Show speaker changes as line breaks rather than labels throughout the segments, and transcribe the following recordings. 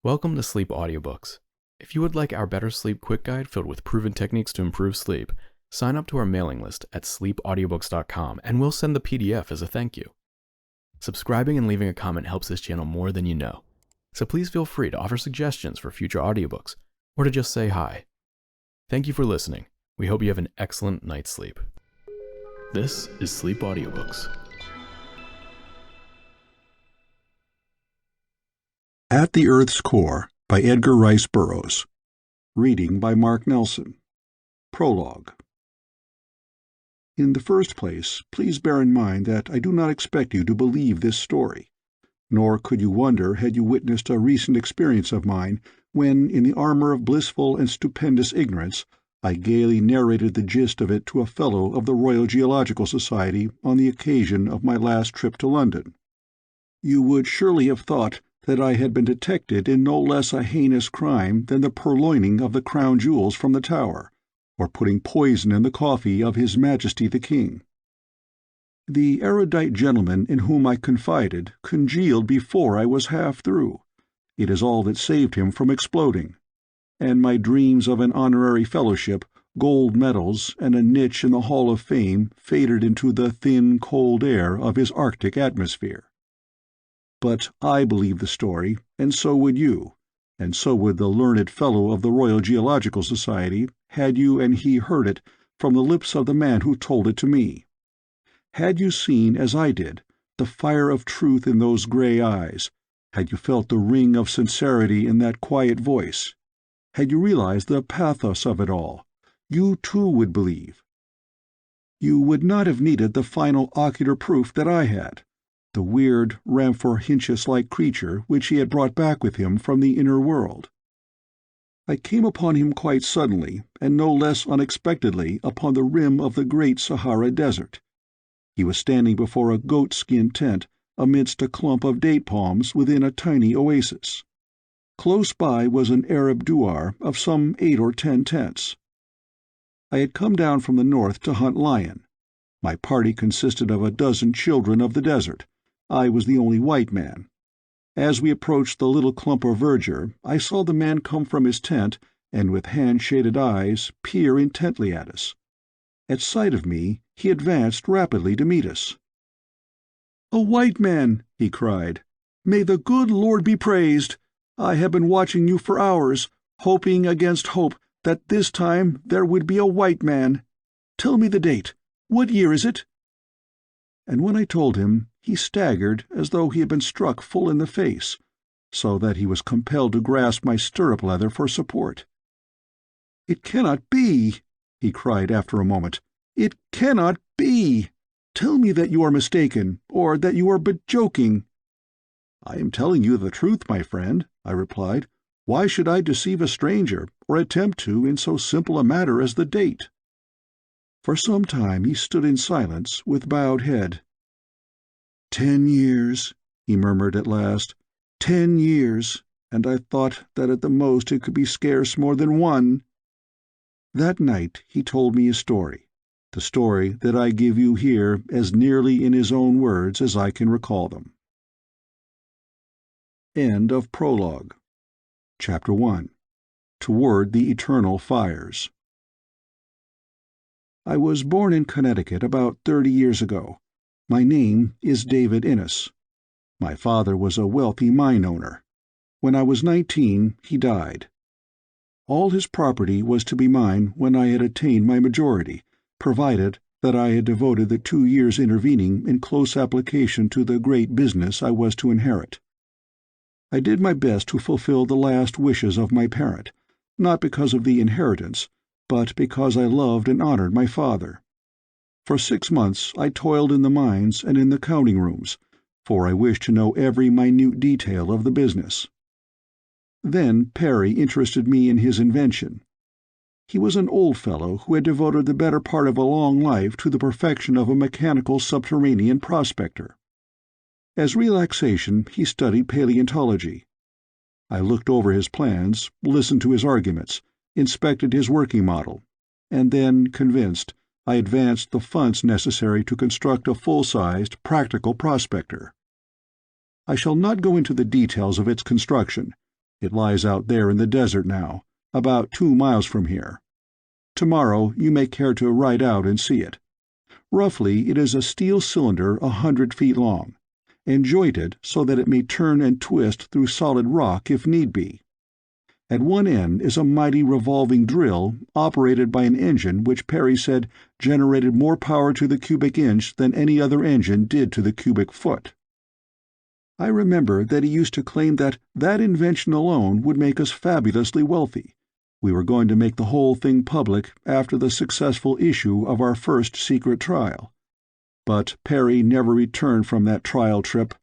Welcome to Sleep Audiobooks. If you would like our Better Sleep Quick Guide filled with proven techniques to improve sleep, sign up to our mailing list at sleepaudiobooks.com and we'll send the PDF as a thank you. Subscribing and leaving a comment helps this channel more than you know, so please feel free to offer suggestions for future audiobooks or to just say hi. Thank you for listening. We hope you have an excellent night's sleep. This is Sleep Audiobooks.
At the Earth's Core by Edgar Rice Burroughs. Reading by Mark Nelson. Prologue. In the first place, please bear in mind that I do not expect you to believe this story, nor could you wonder had you witnessed a recent experience of mine when, in the armor of blissful and stupendous ignorance, I gaily narrated the gist of it to a fellow of the Royal Geological Society on the occasion of my last trip to London. You would surely have thought that I had been detected in no less a heinous crime than the purloining of the crown jewels from the Tower, or putting poison in the coffee of His Majesty the King. The erudite gentleman in whom I confided congealed before I was half through. It is all that saved him from exploding. And my dreams of an honorary fellowship, gold medals, and a niche in the Hall of Fame faded into the thin, cold air of his Arctic atmosphere. But I believe the story, and so would you, and so would the learned fellow of the Royal Geological Society, had you and he heard it from the lips of the man who told it to me. Had you seen, as I did, the fire of truth in those grey eyes, had you felt the ring of sincerity in that quiet voice, had you realized the pathos of it all, you too would believe. You would not have needed the final ocular proof that I had, the weird, Ramphorhynchus-like creature which he had brought back with him from the inner world. I came upon him quite suddenly, and no less unexpectedly, upon the rim of the great Sahara Desert. He was standing before a goat-skin tent amidst a clump of date palms within a tiny oasis. Close by was an Arab douar of some 8 or 10 tents. I had come down from the north to hunt lion. My party consisted of a dozen children of the desert. I was the only white man. As we approached the little clump of verdure, I saw the man come from his tent and, with hand-shaded eyes, peer intently at us. At sight of me, he advanced rapidly to meet us. "A white man!" he cried. "May the good Lord be praised! I have been watching you for hours, hoping against hope that this time there would be a white man. Tell me the date. What year is it?" And when I told him, he staggered as though he had been struck full in the face, so that he was compelled to grasp my stirrup leather for support. "It cannot be!" he cried after a moment. "It cannot be! Tell me that you are mistaken, or that you are but joking." "I am telling you the truth, my friend," I replied. "Why should I deceive a stranger, or attempt to in so simple a matter as the date?" For some time he stood in silence, with bowed head. 10 years, he murmured at last. 10 years, and I thought that at the most it could be scarce more than 1. That night he told me his story, the story that I give you here as nearly in his own words as I can recall them. End of Prologue. Chapter 1. Toward the Eternal Fires. I was born in Connecticut about 30 years ago. My name is David Innes. My father was a wealthy mine owner. When I was 19, he died. All his property was to be mine when I had attained my majority, provided that I had devoted the 2 years intervening in close application to the great business I was to inherit. I did my best to fulfill the last wishes of my parent, not because of the inheritance, but because I loved and honored my father. For 6 months I toiled in the mines and in the counting rooms, for I wished to know every minute detail of the business. Then Perry interested me in his invention. He was an old fellow who had devoted the better part of a long life to the perfection of a mechanical subterranean prospector. As relaxation, he studied paleontology. I looked over his plans, listened to his arguments, inspected his working model, and then, convinced, I advanced the funds necessary to construct a full-sized, practical prospector. I shall not go into the details of its construction. It lies out there in the desert now, about 2 miles from here. Tomorrow you may care to ride out and see it. Roughly, it is a steel cylinder 100 feet long, and jointed so that it may turn and twist through solid rock if need be. At one end is a mighty revolving drill operated by an engine which Perry said generated more power to the cubic inch than any other engine did to the cubic foot. I remember that he used to claim that invention alone would make us fabulously wealthy. We were going to make the whole thing public after the successful issue of our first secret trial. But Perry never returned from that trial trip,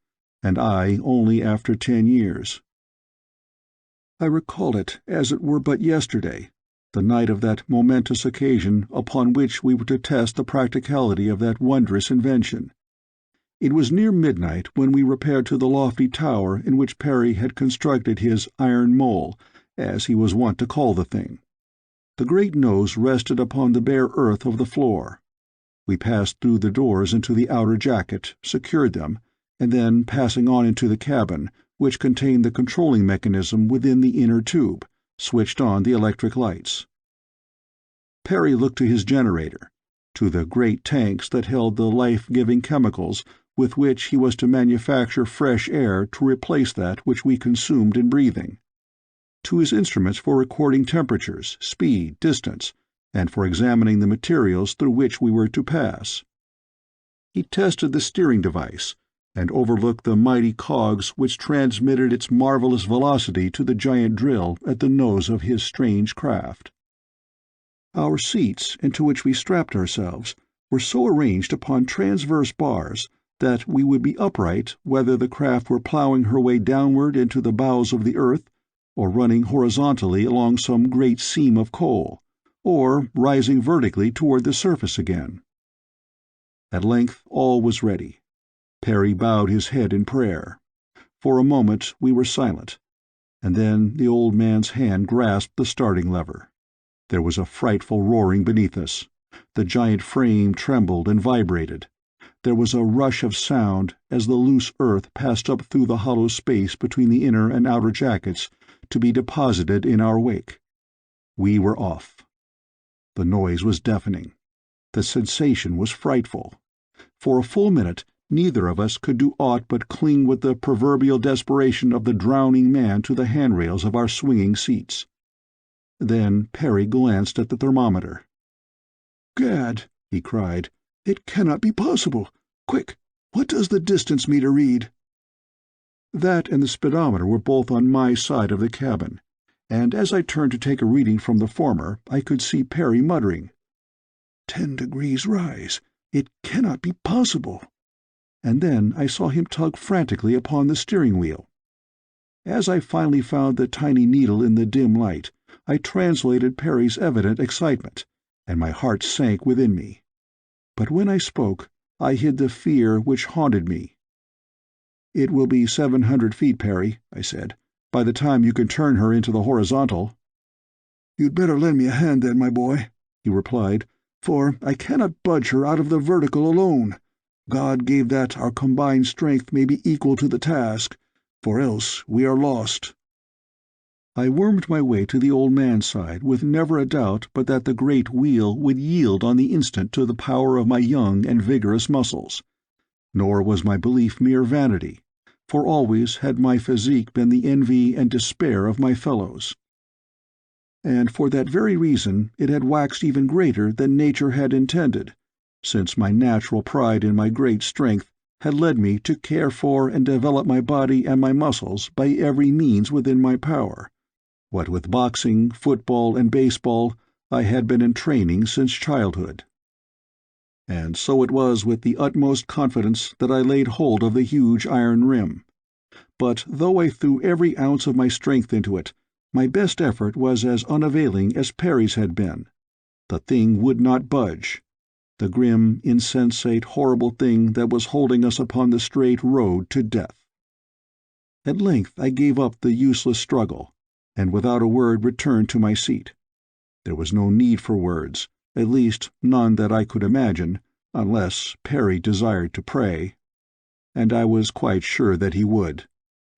and I only after 10 years. I recall it as it were but yesterday, the night of that momentous occasion upon which we were to test the practicality of that wondrous invention. It was near midnight when we repaired to the lofty tower in which Perry had constructed his iron mole, as he was wont to call the thing. The great nose rested upon the bare earth of the floor. We passed through the doors into the outer jacket, secured them, and then, passing on into the cabin, which contained the controlling mechanism within the inner tube, switched on the electric lights. Perry looked to his generator, to the great tanks that held the life-giving chemicals with which he was to manufacture fresh air to replace that which we consumed in breathing, to his instruments for recording temperatures, speed, distance, and for examining the materials through which we were to pass. He tested the steering device, and overlooked the mighty cogs which transmitted its marvelous velocity to the giant drill at the nose of his strange craft. Our seats, into which we strapped ourselves, were so arranged upon transverse bars that we would be upright whether the craft were ploughing her way downward into the bowels of the earth, or running horizontally along some great seam of coal, or rising vertically toward the surface again. At length all was ready. Perry bowed his head in prayer. For a moment we were silent, and then the old man's hand grasped the starting lever. There was a frightful roaring beneath us. The giant frame trembled and vibrated. There was a rush of sound as the loose earth passed up through the hollow space between the inner and outer jackets to be deposited in our wake. We were off. The noise was deafening. The sensation was frightful. For a full minute neither of us could do aught but cling with the proverbial desperation of the drowning man to the handrails of our swinging seats. Then Perry glanced at the thermometer. "Gad," he cried, "it cannot be possible. Quick, what does the distance meter read?" That and the speedometer were both on my side of the cabin, and as I turned to take a reading from the former, I could see Perry muttering, 10 degrees rise. It cannot be possible." And then I saw him tug frantically upon the steering wheel. As I finally found the tiny needle in the dim light, I translated Perry's evident excitement, and my heart sank within me. But when I spoke, I hid the fear which haunted me. "It will be 700 feet, Perry," I said, "by the time you can turn her into the horizontal." "You'd better lend me a hand then, my boy," he replied, "for I cannot budge her out of the vertical alone. God gave that our combined strength may be equal to the task, for else we are lost." I wormed my way to the old man's side with never a doubt but that the great wheel would yield on the instant to the power of my young and vigorous muscles. Nor was my belief mere vanity, for always had my physique been the envy and despair of my fellows. And for that very reason it had waxed even greater than nature had intended, since my natural pride in my great strength had led me to care for and develop my body and my muscles by every means within my power. What with boxing, football, and baseball, I had been in training since childhood. And so it was with the utmost confidence that I laid hold of the huge iron rim. But though I threw every ounce of my strength into it, my best effort was as unavailing as Perry's had been. The thing would not budge. The grim, insensate, horrible thing that was holding us upon the straight road to death. At length I gave up the useless struggle, and without a word returned to my seat. There was no need for words, at least none that I could imagine, unless Perry desired to pray. And I was quite sure that he would.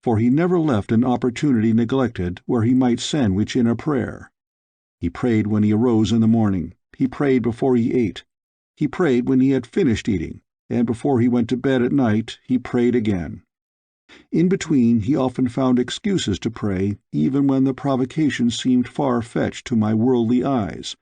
for he never left an opportunity neglected where he might sandwich in a prayer. He prayed when he arose in the morning, he prayed before he ate, he prayed when he had finished eating, and before he went to bed at night he prayed again. In between he often found excuses to pray, even when the provocation seemed far-fetched to my worldly eyes.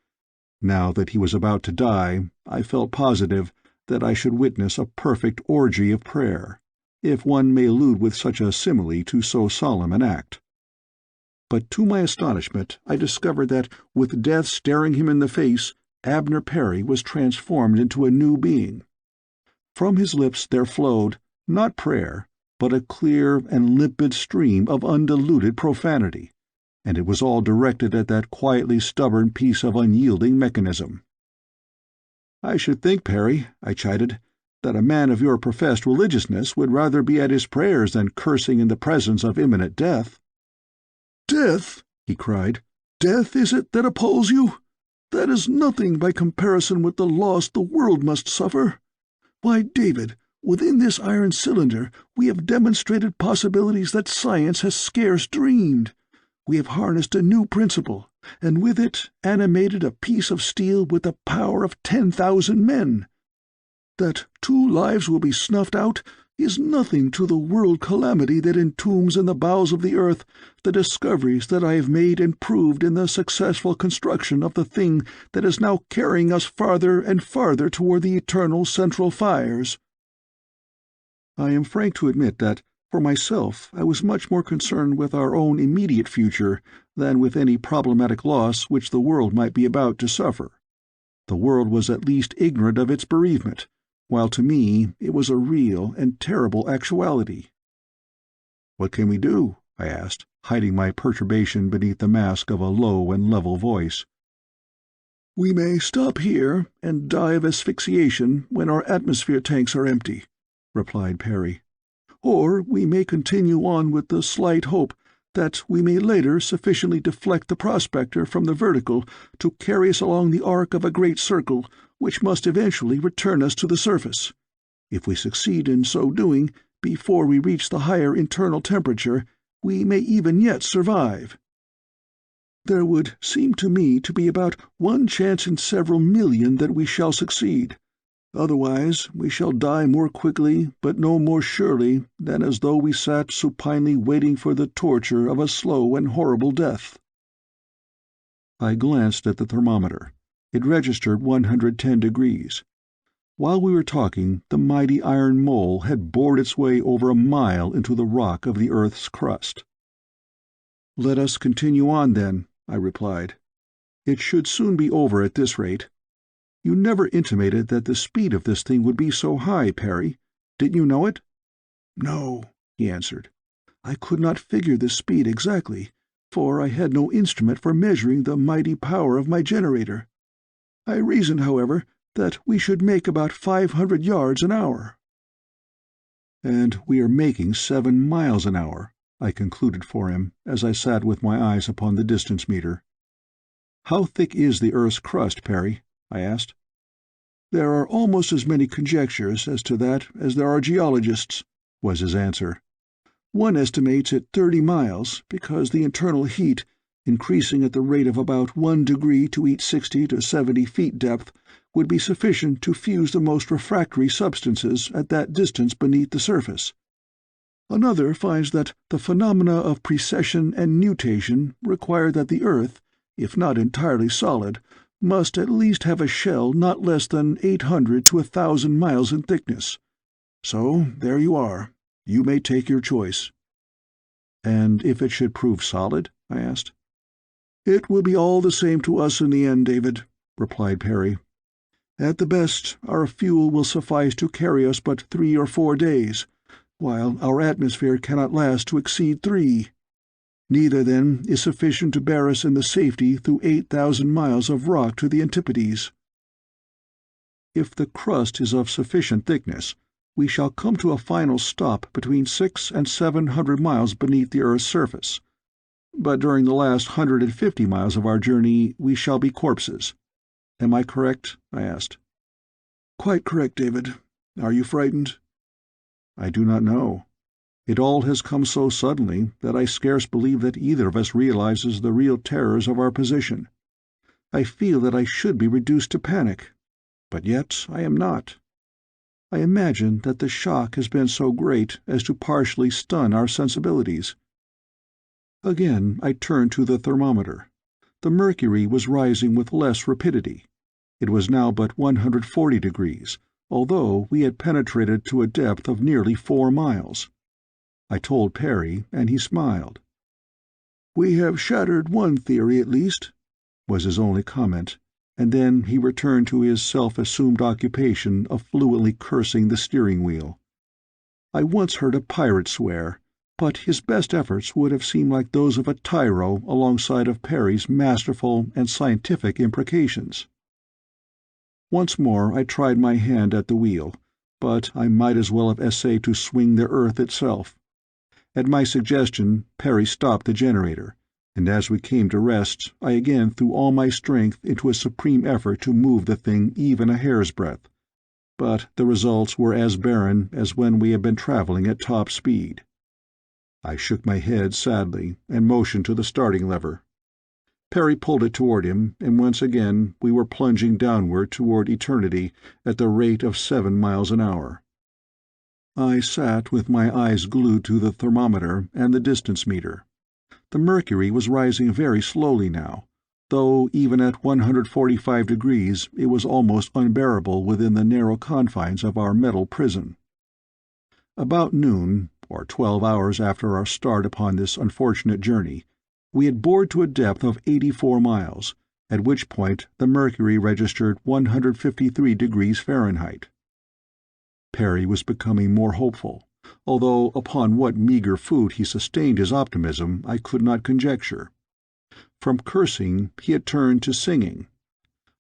Now that he was about to die, I felt positive that I should witness a perfect orgy of prayer, if one may allude with such a simile to so solemn an act. But to my astonishment I discovered that, with death staring him in the face, Abner Perry was transformed into a new being. From his lips there flowed, not prayer, but a clear and limpid stream of undiluted profanity, and it was all directed at that quietly stubborn piece of unyielding mechanism. "I should think, Perry," I chided, "that a man of your professed religiousness would rather be at his prayers than cursing in the presence of imminent death." "Death?" he cried. "Death is it that appalls you? That is nothing by comparison with the loss the world must suffer. Why, David, within this iron cylinder we have demonstrated possibilities that science has scarce dreamed. We have harnessed a new principle, and with it animated a piece of steel with the power of 10,000 men. That 2 lives will be snuffed out is nothing to the world calamity that entombs in the bowels of the earth the discoveries that I have made and proved in the successful construction of the thing that is now carrying us farther and farther toward the eternal central fires." I am frank to admit that, for myself, I was much more concerned with our own immediate future than with any problematic loss which the world might be about to suffer. The world was at least ignorant of its bereavement, while to me it was a real and terrible actuality. "What can we do?" I asked, hiding my perturbation beneath the mask of a low and level voice. "We may stop here and die of asphyxiation when our atmosphere tanks are empty," replied Perry. "Or we may continue on with the slight hope that we may later sufficiently deflect the prospector from the vertical to carry us along the arc of a great circle which must eventually return us to the surface. If we succeed in so doing, before we reach the higher internal temperature, we may even yet survive. There would seem to me to be about 1 chance in several million that we shall succeed. Otherwise we shall die more quickly but no more surely than as though we sat supinely waiting for the torture of a slow and horrible death." I glanced at the thermometer. It registered 110 degrees. While we were talking, the mighty iron mole had bored its way over a mile into the rock of the earth's crust. "Let us continue on, then," I replied. "It should soon be over at this rate. You never intimated that the speed of this thing would be so high, Perry. Didn't you know it?" "No," he answered. "I could not figure the speed exactly, for I had no instrument for measuring the mighty power of my generator. I reasoned, however, that we should make about 500 yards an hour." "And we are making 7 miles an hour," I concluded for him, as I sat with my eyes upon the distance meter. "How thick is the earth's crust, Perry?" I asked. "There are almost as many conjectures as to that as there are geologists," was his answer. "One estimates it 30 miles, because the internal heat, increasing at the rate of about 1 degree to each 60 to 70 feet depth, would be sufficient to fuse the most refractory substances at that distance beneath the surface. Another finds that the phenomena of precession and nutation require that the earth, if not entirely solid, must at least have a shell not less than 800 to 1,000 miles in thickness. So there you are. You may take your choice." "And if it should prove solid?" I asked. "It will be all the same to us in the end, David," replied Perry. "At the best, our fuel will suffice to carry us but 3 or 4 days, while our atmosphere cannot last to exceed 3. Neither, then, is sufficient to bear us in the safety through 8,000 miles of rock to the Antipodes. If the crust is of sufficient thickness, we shall come to a final stop between 600 and 700 miles beneath the earth's surface. But during the last 150 miles of our journey we shall be corpses. Am I correct?" I asked. "Quite correct, David. Are you frightened?" "I do not know. It all has come so suddenly that I scarce believe that either of us realizes the real terrors of our position. I feel that I should be reduced to panic, but yet I am not. I imagine that the shock has been so great as to partially stun our sensibilities." Again I turned to the thermometer. The mercury was rising with less rapidity. It was now but 140 degrees, although we had penetrated to a depth of nearly 4 miles. I told Perry, and he smiled. "We have shattered one theory at least," was his only comment, and then he returned to his self-assumed occupation of fluently cursing the steering wheel. I once heard a pirate swear, but his best efforts would have seemed like those of a tyro alongside of Perry's masterful and scientific imprecations. Once more I tried my hand at the wheel, but I might as well have essayed to swing the earth itself. At my suggestion, Perry stopped the generator, and as we came to rest, I again threw all my strength into a supreme effort to move the thing even a hair's breadth. But the results were as barren as when we had been traveling at top speed. I shook my head sadly and motioned to the starting lever. Perry pulled it toward him, and once again we were plunging downward toward eternity at the rate of 7 miles an hour. I sat with my eyes glued to the thermometer and the distance meter. The mercury was rising very slowly now, though even at 145 degrees it was almost unbearable within the narrow confines of our metal prison. About noon, or 12 hours after our start upon this unfortunate journey, we had bored to a depth of 84 miles, at which point the mercury registered 153 degrees Fahrenheit. Perry was becoming more hopeful, although upon what meagre food he sustained his optimism I could not conjecture. From cursing he had turned to singing.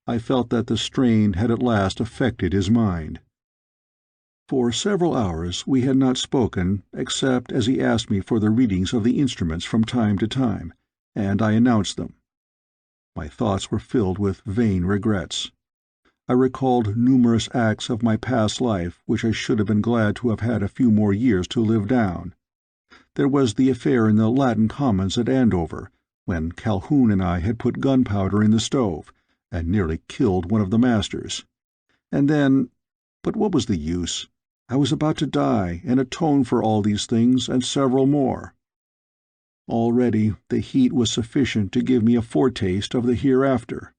I felt that the strain had at last affected his mind. For several hours we had not spoken, except as he asked me for the readings of the instruments from time to time, and I announced them. My thoughts were filled with vain regrets. I recalled numerous acts of my past life which I should have been glad to have had a few more years to live down. There was the affair in the Latin Commons at Andover, when Calhoun and I had put gunpowder in the stove, and nearly killed one of the masters. And then— but what was the use? I was about to die and atone for all these things and several more. Already the heat was sufficient to give me a foretaste of the hereafter.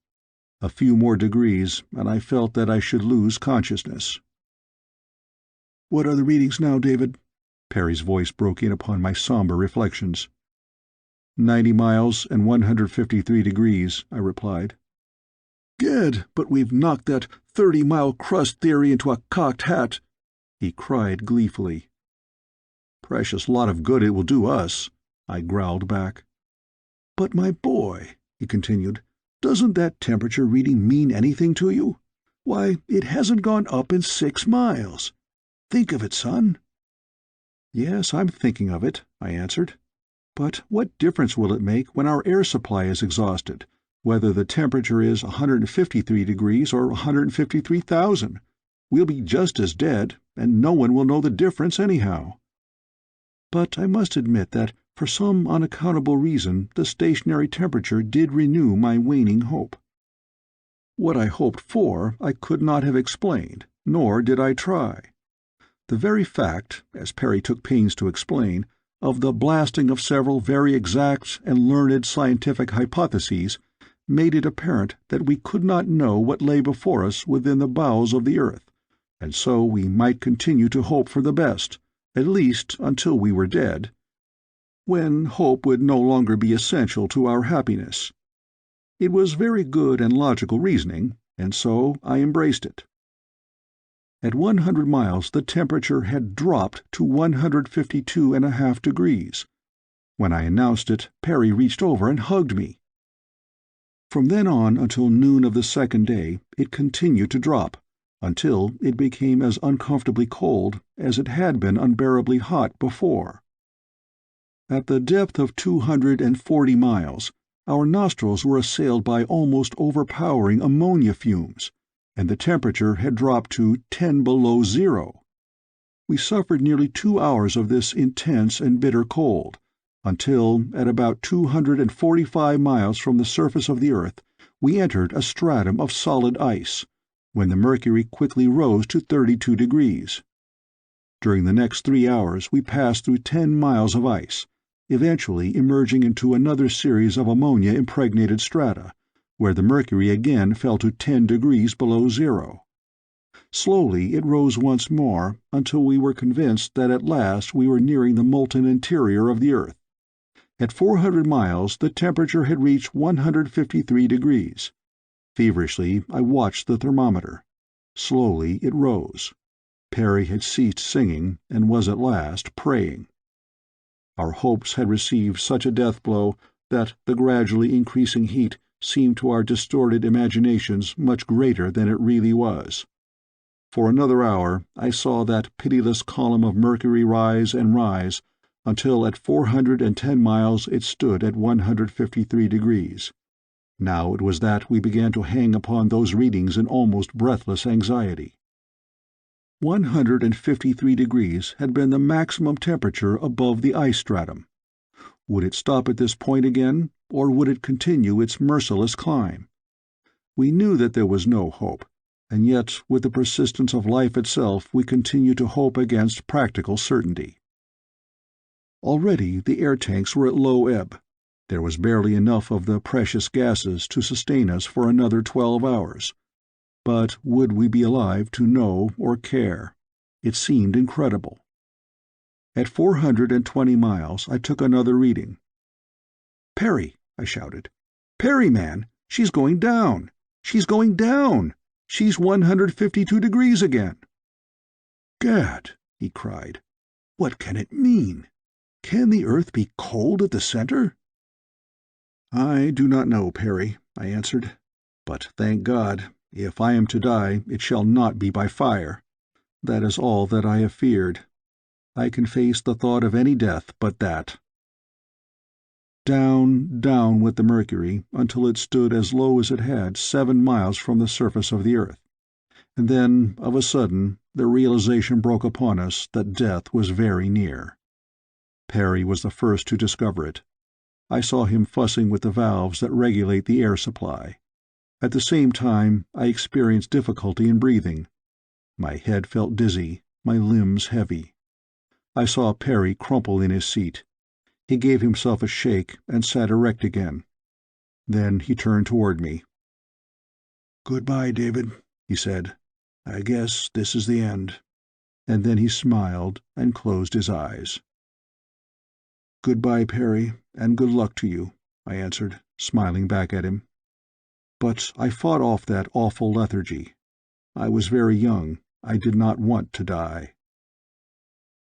A few more degrees, and I felt that I should lose consciousness. "What are the readings now, David?" Perry's voice broke in upon my somber reflections. 90 miles and 153 degrees, I replied. "Gad, but we've knocked that 30-mile crust theory into a cocked hat," he cried gleefully. "Precious lot of good it will do us," I growled back. "But, my boy," he continued, "doesn't that temperature reading mean anything to you? Why, it hasn't gone up in 6 miles. Think of it, son." "Yes, I'm thinking of it," I answered. "But what difference will it make when our air supply is exhausted, whether the temperature is 153 degrees or 153,000? We'll be just as dead, and no one will know the difference anyhow." But I must admit that for some unaccountable reason the stationary temperature did renew my waning hope. What I hoped for I could not have explained, nor did I try. The very fact, as Perry took pains to explain, of the blasting of several very exact and learned scientific hypotheses made it apparent that we could not know what lay before us within the bowels of the earth, and so we might continue to hope for the best, at least until we were dead, when hope would no longer be essential to our happiness. It was very good and logical reasoning, and so I embraced it. At 100 miles the temperature had dropped to 152.5 degrees. When I announced it, Perry reached over and hugged me. From then on until noon of the second day it continued to drop, until it became as uncomfortably cold as it had been unbearably hot before. At the depth of 240 miles, our nostrils were assailed by almost overpowering ammonia fumes, and the temperature had dropped to 10 below zero. We suffered nearly 2 hours of this intense and bitter cold, until, at about 245 miles from the surface of the earth, we entered a stratum of solid ice, when the mercury quickly rose to 32 degrees. During the next 3 hours we passed through 10 miles of ice, eventually emerging into another series of ammonia-impregnated strata, where the mercury again fell to 10 degrees below zero. Slowly it rose once more, until we were convinced that at last we were nearing the molten interior of the earth. At 400 miles the temperature had reached 153 degrees. Feverishly I watched the thermometer. Slowly it rose. Perry had ceased singing and was at last praying. Our hopes had received such a death blow that the gradually increasing heat seemed to our distorted imaginations much greater than it really was. For another hour I saw that pitiless column of mercury rise and rise, until at 410 miles it stood at 153 degrees. Now it was that we began to hang upon those readings in almost breathless anxiety. 153 degrees had been the maximum temperature above the ice stratum. Would it stop at this point again, or would it continue its merciless climb? We knew that there was no hope, and yet with the persistence of life itself we continued to hope against practical certainty. Already the air tanks were at low ebb. There was barely enough of the precious gases to sustain us for another 12 hours. But would we be alive to know or care? It seemed incredible. At 420 miles I took another reading. "Perry," I shouted. "Perry, man! She's going down! She's going down! She's 152 degrees again!" "Gad!" he cried. "What can it mean? Can the earth be cold at the center?" "I do not know, Perry," I answered. "But thank God, if I am to die, it shall not be by fire. That is all that I have feared. I can face the thought of any death but that." Down, down went the mercury until it stood as low as it had 7 miles from the surface of the earth. And then, of a sudden, the realization broke upon us that death was very near. Perry was the first to discover it. I saw him fussing with the valves that regulate the air supply. At the same time, I experienced difficulty in breathing. My head felt dizzy, my limbs heavy. I saw Perry crumple in his seat. He gave himself a shake and sat erect again. Then he turned toward me. "Goodbye, David," he said. "I guess this is the end." And then he smiled and closed his eyes. "Goodbye, Perry, and good luck to you," I answered, smiling back at him. But I fought off that awful lethargy. I was very young. I did not want to die.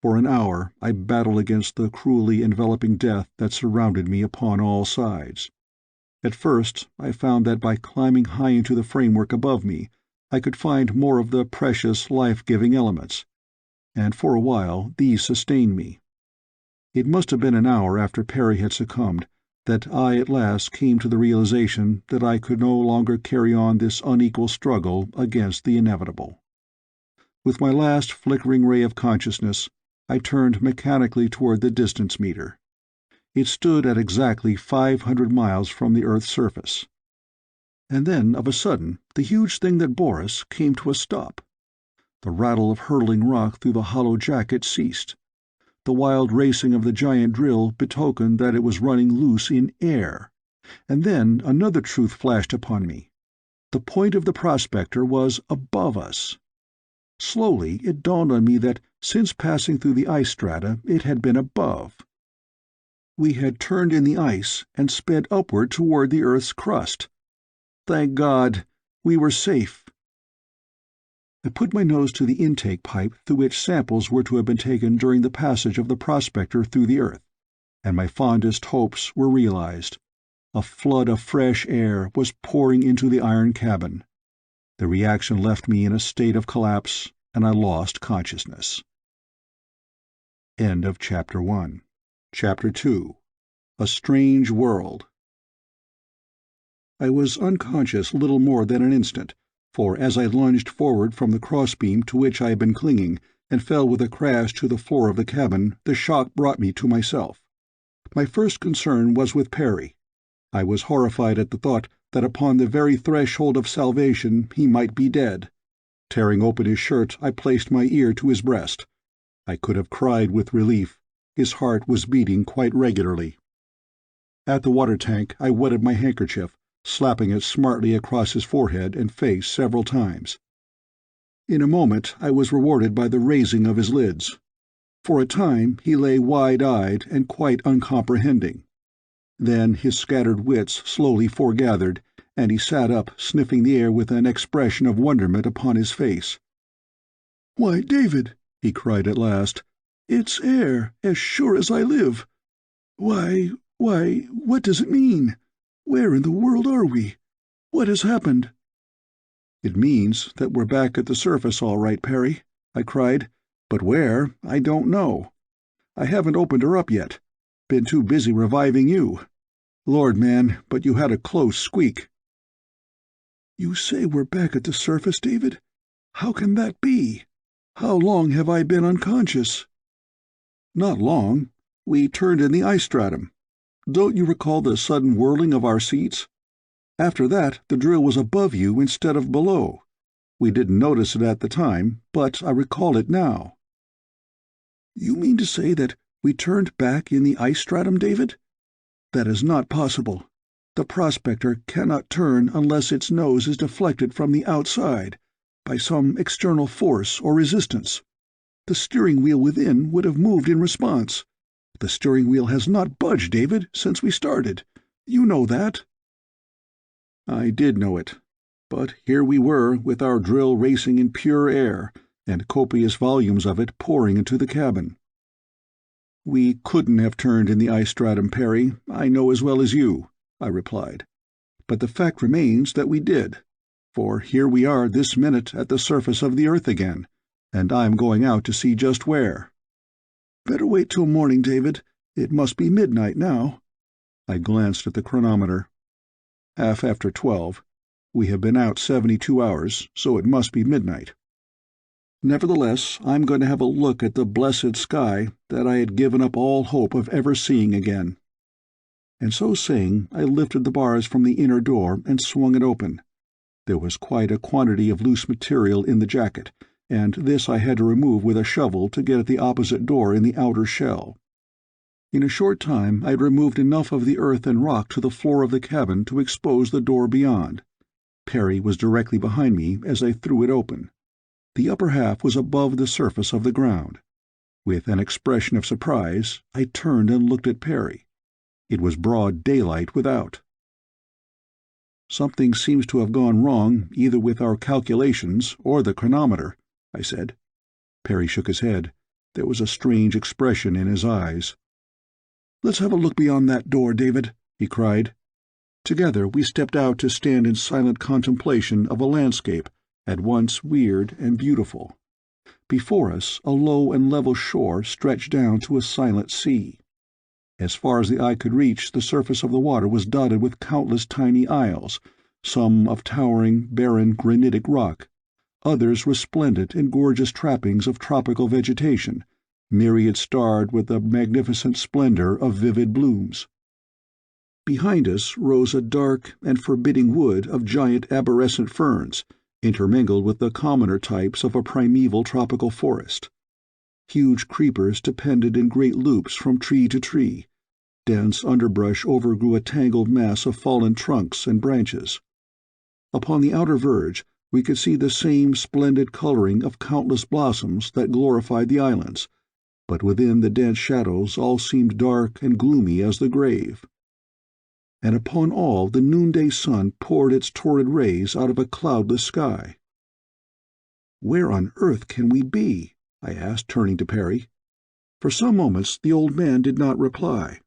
For an hour I battled against the cruelly enveloping death that surrounded me upon all sides. At first I found that by climbing high into the framework above me I could find more of the precious life-giving elements, and for a while these sustained me. It must have been an hour after Perry had succumbed that I at last came to the realization that I could no longer carry on this unequal struggle against the inevitable. With my last flickering ray of consciousness, I turned mechanically toward the distance meter. It stood at exactly 500 miles from the Earth's surface. And then, of a sudden, the huge thing that bore us came to a stop. The rattle of hurtling rock through the hollow jacket ceased. The wild racing of the giant drill betokened that it was running loose in air. And then another truth flashed upon me. The point of the prospector was above us. Slowly it dawned on me that, since passing through the ice strata, it had been above. We had turned in the ice and sped upward toward the Earth's crust. Thank God, we were safe. I put my nose to the intake pipe through which samples were to have been taken during the passage of the prospector through the earth, and my fondest hopes were realized. A flood of fresh air was pouring into the iron cabin. The reaction left me in a state of collapse, and I lost consciousness. End of Chapter 1. Chapter 2. A Strange World. I was unconscious little more than an instant, for as I lunged forward from the crossbeam to which I had been clinging, and fell with a crash to the floor of the cabin, the shock brought me to myself. My first concern was with Perry. I was horrified at the thought that upon the very threshold of salvation he might be dead. Tearing open his shirt, I placed my ear to his breast. I could have cried with relief. His heart was beating quite regularly. At the water tank, I wetted my handkerchief, slapping it smartly across his forehead and face several times. In a moment I was rewarded by the raising of his lids. For a time he lay wide-eyed and quite uncomprehending. Then his scattered wits slowly foregathered, and he sat up, sniffing the air with an expression of wonderment upon his face. "Why, David," he cried at last, "it's air, as sure as I live. Why, what does it mean? Where in the world are we? What has happened?" "It means that we're back at the surface all right, Perry," I cried, "but where, I don't know. I haven't opened her up yet. Been too busy reviving you. Lord, man, but you had a close squeak." "You say we're back at the surface, David? How can that be? How long have I been unconscious?" "Not long. We turned in the ice stratum. Don't you recall the sudden whirling of our seats? After that, the drill was above you instead of below. We didn't notice it at the time, but I recall it now." "You mean to say that we turned back in the ice stratum, David? That is not possible. The prospector cannot turn unless its nose is deflected from the outside, by some external force or resistance. The steering wheel within would have moved in response. The steering wheel has not budged, David, since we started. You know that." I did know it. But here we were, with our drill racing in pure air, and copious volumes of it pouring into the cabin. "We couldn't have turned in the ice stratum, Perry, I know as well as you," I replied. "But the fact remains that we did, for here we are this minute at the surface of the earth again, and I'm going out to see just where." "Better wait till morning, David. It must be midnight now." I glanced at the chronometer. "Half after 12. We have been out 72 hours, so it must be midnight. Nevertheless, I'm going to have a look at the blessed sky that I had given up all hope of ever seeing again." And so saying, I lifted the bars from the inner door and swung it open. There was quite a quantity of loose material in the jacket, and this I had to remove with a shovel to get at the opposite door in the outer shell. In a short time I had removed enough of the earth and rock to the floor of the cabin to expose the door beyond. Perry was directly behind me as I threw it open. The upper half was above the surface of the ground. With an expression of surprise, I turned and looked at Perry. It was broad daylight without. "Something seems to have gone wrong either with our calculations or the chronometer," I said. Perry shook his head. There was a strange expression in his eyes. "Let's have a look beyond that door, David," he cried. Together we stepped out to stand in silent contemplation of a landscape at once weird and beautiful. Before us a low and level shore stretched down to a silent sea. As far as the eye could reach, the surface of the water was dotted with countless tiny isles, some of towering, barren granitic rock, others resplendent in gorgeous trappings of tropical vegetation, myriad-starred with the magnificent splendor of vivid blooms. Behind us rose a dark and forbidding wood of giant arborescent ferns, intermingled with the commoner types of a primeval tropical forest. Huge creepers depended in great loops from tree to tree. Dense underbrush overgrew a tangled mass of fallen trunks and branches. Upon the outer verge we could see the same splendid coloring of countless blossoms that glorified the islands, but within the dense shadows all seemed dark and gloomy as the grave. And upon all the noonday sun poured its torrid rays out of a cloudless sky. "Where on earth can we be?" I asked, turning to Perry. For some moments the old man did not reply.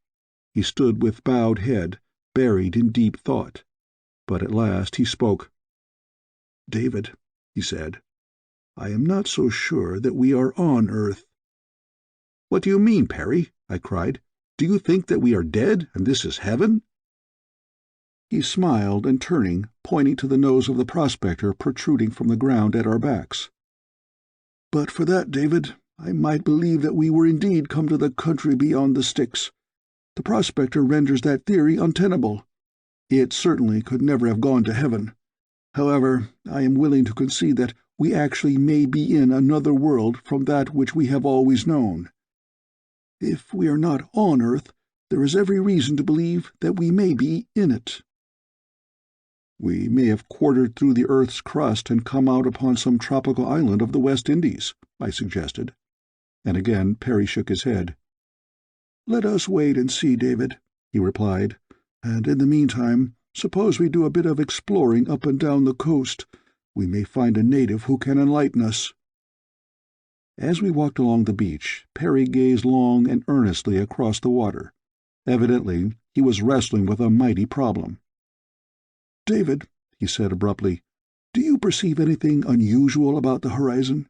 He stood with bowed head, buried in deep thought. But at last he spoke. "David," he said, "I am not so sure that we are on Earth." "What do you mean, Perry?" I cried. "Do you think that we are dead, and this is heaven?" He smiled, and turning, pointing to the nose of the prospector protruding from the ground at our backs. But for that, David, I might believe that we were indeed come to the country beyond the Styx. The prospector renders that theory untenable. It certainly could never have gone to heaven. However, I am willing to concede that we actually may be in another world from that which we have always known. If we are not on Earth, there is every reason to believe that we may be in it. We may have quartered through the Earth's crust and come out upon some tropical island of the West Indies, I suggested. And again Perry shook his head. Let us wait and see, David, he replied, and in the meantime, suppose we do a bit of exploring up and down the coast. We may find a native who can enlighten us. As we walked along the beach, Perry gazed long and earnestly across the water. Evidently, he was wrestling with a mighty problem. David, he said abruptly, do you perceive anything unusual about the horizon?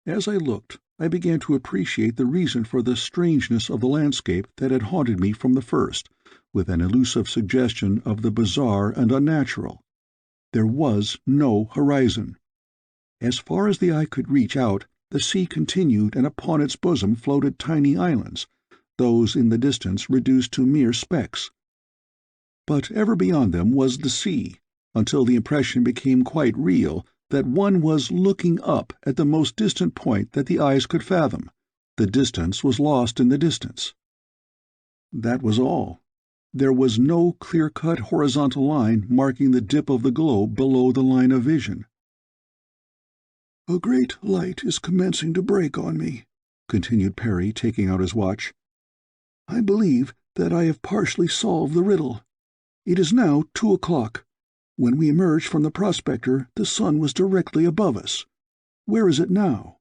As I looked, I began to appreciate the reason for the strangeness of the landscape that had haunted me from the first, with an elusive suggestion of the bizarre and unnatural. There was no horizon. As far as the eye could reach out, the sea continued, and upon its bosom floated tiny islands, those in the distance reduced to mere specks. But ever beyond them was the sea, until the impression became quite real that one was looking up at the most distant point that the eyes could fathom. The distance was lost in the distance. That was all. There was no clear-cut horizontal line marking the dip of the globe below the line of vision. "A great light is commencing to break on me," continued Perry, taking out his watch. "I believe that I have partially solved the riddle. It is now 2 o'clock. When we emerged from the prospector, the sun was directly above us. Where is it now?"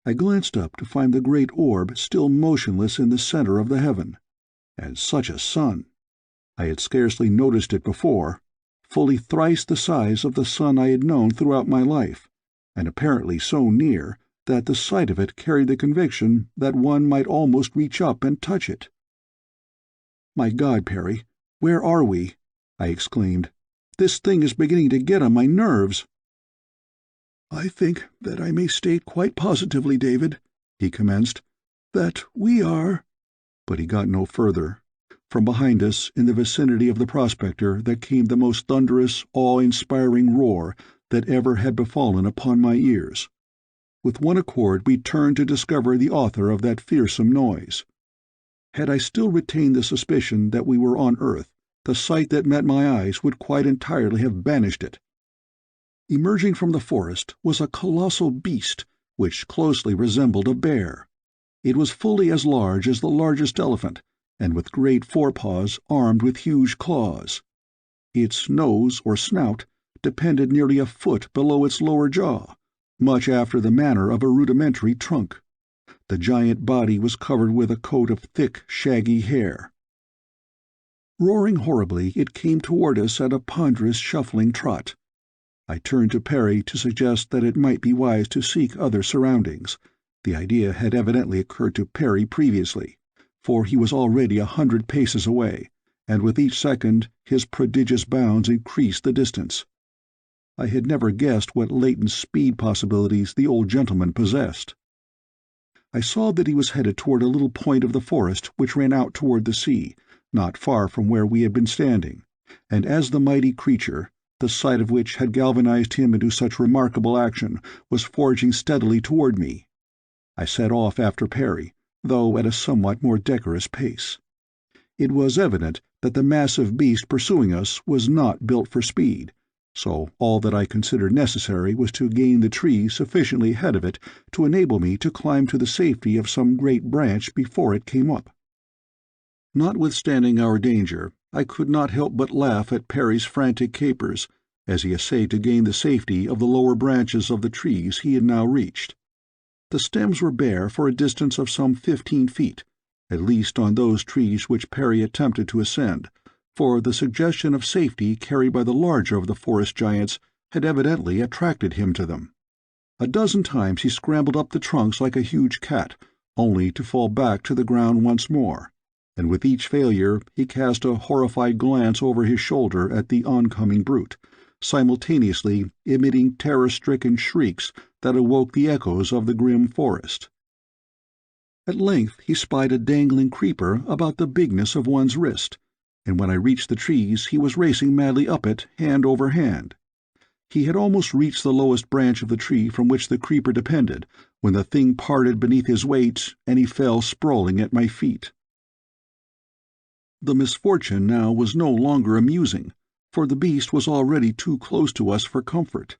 I glanced up to find the great orb still motionless in the center of the heaven. And such a sun! I had scarcely noticed it before, fully thrice the size of the sun I had known throughout my life, and apparently so near that the sight of it carried the conviction that one might almost reach up and touch it. "My God, Perry, where are we?" I exclaimed. "This thing is beginning to get on my nerves." "I think that I may state quite positively, David," he commenced, "that we are—" But he got no further. From behind us, in the vicinity of the prospector, there came the most thunderous, awe-inspiring roar that ever had befallen upon my ears. With one accord we turned to discover the author of that fearsome noise. Had I still retained the suspicion that we were on earth, the sight that met my eyes would quite entirely have banished it. Emerging from the forest was a colossal beast, which closely resembled a bear. It was fully as large as the largest elephant, and with great forepaws armed with huge claws. Its nose, or snout, depended nearly a foot below its lower jaw, much after the manner of a rudimentary trunk. The giant body was covered with a coat of thick, shaggy hair. Roaring horribly, it came toward us at a ponderous, shuffling trot. I turned to Perry to suggest that it might be wise to seek other surroundings. The idea had evidently occurred to Perry previously, for he was already 100 paces away, and with each second his prodigious bounds increased the distance. I had never guessed what latent speed possibilities the old gentleman possessed. I saw that he was headed toward a little point of the forest which ran out toward the sea, not far from where we had been standing, and as the mighty creature, the sight of which had galvanized him into such remarkable action, was forging steadily toward me, I set off after Perry, though at a somewhat more decorous pace. It was evident that the massive beast pursuing us was not built for speed, so all that I considered necessary was to gain the tree sufficiently ahead of it to enable me to climb to the safety of some great branch before it came up. Notwithstanding our danger, I could not help but laugh at Perry's frantic capers, as he essayed to gain the safety of the lower branches of the trees he had now reached. The stems were bare for a distance of some 15 feet, at least on those trees which Perry attempted to ascend, for the suggestion of safety carried by the larger of the forest giants had evidently attracted him to them. A dozen times he scrambled up the trunks like a huge cat, only to fall back to the ground once more, and with each failure he cast a horrified glance over his shoulder at the oncoming brute, simultaneously emitting terror-stricken shrieks that awoke the echoes of the grim forest. At length he spied a dangling creeper about the bigness of one's wrist, and when I reached the trees he was racing madly up it, hand over hand. He had almost reached the lowest branch of the tree from which the creeper depended, when the thing parted beneath his weight, and he fell sprawling at my feet. The misfortune now was no longer amusing, for the beast was already too close to us for comfort.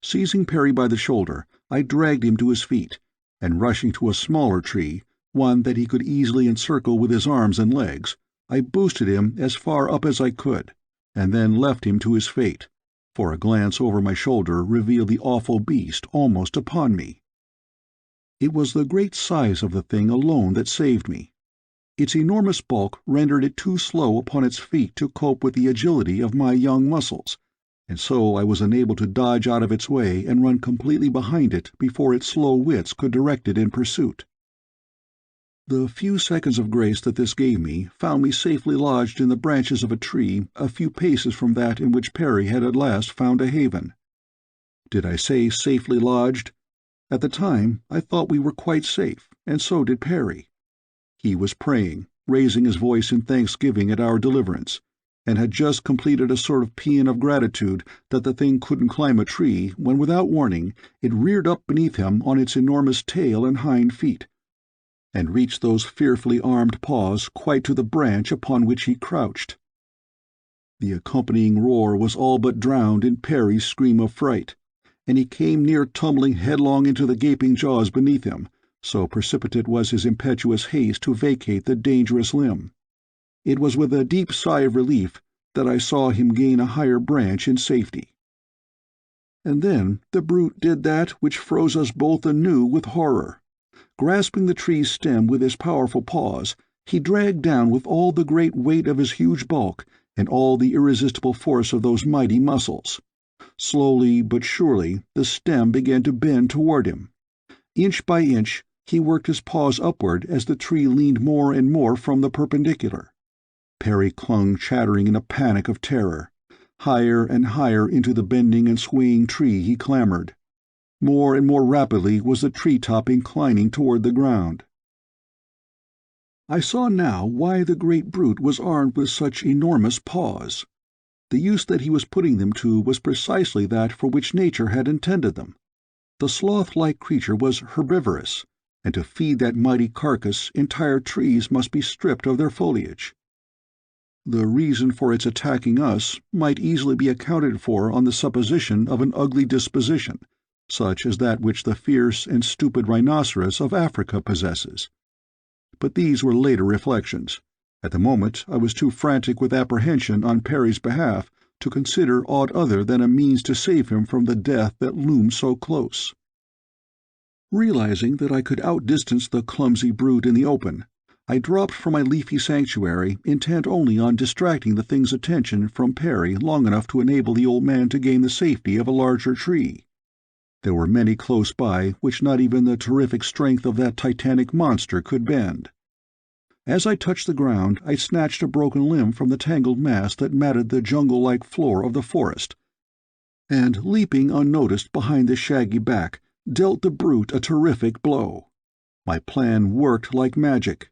Seizing Perry by the shoulder, I dragged him to his feet, and rushing to a smaller tree, one that he could easily encircle with his arms and legs, I boosted him as far up as I could, and then left him to his fate, for a glance over my shoulder revealed the awful beast almost upon me. It was the great size of the thing alone that saved me. Its enormous bulk rendered it too slow upon its feet to cope with the agility of my young muscles, and so I was unable to dodge out of its way and run completely behind it before its slow wits could direct it in pursuit. The few seconds of grace that this gave me found me safely lodged in the branches of a tree a few paces from that in which Perry had at last found a haven. Did I say safely lodged? At the time I thought we were quite safe, and so did Perry. He was praying, raising his voice in thanksgiving at our deliverance, and had just completed a sort of paean of gratitude that the thing couldn't climb a tree when, without warning, it reared up beneath him on its enormous tail and hind feet, and reached those fearfully armed paws quite to the branch upon which he crouched. The accompanying roar was all but drowned in Perry's scream of fright, and he came near tumbling headlong into the gaping jaws beneath him, so precipitate was his impetuous haste to vacate the dangerous limb. It was with a deep sigh of relief that I saw him gain a higher branch in safety. And then the brute did that which froze us both anew with horror. Grasping the tree's stem with his powerful paws, he dragged down with all the great weight of his huge bulk and all the irresistible force of those mighty muscles. Slowly but surely the stem began to bend toward him. Inch by inch he worked his paws upward as the tree leaned more and more from the perpendicular. Perry clung chattering in a panic of terror. Higher and higher into the bending and swaying tree he clambered. More and more rapidly was the tree-top inclining toward the ground. I saw now why the great brute was armed with such enormous paws. The use that he was putting them to was precisely that for which nature had intended them. The sloth-like creature was herbivorous, and to feed that mighty carcass entire trees must be stripped of their foliage. The reason for its attacking us might easily be accounted for on the supposition of an ugly disposition, such as that which the fierce and stupid rhinoceros of Africa possesses. But these were later reflections. At the moment I was too frantic with apprehension on Perry's behalf to consider aught other than a means to save him from the death that loomed so close. Realizing that I could outdistance the clumsy brute in the open, I dropped from my leafy sanctuary, intent only on distracting the thing's attention from Perry long enough to enable the old man to gain the safety of a larger tree. There were many close by which not even the terrific strength of that titanic monster could bend. As I touched the ground, I snatched a broken limb from the tangled mass that matted the jungle-like floor of the forest, and, leaping unnoticed behind the shaggy back, dealt the brute a terrific blow. My plan worked like magic.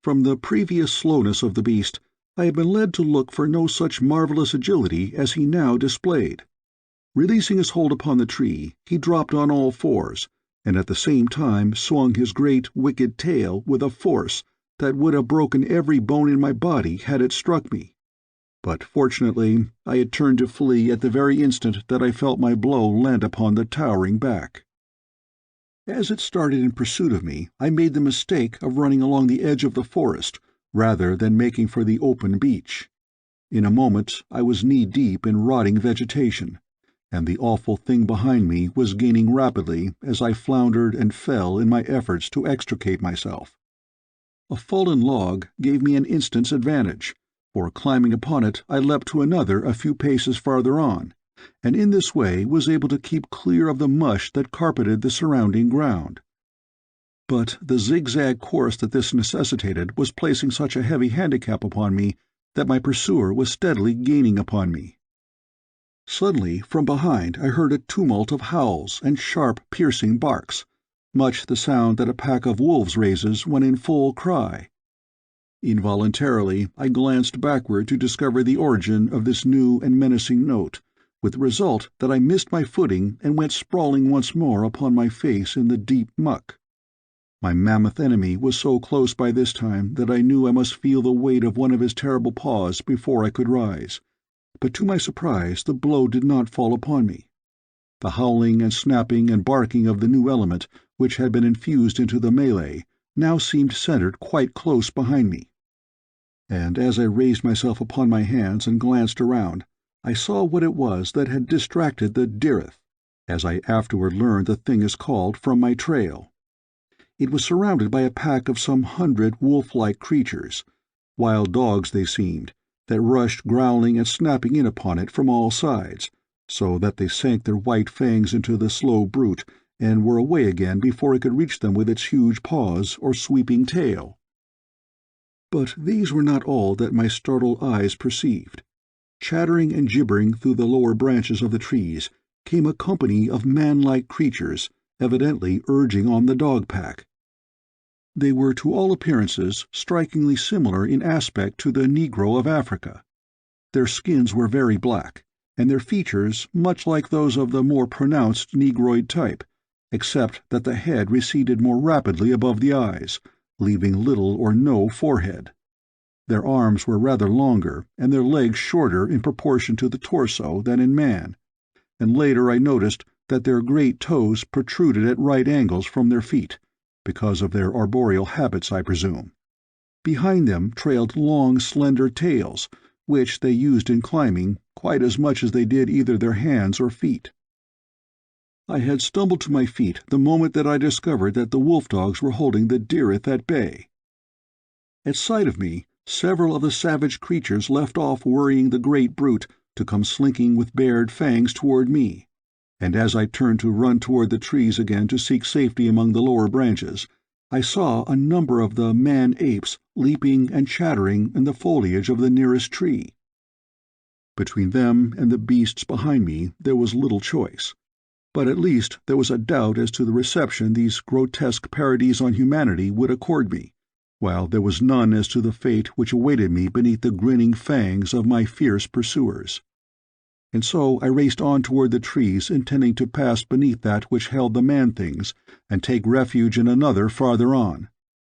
From the previous slowness of the beast, I had been led to look for no such marvelous agility as he now displayed. Releasing his hold upon the tree, he dropped on all fours, and at the same time swung his great, wicked tail with a force that would have broken every bone in my body had it struck me. But fortunately I had turned to flee at the very instant that I felt my blow land upon the towering back. As it started in pursuit of me, I made the mistake of running along the edge of the forest rather than making for the open beach. In a moment I was knee-deep in rotting vegetation, and the awful thing behind me was gaining rapidly as I floundered and fell in my efforts to extricate myself. A fallen log gave me an instant's advantage, for climbing upon it I leapt to another a few paces farther on, and in this way was able to keep clear of the mush that carpeted the surrounding ground. But the zigzag course that this necessitated was placing such a heavy handicap upon me that my pursuer was steadily gaining upon me. Suddenly, from behind, I heard a tumult of howls and sharp, piercing barks, much the sound that a pack of wolves raises when in full cry. Involuntarily, I glanced backward to discover the origin of this new and menacing note, with the result that I missed my footing and went sprawling once more upon my face in the deep muck. My mammoth enemy was so close by this time that I knew I must feel the weight of one of his terrible paws before I could rise, but to my surprise the blow did not fall upon me. The howling and snapping and barking of the new element which had been infused into the melee now seemed centered quite close behind me. And as I raised myself upon my hands and glanced around, I saw what it was that had distracted the dirith, as I afterward learned the thing is called, from my trail. It was surrounded by a pack of some 100 wolf-like creatures, wild dogs they seemed, that rushed growling and snapping in upon it from all sides, so that they sank their white fangs into the slow brute and were away again before it could reach them with its huge paws or sweeping tail. But these were not all that my startled eyes perceived. Chattering and gibbering through the lower branches of the trees came a company of man-like creatures, evidently urging on the dog-pack. They were to all appearances strikingly similar in aspect to the Negro of Africa. Their skins were very black, and their features much like those of the more pronounced Negroid type, except that the head receded more rapidly above the eyes, leaving little or no forehead. Their arms were rather longer, and their legs shorter in proportion to the torso than in man, and later I noticed that their great toes protruded at right angles from their feet, because of their arboreal habits, I presume. Behind them trailed long, slender tails, which they used in climbing quite as much as they did either their hands or feet. I had stumbled to my feet the moment that I discovered that the wolf-dogs were holding the dirith at bay. At sight of me, several of the savage creatures left off worrying the great brute to come slinking with bared fangs toward me, and as I turned to run toward the trees again to seek safety among the lower branches, I saw a number of the man-apes leaping and chattering in the foliage of the nearest tree. Between them and the beasts behind me there was little choice, but at least there was a doubt as to the reception these grotesque parodies on humanity would accord me, while there was none as to the fate which awaited me beneath the grinning fangs of my fierce pursuers. And so I raced on toward the trees, intending to pass beneath that which held the man-things and take refuge in another farther on.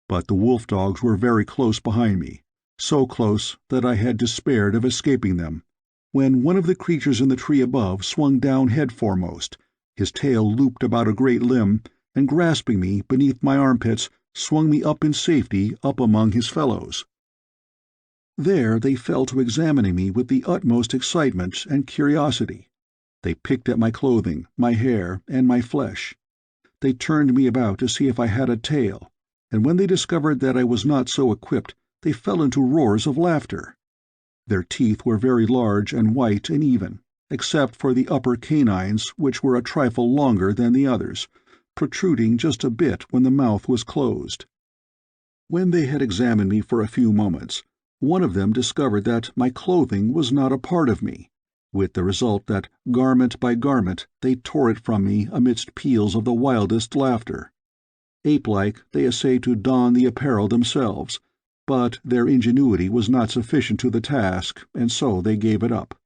But the wolf-dogs were very close behind me, so close that I had despaired of escaping them, when one of the creatures in the tree above swung down head foremost, his tail looped about a great limb, and grasping me beneath my armpits, swung me up in safety up among his fellows. There they fell to examining me with the utmost excitement and curiosity. They picked at my clothing, my hair, and my flesh. They turned me about to see if I had a tail, and when they discovered that I was not so equipped, they fell into roars of laughter. Their teeth were very large and white and even, except for the upper canines, which were a trifle longer than the others, protruding just a bit when the mouth was closed. When they had examined me for a few moments, one of them discovered that my clothing was not a part of me, with the result that garment by garment they tore it from me amidst peals of the wildest laughter. Ape-like, they essayed to don the apparel themselves, but their ingenuity was not sufficient to the task, and so they gave it up.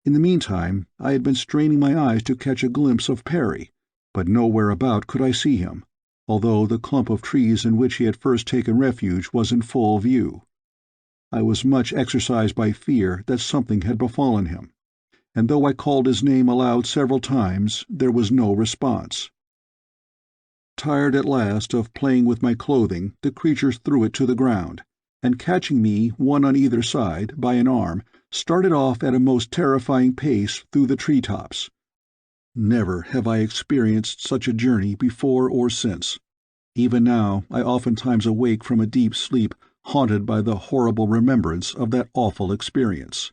In the meantime I had been straining my eyes to catch a glimpse of Perry, but nowhere about could I see him, although the clump of trees in which he had first taken refuge was in full view. I was much exercised by fear that something had befallen him, and though I called his name aloud several times, there was no response. Tired at last of playing with my clothing, the creatures threw it to the ground, and catching me, one on either side, by an arm, started off at a most terrifying pace through the tree-tops. Never have I experienced such a journey before or since. Even now I oftentimes awake from a deep sleep, haunted by the horrible remembrance of that awful experience.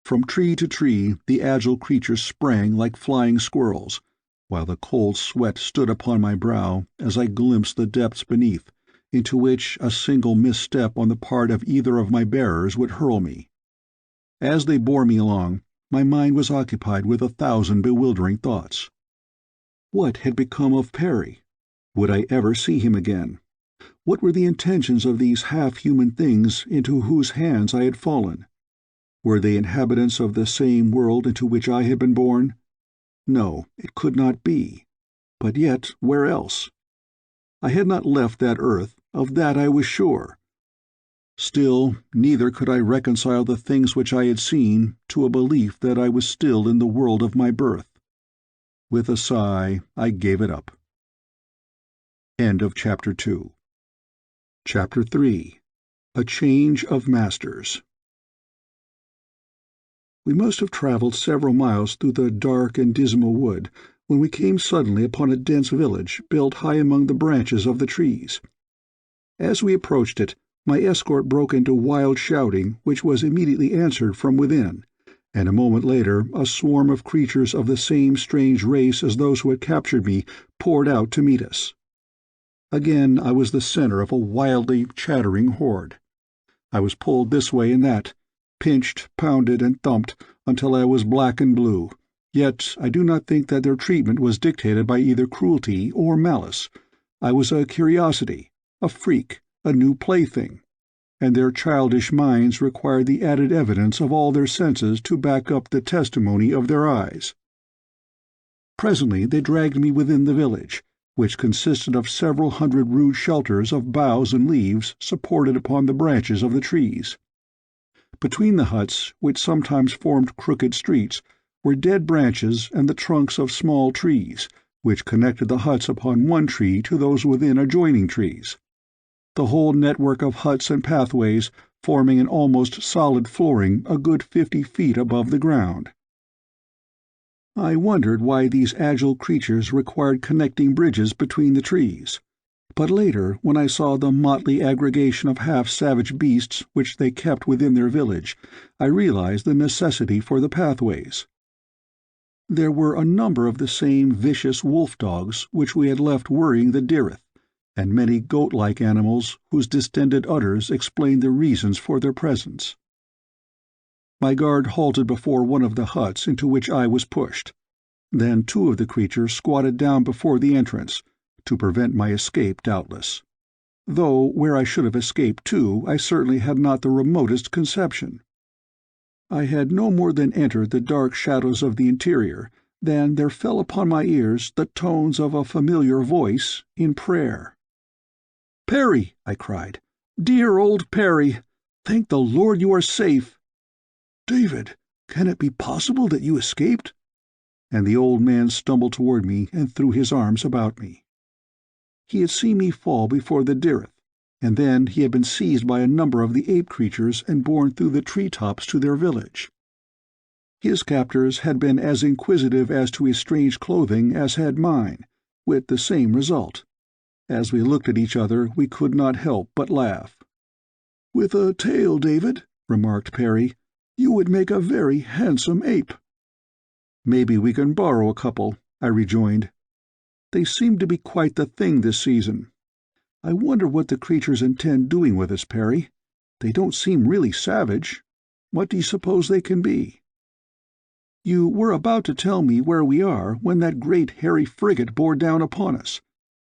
From tree to tree the agile creatures sprang like flying squirrels, while the cold sweat stood upon my brow as I glimpsed the depths beneath, into which a single misstep on the part of either of my bearers would hurl me. As they bore me along, my mind was occupied with 1,000 bewildering thoughts. What had become of Perry? Would I ever see him again? What were the intentions of these half-human things into whose hands I had fallen? Were they inhabitants of the same world into which I had been born? No, it could not be. But yet, where else? I had not left that earth, of that I was sure. Still, neither could I reconcile the things which I had seen to a belief that I was still in the world of my birth. With a sigh, I gave it up. End of Chapter 2. Chapter 3. A Change of Masters. We must have traveled several miles through the dark and dismal wood when we came suddenly upon a dense village built high among the branches of the trees. As we approached it, my escort broke into wild shouting, which was immediately answered from within, and a moment later a swarm of creatures of the same strange race as those who had captured me poured out to meet us. Again I was the center of a wildly chattering horde. I was pulled this way and that, pinched, pounded, and thumped until I was black and blue, yet I do not think that their treatment was dictated by either cruelty or malice. I was a curiosity, a freak, a new plaything, and their childish minds required the added evidence of all their senses to back up the testimony of their eyes. Presently they dragged me within the village, which consisted of several hundred rude shelters of boughs and leaves supported upon the branches of the trees. Between the huts, which sometimes formed crooked streets, were dead branches and the trunks of small trees, which connected the huts upon one tree to those within adjoining trees. The whole network of huts and pathways forming an almost solid flooring a good 50 feet above the ground. I wondered why these agile creatures required connecting bridges between the trees, but later, when I saw the motley aggregation of half-savage beasts which they kept within their village, I realized the necessity for the pathways. There were a number of the same vicious wolf-dogs which we had left worrying the Dirith, and many goat-like animals whose distended udders explained the reasons for their presence. My guard halted before one of the huts into which I was pushed. Then 2 of the creatures squatted down before the entrance, to prevent my escape doubtless. Though where I should have escaped to I certainly had not the remotest conception. I had no more than entered the dark shadows of the interior than there fell upon my ears the tones of a familiar voice in prayer. "Perry!" I cried. "Dear old Perry! Thank the Lord you are safe!" "David, can it be possible that you escaped?" And the old man stumbled toward me and threw his arms about me. He had seen me fall before the Dirith, and then he had been seized by a number of the ape creatures and borne through the tree-tops to their village. His captors had been as inquisitive as to his strange clothing as had mine, with the same result. As we looked at each other, we could not help but laugh. "With a tail, David," remarked Perry, "you would make a very handsome ape." "Maybe we can borrow a couple," I rejoined. "They seem to be quite the thing this season. I wonder what the creatures intend doing with us, Perry. They don't seem really savage. What do you suppose they can be?" "You were about to tell me where we are when that great hairy frigate bore down upon us.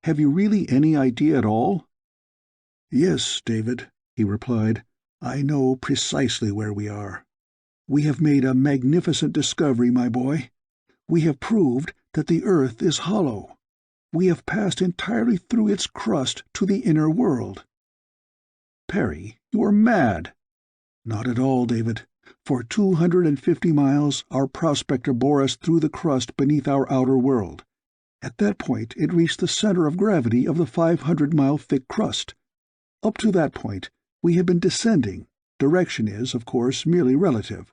Have you really any idea at all?" "Yes, David," he replied. "I know precisely where we are. We have made a magnificent discovery, my boy. We have proved that the earth is hollow. We have passed entirely through its crust to the inner world." "Perry, you are mad." "Not at all, David. For 250 miles our prospector bore us through the crust beneath our outer world. At that point it reached the center of gravity of the 500-mile thick crust. Up to that point we have been descending. Direction is, of course, merely relative.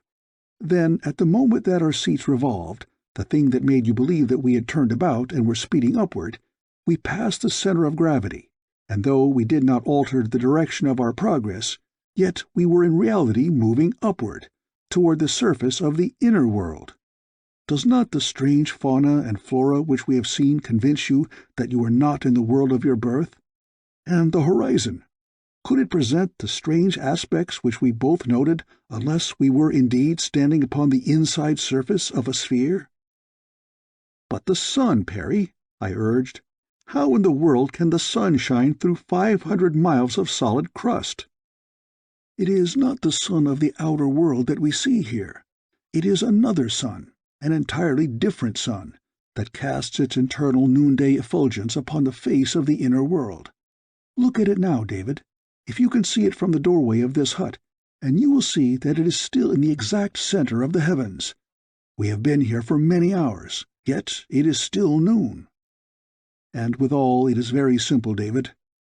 Then, at the moment that our seats revolved, the thing that made you believe that we had turned about and were speeding upward, we passed the center of gravity, and though we did not alter the direction of our progress, yet we were in reality moving upward, toward the surface of the inner world. Does not the strange fauna and flora which we have seen convince you that you are not in the world of your birth? And the horizon? Could it present the strange aspects which we both noted, unless we were indeed standing upon the inside surface of a sphere? "But the sun, Perry," I urged. "How in the world can the sun shine through 500 miles of solid crust?" "It is not the sun of the outer world that we see here. It is another sun, an entirely different sun, that casts its eternal noonday effulgence upon the face of the inner world. Look at it now, David, if you can see it from the doorway of this hut, and you will see that it is still in the exact center of the heavens. We have been here for many hours, yet it is still noon. And withal it is very simple, David.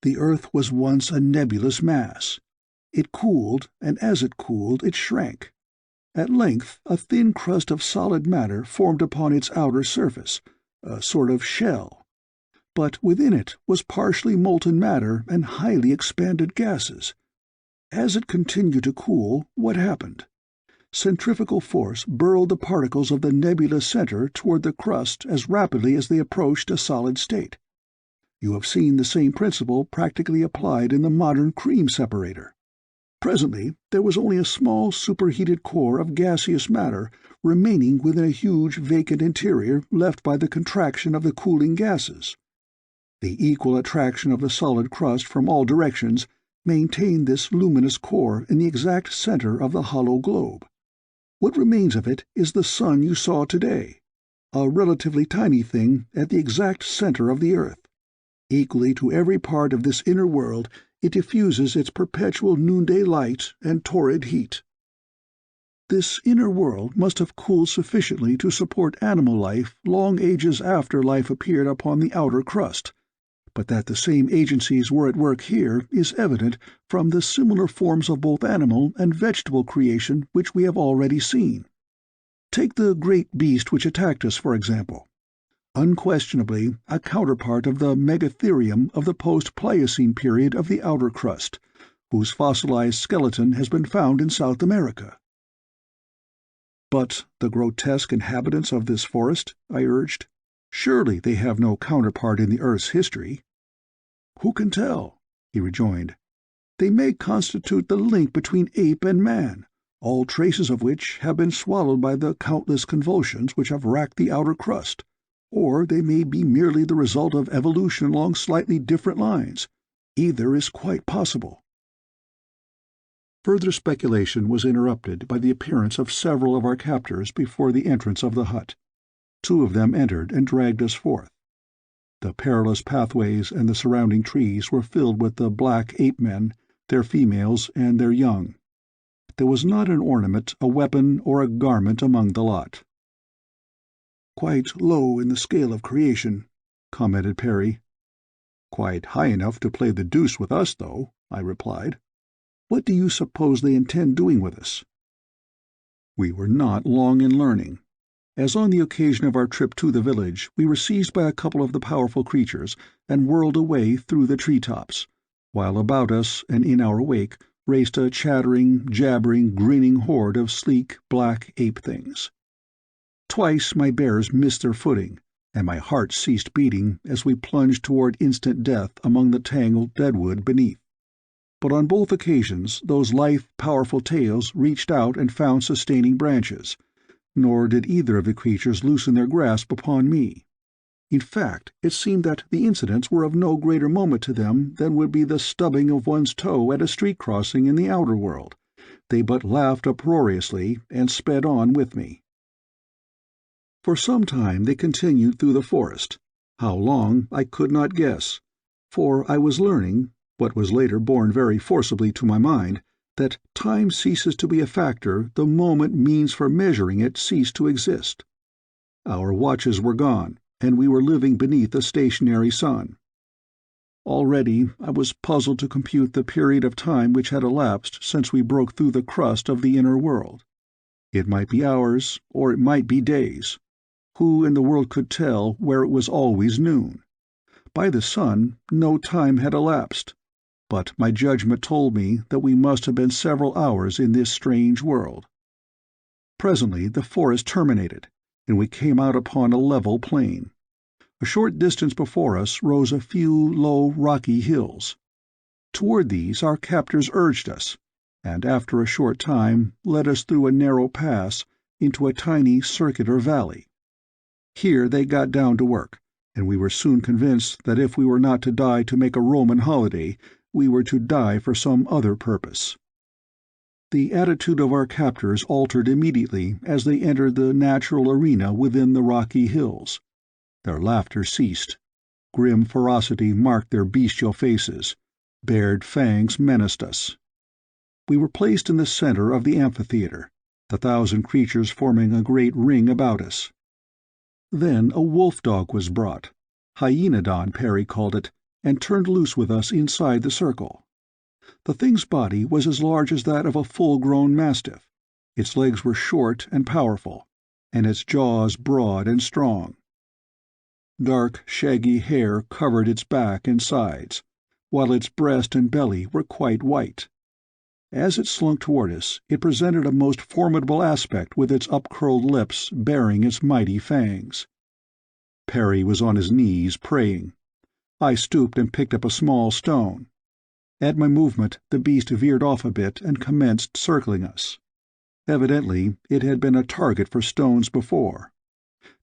The earth was once a nebulous mass. It cooled, and as it cooled it shrank. At length a thin crust of solid matter formed upon its outer surface, a sort of shell. But within it was partially molten matter and highly expanded gases. As it continued to cool, what happened? Centrifugal force burrowed the particles of the nebulous center toward the crust as rapidly as they approached a solid state. You have seen the same principle practically applied in the modern cream separator. Presently there was only a small superheated core of gaseous matter remaining within a huge vacant interior left by the contraction of the cooling gases. The equal attraction of the solid crust from all directions maintained this luminous core in the exact center of the hollow globe. What remains of it is the sun you saw today, a relatively tiny thing at the exact center of the earth. Equally to every part of this inner world it diffuses its perpetual noonday light and torrid heat. This inner world must have cooled sufficiently to support animal life long ages after life appeared upon the outer crust, but that the same agencies were at work here is evident from the similar forms of both animal and vegetable creation which we have already seen. Take the great beast which attacked us, for example. Unquestionably a counterpart of the megatherium of the post-Pliocene period of the outer crust, whose fossilized skeleton has been found in South America. "But the grotesque inhabitants of this forest," I urged. "Surely they have no counterpart in the earth's history." "Who can tell?" he rejoined. "They may constitute the link between ape and man, all traces of which have been swallowed by the countless convulsions which have racked the outer crust. Or they may be merely the result of evolution along slightly different lines. Either is quite possible." Further speculation was interrupted by the appearance of several of our captors before the entrance of the hut. Two of them entered and dragged us forth. The perilous pathways and the surrounding trees were filled with the black ape-men, their females and their young. There was not an ornament, a weapon, or a garment among the lot. "Quite low in the scale of creation," commented Perry. "Quite high enough to play the deuce with us, though," I replied. "What do you suppose they intend doing with us?" We were not long in learning. As on the occasion of our trip to the village, we were seized by a couple of the powerful creatures and whirled away through the tree-tops, while about us and in our wake raced a chattering, jabbering, grinning horde of sleek, black ape-things. Twice my bearers missed their footing, and my heart ceased beating as we plunged toward instant death among the tangled deadwood beneath. But on both occasions those lithe, powerful tails reached out and found sustaining branches, nor did either of the creatures loosen their grasp upon me. In fact, it seemed that the incidents were of no greater moment to them than would be the stubbing of one's toe at a street crossing in the outer world. They but laughed uproariously and sped on with me. For some time they continued through the forest. How long I could not guess, for I was learning, what was later borne very forcibly to my mind, that time ceases to be a factor the moment means for measuring it cease to exist. Our watches were gone, and we were living beneath a stationary sun. Already I was puzzled to compute the period of time which had elapsed since we broke through the crust of the inner world. It might be hours, or it might be days. Who in the world could tell where it was always noon? By the sun, no time had elapsed, but my judgment told me that we must have been several hours in this strange world. Presently the forest terminated, and we came out upon a level plain. A short distance before us rose a few low rocky hills. Toward these our captors urged us, and after a short time led us through a narrow pass into a tiny circular valley. Here they got down to work, and we were soon convinced that if we were not to die to make a Roman holiday, we were to die for some other purpose. The attitude of our captors altered immediately as they entered the natural arena within the rocky hills. Their laughter ceased. Grim ferocity marked their bestial faces. Bared fangs menaced us. We were placed in the center of the amphitheater, the 1,000 creatures forming a great ring about us. Then a wolf-dog was brought, hyenodon Perry called it, and turned loose with us inside the circle. The thing's body was as large as that of a full-grown mastiff, its legs were short and powerful, and its jaws broad and strong. Dark, shaggy hair covered its back and sides, while its breast and belly were quite white. As it slunk toward us, it presented a most formidable aspect with its upcurled lips baring its mighty fangs. Perry was on his knees praying. I stooped and picked up a small stone. At my movement, the beast veered off a bit and commenced circling us. Evidently, it had been a target for stones before.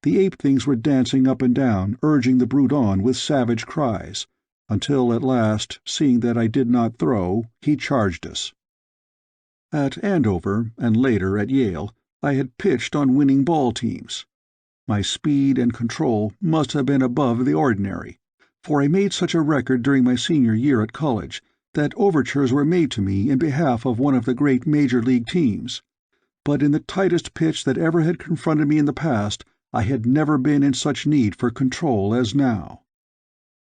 The ape-things were dancing up and down, urging the brute on with savage cries, until at last, seeing that I did not throw, he charged us. At Andover, and later at Yale, I had pitched on winning ball teams. My speed and control must have been above the ordinary, for I made such a record during my senior year at college that overtures were made to me in behalf of one of the great major league teams. But in the tightest pitch that ever had confronted me in the past, I had never been in such need for control as now.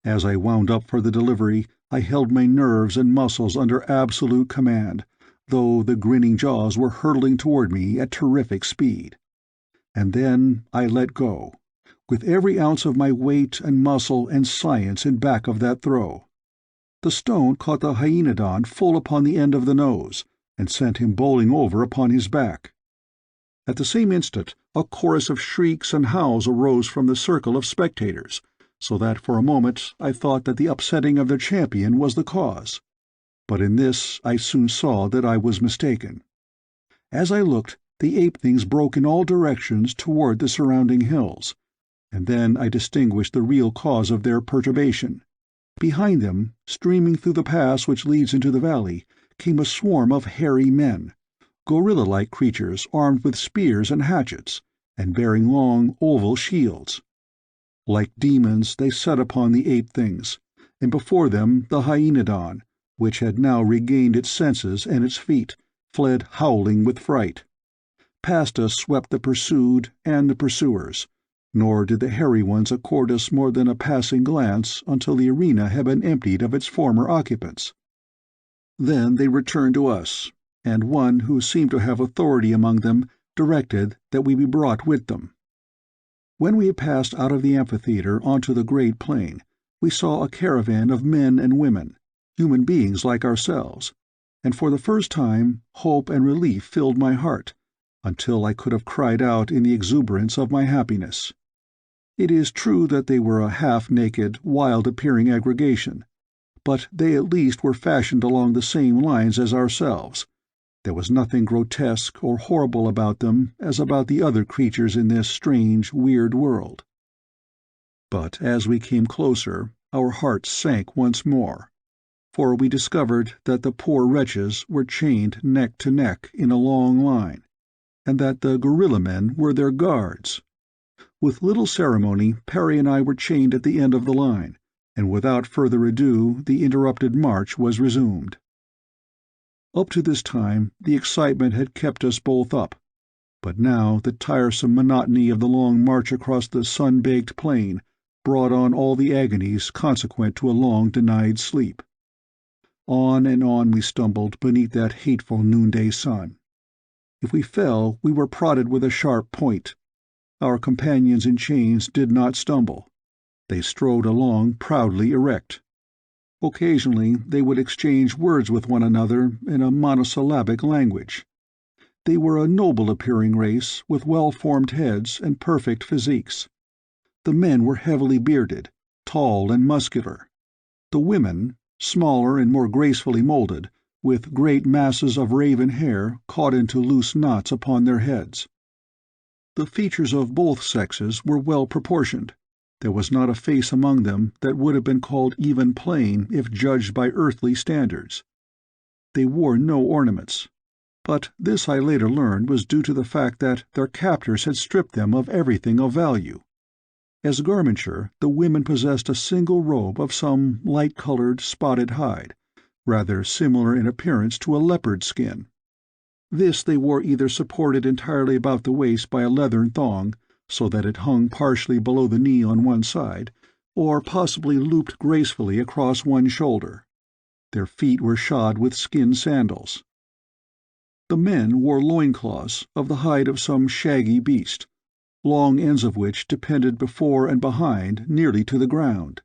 As I wound up for the delivery, I held my nerves and muscles under absolute command, though the grinning jaws were hurtling toward me at terrific speed. And then I let go, with every ounce of my weight and muscle and science in back of that throw. The stone caught the hyenodon full upon the end of the nose, and sent him bowling over upon his back. At the same instant, a chorus of shrieks and howls arose from the circle of spectators, so that for a moment I thought that the upsetting of their champion was the cause. But in this I soon saw that I was mistaken. As I looked, the ape-things broke in all directions toward the surrounding hills, and then I distinguished the real cause of their perturbation. Behind them, streaming through the pass which leads into the valley, came a swarm of hairy men, gorilla-like creatures armed with spears and hatchets, and bearing long, oval shields. Like demons they set upon the ape-things, and before them the hyenodon, which had now regained its senses and its feet, fled howling with fright. Past us swept the pursued and the pursuers, nor did the hairy ones accord us more than a passing glance until the arena had been emptied of its former occupants. Then they returned to us, and one who seemed to have authority among them directed that we be brought with them. When we had passed out of the amphitheater onto the great plain, we saw a caravan of men and women, human beings like ourselves, and for the first time hope and relief filled my heart, until I could have cried out in the exuberance of my happiness. It is true that they were a half-naked, wild-appearing aggregation, but they at least were fashioned along the same lines as ourselves. There was nothing grotesque or horrible about them as about the other creatures in this strange, weird world. But as we came closer, our hearts sank once more, for we discovered that the poor wretches were chained neck to neck in a long line, and that the gorilla men were their guards. With little ceremony, Perry and I were chained at the end of the line, and without further ado the interrupted march was resumed. Up to this time the excitement had kept us both up, but now the tiresome monotony of the long march across the sun-baked plain brought on all the agonies consequent to a long denied sleep. On and on we stumbled beneath that hateful noonday sun. If we fell, we were prodded with a sharp point. Our companions in chains did not stumble. They strode along proudly erect. Occasionally they would exchange words with one another in a monosyllabic language. They were a noble-appearing race with well-formed heads and perfect physiques. The men were heavily bearded, tall and muscular. The women, smaller and more gracefully molded, with great masses of raven hair caught into loose knots upon their heads. The features of both sexes were well proportioned. There was not a face among them that would have been called even plain if judged by earthly standards. They wore no ornaments, but this I later learned was due to the fact that their captors had stripped them of everything of value. As garmenture, the women possessed a single robe of some light-colored, spotted hide, rather similar in appearance to a leopard's skin. This they wore either supported entirely about the waist by a leathern thong, so that it hung partially below the knee on one side, or possibly looped gracefully across one shoulder. Their feet were shod with skin sandals. The men wore loincloths of the hide of some shaggy beast, long ends of which depended before and behind nearly to the ground.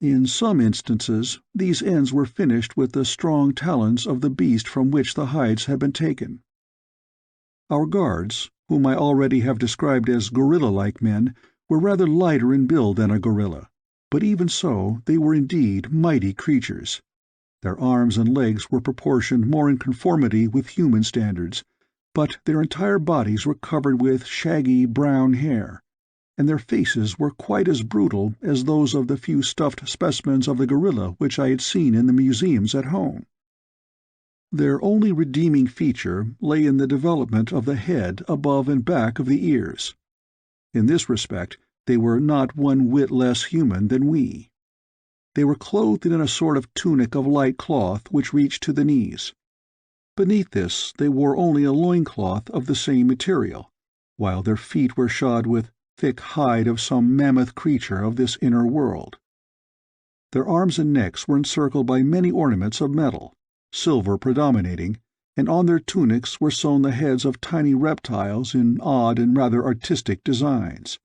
In some instances these ends were finished with the strong talons of the beast from which the hides had been taken. Our guards, whom I already have described as gorilla-like men, were rather lighter in build than a gorilla, but even so they were indeed mighty creatures. Their arms and legs were proportioned more in conformity with human standards, but their entire bodies were covered with shaggy brown hair, and their faces were quite as brutal as those of the few stuffed specimens of the gorilla which I had seen in the museums at home. Their only redeeming feature lay in the development of the head above and back of the ears. In this respect they were not one whit less human than we. They were clothed in a sort of tunic of light cloth which reached to the knees. Beneath this they wore only a loincloth of the same material, while their feet were shod with thick hide of some mammoth creature of this inner world. Their arms and necks were encircled by many ornaments of metal, silver predominating, and on their tunics were sewn the heads of tiny reptiles in odd and rather artistic designs.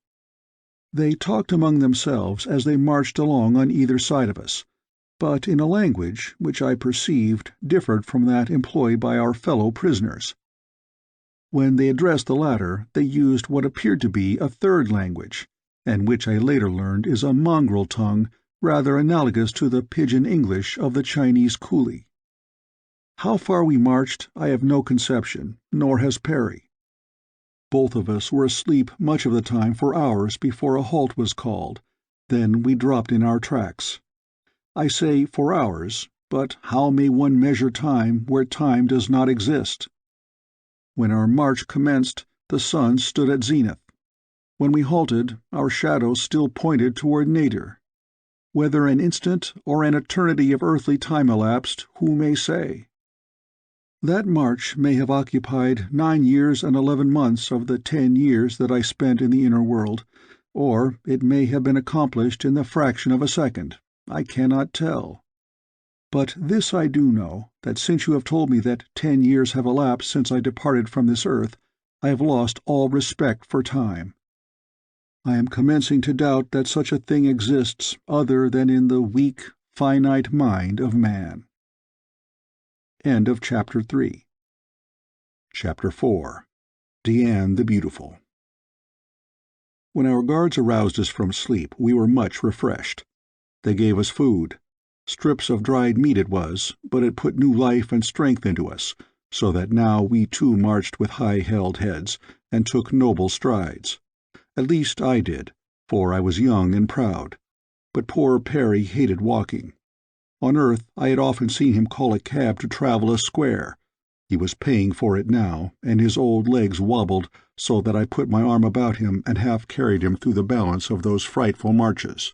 They talked among themselves as they marched along on either side of us, but in a language which I perceived differed from that employed by our fellow prisoners. When they addressed the latter, they used what appeared to be a third language, and which I later learned is a mongrel tongue rather analogous to the pidgin English of the Chinese coolie. How far we marched I have no conception, nor has Perry. Both of us were asleep much of the time for hours before a halt was called, then we dropped in our tracks. I say for hours, but how may one measure time where time does not exist? When our march commenced, the sun stood at zenith. When we halted, our shadows still pointed toward nadir. Whether an instant or an eternity of earthly time elapsed, who may say? That march may have occupied 9 years and 11 months of the 10 years that I spent in the inner world, or it may have been accomplished in the fraction of a second. I cannot tell. But this I do know, that since you have told me that 10 years have elapsed since I departed from this earth, I have lost all respect for time. I am commencing to doubt that such a thing exists other than in the weak, finite mind of man. End of Chapter 3. Chapter 4. Dian the Beautiful. When our guards aroused us from sleep, we were much refreshed. They gave us food. Strips of dried meat it was, but it put new life and strength into us, so that now we too marched with high-held heads, and took noble strides. At least I did, for I was young and proud. But poor Perry hated walking. On earth I had often seen him call a cab to travel a square. He was paying for it now, and his old legs wobbled so that I put my arm about him and half carried him through the balance of those frightful marches.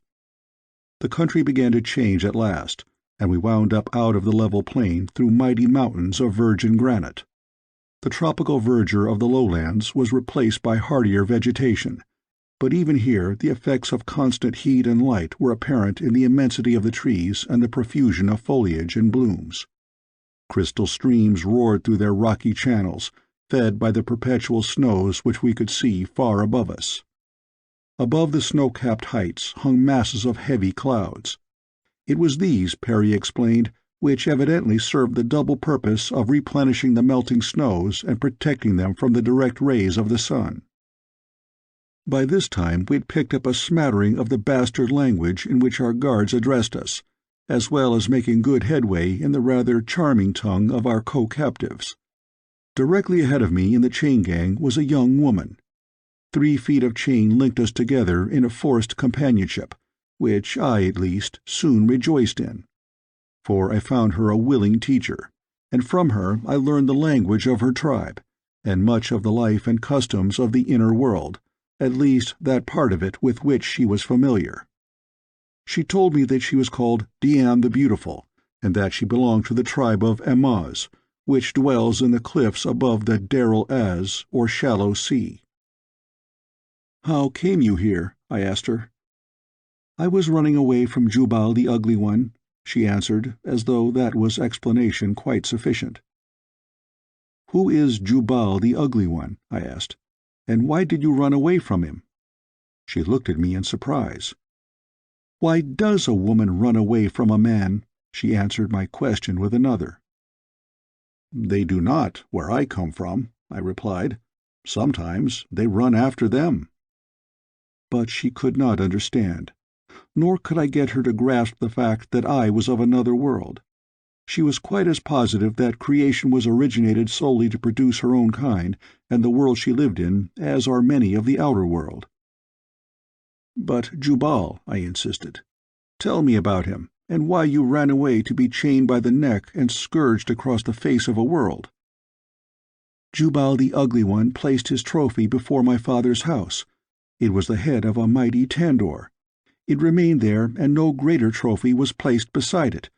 The country began to change at last, and we wound up out of the level plain through mighty mountains of virgin granite. The tropical verdure of the lowlands was replaced by hardier vegetation, but even here the effects of constant heat and light were apparent in the immensity of the trees and the profusion of foliage and blooms. Crystal streams roared through their rocky channels, fed by the perpetual snows which we could see far above us. Above the snow-capped heights hung masses of heavy clouds. It was these, Perry explained, which evidently served the double purpose of replenishing the melting snows and protecting them from the direct rays of the sun. By this time we had picked up a smattering of the bastard language in which our guards addressed us, as well as making good headway in the rather charming tongue of our co-captives. Directly ahead of me in the chain gang was a young woman. 3 feet of chain linked us together in a forced companionship, which I, at least, soon rejoiced in. For I found her a willing teacher, and from her I learned the language of her tribe, and much of the life and customs of the inner world, at least that part of it with which she was familiar. She told me that she was called Dian the Beautiful, and that she belonged to the tribe of Amoz, which dwells in the cliffs above the Darel-Az, or Shallow Sea. "How came you here?" I asked her. "I was running away from Jubal the Ugly One," she answered, as though that was explanation quite sufficient. "Who is Jubal the Ugly One?" I asked, "and why did you run away from him?" She looked at me in surprise. "Why does a woman run away from a man?" She answered my question with another. "They do not, where I come from," I replied. "Sometimes they run after them." But she could not understand, nor could I get her to grasp the fact that I was of another world. She was quite as positive that creation was originated solely to produce her own kind and the world she lived in as are many of the outer world. "But Jubal," I insisted. "Tell me about him, and why you ran away to be chained by the neck and scourged across the face of a world." "Jubal the Ugly One placed his trophy before my father's house. It was the head of a mighty Tandor. It remained there, and no greater trophy was placed beside it,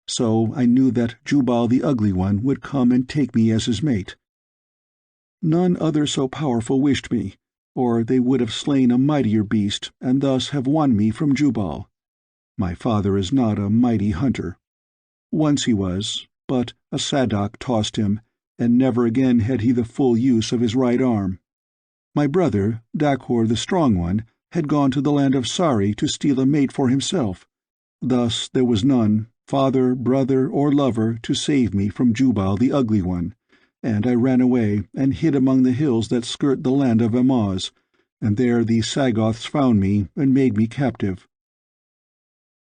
so I knew that Jubal the Ugly One would come and take me as his mate. None other so powerful wished me, or they would have slain a mightier beast and thus have won me from Jubal. My father is not a mighty hunter. Once he was, but a Sadoc tossed him, and never again had he the full use of his right arm. My brother, Dakhor the Strong One, had gone to the land of Sari to steal a mate for himself. Thus there was none, father, brother, or lover, to save me from Jubal the Ugly One, and I ran away and hid among the hills that skirt the land of Amoz, and there the Sagoths found me and made me captive."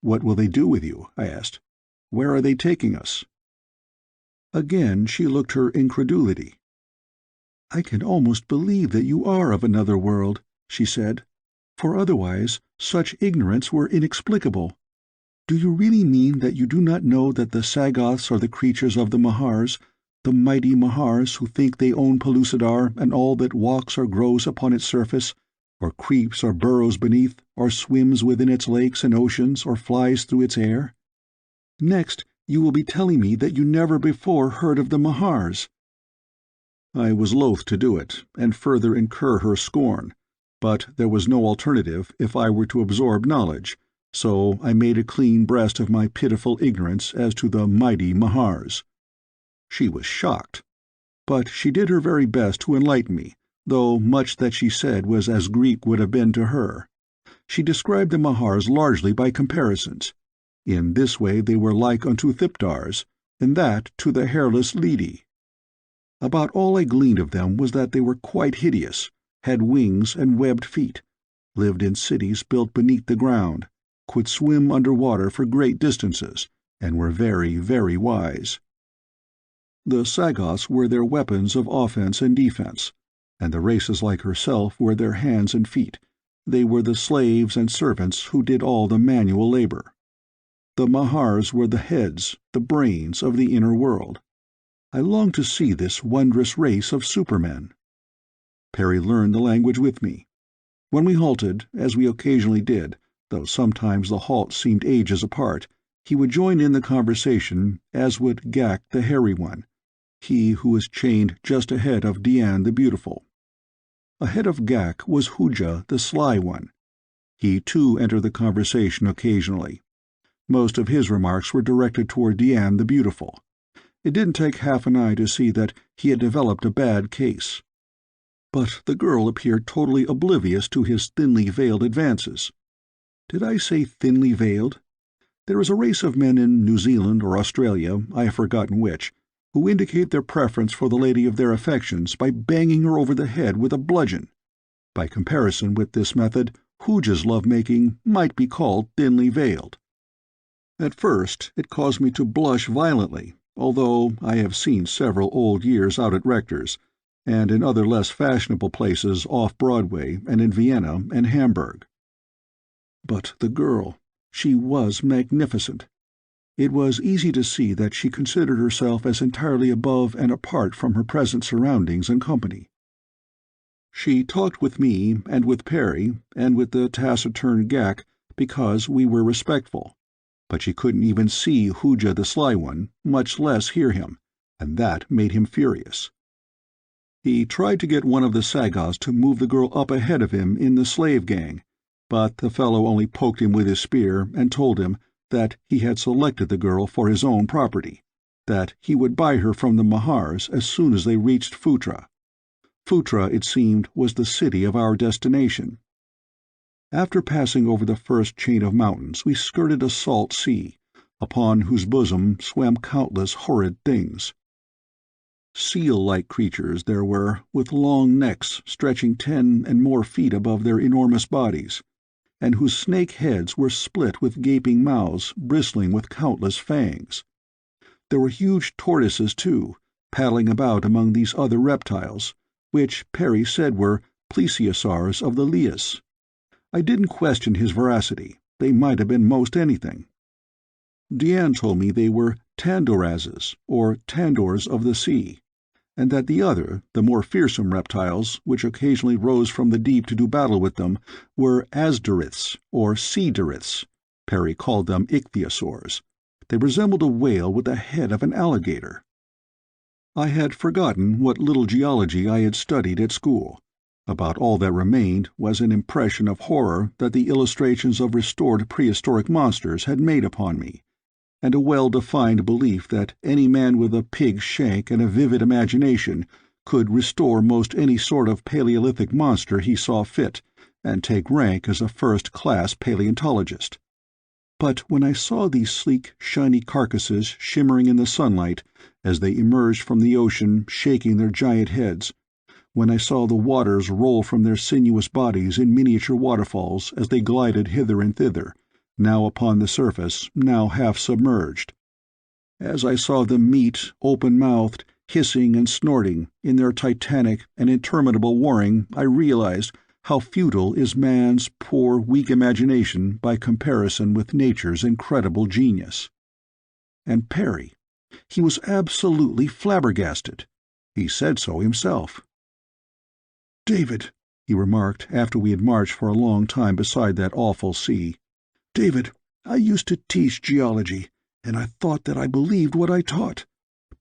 "What will they do with you?" I asked. "Where are they taking us?" Again she looked her incredulity. "I can almost believe that you are of another world," she said, "for otherwise such ignorance were inexplicable. Do you really mean that you do not know that the Sagoths are the creatures of the Mahars, the mighty Mahars who think they own Pellucidar and all that walks or grows upon its surface, or creeps or burrows beneath, or swims within its lakes and oceans, or flies through its air? Next, you will be telling me that you never before heard of the Mahars." I was loath to do it, and further incur her scorn, but there was no alternative if I were to absorb knowledge, so I made a clean breast of my pitiful ignorance as to the mighty Mahars. She was shocked, but she did her very best to enlighten me, though much that she said was as Greek would have been to her. She described the Mahars largely by comparisons. In this way they were like unto Thipdars, in that to the hairless Lidi. About all I gleaned of them was that they were quite hideous, had wings and webbed feet, lived in cities built beneath the ground, could swim under water for great distances, and were very, very wise. The Sagoths were their weapons of offense and defense, and the races like herself were their hands and feet. They were the slaves and servants who did all the manual labor. The Mahars were the heads, the brains of the inner world. I longed to see this wondrous race of supermen. Perry learned the language with me. When we halted, as we occasionally did, though sometimes the halts seemed ages apart, he would join in the conversation, as would Ghak the Hairy One, he who was chained just ahead of Dian the Beautiful. Ahead of Ghak was Hooja the Sly One. He too entered the conversation occasionally. Most of his remarks were directed toward Dian the Beautiful. It didn't take half an eye to see that he had developed a bad case. But the girl appeared totally oblivious to his thinly veiled advances. Did I say thinly veiled? There is a race of men in New Zealand or Australia, I have forgotten which, who indicate their preference for the lady of their affections by banging her over the head with a bludgeon. By comparison with this method, Hooja's love-making might be called thinly veiled. At first it caused me to blush violently, although I have seen several old years out at Rector's, and in other less fashionable places off Broadway and in Vienna and Hamburg. But the girl, she was magnificent. It was easy to see that she considered herself as entirely above and apart from her present surroundings and company. She talked with me and with Perry and with the taciturn Ghak because we were respectful, but she couldn't even see Hooja the Sly One, much less hear him, and that made him furious. He tried to get one of the Sagoths to move the girl up ahead of him in the slave gang, but the fellow only poked him with his spear and told him that he had selected the girl for his own property, that he would buy her from the Mahars as soon as they reached Phutra. Phutra, it seemed, was the city of our destination. After passing over the first chain of mountains, we skirted a salt sea, upon whose bosom swam countless horrid things. Seal-like creatures there were, with long necks stretching 10 and more feet above their enormous bodies, and whose snake heads were split with gaping mouths bristling with countless fangs. There were huge tortoises, too, paddling about among these other reptiles, which Perry said were plesiosaurs of the Lias. I didn't question his veracity. They might have been most anything. Dian told me they were tandorazes, or tandors of the sea, and that the other, the more fearsome reptiles, which occasionally rose from the deep to do battle with them, were asderiths, or sea-deriths. Perry called them ichthyosaurs. They resembled a whale with the head of an alligator. I had forgotten what little geology I had studied at school. About all that remained was an impression of horror that the illustrations of restored prehistoric monsters had made upon me, and a well-defined belief that any man with a pig's shank and a vivid imagination could restore most any sort of Paleolithic monster he saw fit, and take rank as a first-class paleontologist. But when I saw these sleek, shiny carcasses shimmering in the sunlight as they emerged from the ocean shaking their giant heads, when I saw the waters roll from their sinuous bodies in miniature waterfalls as they glided hither and thither, now upon the surface, now half submerged, as I saw them meet, open-mouthed, hissing and snorting, in their titanic and interminable warring, I realized how futile is man's poor, weak imagination by comparison with nature's incredible genius. And Perry, he was absolutely flabbergasted. He said so himself. "David," he remarked after we had marched for a long time beside that awful sea, "David, I used to teach geology, and I thought that I believed what I taught.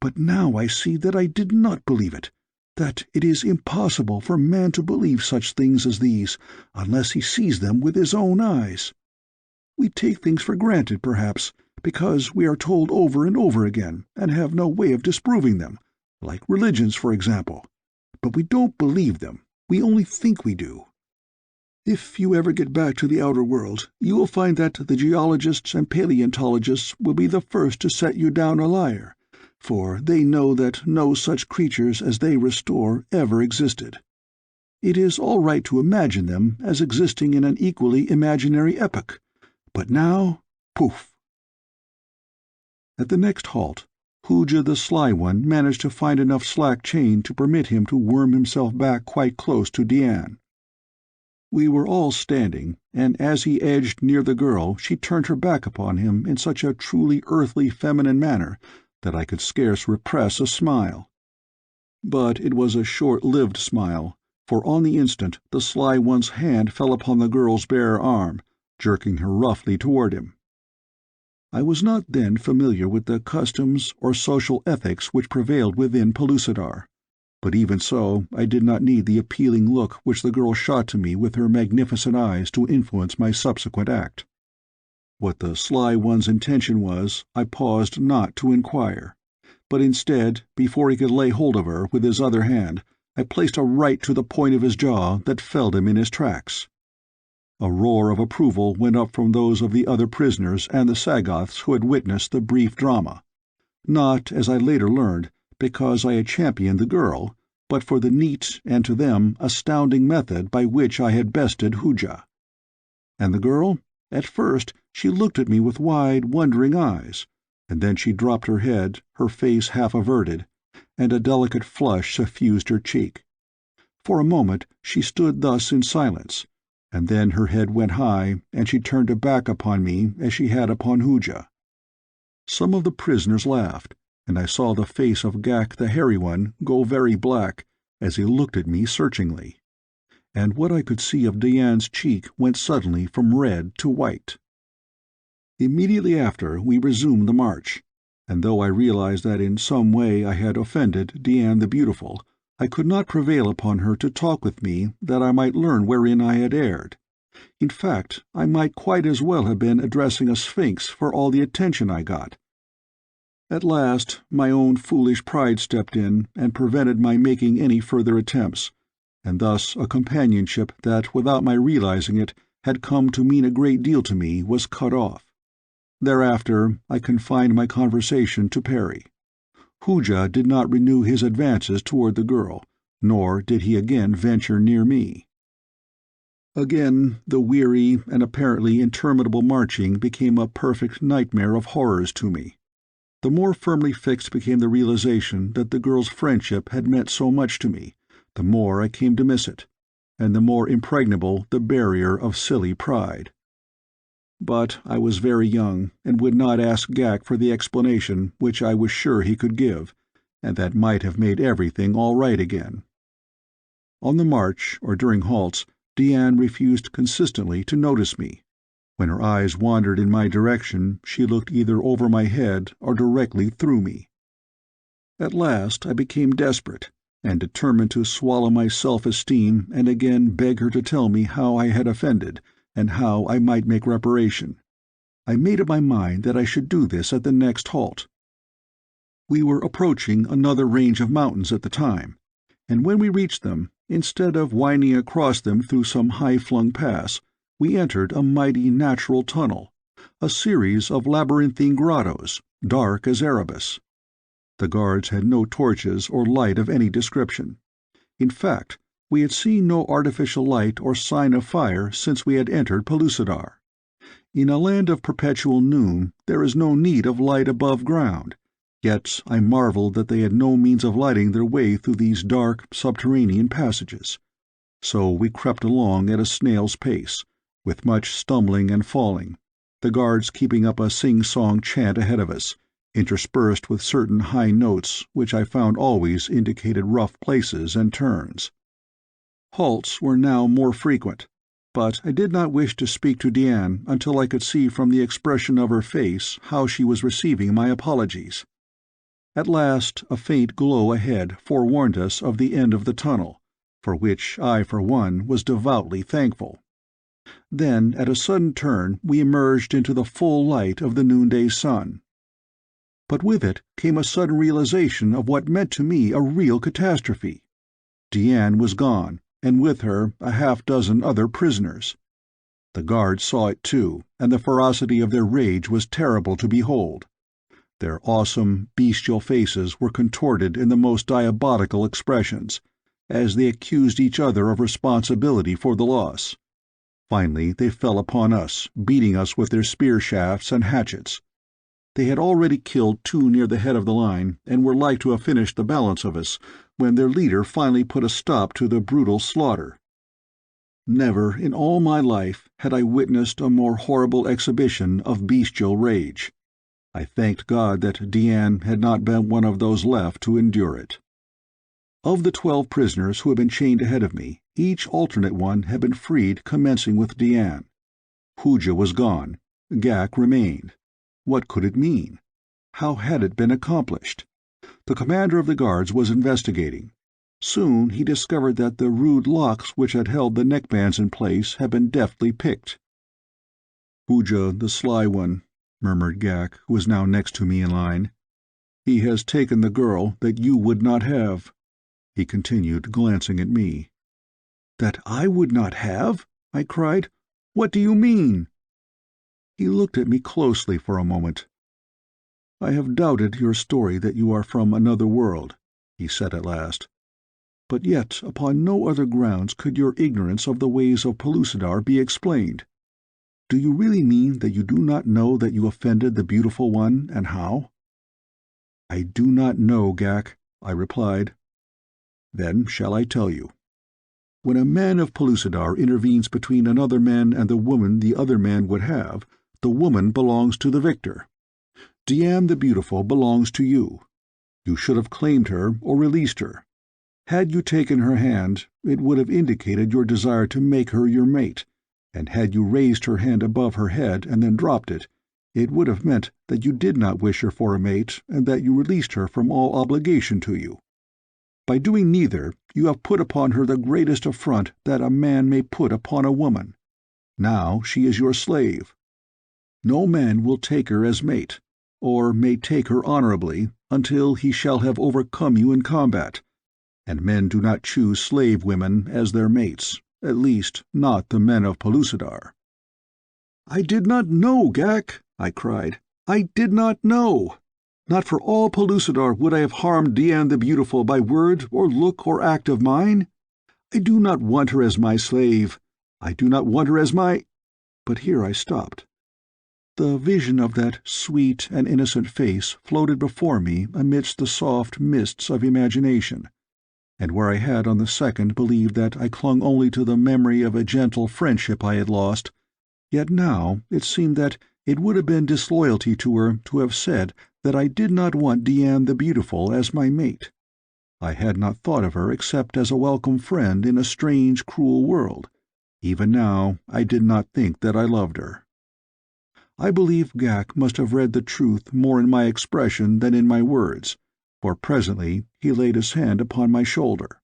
But now I see that I did not believe it, that it is impossible for man to believe such things as these unless he sees them with his own eyes. We take things for granted, perhaps, because we are told over and over again, and have no way of disproving them, like religions, for example. But we don't believe them. We only think we do. If you ever get back to the outer world, you will find that the geologists and paleontologists will be the first to set you down a liar, for they know that no such creatures as they restore ever existed. It is all right to imagine them as existing in an equally imaginary epoch, but now, poof." At the next halt, Hooja the Sly One managed to find enough slack chain to permit him to worm himself back quite close to Dian. We were all standing, and as he edged near the girl she turned her back upon him in such a truly earthly feminine manner that I could scarce repress a smile. But it was a short-lived smile, for on the instant the Sly One's hand fell upon the girl's bare arm, jerking her roughly toward him. I was not then familiar with the customs or social ethics which prevailed within Pellucidar, but even so I did not need the appealing look which the girl shot to me with her magnificent eyes to influence my subsequent act. What the Sly One's intention was, I paused not to inquire, but instead, before he could lay hold of her with his other hand, I placed a right to the point of his jaw that felled him in his tracks. A roar of approval went up from those of the other prisoners and the Sagoths who had witnessed the brief drama, not, as I later learned, because I had championed the girl, but for the neat and to them astounding method by which I had bested Hooja. And the girl? At first she looked at me with wide, wondering eyes, and then she dropped her head, her face half averted, and a delicate flush suffused her cheek. For a moment she stood thus in silence, and then her head went high, and she turned her back upon me as she had upon Hooja. Some of the prisoners laughed, and I saw the face of Ghak the hairy one go very black as he looked at me searchingly, and what I could see of Dian's cheek went suddenly from red to white. Immediately after we resumed the march, and though I realized that in some way I had offended Dian the Beautiful, I could not prevail upon her to talk with me that I might learn wherein I had erred. In fact, I might quite as well have been addressing a sphinx for all the attention I got. At last my own foolish pride stepped in and prevented my making any further attempts, and thus a companionship that, without my realizing it, had come to mean a great deal to me was cut off. Thereafter I confined my conversation to Perry. Hooja did not renew his advances toward the girl, nor did he again venture near me. Again the weary and apparently interminable marching became a perfect nightmare of horrors to me. The more firmly fixed became the realization that the girl's friendship had meant so much to me, the more I came to miss it, and the more impregnable the barrier of silly pride. But I was very young, and would not ask Ghak for the explanation which I was sure he could give, and that might have made everything all right again. On the march, or during halts, Dian refused consistently to notice me. When her eyes wandered in my direction, she looked either over my head or directly through me. At last I became desperate, and determined to swallow my self-esteem and again beg her to tell me how I had offended, and how I might make reparation. I made up my mind that I should do this at the next halt. We were approaching another range of mountains at the time, and when we reached them, instead of winding across them through some high-flung pass, we entered a mighty natural tunnel, a series of labyrinthine grottos, dark as Erebus. The guards had no torches or light of any description. In fact, we had seen no artificial light or sign of fire since we had entered Pellucidar. In a land of perpetual noon there is no need of light above ground, yet I marveled that they had no means of lighting their way through these dark, subterranean passages. So we crept along at a snail's pace, with much stumbling and falling, the guards keeping up a sing-song chant ahead of us, interspersed with certain high notes which I found always indicated rough places and turns. Halts were now more frequent, but I did not wish to speak to Dian until I could see from the expression of her face how she was receiving my apologies. At last a faint glow ahead forewarned us of the end of the tunnel, for which I, for one, was devoutly thankful. Then, at a sudden turn, we emerged into the full light of the noonday sun. But with it came a sudden realization of what meant to me a real catastrophe. Dian was gone, and with her a half-dozen other prisoners. The guards saw it too, and the ferocity of their rage was terrible to behold. Their awesome, bestial faces were contorted in the most diabolical expressions, as they accused each other of responsibility for the loss. Finally they fell upon us, beating us with their spear shafts and hatchets. They had already killed 2 near the head of the line, and were like to have finished the balance of us, when their leader finally put a stop to the brutal slaughter. Never in all my life had I witnessed a more horrible exhibition of bestial rage. I thanked God that Dian had not been one of those left to endure it. Of the 12 prisoners who had been chained ahead of me, each alternate one had been freed commencing with Dian. Hooja was gone. Ghak remained. What could it mean? How had it been accomplished? The commander of the guards was investigating. Soon he discovered that the rude locks which had held the neckbands in place had been deftly picked. "Hooja the Sly One," murmured Ghak, who was now next to me in line. "He has taken the girl that you would not have," he continued, glancing at me. "That I would not have?" I cried. "What do you mean?" He looked at me closely for a moment. "I have doubted your story that you are from another world," he said at last. "But yet upon no other grounds could your ignorance of the ways of Pellucidar be explained. Do you really mean that you do not know that you offended the beautiful one, and how?" "I do not know, Ghak," I replied. "Then shall I tell you? When a man of Pellucidar intervenes between another man and the woman the other man would have, the woman belongs to the victor. Dian the Beautiful belongs to you. You should have claimed her or released her. Had you taken her hand, it would have indicated your desire to make her your mate, and had you raised her hand above her head and then dropped it, it would have meant that you did not wish her for a mate and that you released her from all obligation to you. By doing neither, you have put upon her the greatest affront that a man may put upon a woman. Now she is your slave. No man will take her as mate, or may take her honorably, until he shall have overcome you in combat, and men do not choose slave women as their mates, at least not the men of Pellucidar." "I did not know, Ghak," I cried. "I did not know. Not for all Pellucidar would I have harmed Dian the Beautiful by word or look or act of mine. I do not want her as my slave. I do not want her as my—" But here I stopped. The vision of that sweet and innocent face floated before me amidst the soft mists of imagination, and where I had on the second believed that I clung only to the memory of a gentle friendship I had lost, yet now it seemed that it would have been disloyalty to her to have said that I did not want Dian the Beautiful as my mate. I had not thought of her except as a welcome friend in a strange, cruel world. Even now I did not think that I loved her. I believe Ghak must have read the truth more in my expression than in my words, for presently he laid his hand upon my shoulder.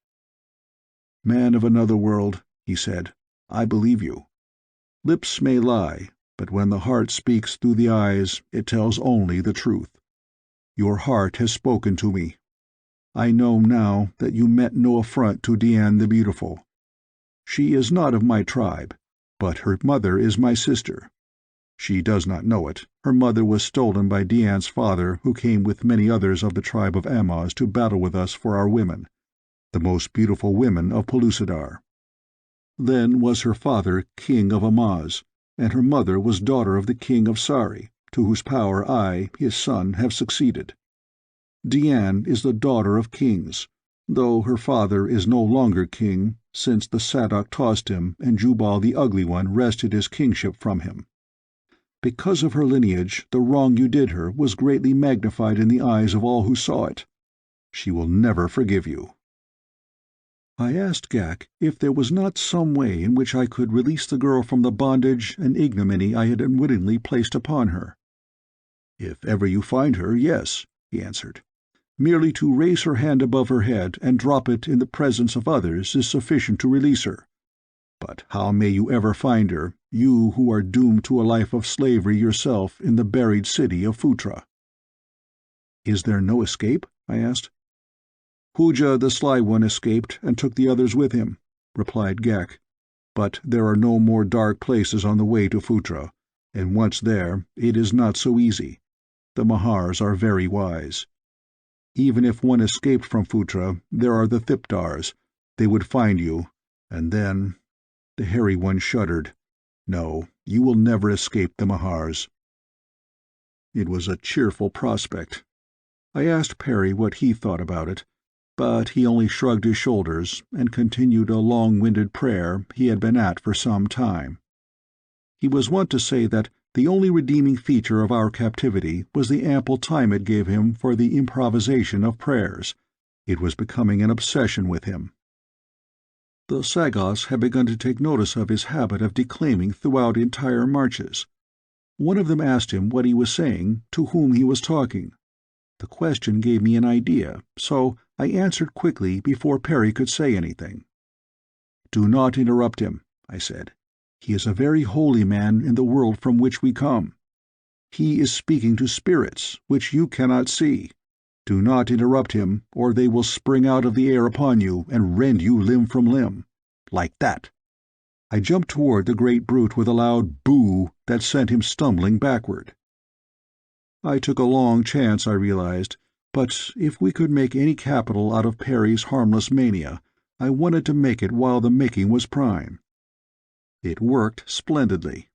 "Man of another world," he said, "I believe you. Lips may lie, but when the heart speaks through the eyes, it tells only the truth. Your heart has spoken to me. I know now that you meant no affront to Dian the Beautiful. She is not of my tribe, but her mother is my sister. She does not know it. Her mother was stolen by Dian's father, who came with many others of the tribe of Amoz to battle with us for our women, the most beautiful women of Pellucidar. Then was her father king of Amoz, and her mother was daughter of the king of Sari, to whose power I, his son, have succeeded. Dian is the daughter of kings, though her father is no longer king, since the Sagoth tossed him and Jubal the Ugly One wrested his kingship from him. Because of her lineage, the wrong you did her was greatly magnified in the eyes of all who saw it. She will never forgive you." I asked Ghak if there was not some way in which I could release the girl from the bondage and ignominy I had unwittingly placed upon her. "If ever you find her, yes," he answered. "Merely to raise her hand above her head and drop it in the presence of others is sufficient to release her. But how may you ever find her, you who are doomed to a life of slavery yourself in the buried city of Phutra?" "Is there no escape?" I asked. "Hooja the Sly One escaped and took the others with him," replied Ghak. "But there are no more dark places on the way to Phutra, and once there it is not so easy. The Mahars are very wise. Even if one escaped from Phutra, there are the Thipdars. They would find you, and then—" The hairy one shuddered. "No, you will never escape the Mahars." It was a cheerful prospect. I asked Perry what he thought about it, but he only shrugged his shoulders and continued a long-winded prayer he had been at for some time. He was wont to say that the only redeeming feature of our captivity was the ample time it gave him for the improvisation of prayers. It was becoming an obsession with him. The Sagoths had begun to take notice of his habit of declaiming throughout entire marches. One of them asked him what he was saying, to whom he was talking. The question gave me an idea, so I answered quickly before Perry could say anything. "Do not interrupt him," I said. "He is a very holy man in the world from which we come. He is speaking to spirits, which you cannot see. Do not interrupt him, or they will spring out of the air upon you and rend you limb from limb. Like that." I jumped toward the great brute with a loud boo that sent him stumbling backward. I took a long chance, I realized, but if we could make any capital out of Perry's harmless mania, I wanted to make it while the making was prime. It worked splendidly.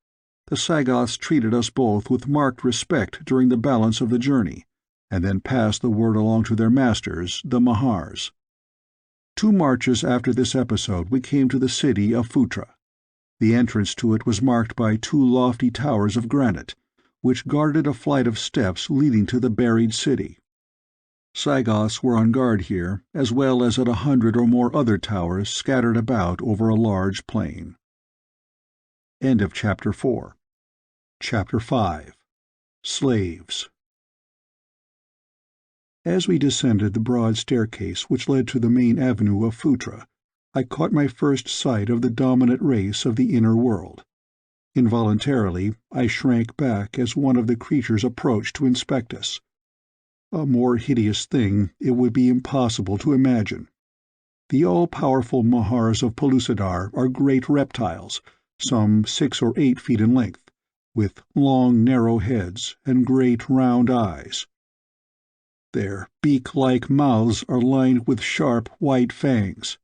the Sagoths treated us both with marked respect during the balance of the journey, and then passed the word along to their masters, the Mahars. 2 marches after this episode we came to the city of Phutra. The entrance to it was marked by 2 lofty towers of granite, which guarded a flight of steps leading to the buried city. Sagoths were on guard here, as well as at 100 or more other towers scattered about over a large plain. End of Chapter 4. Chapter 5. Slaves. As we descended the broad staircase which led to the main avenue of Phutra, I caught my first sight of the dominant race of the inner world. Involuntarily, I shrank back as one of the creatures approached to inspect us. A more hideous thing it would be impossible to imagine. The all-powerful Mahars of Pellucidar are great reptiles, some 6 or 8 feet in length, with long, narrow heads and great round eyes. Their beak-like mouths are lined with sharp, white fangs,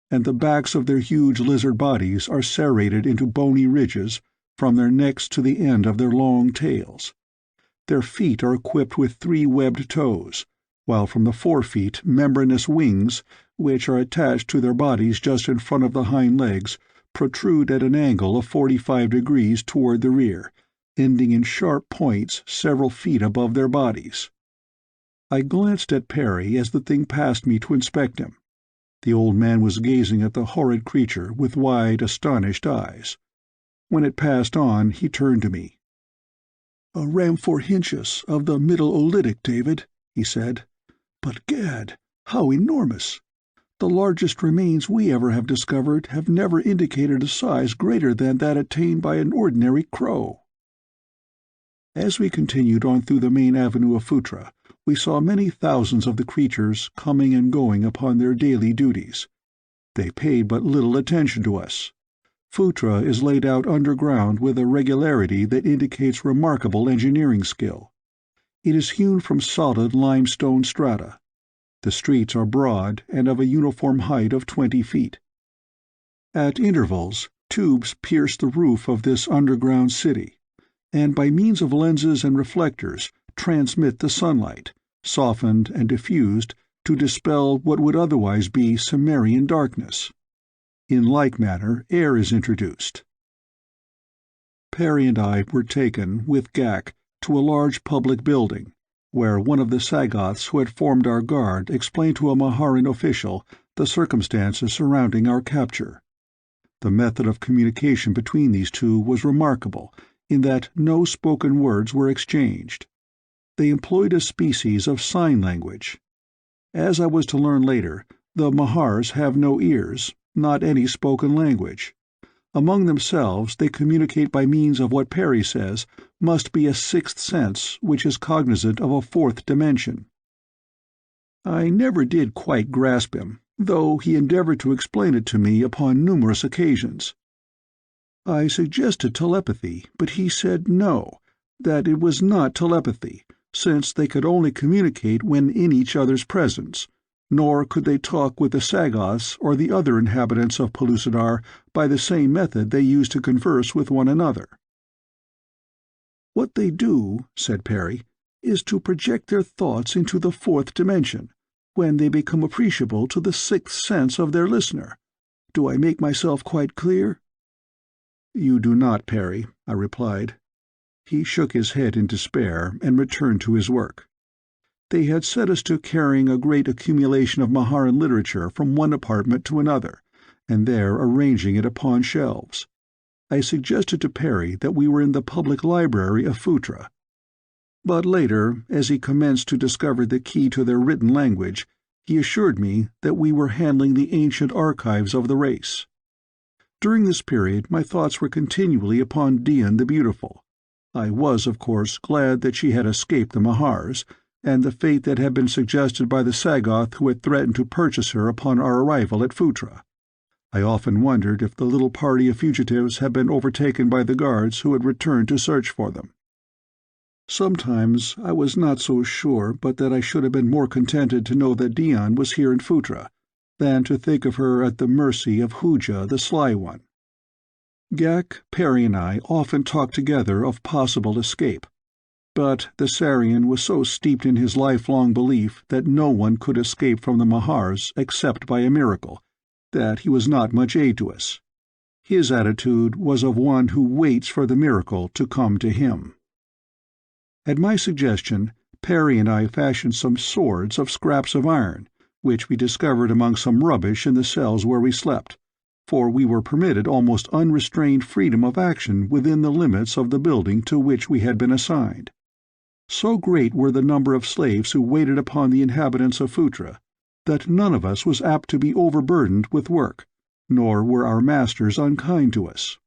and the backs of their huge lizard bodies are serrated into bony ridges from their necks to the end of their long tails. Their feet are equipped with 3 webbed toes, while from the forefeet membranous wings, which are attached to their bodies just in front of the hind legs, protrude at an angle of 45 degrees toward the rear, ending in sharp points several feet above their bodies. I glanced at Perry as the thing passed me to inspect him. The old man was gazing at the horrid creature with wide, astonished eyes. When it passed on, he turned to me. "A Ramphorhynchus of the Middle Oolitic, David," he said. "But gad, how enormous! The largest remains we ever have discovered have never indicated a size greater than that attained by an ordinary crow." As we continued on through the main avenue of Phutra, we saw many thousands of the creatures coming and going upon their daily duties. They paid but little attention to us. Phutra is laid out underground with a regularity that indicates remarkable engineering skill. It is hewn from solid limestone strata. The streets are broad and of a uniform height of 20 feet. At intervals, tubes pierce the roof of this underground city, and by means of lenses and reflectors transmit the sunlight, softened and diffused, to dispel what would otherwise be Cimmerian darkness. In like manner, air is introduced. Perry and I were taken, with Ghak, to a large public building, where one of the Sagoths who had formed our guard explained to a Maharan official the circumstances surrounding our capture. The method of communication between these two was remarkable, in that no spoken words were exchanged. They employed a species of sign language. As I was to learn later, the Mahars have no ears, not any spoken language. Among themselves they communicate by means of what Perry says must be a 6th sense which is cognizant of a 4th dimension. I never did quite grasp him, though he endeavored to explain it to me upon numerous occasions. I suggested telepathy, but he said no, that it was not telepathy, since they could only communicate when in each other's presence, nor could they talk with the Sagoths or the other inhabitants of Pellucidar by the same method they use to converse with one another. "What they do," said Perry, "is to project their thoughts into the 4th dimension, when they become appreciable to the 6th sense of their listener. Do I make myself quite clear?" "You do not, Perry," I replied. He shook his head in despair and returned to his work. They had set us to carrying a great accumulation of Maharan literature from one apartment to another, and there arranging it upon shelves. I suggested to Perry that we were in the public library of Phutra. But later, as he commenced to discover the key to their written language, he assured me that we were handling the ancient archives of the race. During this period my thoughts were continually upon Dian the Beautiful. I was, of course, glad that she had escaped the Mahars, and the fate that had been suggested by the Sagoth who had threatened to purchase her upon our arrival at Phutra. I often wondered if the little party of fugitives had been overtaken by the guards who had returned to search for them. Sometimes I was not so sure but that I should have been more contented to know that Dian was here in Phutra, than to think of her at the mercy of Hooja the Sly One. Ghak, Perry, and I often talked together of possible escape, but the Sarian was so steeped in his lifelong belief that no one could escape from the Mahars except by a miracle, that he was not much aid to us. His attitude was of one who waits for the miracle to come to him. At my suggestion, Perry and I fashioned some swords of scraps of iron, which we discovered among some rubbish in the cells where we slept, for we were permitted almost unrestrained freedom of action within the limits of the building to which we had been assigned. So great were the number of slaves who waited upon the inhabitants of Phutra, that none of us was apt to be overburdened with work, nor were our masters unkind to us.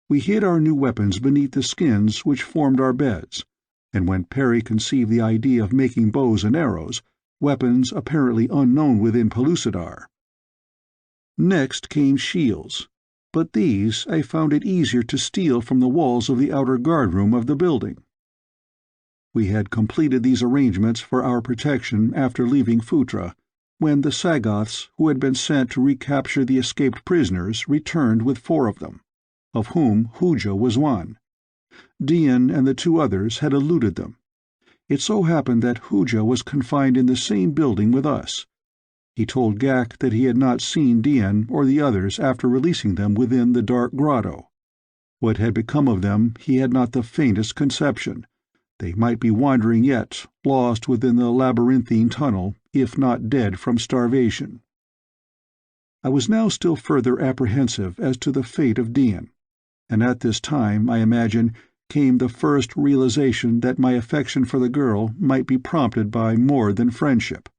We hid our new weapons beneath the skins which formed our beds, and when Perry conceived the idea of making bows and arrows, weapons apparently unknown within Pellucidar. Next came shields, but these I found it easier to steal from the walls of the outer guardroom of the building. We had completed these arrangements for our protection after leaving Phutra, when the Sagoths who had been sent to recapture the escaped prisoners returned with 4 of them, of whom Hooja was one. Dian and the 2 others had eluded them. It so happened that Hooja was confined in the same building with us. He told Ghak that he had not seen Dian or the others after releasing them within the dark grotto. What had become of them he had not the faintest conception. They might be wandering yet, lost within the labyrinthine tunnel, if not dead from starvation. I was now still further apprehensive as to the fate of Dian, and at this time, I imagine, came the first realization that my affection for the girl might be prompted by more than friendship.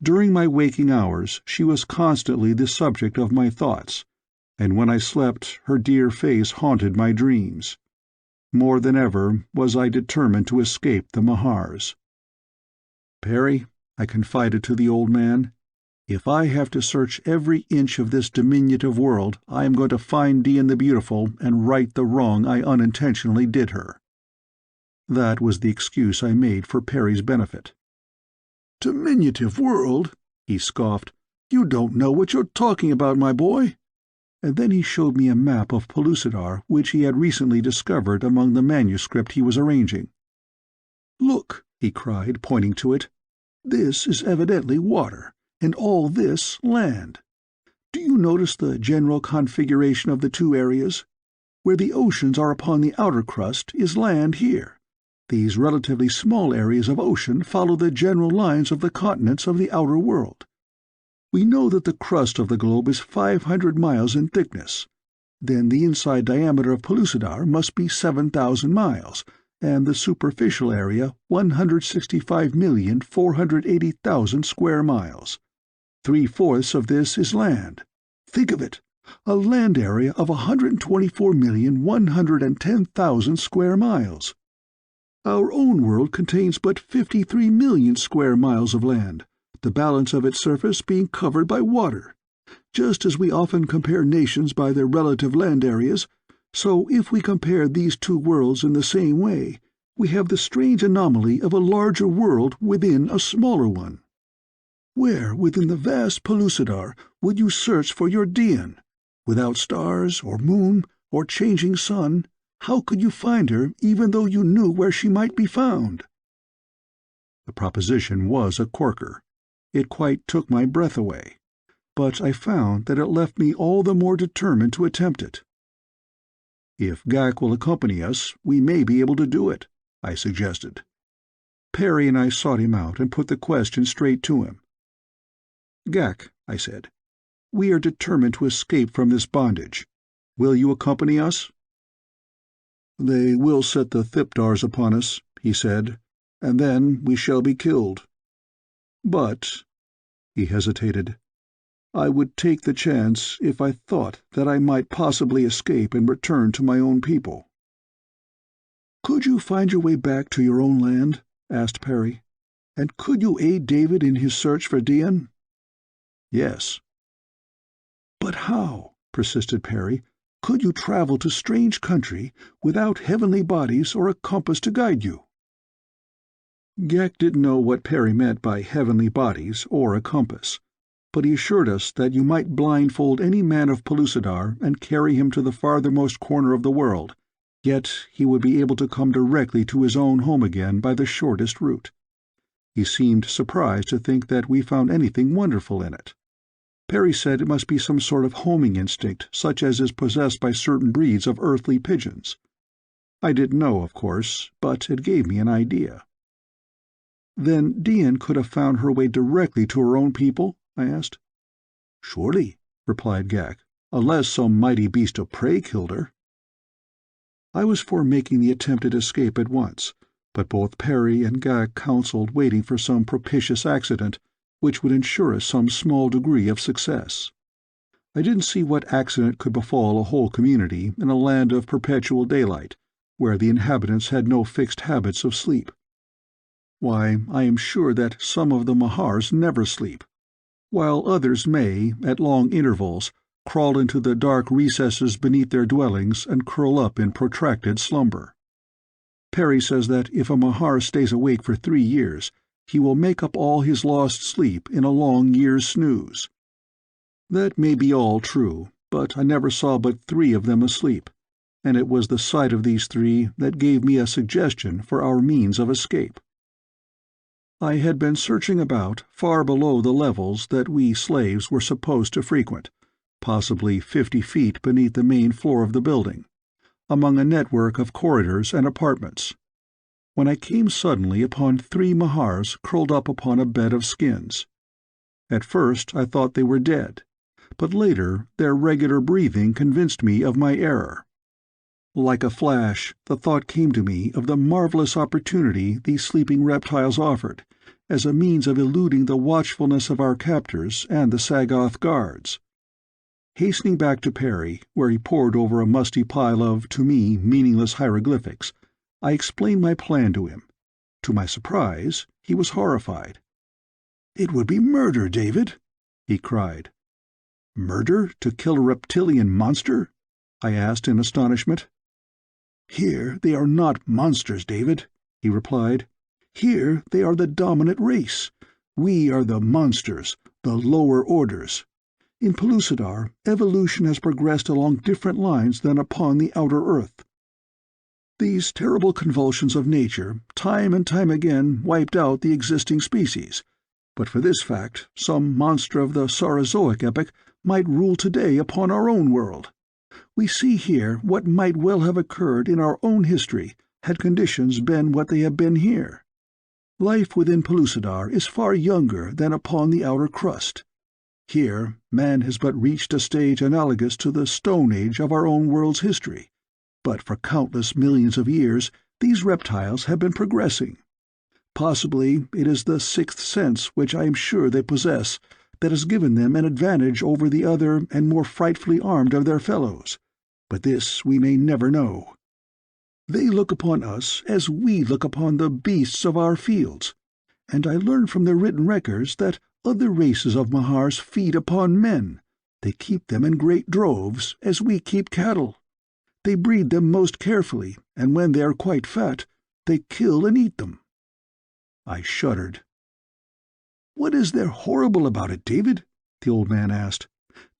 During my waking hours she was constantly the subject of my thoughts, and when I slept her dear face haunted my dreams. More than ever was I determined to escape the Mahars. "Perry," I confided to the old man, "if I have to search every inch of this diminutive world, I am going to find Dian the Beautiful and right the wrong I unintentionally did her." That was the excuse I made for Perry's benefit. "Diminutive world?" he scoffed. "You don't know what you're talking about, my boy." And then he showed me a map of Pellucidar which he had recently discovered among the manuscript he was arranging. "Look," he cried, pointing to it. "This is evidently water, and all this land. Do you notice the general configuration of the 2 areas? Where the oceans are upon the outer crust is land here. These relatively small areas of ocean follow the general lines of the continents of the outer world. We know that the crust of the globe is 500 miles in thickness. Then the inside diameter of Pellucidar must be 7,000 miles, and the superficial area 165,480,000 square miles. 3/4 of this is land. Think of it, a land area of 124,110,000 square miles. Our own world contains but 53 million square miles of land, the balance of its surface being covered by water. Just as we often compare nations by their relative land areas, so if we compare these 2 worlds in the same way, we have the strange anomaly of a larger world within a smaller one. Where within the vast Pellucidar would you search for your Dian? Without stars, or moon, or changing sun, how could you find her even though you knew where she might be found?" The proposition was a corker. It quite took my breath away, but I found that it left me all the more determined to attempt it. "If Ghak will accompany us, we may be able to do it," I suggested. Perry and I sought him out and put the question straight to him. "Ghak," I said, "we are determined to escape from this bondage. Will you accompany us?" "They will set the Thipdars upon us," he said, "and then we shall be killed. But," he hesitated, "I would take the chance if I thought that I might possibly escape and return to my own people." "Could you find your way back to your own land?" asked Perry. "And could you aid David in his search for Dian?" "Yes." "But how," persisted Perry, "could you travel to strange country without heavenly bodies or a compass to guide you?" Ghak didn't know what Perry meant by heavenly bodies or a compass, but he assured us that you might blindfold any man of Pellucidar and carry him to the farthermost corner of the world, yet he would be able to come directly to his own home again by the shortest route. He seemed surprised to think that we found anything wonderful in it. Perry said it must be some sort of homing instinct, such as is possessed by certain breeds of earthly pigeons. I didn't know, of course, but it gave me an idea. "Then Dian could have found her way directly to her own people?" I asked. "Surely," replied Ghak, "unless some mighty beast of prey killed her." I was for making the attempted escape at once, but both Perry and Ghak counseled waiting for some propitious accident, which would ensure us some small degree of success. I didn't see what accident could befall a whole community in a land of perpetual daylight, where the inhabitants had no fixed habits of sleep. Why, I am sure that some of the Mahars never sleep, while others may, at long intervals, crawl into the dark recesses beneath their dwellings and curl up in protracted slumber. Perry says that if a Mahar stays awake for 3 years, he will make up all his lost sleep in a long year's snooze. That may be all true, but I never saw but 3 of them asleep, and it was the sight of these 3 that gave me a suggestion for our means of escape. I had been searching about far below the levels that we slaves were supposed to frequent, possibly 50 feet beneath the main floor of the building, among a network of corridors and apartments, when I came suddenly upon 3 Mahars curled up upon a bed of skins. At first I thought they were dead, but later their regular breathing convinced me of my error. Like a flash, the thought came to me of the marvelous opportunity these sleeping reptiles offered, as a means of eluding the watchfulness of our captors and the Sagoth guards. Hastening back to Perry, where he pored over a musty pile of, to me, meaningless hieroglyphics, I explained my plan to him. To my surprise, he was horrified. "It would be murder, David," he cried. "Murder to kill a reptilian monster?" I asked in astonishment. "Here they are not monsters, David," he replied. "Here they are the dominant race. We are the monsters, the lower orders. In Pellucidar, evolution has progressed along different lines than upon the outer earth. These terrible convulsions of nature, time and time again, wiped out the existing species. But for this fact, some monster of the Saurozoic epoch might rule today upon our own world. We see here what might well have occurred in our own history had conditions been what they have been here. Life within Pellucidar is far younger than upon the outer crust. Here, man has but reached a stage analogous to the Stone Age of our own world's history, but for countless millions of years these reptiles have been progressing. Possibly it is the 6th sense which I am sure they possess that has given them an advantage over the other and more frightfully armed of their fellows, but this we may never know. They look upon us as we look upon the beasts of our fields, and I learn from their written records that other races of Mahars feed upon men. They keep them in great droves, as we keep cattle. They breed them most carefully, and when they are quite fat, they kill and eat them." I shuddered. "What is there horrible about it, David?" the old man asked.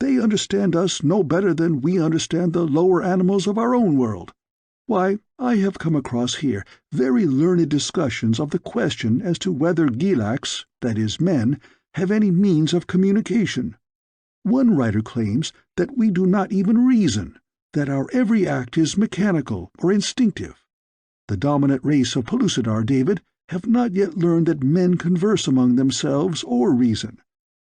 "They understand us no better than we understand the lower animals of our own world. Why, I have come across here very learned discussions of the question as to whether Ghaks, that is men, have any means of communication. One writer claims that we do not even reason, that our every act is mechanical or instinctive. The dominant race of Pellucidar, David, have not yet learned that men converse among themselves or reason.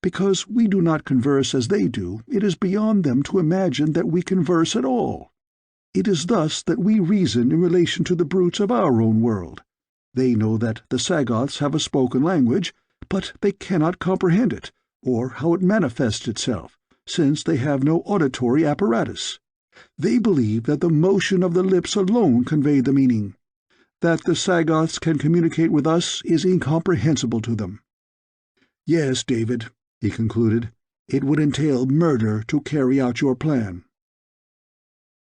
Because we do not converse as they do, it is beyond them to imagine that we converse at all. It is thus that we reason in relation to the brutes of our own world. They know that the Sagoths have a spoken language, but they cannot comprehend it, or how it manifests itself, since they have no auditory apparatus. They believe that the motion of the lips alone convey the meaning. That the Sagoths can communicate with us is incomprehensible to them. Yes, David," he concluded, "it would entail murder to carry out your plan."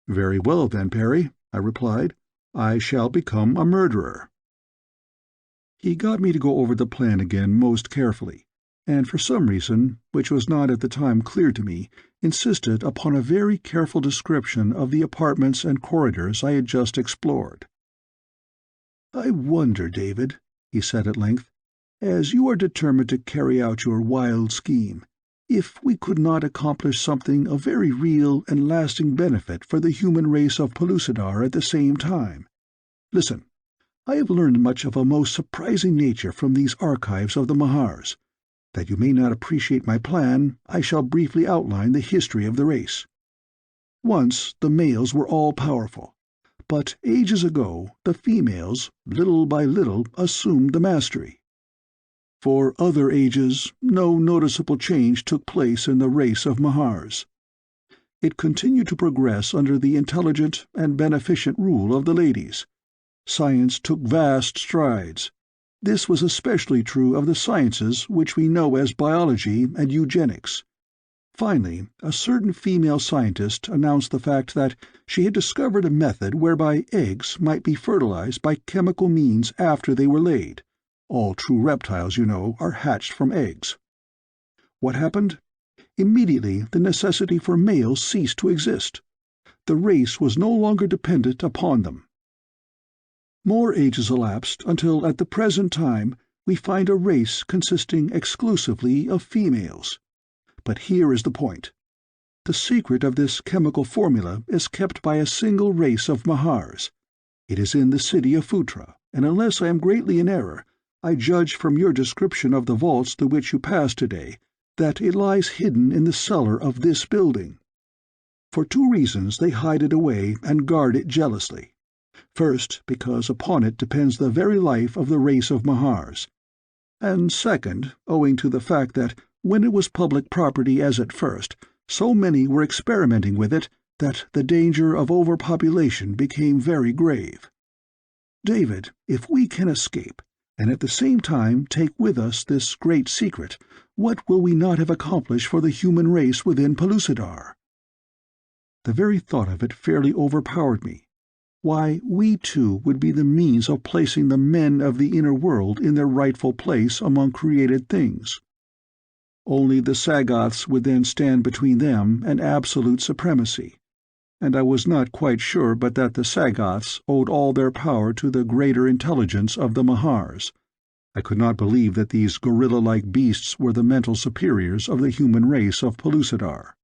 "Very well, then, Perry," I replied. "I shall become a murderer." He got me to go over the plan again most carefully, and for some reason, which was not at the time clear to me, insisted upon a very careful description of the apartments and corridors I had just explored. "I wonder, David," he said at length, "as you are determined to carry out your wild scheme, if we could not accomplish something of very real and lasting benefit for the human race of Pellucidar at the same time. Listen, I have learned much of a most surprising nature from these archives of the Mahars. That you may not appreciate my plan, I shall briefly outline the history of the race. Once the males were all-powerful, but ages ago the females, little by little, assumed the mastery. For other ages, no noticeable change took place in the race of Mahars. It continued to progress under the intelligent and beneficent rule of the ladies. Science took vast strides. This was especially true of the sciences which we know as biology and eugenics. Finally, a certain female scientist announced the fact that she had discovered a method whereby eggs might be fertilized by chemical means after they were laid. All true reptiles, you know, are hatched from eggs. What happened? Immediately the necessity for males ceased to exist. The race was no longer dependent upon them. More ages elapsed until at the present time we find a race consisting exclusively of females. But here is the point. The secret of this chemical formula is kept by a single race of Mahars. It is in the city of Phutra, and unless I am greatly in error, I judge from your description of the vaults through which you passed today that it lies hidden in the cellar of this building. For two reasons they hide it away and guard it jealously. First, because upon it depends the very life of the race of Mahars, and second, owing to the fact that when it was public property as at first, so many were experimenting with it that the danger of overpopulation became very grave. David, if we can escape, and at the same time take with us this great secret, what will we not have accomplished for the human race within Pellucidar?" The very thought of it fairly overpowered me. Why, we too would be the means of placing the men of the inner world in their rightful place among created things. Only the Sagoths would then stand between them and absolute supremacy, and I was not quite sure but that the Sagoths owed all their power to the greater intelligence of the Mahars. I could not believe that these gorilla-like beasts were the mental superiors of the human race of Pellucidar.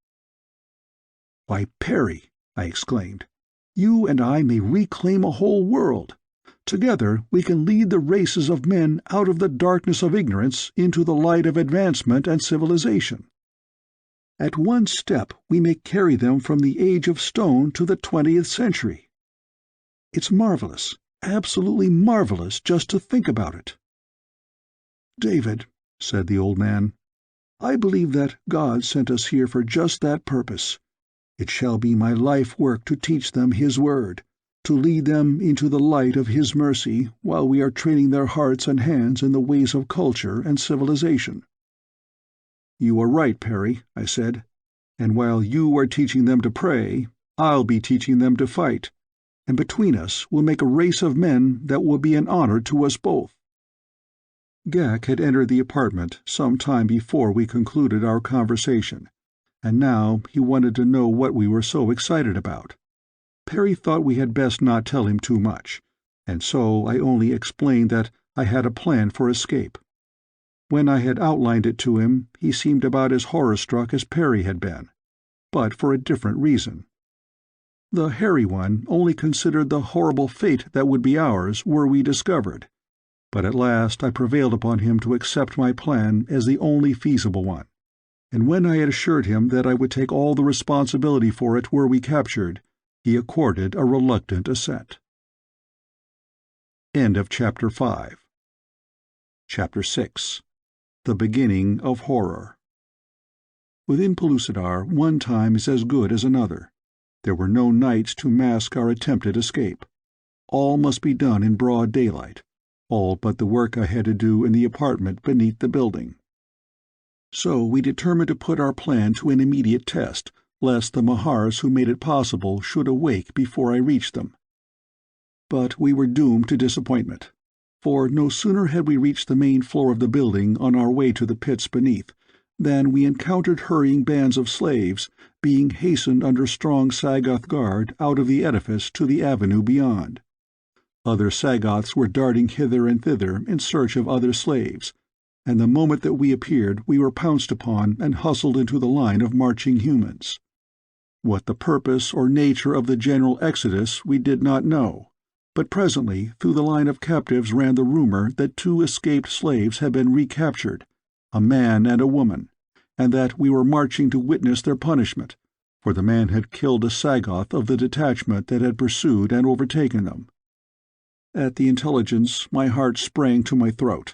"Why, Perry," I exclaimed, "you and I may reclaim a whole world. Together we can lead the races of men out of the darkness of ignorance into the light of advancement and civilization. At one step we may carry them from the age of stone to the 20th century. It's marvelous, absolutely marvelous, just to think about it." "David," said the old man, "I believe that God sent us here for just that purpose. It shall be my life work to teach them His word, to lead them into the light of His mercy while we are training their hearts and hands in the ways of culture and civilization." "You are right, Perry," I said, "and while you are teaching them to pray, I'll be teaching them to fight, and between us we'll make a race of men that will be an honor to us both." Ghak had entered the apartment some time before we concluded our conversation, and now he wanted to know what we were so excited about. Perry thought we had best not tell him too much, and so I only explained that I had a plan for escape. When I had outlined it to him, he seemed about as horror-struck as Perry had been, but for a different reason. The hairy one only considered the horrible fate that would be ours were we discovered, but at last I prevailed upon him to accept my plan as the only feasible one, and when I had assured him that I would take all the responsibility for it were we captured, he accorded a reluctant assent. End of Chapter 5. Chapter 6. The Beginning of Horror. Within Pellucidar, one time is as good as another. There were no nights to mask our attempted escape. All must be done in broad daylight, all but the work I had to do in the apartment beneath the building. So we determined to put our plan to an immediate test, lest the Mahars who made it possible should awake before I reached them. But we were doomed to disappointment, for no sooner had we reached the main floor of the building on our way to the pits beneath than we encountered hurrying bands of slaves being hastened under strong Sagoth guard out of the edifice to the avenue beyond. Other Sagoths were darting hither and thither in search of other slaves, and the moment that we appeared we were pounced upon and hustled into the line of marching humans. What the purpose or nature of the general exodus we did not know, but presently through the line of captives ran the rumor that 2 escaped slaves had been recaptured, a man and a woman, and that we were marching to witness their punishment, for the man had killed a Sagoth of the detachment that had pursued and overtaken them. At the intelligence my heart sprang to my throat,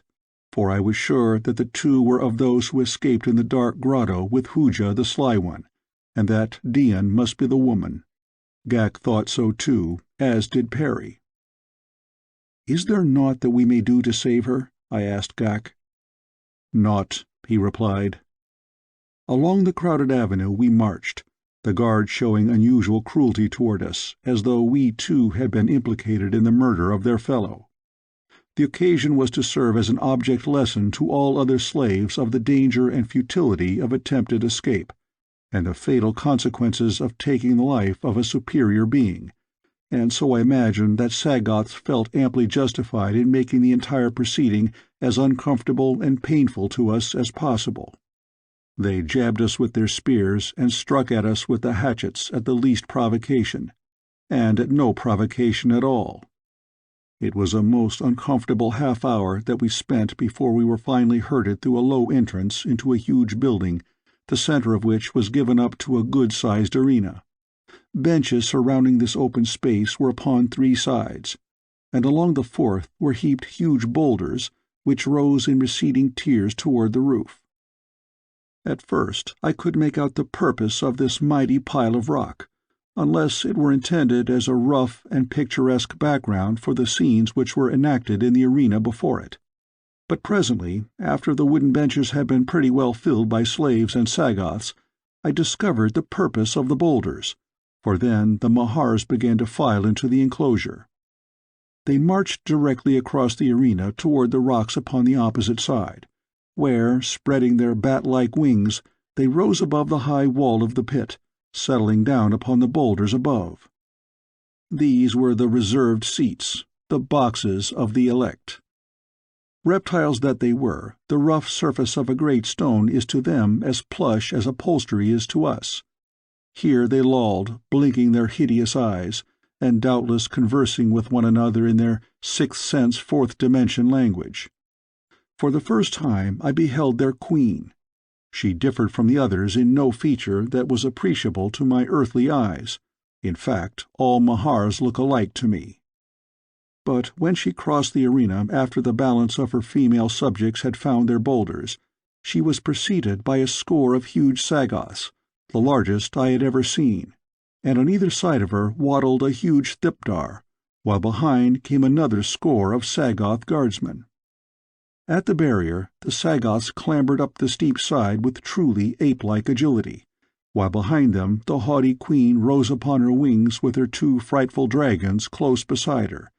for I was sure that the 2 were of those who escaped in the dark grotto with Hooja the Sly One, and that Dian must be the woman. Ghak thought so too, as did Perry. "Is there naught that we may do to save her?" I asked Ghak. "Naught," he replied. Along the crowded avenue we marched, the guards showing unusual cruelty toward us, as though we too had been implicated in the murder of their fellow. The occasion was to serve as an object lesson to all other slaves of the danger and futility of attempted escape, and the fatal consequences of taking the life of a superior being, and so I imagine that Sagoths felt amply justified in making the entire proceeding as uncomfortable and painful to us as possible. They jabbed us with their spears and struck at us with the hatchets at the least provocation, and at no provocation at all. It was a most uncomfortable half-hour that we spent before we were finally herded through a low entrance into a huge building, the center of which was given up to a good-sized arena. Benches surrounding this open space were upon 3 sides, and along the 4th were heaped huge boulders which rose in receding tiers toward the roof. At first I could make out the purpose of this mighty pile of rock, unless it were intended as a rough and picturesque background for the scenes which were enacted in the arena before it. But presently, after the wooden benches had been pretty well filled by slaves and Sagoths, I discovered the purpose of the boulders, for then the Mahars began to file into the enclosure. They marched directly across the arena toward the rocks upon the opposite side, where, spreading their bat-like wings, they rose above the high wall of the pit, settling down upon the boulders above. These were the reserved seats, the boxes of the elect. Reptiles that they were, the rough surface of a great stone is to them as plush as upholstery is to us. Here they lolled, blinking their hideous eyes, and doubtless conversing with one another in their sixth-sense fourth-dimension language. For the first time I beheld their queen. She differed from the others in no feature that was appreciable to my earthly eyes. In fact, all Mahars look alike to me. But when she crossed the arena after the balance of her female subjects had found their boulders, she was preceded by a score of huge Sagoths, the largest I had ever seen, and on either side of her waddled a huge Thipdar, while behind came another score of Sagoth guardsmen. At the barrier, the Sagoths clambered up the steep side with truly ape-like agility, while behind them the haughty queen rose upon her wings with her 2 frightful dragons close beside her,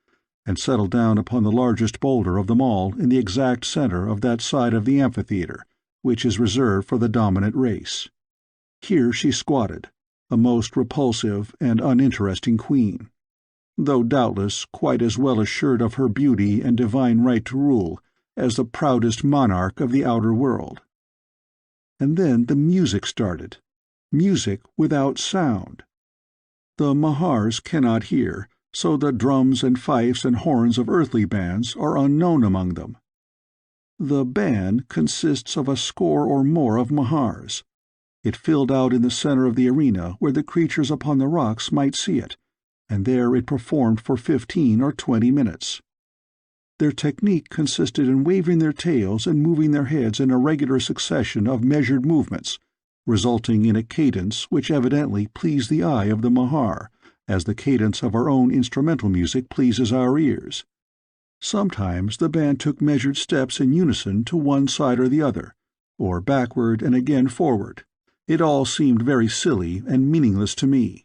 and settled down upon the largest boulder of them all in the exact center of that side of the amphitheater which is reserved for the dominant race. Here she squatted, a most repulsive and uninteresting queen, though doubtless quite as well assured of her beauty and divine right to rule as the proudest monarch of the outer world. And then the music started, music without sound. The Mahars cannot hear, so the drums and fifes and horns of earthly bands are unknown among them. The band consists of a score or more of Mahars. It filled out in the center of the arena where the creatures upon the rocks might see it, and there it performed for 15 or 20 minutes. Their technique consisted in waving their tails and moving their heads in a regular succession of measured movements, resulting in a cadence which evidently pleased the eye of the Mahar, as the cadence of our own instrumental music pleases our ears. Sometimes the band took measured steps in unison to one side or the other, or backward and again forward. It all seemed very silly and meaningless to me.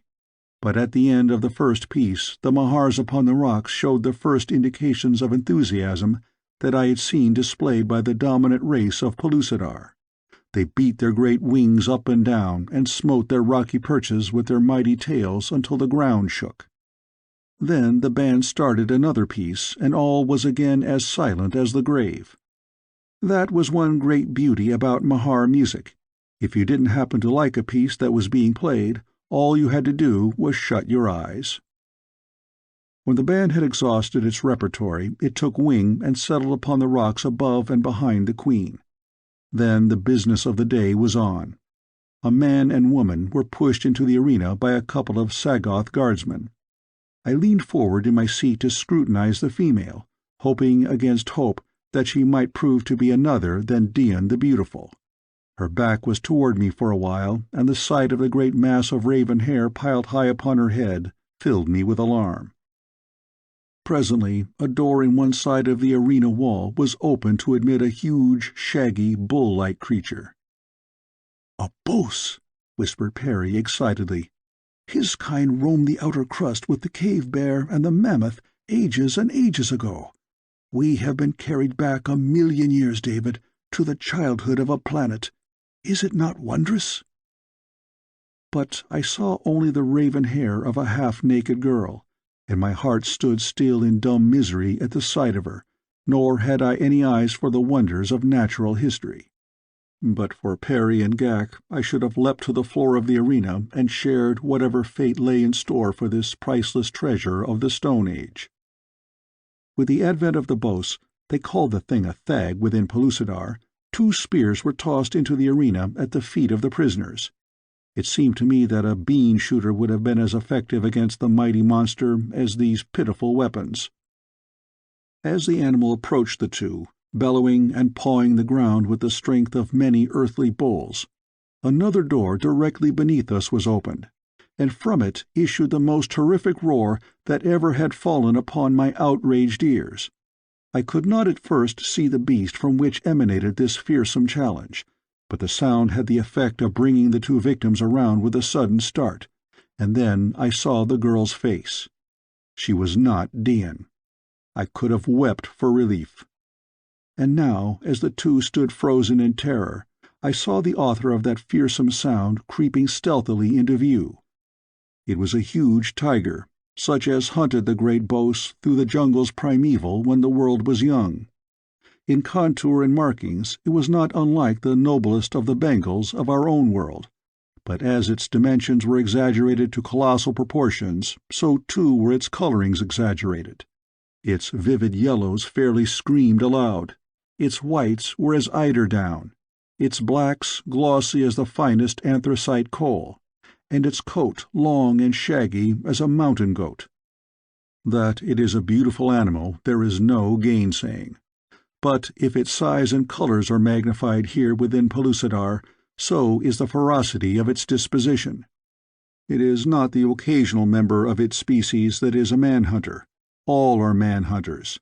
but at the end of the first piece the Mahars upon the rocks showed the first indications of enthusiasm that I had seen displayed by the dominant race of Pellucidar. They beat their great wings up and down and smote their rocky perches with their mighty tails until the ground shook. Then the band started another piece, and all was again as silent as the grave. That was one great beauty about Mahar music. If you didn't happen to like a piece that was being played, all you had to do was shut your eyes. When the band had exhausted its repertory, it took wing and settled upon the rocks above and behind the queen. Then the business of the day was on. A man and woman were pushed into the arena by a couple of Sagoth guardsmen. I leaned forward in my seat to scrutinize the female, hoping against hope that she might prove to be another than Dian the Beautiful. Her back was toward me for a while, and the sight of the great mass of raven hair piled high upon her head filled me with alarm. Presently, a door in one side of the arena wall was opened to admit a huge, shaggy, bull-like creature. "A bos," whispered Perry excitedly. "His kind roamed the outer crust with the cave bear and the mammoth ages and ages ago. We have been carried back 1,000,000 years, David, to the childhood of a planet. Is it not wondrous?" But I saw only the raven hair of a half-naked girl, and my heart stood still in dumb misery at the sight of her, nor had I any eyes for the wonders of natural history. But for Perry and Ghak, I should have leapt to the floor of the arena and shared whatever fate lay in store for this priceless treasure of the Stone Age. With the advent of the bos, they called the thing a thag within Pellucidar, 2 spears were tossed into the arena at the feet of the prisoners. It seemed to me that a bean-shooter would have been as effective against the mighty monster as these pitiful weapons. As the animal approached the two, bellowing and pawing the ground with the strength of many earthly bulls, another door directly beneath us was opened, and from it issued the most terrific roar that ever had fallen upon my outraged ears. I could not at first see the beast from which emanated this fearsome challenge, but the sound had the effect of bringing the 2 victims around with a sudden start, and then I saw the girl's face. She was not Dian. I could have wept for relief. And now, as the 2 stood frozen in terror, I saw the author of that fearsome sound creeping stealthily into view. It was a huge tiger, such as hunted the great bos through the jungles primeval when the world was young. In contour and markings it was not unlike the noblest of the Bengals of our own world, but as its dimensions were exaggerated to colossal proportions, so too were its colorings exaggerated. Its vivid yellows fairly screamed aloud. Its whites were as eider down, its blacks glossy as the finest anthracite coal, and its coat long and shaggy as a mountain goat. That it is a beautiful animal there is no gainsaying. But if its size and colors are magnified here within Pellucidar, so is the ferocity of its disposition. It is not the occasional member of its species that is a man-hunter. All are man-hunters.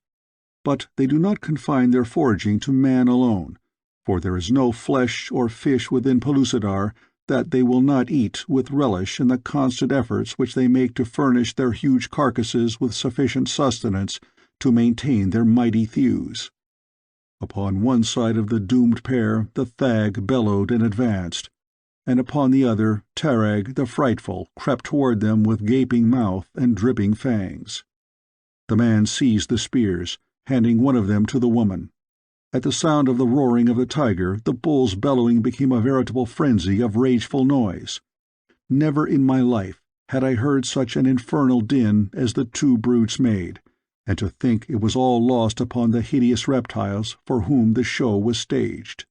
But they do not confine their foraging to man alone, for there is no flesh or fish within Pellucidar that they will not eat with relish in the constant efforts which they make to furnish their huge carcasses with sufficient sustenance to maintain their mighty thews. Upon one side of the doomed pair the thag bellowed and advanced, and upon the other Tarag the Frightful crept toward them with gaping mouth and dripping fangs. The man seized the spears, handing one of them to the woman. At the sound of the roaring of the tiger, the bull's bellowing became a veritable frenzy of rageful noise. Never in my life had I heard such an infernal din as the 2 brutes made, and to think it was all lost upon the hideous reptiles for whom the show was staged.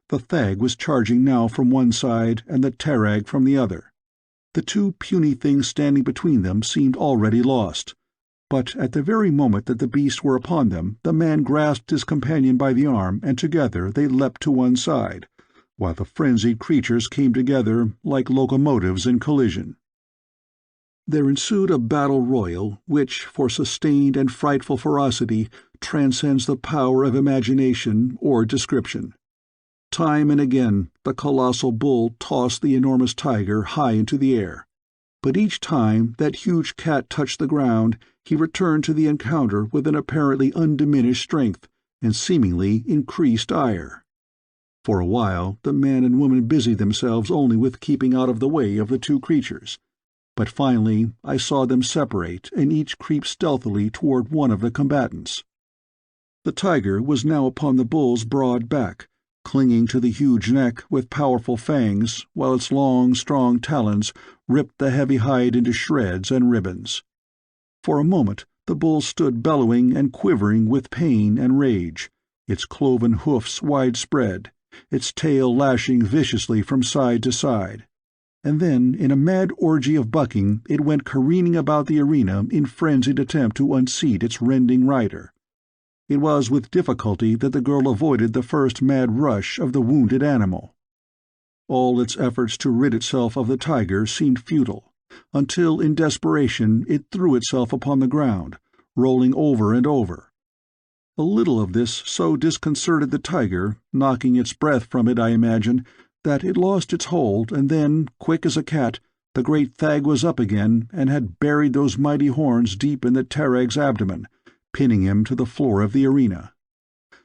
The thag was charging now from one side and the tarag from the other. The 2 puny things standing between them seemed already lost, but at the very moment that the beasts were upon them, the man grasped his companion by the arm, and together they leapt to one side, while the frenzied creatures came together like locomotives in collision. There ensued a battle royal which, for sustained and frightful ferocity, transcends the power of imagination or description. Time and again the colossal bull tossed the enormous tiger high into the air. but each time that huge cat touched the ground, he returned to the encounter with an apparently undiminished strength and seemingly increased ire. For a while the man and woman busied themselves only with keeping out of the way of the two creatures, but finally I saw them separate and each creep stealthily toward one of the combatants. The tiger was now upon the bull's broad back, clinging to the huge neck with powerful fangs, while its long, strong talons ripped the heavy hide into shreds and ribbons. For a moment the bull stood bellowing and quivering with pain and rage, its cloven hoofs widespread, its tail lashing viciously from side to side. And then, in a mad orgy of bucking, it went careening about the arena in frenzied attempt to unseat its rending rider. It was with difficulty that the girl avoided the first mad rush of the wounded animal. All its efforts to rid itself of the tiger seemed futile, until in desperation it threw itself upon the ground, rolling over and over. A little of this so disconcerted the tiger, knocking its breath from it, I imagine, that it lost its hold, and then, quick as a cat, the great thag was up again and had buried those mighty horns deep in the terag's abdomen, pinning him to the floor of the arena.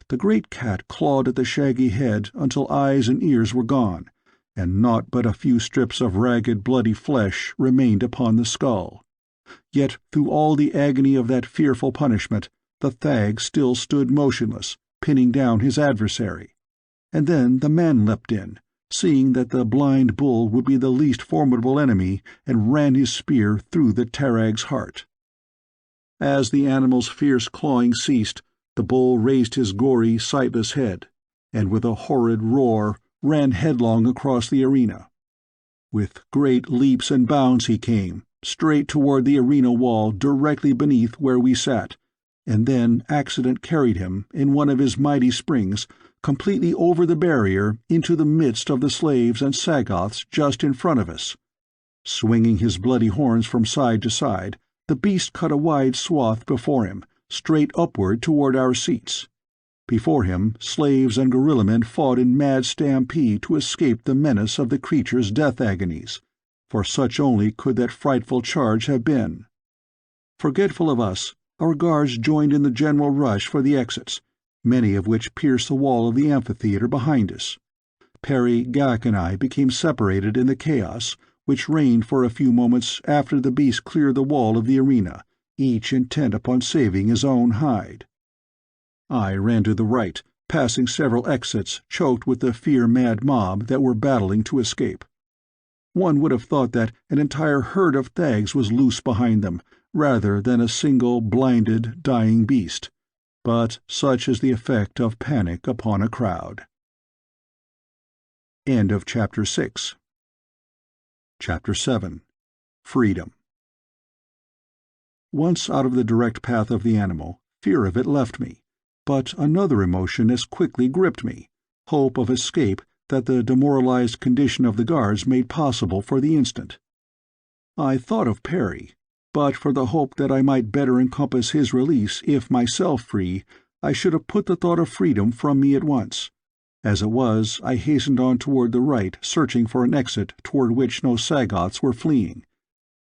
The great cat clawed at the shaggy head until eyes and ears were gone, and naught but a few strips of ragged, bloody flesh remained upon the skull. Yet through all the agony of that fearful punishment, the thag still stood motionless, pinning down his adversary. And then the man leapt in, seeing that the blind bull would be the least formidable enemy, and ran his spear through the terag's heart. As the animal's fierce clawing ceased, the bull raised his gory, sightless head, and with a horrid roar ran headlong across the arena. With great leaps and bounds he came, straight toward the arena wall directly beneath where we sat, and then accident carried him, in one of his mighty springs, completely over the barrier into the midst of the slaves and Sagoths just in front of us. Swinging his bloody horns from side to side, the beast cut a wide swath before him, straight upward toward our seats. Before him, slaves and gorilla-men fought in mad stampede to escape the menace of the creature's death agonies, for such only could that frightful charge have been. Forgetful of us, our guards joined in the general rush for the exits, many of which pierced the wall of the amphitheater behind us. Perry, Ghak, and I became separated in the chaos which reigned for a few moments after the beast cleared the wall of the arena, each intent upon saving his own hide. I ran to the right, passing several exits choked with the fear-mad mob that were battling to escape. One would have thought that an entire herd of thags was loose behind them, rather than a single blinded, dying beast. But such is the effect of panic upon a crowd. End of Chapter 6. Chapter 7. Freedom. Once out of the direct path of the animal, fear of it left me, but another emotion as quickly gripped me, hope of escape that the demoralized condition of the guards made possible for the instant. I thought of Perry, but for the hope that I might better encompass his release if myself free, I should have put the thought of freedom from me at once. As it was, I hastened on toward the right, searching for an exit toward which no Sagoths were fleeing,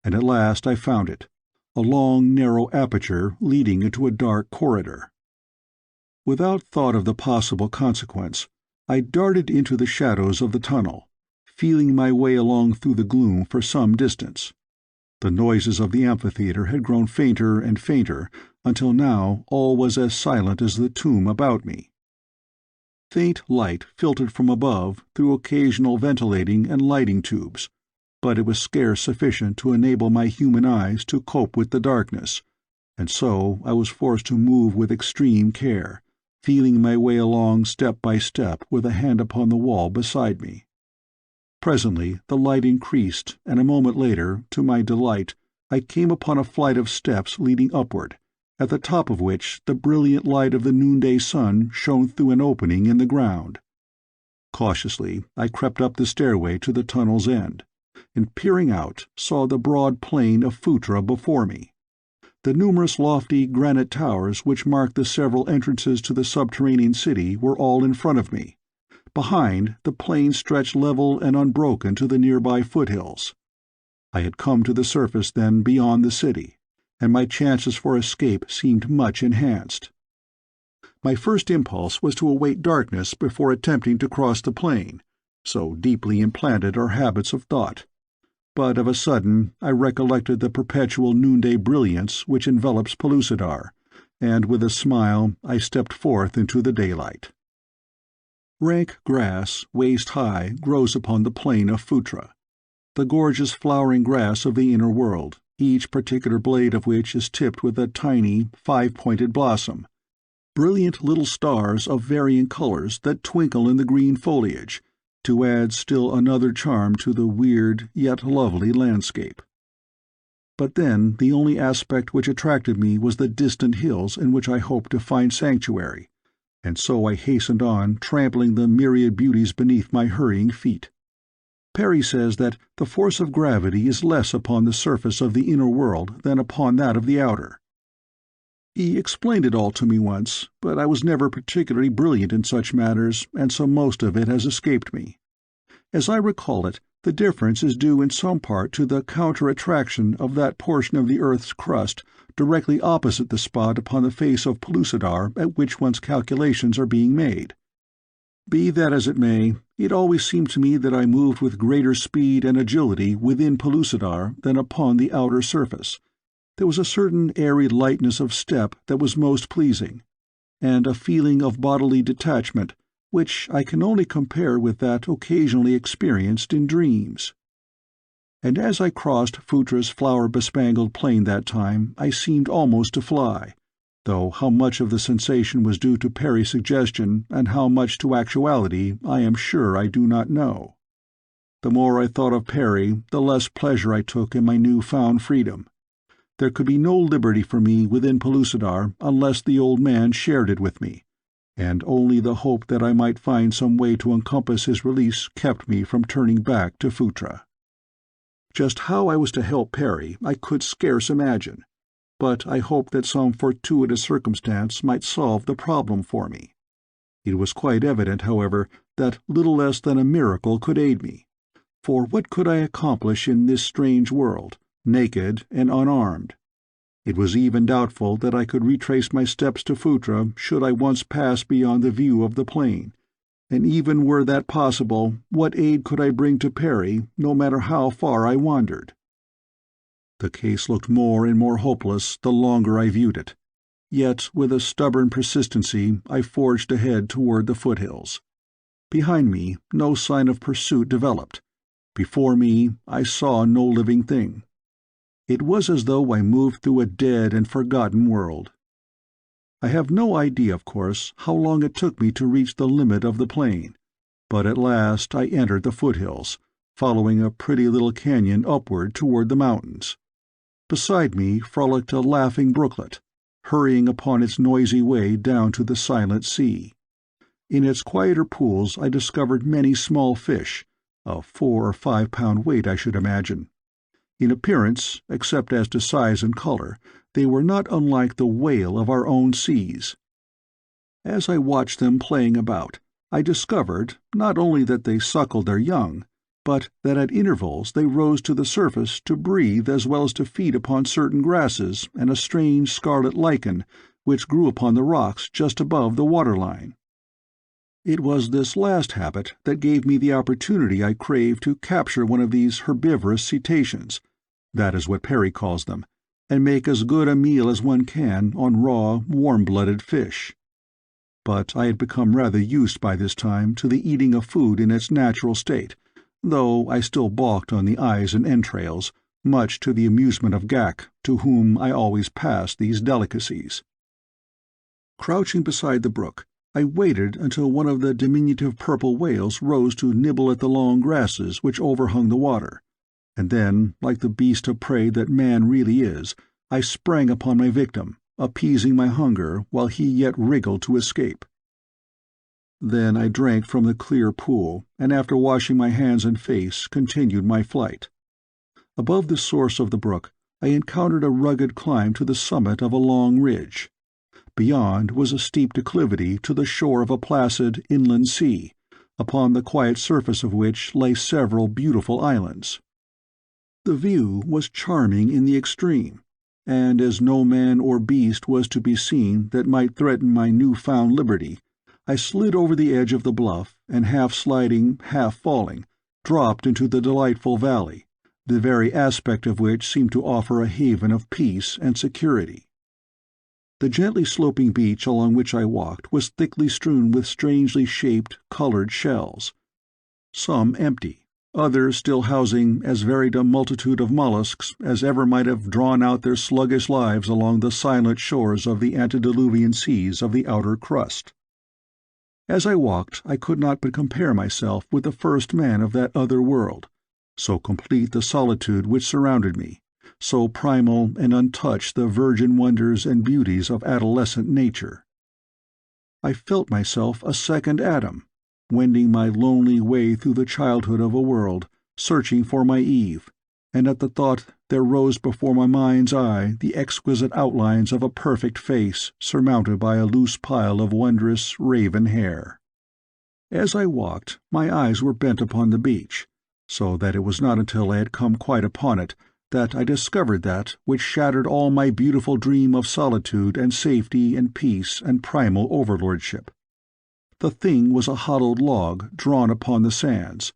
and at last I found it, a long, narrow aperture leading into a dark corridor. Without thought of the possible consequence, I darted into the shadows of the tunnel, feeling my way along through the gloom for some distance. The noises of the amphitheater had grown fainter and fainter, until now all was as silent as the tomb about me. Faint light filtered from above through occasional ventilating and lighting tubes, but it was scarce sufficient to enable my human eyes to cope with the darkness, and so I was forced to move with extreme care, feeling my way along step by step with a hand upon the wall beside me. Presently the light increased, and a moment later, to my delight, I came upon a flight of steps leading upward, at the top of which the brilliant light of the noonday sun shone through an opening in the ground. Cautiously I crept up the stairway to the tunnel's end, and peering out saw the broad plain of Phutra before me. The numerous lofty granite towers which marked the several entrances to the subterranean city were all in front of me. Behind, the plain stretched level and unbroken to the nearby foothills. I had come to the surface then beyond the city, and my chances for escape seemed much enhanced. My first impulse was to await darkness before attempting to cross the plain, so deeply implanted are habits of thought. But of a sudden I recollected the perpetual noonday brilliance which envelops Pellucidar, and with a smile I stepped forth into the daylight. Rank grass, waist-high, grows upon the plain of Phutra, the gorgeous flowering grass of the inner world, each particular blade of which is tipped with a tiny, five-pointed blossom, brilliant little stars of varying colors that twinkle in the green foliage, to add still another charm to the weird yet lovely landscape. But then the only aspect which attracted me was the distant hills in which I hoped to find sanctuary, and so I hastened on, trampling the myriad beauties beneath my hurrying feet. Perry says that the force of gravity is less upon the surface of the inner world than upon that of the outer. He explained it all to me once, but I was never particularly brilliant in such matters, and so most of it has escaped me. As I recall it, the difference is due in some part to the counter-attraction of that portion of the earth's crust directly opposite the spot upon the face of Pellucidar at which one's calculations are being made. Be that as it may, it always seemed to me that I moved with greater speed and agility within Pellucidar than upon the outer surface. There was a certain airy lightness of step that was most pleasing, and a feeling of bodily detachment which I can only compare with that occasionally experienced in dreams. And as I crossed Phutra's flower-bespangled plain that time, I seemed almost to fly, though how much of the sensation was due to Perry's suggestion and how much to actuality I am sure I do not know. The more I thought of Perry, the less pleasure I took in my new-found freedom. There could be no liberty for me within Pellucidar unless the old man shared it with me, and only the hope that I might find some way to encompass his release kept me from turning back to Phutra. Just how I was to help Perry I could scarce imagine, but I hoped that some fortuitous circumstance might solve the problem for me. It was quite evident, however, that little less than a miracle could aid me, for what could I accomplish in this strange world, naked and unarmed? It was even doubtful that I could retrace my steps to Phutra should I once pass beyond the view of the plain, and even were that possible, what aid could I bring to Perry, no matter how far I wandered? The case looked more and more hopeless the longer I viewed it, yet with a stubborn persistency I forged ahead toward the foothills. Behind me no sign of pursuit developed. Before me I saw no living thing. It was as though I moved through a dead and forgotten world. I have no idea, of course, how long it took me to reach the limit of the plain, but at last I entered the foothills, following a pretty little canyon upward toward the mountains. Beside me frolicked a laughing brooklet, hurrying upon its noisy way down to the silent sea. In its quieter pools I discovered many small fish, of 4 or 5 pound weight I should imagine. In appearance, except as to size and color, they were not unlike the whale of our own seas. As I watched them playing about, I discovered not only that they suckled their young, but that at intervals they rose to the surface to breathe as well as to feed upon certain grasses and a strange scarlet lichen which grew upon the rocks just above the waterline. It was this last habit that gave me the opportunity I craved to capture one of these herbivorous cetaceans, that is what Perry calls them, and make as good a meal as one can on raw, warm-blooded fish. But I had become rather used by this time to the eating of food in its natural state, though I still balked on the eyes and entrails, much to the amusement of Ghak, to whom I always passed these delicacies. Crouching beside the brook, I waited until one of the diminutive purple whales rose to nibble at the long grasses which overhung the water, and then, like the beast of prey that man really is, I sprang upon my victim, appeasing my hunger while he yet wriggled to escape. Then I drank from the clear pool, and after washing my hands and face, continued my flight. Above the source of the brook, I encountered a rugged climb to the summit of a long ridge. Beyond was a steep declivity to the shore of a placid inland sea, upon the quiet surface of which lay several beautiful islands. The view was charming in the extreme, and as no man or beast was to be seen that might threaten my new-found liberty, I slid over the edge of the bluff and, half sliding, half falling, dropped into the delightful valley, the very aspect of which seemed to offer a haven of peace and security. The gently sloping beach along which I walked was thickly strewn with strangely shaped, colored shells, some empty, others still housing as varied a multitude of mollusks as ever might have drawn out their sluggish lives along the silent shores of the antediluvian seas of the outer crust. As I walked, I could not but compare myself with the first man of that other world, so complete the solitude which surrounded me, so primal and untouched the virgin wonders and beauties of adolescent nature. I felt myself a second Adam, wending my lonely way through the childhood of a world, searching for my Eve, and at the thought there rose before my mind's eye the exquisite outlines of a perfect face surmounted by a loose pile of wondrous raven hair. As I walked, my eyes were bent upon the beach, so that it was not until I had come quite upon it that I discovered that which shattered all my beautiful dream of solitude and safety and peace and primal overlordship. The thing was a hollowed log drawn upon the sands,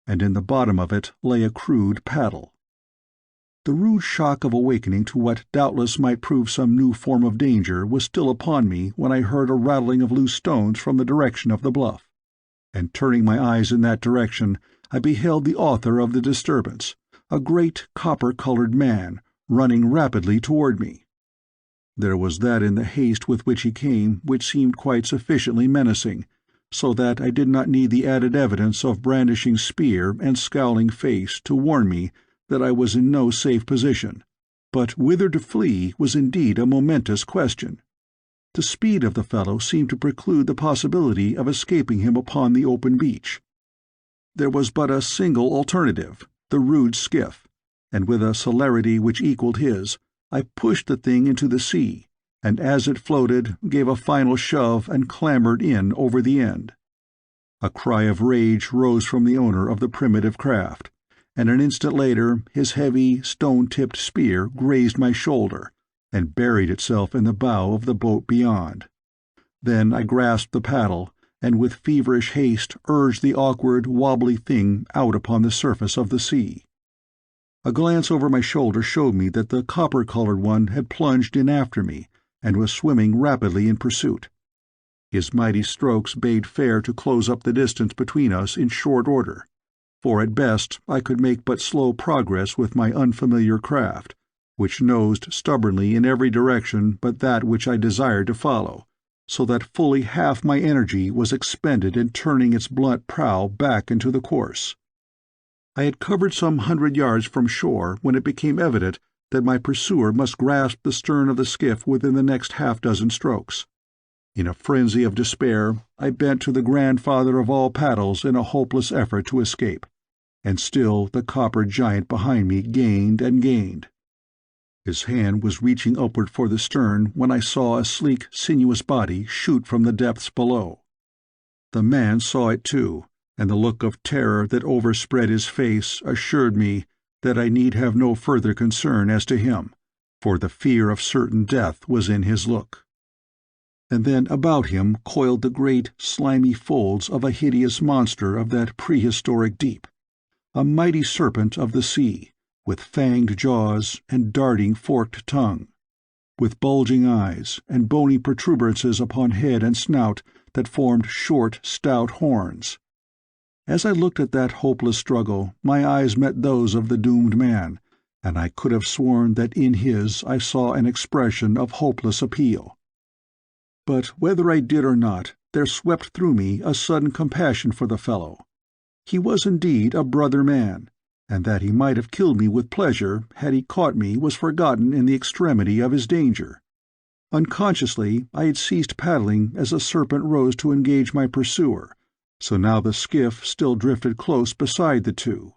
and in the bottom of it lay a crude paddle. The rude shock of awakening to what doubtless might prove some new form of danger was still upon me when I heard a rattling of loose stones from the direction of the bluff, and turning my eyes in that direction, I beheld the author of the disturbance, a great copper-colored man, running rapidly toward me. There was that in the haste with which he came which seemed quite sufficiently menacing, so that I did not need the added evidence of brandishing spear and scowling face to warn me that I was in no safe position, but whither to flee was indeed a momentous question. The speed of the fellow seemed to preclude the possibility of escaping him upon the open beach. There was but a single alternative, the rude skiff, and with a celerity which equaled his, I pushed the thing into the sea, and as it floated, gave a final shove and clambered in over the end. A cry of rage rose from the owner of the primitive craft, and an instant later his heavy, stone-tipped spear grazed my shoulder and buried itself in the bow of the boat beyond. Then I grasped the paddle, and with feverish haste urged the awkward, wobbly thing out upon the surface of the sea. A glance over my shoulder showed me that the copper-colored one had plunged in after me, and was swimming rapidly in pursuit. His mighty strokes bade fair to close up the distance between us in short order, for at best I could make but slow progress with my unfamiliar craft, which nosed stubbornly in every direction but that which I desired to follow, so that fully half my energy was expended in turning its blunt prow back into the course. I had covered some 100 yards from shore when it became evident that my pursuer must grasp the stern of the skiff within the next half-dozen strokes. In a frenzy of despair, I bent to the grandfather of all paddles in a hopeless effort to escape, and still the copper giant behind me gained and gained. His hand was reaching upward for the stern when I saw a sleek, sinuous body shoot from the depths below. The man saw it too, and the look of terror that overspread his face assured me that I need have no further concern as to him, for the fear of certain death was in his look. And then about him coiled the great, slimy folds of a hideous monster of that prehistoric deep, a mighty serpent of the sea, with fanged jaws and darting forked tongue, with bulging eyes and bony protuberances upon head and snout that formed short, stout horns. As I looked at that hopeless struggle, my eyes met those of the doomed man, and I could have sworn that in his I saw an expression of hopeless appeal. But whether I did or not, there swept through me a sudden compassion for the fellow. He was indeed a brother man, and that he might have killed me with pleasure had he caught me was forgotten in the extremity of his danger. Unconsciously I had ceased paddling as the serpent rose to engage my pursuer, so now the skiff still drifted close beside the two.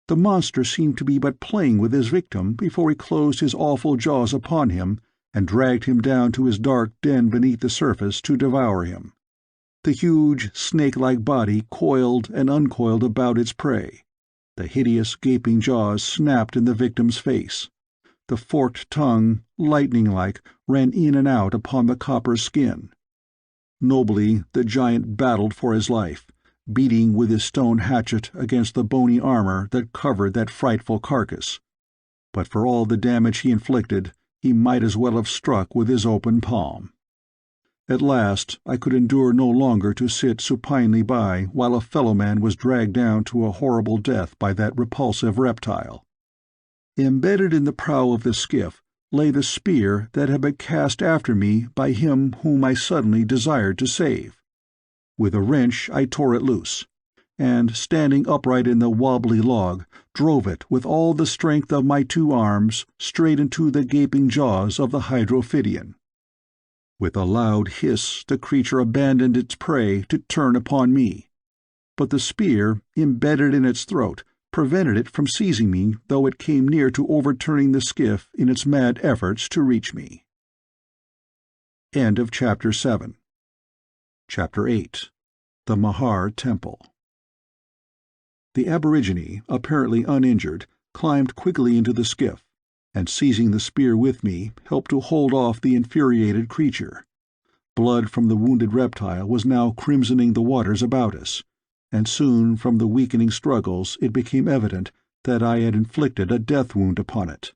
The monster seemed to be but playing with his victim before he closed his awful jaws upon him and dragged him down to his dark den beneath the surface to devour him. The huge, snake-like body coiled and uncoiled about its prey, The hideous gaping jaws snapped in the victim's face. The forked tongue, lightning-like, ran in and out upon the copper skin. Nobly the giant battled for his life, beating with his stone hatchet against the bony armor that covered that frightful carcass. But for all the damage he inflicted, he might as well have struck with his open palm. At last I could endure no longer to sit supinely by while a fellow-man was dragged down to a horrible death by that repulsive reptile. Embedded in the prow of the skiff lay the spear that had been cast after me by him whom I suddenly desired to save. With a wrench I tore it loose, and, standing upright in the wobbly log, drove it with all the strength of my 2 arms straight into the gaping jaws of the hydrophidian. With a loud hiss the creature abandoned its prey to turn upon me, but the spear, embedded in its throat, prevented it from seizing me, though it came near to overturning the skiff in its mad efforts to reach me. End of Chapter 7. Chapter 8. The Mahar Temple. The aborigine, apparently uninjured, climbed quickly into the skiff, and seizing the spear with me, helped to hold off the infuriated creature. Blood from the wounded reptile was now crimsoning the waters about us, and soon from the weakening struggles it became evident that I had inflicted a death wound upon it.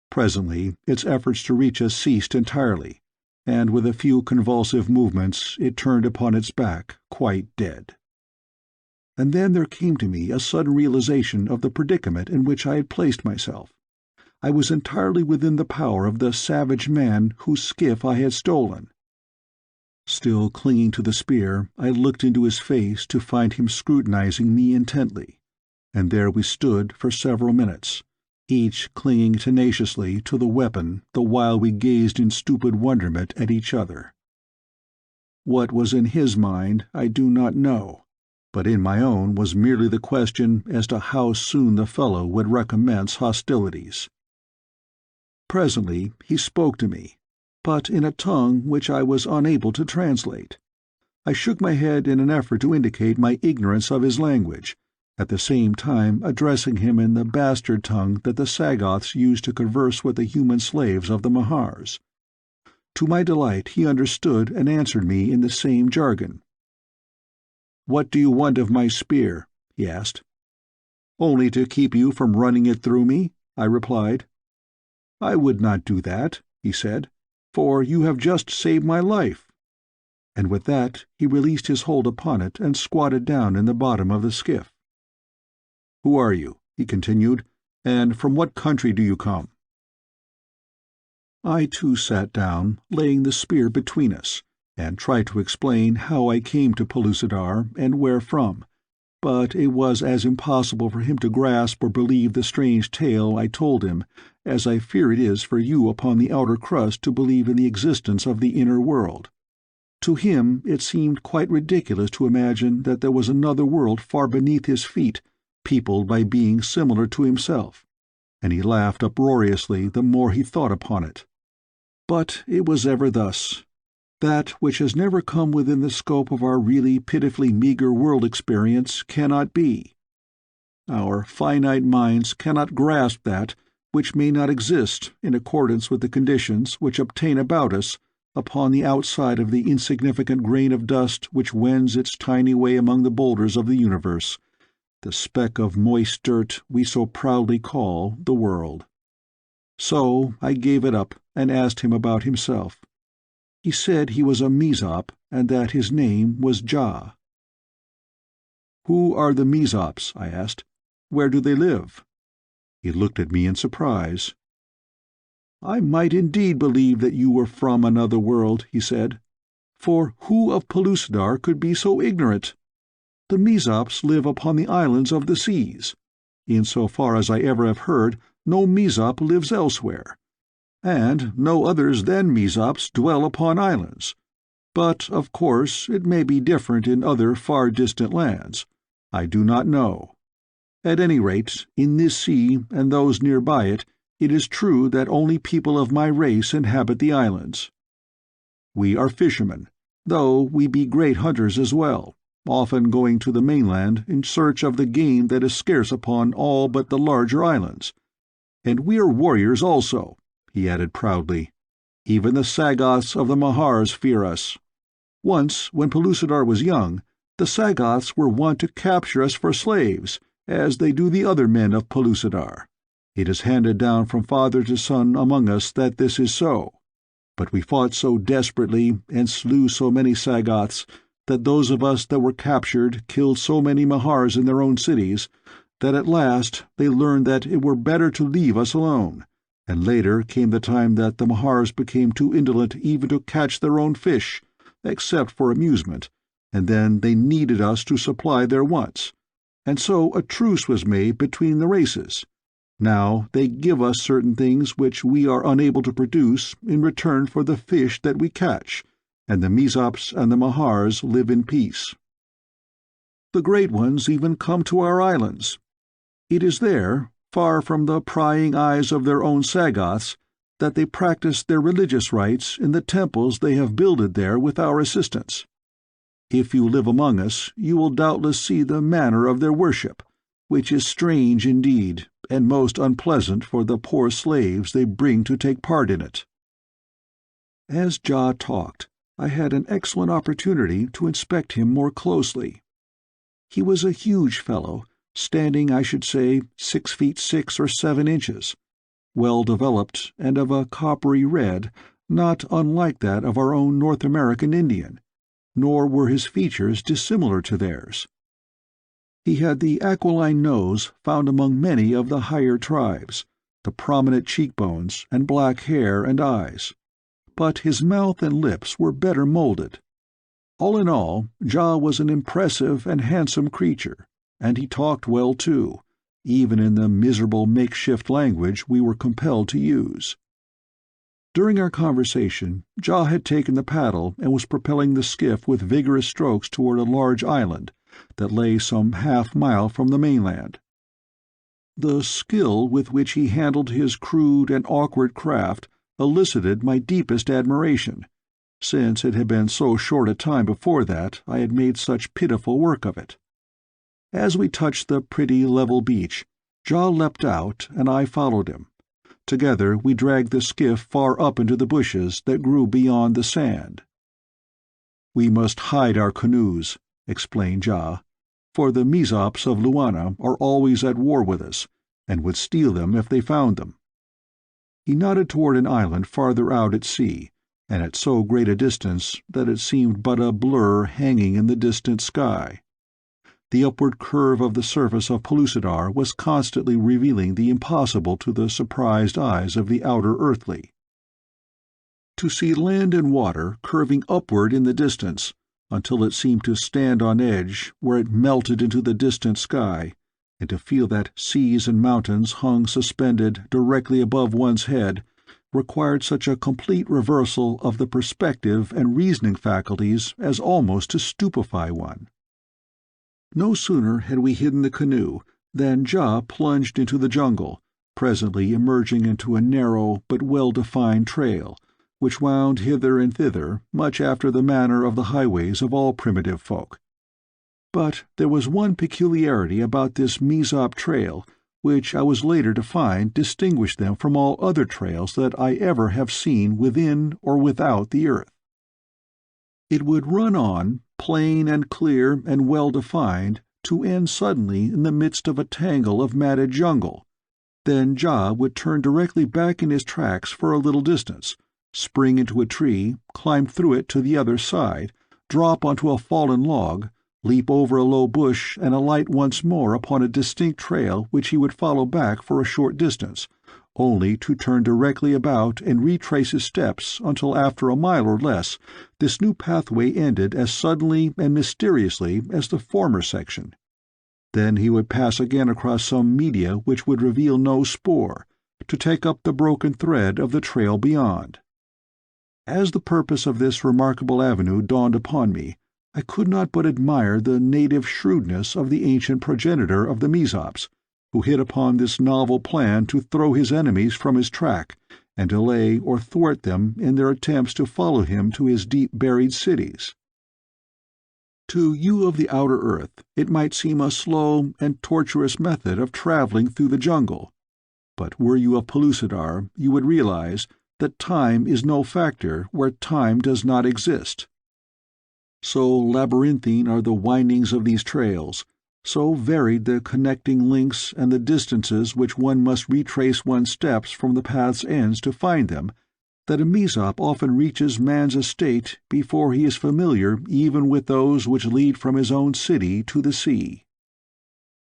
Presently its efforts to reach us ceased entirely, and with a few convulsive movements it turned upon its back, quite dead. And then there came to me a sudden realization of the predicament in which I had placed myself. I was entirely within the power of the savage man whose skiff I had stolen. Still clinging to the spear, I looked into his face to find him scrutinizing me intently, and there we stood for several minutes, each clinging tenaciously to the weapon the while we gazed in stupid wonderment at each other. What was in his mind I do not know, but in my own was merely the question as to how soon the fellow would recommence hostilities. Presently he spoke to me, but in a tongue which I was unable to translate. I shook my head in an effort to indicate my ignorance of his language, at the same time addressing him in the bastard tongue that the Sagoths used to converse with the human slaves of the Mahars. To my delight he understood and answered me in the same jargon. "What do you want of my spear?" he asked. "Only to keep you from running it through me," I replied. "I would not do that," he said, "for you have just saved my life." And with that he released his hold upon it and squatted down in the bottom of the skiff. "Who are you?" he continued, "and from what country do you come?" I too sat down, laying the spear between us, and tried to explain how I came to Pellucidar and where from, but it was as impossible for him to grasp or believe the strange tale I told him as I fear it is for you upon the outer crust to believe in the existence of the inner world. To him it seemed quite ridiculous to imagine that there was another world far beneath his feet, peopled by beings similar to himself, and he laughed uproariously the more he thought upon it. But it was ever thus. That which has never come within the scope of our really pitifully meagre world experience cannot be. Our finite minds cannot grasp that which may not exist in accordance with the conditions which obtain about us upon the outside of the insignificant grain of dust which wends its tiny way among the boulders of the universe, the speck of moist dirt we so proudly call the world. So I gave it up and asked him about himself. He said he was a Mezop and that his name was Ja. "Who are the Mezops?" I asked. "Where do they live?" He looked at me in surprise. "I might indeed believe that you were from another world," he said. "For who of Pellucidar could be so ignorant? The Mezops live upon the islands of the seas. In so far as I ever have heard, no Mezop lives elsewhere, and no others than Mezops dwell upon islands. But, of course, it may be different in other far distant lands. I do not know. At any rate, in this sea and those nearby it is true that only people of my race inhabit the islands. We are fishermen, though we be great hunters as well, often going to the mainland in search of the game that is scarce upon all but the larger islands. And we are warriors also," he added proudly. "Even the Sagoths of the Mahars fear us. Once, when Pellucidar was young, the Sagoths were wont to capture us for slaves, as they do the other men of Pellucidar. It is handed down from father to son among us that this is so. But we fought so desperately and slew so many Sagoths that those of us that were captured killed so many Mahars in their own cities that at last they learned that it were better to leave us alone, and later came the time that the Mahars became too indolent even to catch their own fish, except for amusement, and then they needed us to supply their wants, and so a truce was made between the races. Now they give us certain things which we are unable to produce in return for the fish that we catch, and the Mesops and the Mahars live in peace. The great ones even come to our islands. It is there, far from the prying eyes of their own Sagoths, that they practice their religious rites in the temples they have builded there with our assistance. If you live among us, you will doubtless see the manner of their worship, which is strange indeed, and most unpleasant for the poor slaves they bring to take part in it." As Ja talked, I had an excellent opportunity to inspect him more closely. He was a huge fellow, standing, I should say, 6 feet 6 or 7 inches, well developed and of a coppery red, not unlike that of our own North American Indian, nor were his features dissimilar to theirs. He had the aquiline nose found among many of the higher tribes, the prominent cheekbones and black hair and eyes, but his mouth and lips were better molded. All in all, Ja was an impressive and handsome creature, and he talked well too, even in the miserable makeshift language we were compelled to use. During our conversation, Ja had taken the paddle and was propelling the skiff with vigorous strokes toward a large island that lay some half-mile from the mainland. The skill with which he handled his crude and awkward craft elicited my deepest admiration, since it had been so short a time before that I had made such pitiful work of it. As we touched the pretty level beach, Ja leapt out and I followed him. Together we dragged the skiff far up into the bushes that grew beyond the sand. "We must hide our canoes," explained Ja, "for the Mesops of Luana are always at war with us, and would steal them if they found them." He nodded toward an island farther out at sea, and at so great a distance that it seemed but a blur hanging in the distant sky. The upward curve of the surface of Pellucidar was constantly revealing the impossible to the surprised eyes of the outer earthly. To see land and water curving upward in the distance, until it seemed to stand on edge where it melted into the distant sky, and to feel that seas and mountains hung suspended directly above one's head, required such a complete reversal of the perspective and reasoning faculties as almost to stupefy one. No sooner had we hidden the canoe than Ja plunged into the jungle, presently emerging into a narrow but well-defined trail, which wound hither and thither, much after the manner of the highways of all primitive folk. But there was one peculiarity about this Mesop trail which I was later to find distinguished them from all other trails that I ever have seen within or without the earth. It would run on, plain and clear and well-defined, to end suddenly in the midst of a tangle of matted jungle. Then Ja would turn directly back in his tracks for a little distance, spring into a tree, climb through it to the other side, drop onto a fallen log, leap over a low bush and alight once more upon a distinct trail which he would follow back for a short distance, only to turn directly about and retrace his steps until after a mile or less this new pathway ended as suddenly and mysteriously as the former section. Then he would pass again across some media which would reveal no spoor, to take up the broken thread of the trail beyond. As the purpose of this remarkable avenue dawned upon me, I could not but admire the native shrewdness of the ancient progenitor of the Mesops, who hit upon this novel plan to throw his enemies from his track, and delay or thwart them in their attempts to follow him to his deep-buried cities. To you of the outer earth, it might seem a slow and tortuous method of traveling through the jungle, but were you of Pellucidar, you would realize that time is no factor where time does not exist. So labyrinthine are the windings of these trails, so varied the connecting links and the distances which one must retrace one's steps from the path's ends to find them, that a Mezop often reaches man's estate before he is familiar even with those which lead from his own city to the sea.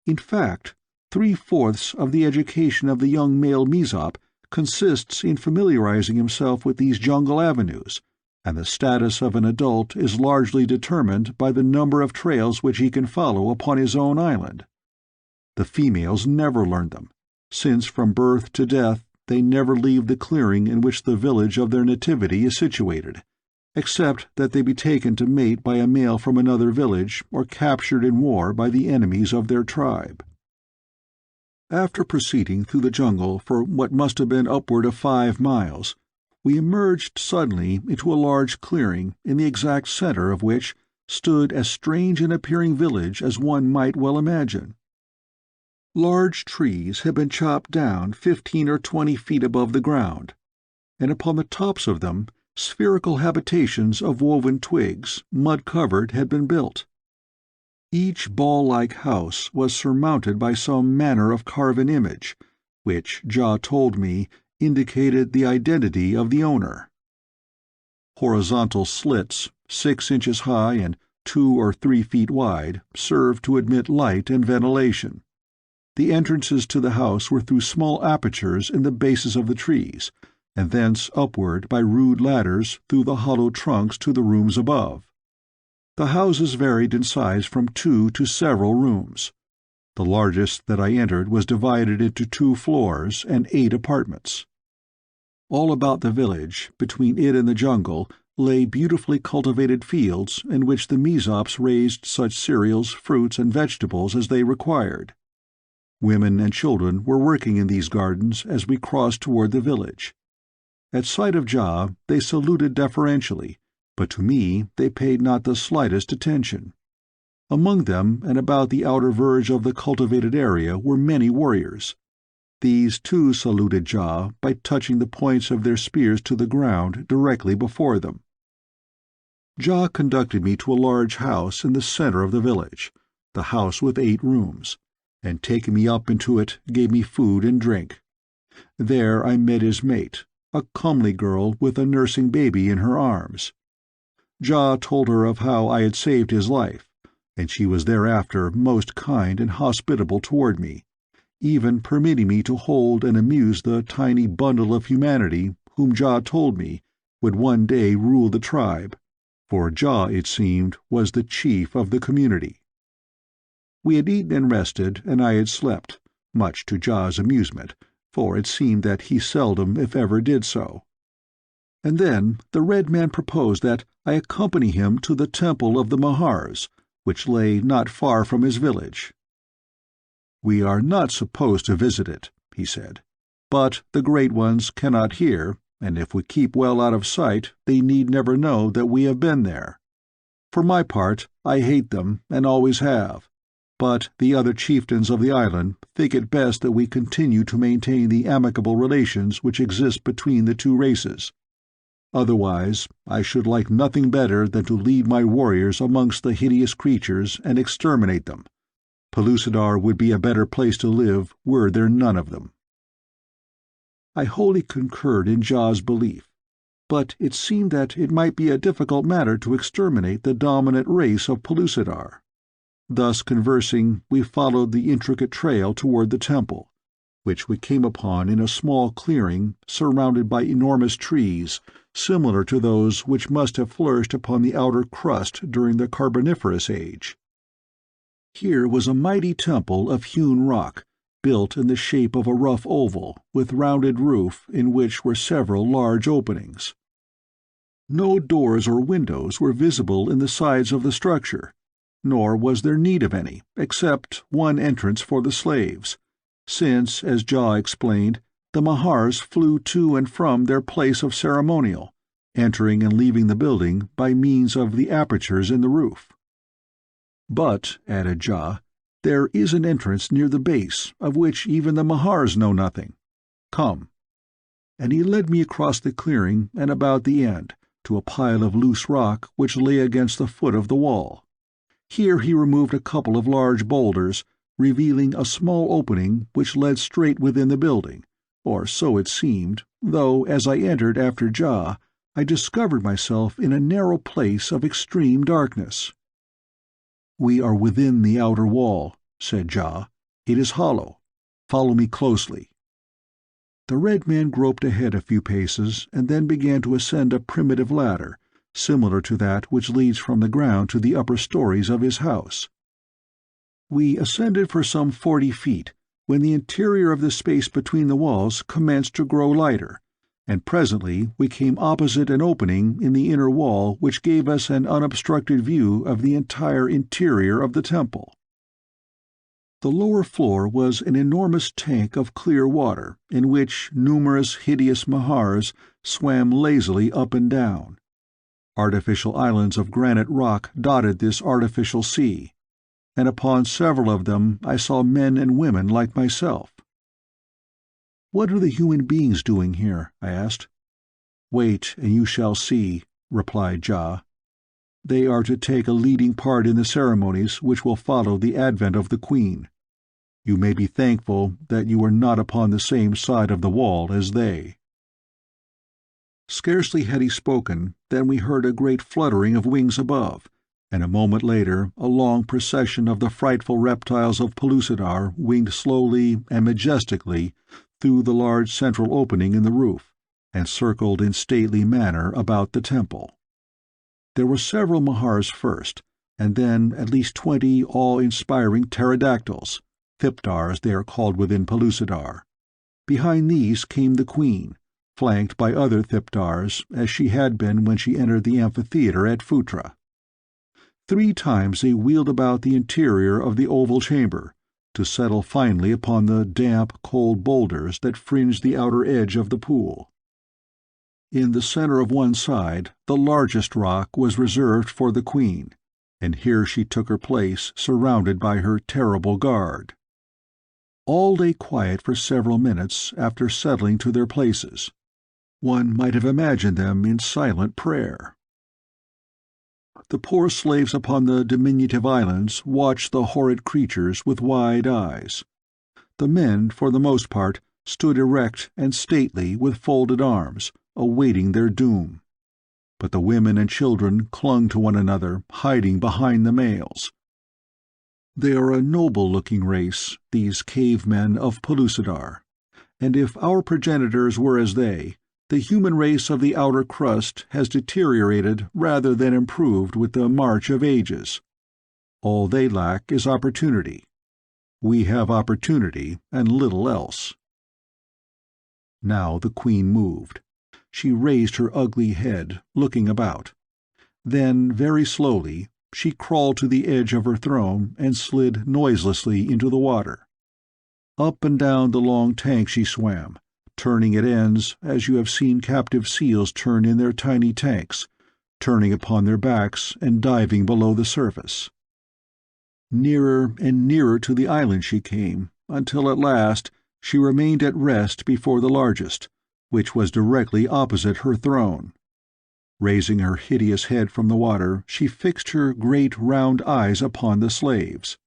In fact, 3/4 of the education of the young male Mezop consists in familiarizing himself with these jungle avenues, and the status of an adult is largely determined by the number of trails which he can follow upon his own island. The females never learn them, since from birth to death they never leave the clearing in which the village of their nativity is situated, except that they be taken to mate by a male from another village or captured in war by the enemies of their tribe. After proceeding through the jungle for what must have been upward of 5 miles, we emerged suddenly into a large clearing in the exact center of which stood as strange an appearing village as one might well imagine. Large trees had been chopped down 15 or 20 feet above the ground, and upon the tops of them spherical habitations of woven twigs, mud-covered, had been built. Each ball-like house was surmounted by some manner of carven image, which, Ja told me, indicated the identity of the owner. Horizontal slits, 6 inches high and 2 or 3 feet wide, served to admit light and ventilation. The entrances to the house were through small apertures in the bases of the trees, and thence upward by rude ladders through the hollow trunks to the rooms above. The houses varied in size from 2 to several rooms. The largest that I entered was divided into 2 floors and 8 apartments. All about the village, between it and the jungle, lay beautifully cultivated fields in which the Mezops raised such cereals, fruits, and vegetables as they required. Women and children were working in these gardens as we crossed toward the village. At sight of Ja, they saluted deferentially, but to me they paid not the slightest attention. Among them and about the outer verge of the cultivated area were many warriors. These too saluted Ja by touching the points of their spears to the ground directly before them. Ja conducted me to a large house in the center of the village, the house with 8 rooms, and taking me up into it gave me food and drink. There I met his mate, a comely girl with a nursing baby in her arms. Ja told her of how I had saved his life, and she was thereafter most kind and hospitable toward me, even permitting me to hold and amuse the tiny bundle of humanity whom Ja told me would one day rule the tribe, for Ja, it seemed, was the chief of the community. We had eaten and rested, and I had slept, much to Ja's amusement, for it seemed that he seldom, if ever, did so. And then the red man proposed that I accompany him to the temple of the Mahars, which lay not far from his village. "We are not supposed to visit it," he said, "but the great ones cannot hear, and if we keep well out of sight they need never know that we have been there. For my part, I hate them, and always have. But the other chieftains of the island think it best that we continue to maintain the amicable relations which exist between the 2 races. Otherwise, I should like nothing better than to lead my warriors amongst the hideous creatures and exterminate them. Pellucidar would be a better place to live were there none of them." I wholly concurred in Ja's belief, but it seemed that it might be a difficult matter to exterminate the dominant race of Pellucidar. Thus conversing, we followed the intricate trail toward the temple, which we came upon in a small clearing surrounded by enormous trees, similar to those which must have flourished upon the outer crust during the Carboniferous Age. Here was a mighty temple of hewn rock, built in the shape of a rough oval, with rounded roof in which were several large openings. No doors or windows were visible in the sides of the structure, nor was there need of any, except one entrance for the slaves, since, as Ja explained, the Mahars flew to and from their place of ceremonial, entering and leaving the building by means of the apertures in the roof. "But," added Ja, "there is an entrance near the base, of which even the Mahars know nothing. Come." And he led me across the clearing and about the end, to a pile of loose rock which lay against the foot of the wall. Here he removed a couple of large boulders, revealing a small opening which led straight within the building, or so it seemed, though as I entered after Ja, I discovered myself in a narrow place of extreme darkness. "We are within the outer wall," said Ja. "It is hollow. Follow me closely." The red man groped ahead a few paces and then began to ascend a primitive ladder, similar to that which leads from the ground to the upper stories of his house. We ascended for some 40 feet, when the interior of the space between the walls commenced to grow lighter, and presently we came opposite an opening in the inner wall which gave us an unobstructed view of the entire interior of the temple. The lower floor was an enormous tank of clear water, in which numerous hideous Mahars swam lazily up and down. Artificial islands of granite rock dotted this artificial sea, and upon several of them I saw men and women like myself. "What are the human beings doing here?" I asked. "Wait, and you shall see," replied Ja. "They are to take a leading part in the ceremonies which will follow the advent of the Queen. You may be thankful that you are not upon the same side of the wall as they." Scarcely had he spoken than we heard a great fluttering of wings above, and a moment later a long procession of the frightful reptiles of Pellucidar winged slowly and majestically through the large central opening in the roof, and circled in stately manner about the temple. There were several Mahars first, and then at least 20 awe-inspiring pterodactyls, thipdars they are called within Pellucidar. Behind these came the Queen, flanked by other thipdars, as she had been when she entered the amphitheater at Phutra. 3 times they wheeled about the interior of the oval chamber, to settle finally upon the damp, cold boulders that fringed the outer edge of the pool. In the center of one side, the largest rock was reserved for the Queen, and here she took her place surrounded by her terrible guard. All lay quiet for several minutes after settling to their places. One might have imagined them in silent prayer. The poor slaves upon the diminutive islands watched the horrid creatures with wide eyes. The men, for the most part, stood erect and stately with folded arms, awaiting their doom. But the women and children clung to one another, hiding behind the males. They are a noble-looking race, these cave-men of Pellucidar, and if our progenitors were as they, the human race of the outer crust has deteriorated rather than improved with the march of ages. All they lack is opportunity. We have opportunity and little else. Now the Queen moved. She raised her ugly head, looking about. Then, very slowly, she crawled to the edge of her throne and slid noiselessly into the water. Up and down the long tank she swam, turning at ends as you have seen captive seals turn in their tiny tanks, turning upon their backs and diving below the surface. Nearer and nearer to the island she came, until at last she remained at rest before the largest, which was directly opposite her throne. Raising her hideous head from the water, she fixed her great round eyes upon the slaves.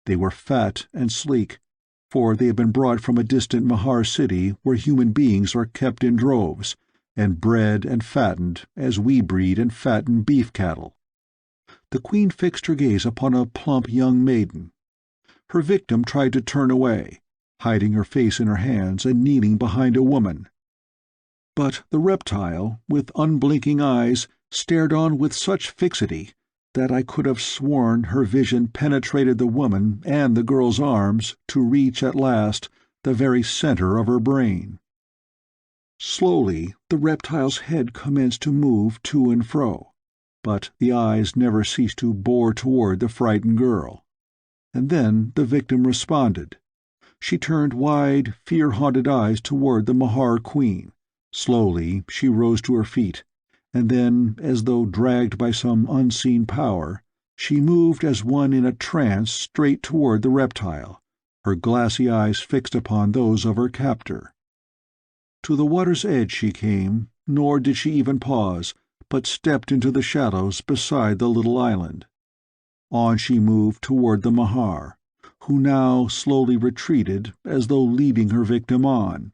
They were fat and sleek, for they had been brought from a distant Mahar city where human beings are kept in droves, and bred and fattened as we breed and fatten beef cattle. The Queen fixed her gaze upon a plump young maiden. Her victim tried to turn away, hiding her face in her hands and kneeling behind a woman. But the reptile, with unblinking eyes, stared on with such fixity that I could have sworn her vision penetrated the woman and the girl's arms to reach at last the very center of her brain. Slowly the reptile's head commenced to move to and fro, but the eyes never ceased to bore toward the frightened girl. And then the victim responded. She turned wide, fear-haunted eyes toward the Mahar Queen. Slowly she rose to her feet, and then, as though dragged by some unseen power, She moved as one in a trance straight toward the reptile, her glassy eyes fixed upon those of her captor. To the water's edge she came, nor did she even pause, but stepped into the shadows beside the little island. On she moved toward the Mahar, who now slowly retreated as though leading her victim on.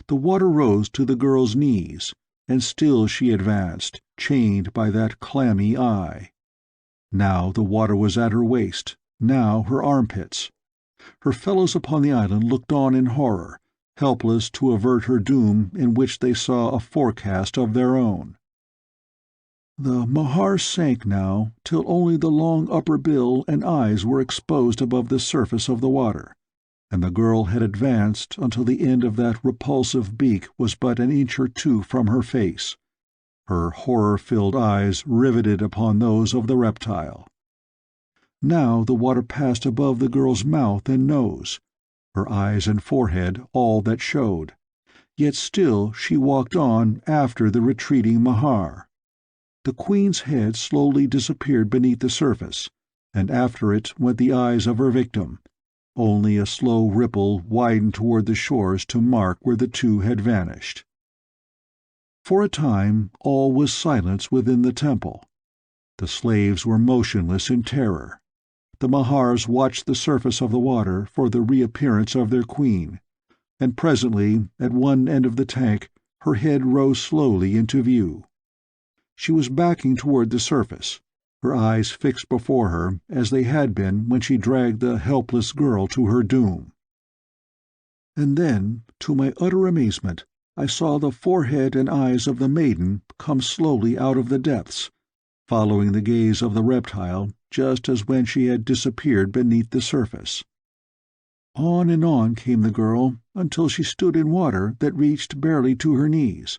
The water rose to the girl's knees, and still she advanced, chained by that clammy eye. Now the water was at her waist, now her armpits. Her fellows upon the island looked on in horror, helpless to avert her doom in which they saw a forecast of their own. The Mahar sank now, till only the long upper bill and eyes were exposed above the surface of the water, and the girl had advanced until the end of that repulsive beak was but an inch or two from her face, her horror-filled eyes riveted upon those of the reptile. Now the water passed above the girl's mouth and nose, her eyes and forehead all that showed, yet still she walked on after the retreating Mahar. The queen's head slowly disappeared beneath the surface, and after it went the eyes of her victim. Only a slow ripple widened toward the shores to mark where the two had vanished. For a time all was silence within the temple. The slaves were motionless in terror. The Mahars watched the surface of the water for the reappearance of their queen, and presently, at one end of the tank, her head rose slowly into view. She was backing toward the surface, her eyes fixed before her as they had been when she dragged the helpless girl to her doom. And then, to my utter amazement, I saw the forehead and eyes of the maiden come slowly out of the depths, following the gaze of the reptile just as when she had disappeared beneath the surface. On and on came the girl until she stood in water that reached barely to her knees.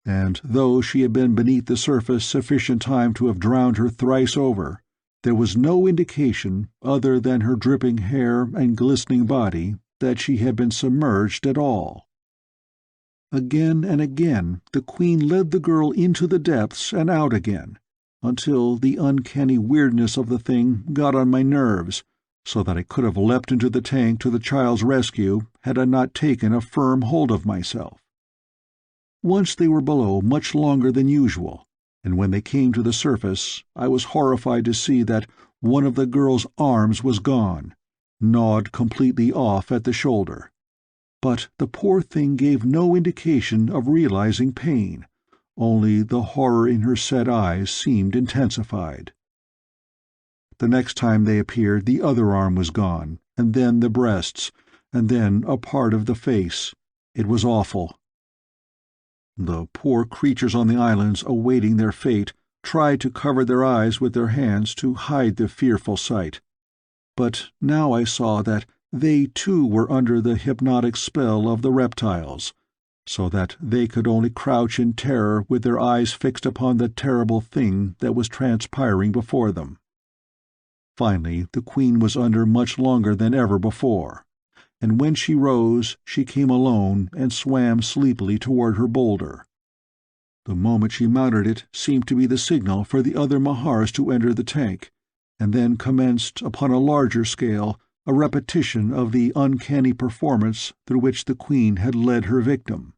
And though she had been beneath the surface sufficient time to have drowned her thrice over, there was no indication, other than her dripping hair and glistening body, that she had been submerged at all. Again and again the queen led the girl into the depths and out again, until the uncanny weirdness of the thing got on my nerves, so that I could have leapt into the tank to the child's rescue had I not taken a firm hold of myself. Once they were below much longer than usual, and when they came to the surface I was horrified to see that one of the girl's arms was gone, gnawed completely off at the shoulder. But the poor thing gave no indication of realizing pain, only the horror in her set eyes seemed intensified. The next time they appeared the other arm was gone, and then the breasts, and then a part of the face. It was awful. The poor creatures on the islands awaiting their fate tried to cover their eyes with their hands to hide the fearful sight. But now I saw that they too were under the hypnotic spell of the reptiles, so that they could only crouch in terror with their eyes fixed upon the terrible thing that was transpiring before them. Finally the queen was under much longer than ever before, and when she rose she came alone and swam sleepily toward her boulder. The moment she mounted it seemed to be the signal for the other Mahars to enter the tank, and then commenced upon a larger scale a repetition of the uncanny performance through which the queen had led her victim.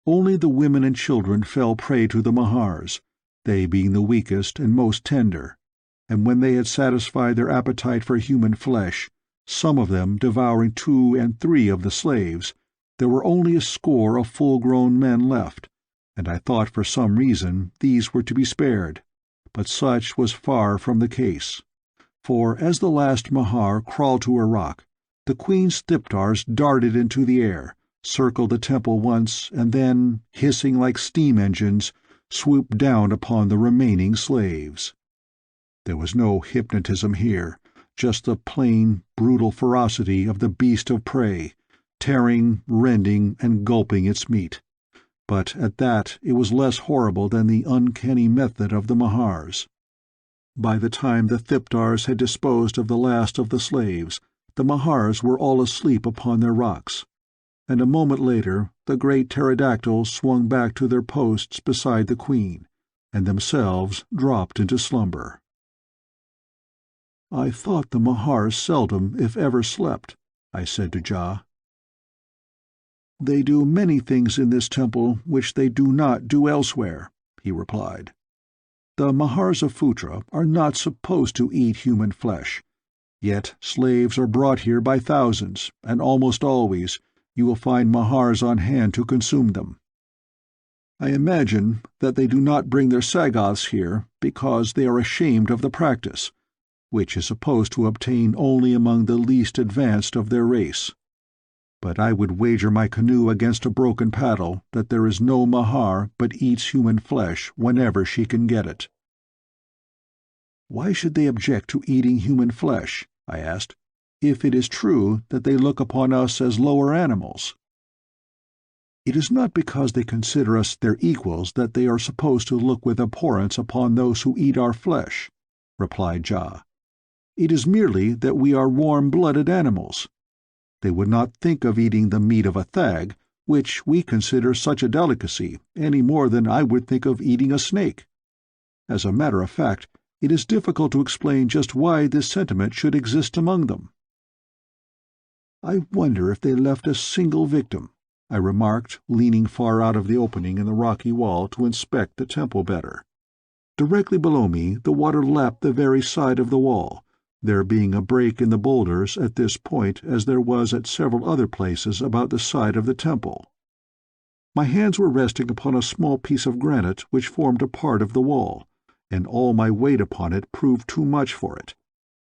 Only the women and children fell prey to the Mahars, they being the weakest and most tender, and when they had satisfied their appetite for human flesh, some of them devouring 2 and 3 of the slaves, there were only a score of full-grown men left, and I thought for some reason these were to be spared, but such was far from the case. For as the last Mahar crawled to a rock, the queen's thiptars darted into the air, circled the temple once, and then, hissing like steam engines, swooped down upon the remaining slaves. There was no hypnotism here, just the plain, brutal ferocity of the beast of prey, tearing, rending, and gulping its meat. But at that it was less horrible than the uncanny method of the Mahars. By the time the thiptars had disposed of the last of the slaves, the Mahars were all asleep upon their rocks, and a moment later the great pterodactyls swung back to their posts beside the queen, and themselves dropped into slumber. "I thought the Mahars seldom, if ever, slept," I said to Jah. "They do many things in this temple which they do not do elsewhere," he replied. "The Mahars of Phutra are not supposed to eat human flesh, yet slaves are brought here by thousands, and almost always you will find Mahars on hand to consume them. I imagine that they do not bring their Sagoths here because they are ashamed of the practice, which is supposed to obtain only among the least advanced of their race. But I would wager my canoe against a broken paddle that there is no Mahar but eats human flesh whenever she can get it." "Why should they object to eating human flesh," I asked, "if it is true that they look upon us as lower animals?" "It is not because they consider us their equals that they are supposed to look with abhorrence upon those who eat our flesh," replied Jah. "It is merely that we are warm-blooded animals. They would not think of eating the meat of a thag, which we consider such a delicacy, any more than I would think of eating a snake. As a matter of fact, it is difficult to explain just why this sentiment should exist among them." "I wonder if they left a single victim," I remarked, leaning far out of the opening in the rocky wall to inspect the temple better. Directly below me the water lapped the very side of the wall, there being a break in the boulders at this point as there was at several other places about the side of the temple. My hands were resting upon a small piece of granite which formed a part of the wall, and all my weight upon it proved too much for it.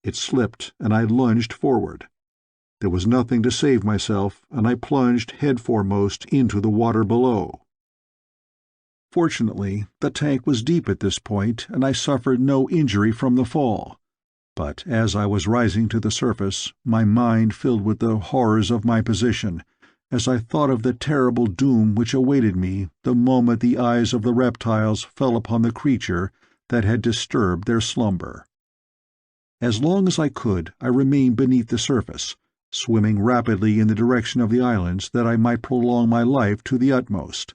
It slipped, and I lunged forward. There was nothing to save myself, and I plunged head foremost into the water below. Fortunately, the tank was deep at this point, and I suffered no injury from the fall. But as I was rising to the surface, my mind filled with the horrors of my position, as I thought of the terrible doom which awaited me the moment the eyes of the reptiles fell upon the creature that had disturbed their slumber. As long as I could, I remained beneath the surface, swimming rapidly in the direction of the islands that I might prolong my life to the utmost.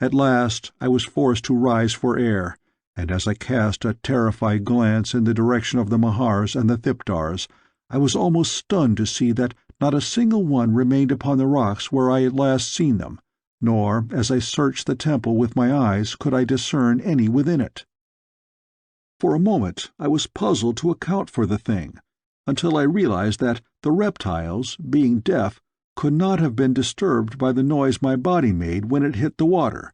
At last I was forced to rise for air, and as I cast a terrified glance in the direction of the Mahars and the Thipdars, I was almost stunned to see that not a single one remained upon the rocks where I had last seen them, nor, as I searched the temple with my eyes, could I discern any within it. For a moment I was puzzled to account for the thing, until I realized that the reptiles, being deaf, could not have been disturbed by the noise my body made when it hit the water,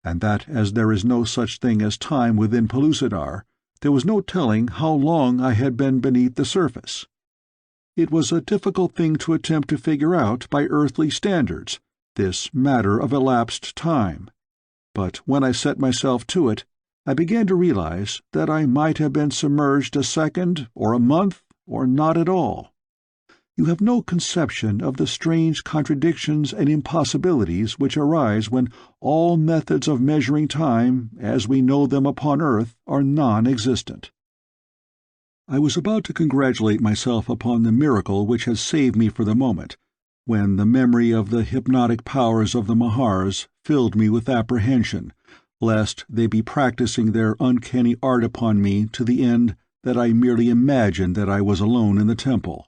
and that as there is no such thing as time within Pellucidar, there was no telling how long I had been beneath the surface. It was a difficult thing to attempt to figure out by earthly standards, this matter of elapsed time, but when I set myself to it, I began to realize that I might have been submerged a second, or a month, or not at all. You have no conception of the strange contradictions and impossibilities which arise when all methods of measuring time, as we know them upon earth, are non-existent. I was about to congratulate myself upon the miracle which had saved me for the moment, when the memory of the hypnotic powers of the Mahars filled me with apprehension, lest they be practicing their uncanny art upon me to the end that I merely imagined that I was alone in the temple.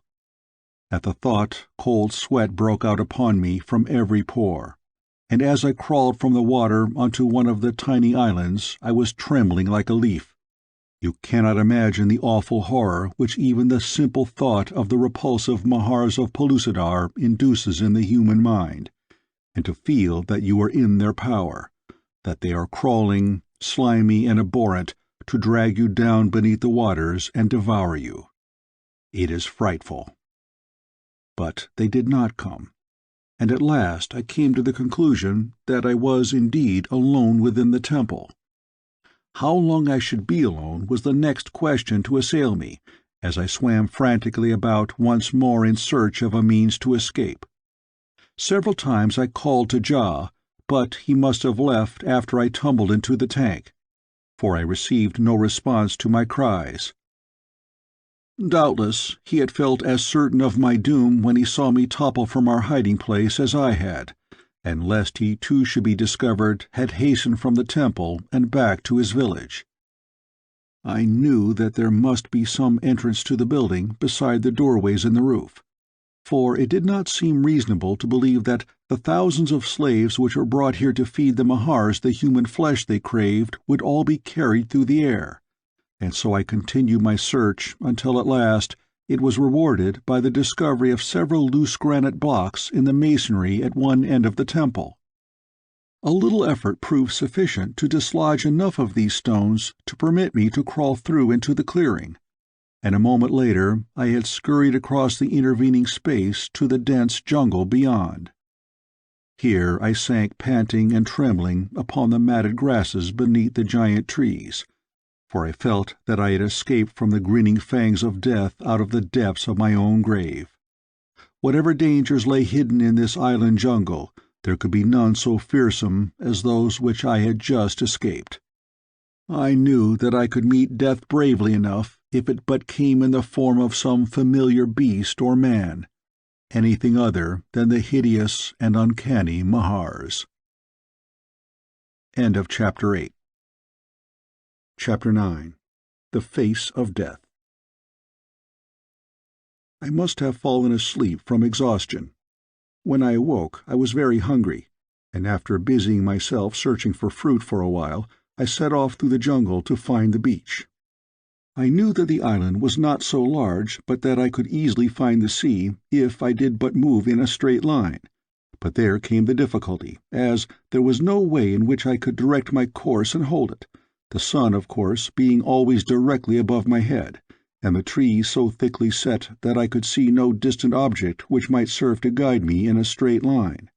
At the thought, cold sweat broke out upon me from every pore, and as I crawled from the water onto one of the tiny islands, I was trembling like a leaf. You cannot imagine the awful horror which even the simple thought of the repulsive Mahars of Pellucidar induces in the human mind, and to feel that you are in their power, that they are crawling, slimy and abhorrent, to drag you down beneath the waters and devour you. It is frightful. But they did not come, and at last I came to the conclusion that I was indeed alone within the temple. How long I should be alone was the next question to assail me, as I swam frantically about once more in search of a means to escape. Several times I called to Jah, but he must have left after I tumbled into the tank, for I received no response to my cries. Doubtless he had felt as certain of my doom when he saw me topple from our hiding-place as I had, and lest he too should be discovered, had hastened from the temple and back to his village. I knew that there must be some entrance to the building beside the doorways in the roof, for it did not seem reasonable to believe that the thousands of slaves which were brought here to feed the Mahars the human flesh they craved would all be carried through the air, and so I continued my search until at last it was rewarded by the discovery of several loose granite blocks in the masonry at one end of the temple. A little effort proved sufficient to dislodge enough of these stones to permit me to crawl through into the clearing, and a moment later I had scurried across the intervening space to the dense jungle beyond. Here I sank panting and trembling upon the matted grasses beneath the giant trees, for I felt that I had escaped from the grinning fangs of death out of the depths of my own grave. Whatever dangers lay hidden in this island jungle, there could be none so fearsome as those which I had just escaped. I knew that I could meet death bravely enough if it but came in the form of some familiar beast or man, anything other than the hideous and uncanny Mahars. End of Chapter 8. Chapter 9. The Face of Death. I must have fallen asleep from exhaustion. When I awoke, I was very hungry, and after busying myself searching for fruit for a while, I set off through the jungle to find the beach. I knew that the island was not so large but that I could easily find the sea if I did but move in a straight line. But there came the difficulty, as there was no way in which I could direct my course and hold it, the sun, of course, being always directly above my head, and the trees so thickly set that I could see no distant object which might serve to guide me in a straight line.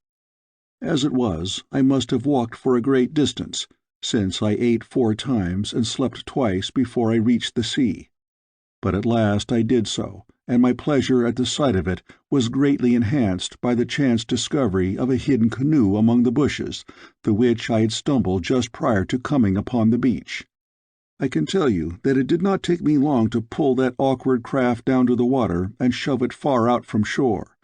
As it was, I must have walked for a great distance, since I ate 4 times and slept twice before I reached the sea. But at last I did so, and my pleasure at the sight of it was greatly enhanced by the chance discovery of a hidden canoe among the bushes, the which I had stumbled just prior to coming upon the beach. I can tell you that it did not take me long to pull that awkward craft down to the water and shove it far out from shore.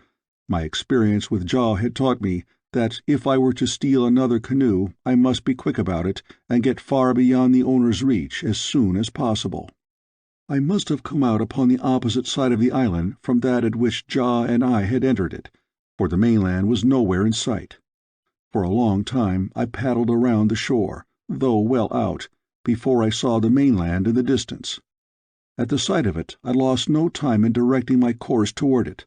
My experience with Jah had taught me that if I were to steal another canoe, I must be quick about it and get far beyond the owner's reach as soon as possible. I must have come out upon the opposite side of the island from that at which Jah and I had entered it, for the mainland was nowhere in sight. For a long time I paddled around the shore, though well out, before I saw the mainland in the distance. At the sight of it I lost no time in directing my course toward it,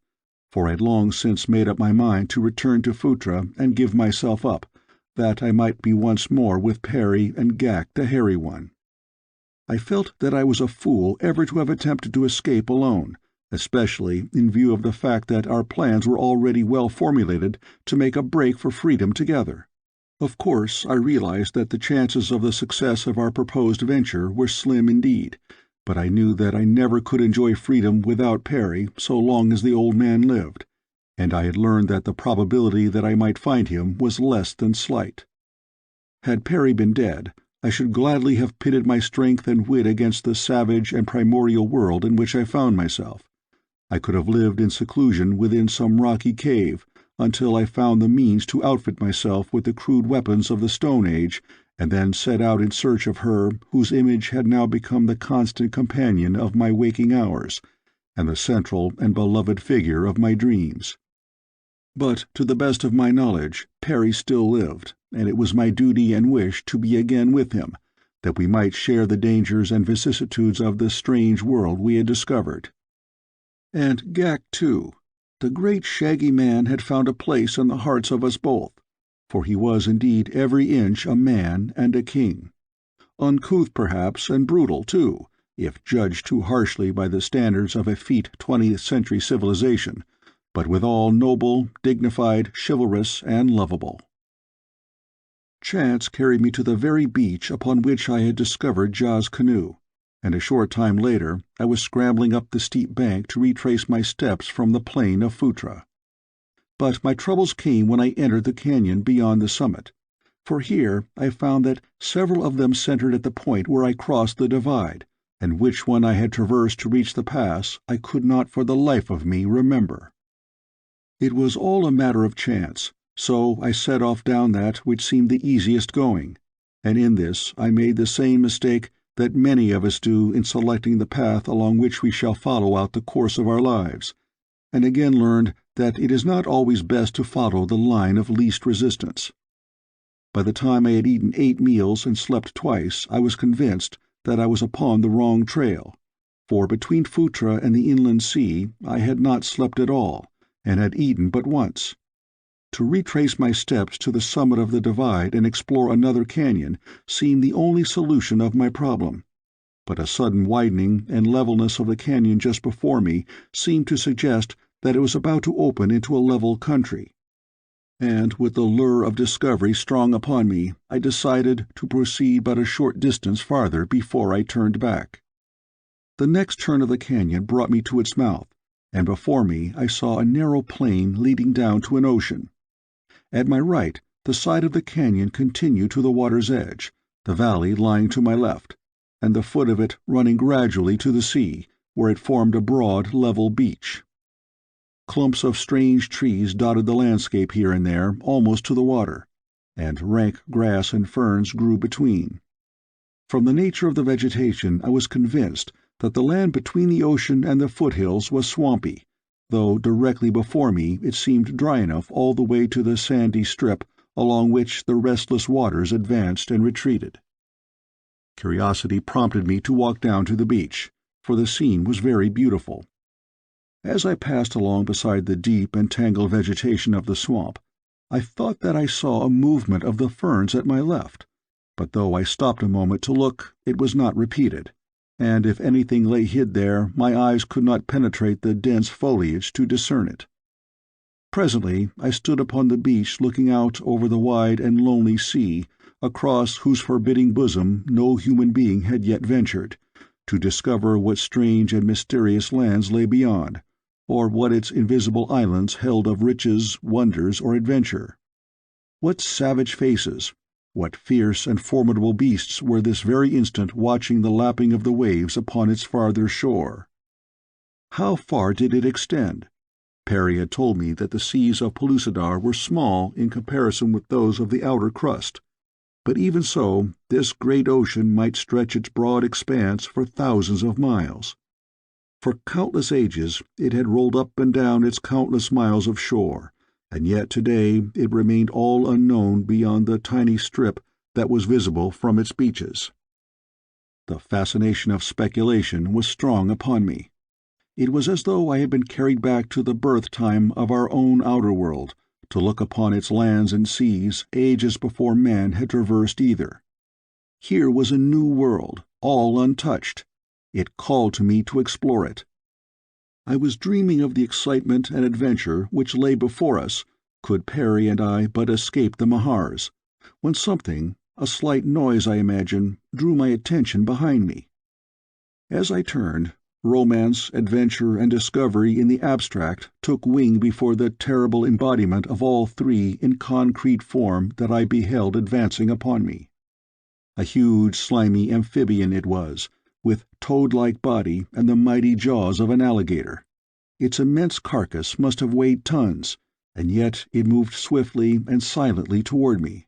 for I had long since made up my mind to return to Phutra and give myself up, that I might be once more with Perry and Ghak the hairy one. I felt that I was a fool ever to have attempted to escape alone, especially in view of the fact that our plans were already well formulated to make a break for freedom together. Of course, I realized that the chances of the success of our proposed venture were slim indeed, but I knew that I never could enjoy freedom without Perry so long as the old man lived, and I had learned that the probability that I might find him was less than slight. Had Perry been dead, I should gladly have pitted my strength and wit against the savage and primordial world in which I found myself. I could have lived in seclusion within some rocky cave until I found the means to outfit myself with the crude weapons of the Stone Age, and then set out in search of her whose image had now become the constant companion of my waking hours, and the central and beloved figure of my dreams. But, to the best of my knowledge, Perry still lived, and it was my duty and wish to be again with him, that we might share the dangers and vicissitudes of the strange world we had discovered. And Ghak, too. The great shaggy man had found a place in the hearts of us both, for he was indeed every inch a man and a king. Uncouth, perhaps, and brutal, too, if judged too harshly by the standards of effete 20th-century civilization, but withal noble, dignified, chivalrous, and lovable. Chance carried me to the very beach upon which I had discovered Jah's canoe, and a short time later I was scrambling up the steep bank to retrace my steps from the plain of Phutra. But my troubles came when I entered the canyon beyond the summit, for here I found that several of them centered at the point where I crossed the divide, and which one I had traversed to reach the pass I could not for the life of me remember. It was all a matter of chance, So I set off down that which seemed the easiest going, and in this I made the same mistake that many of us do in selecting the path along which we shall follow out the course of our lives, and again learned that it is not always best to follow the line of least resistance. By the time I had eaten 8 meals and slept twice, I was convinced that I was upon the wrong trail, for between Phutra and the inland sea I had not slept at all, and had eaten but once. To retrace my steps to the summit of the divide and explore another canyon seemed the only solution of my problem, but a sudden widening and levelness of the canyon just before me seemed to suggest that it was about to open into a level country. And with the lure of discovery strong upon me, I decided to proceed but a short distance farther before I turned back. The next turn of the canyon brought me to its mouth, and before me I saw a narrow plain leading down to an ocean. At my right, the side of the canyon continued to the water's edge, the valley lying to my left, and the foot of it running gradually to the sea, where it formed a broad, level beach. Clumps of strange trees dotted the landscape here and there, almost to the water, and rank grass and ferns grew between. From the nature of the vegetation I was convinced that the land between the ocean and the foothills was swampy, though directly before me it seemed dry enough all the way to the sandy strip along which the restless waters advanced and retreated. Curiosity prompted me to walk down to the beach, for the scene was very beautiful. As I passed along beside the deep and tangled vegetation of the swamp, I thought that I saw a movement of the ferns at my left, but though I stopped a moment to look, it was not repeated, and if anything lay hid there, my eyes could not penetrate the dense foliage to discern it. Presently I stood upon the beach looking out over the wide and lonely sea, across whose forbidding bosom no human being had yet ventured, to discover what strange and mysterious lands lay beyond, or what its invisible islands held of riches, wonders, or adventure. What savage faces, what fierce and formidable beasts were this very instant watching the lapping of the waves upon its farther shore? How far did it extend? Perry had told me that the seas of Pellucidar were small in comparison with those of the outer crust, but even so, this great ocean might stretch its broad expanse for thousands of miles. For countless ages it had rolled up and down its countless miles of shore, and yet today it remained all unknown beyond the tiny strip that was visible from its beaches. The fascination of speculation was strong upon me. It was as though I had been carried back to the birth-time of our own outer world, to look upon its lands and seas ages before man had traversed either. Here was a new world, all untouched. It called to me to explore it. I was dreaming of the excitement and adventure which lay before us, could Perry and I but escape the Mahars, when something, a slight noise I imagine, drew my attention behind me. As I turned, romance, adventure, and discovery in the abstract took wing before the terrible embodiment of all three in concrete form that I beheld advancing upon me. A huge, slimy amphibian it was, with toad-like body and the mighty jaws of an alligator. Its immense carcass must have weighed tons, and yet it moved swiftly and silently toward me.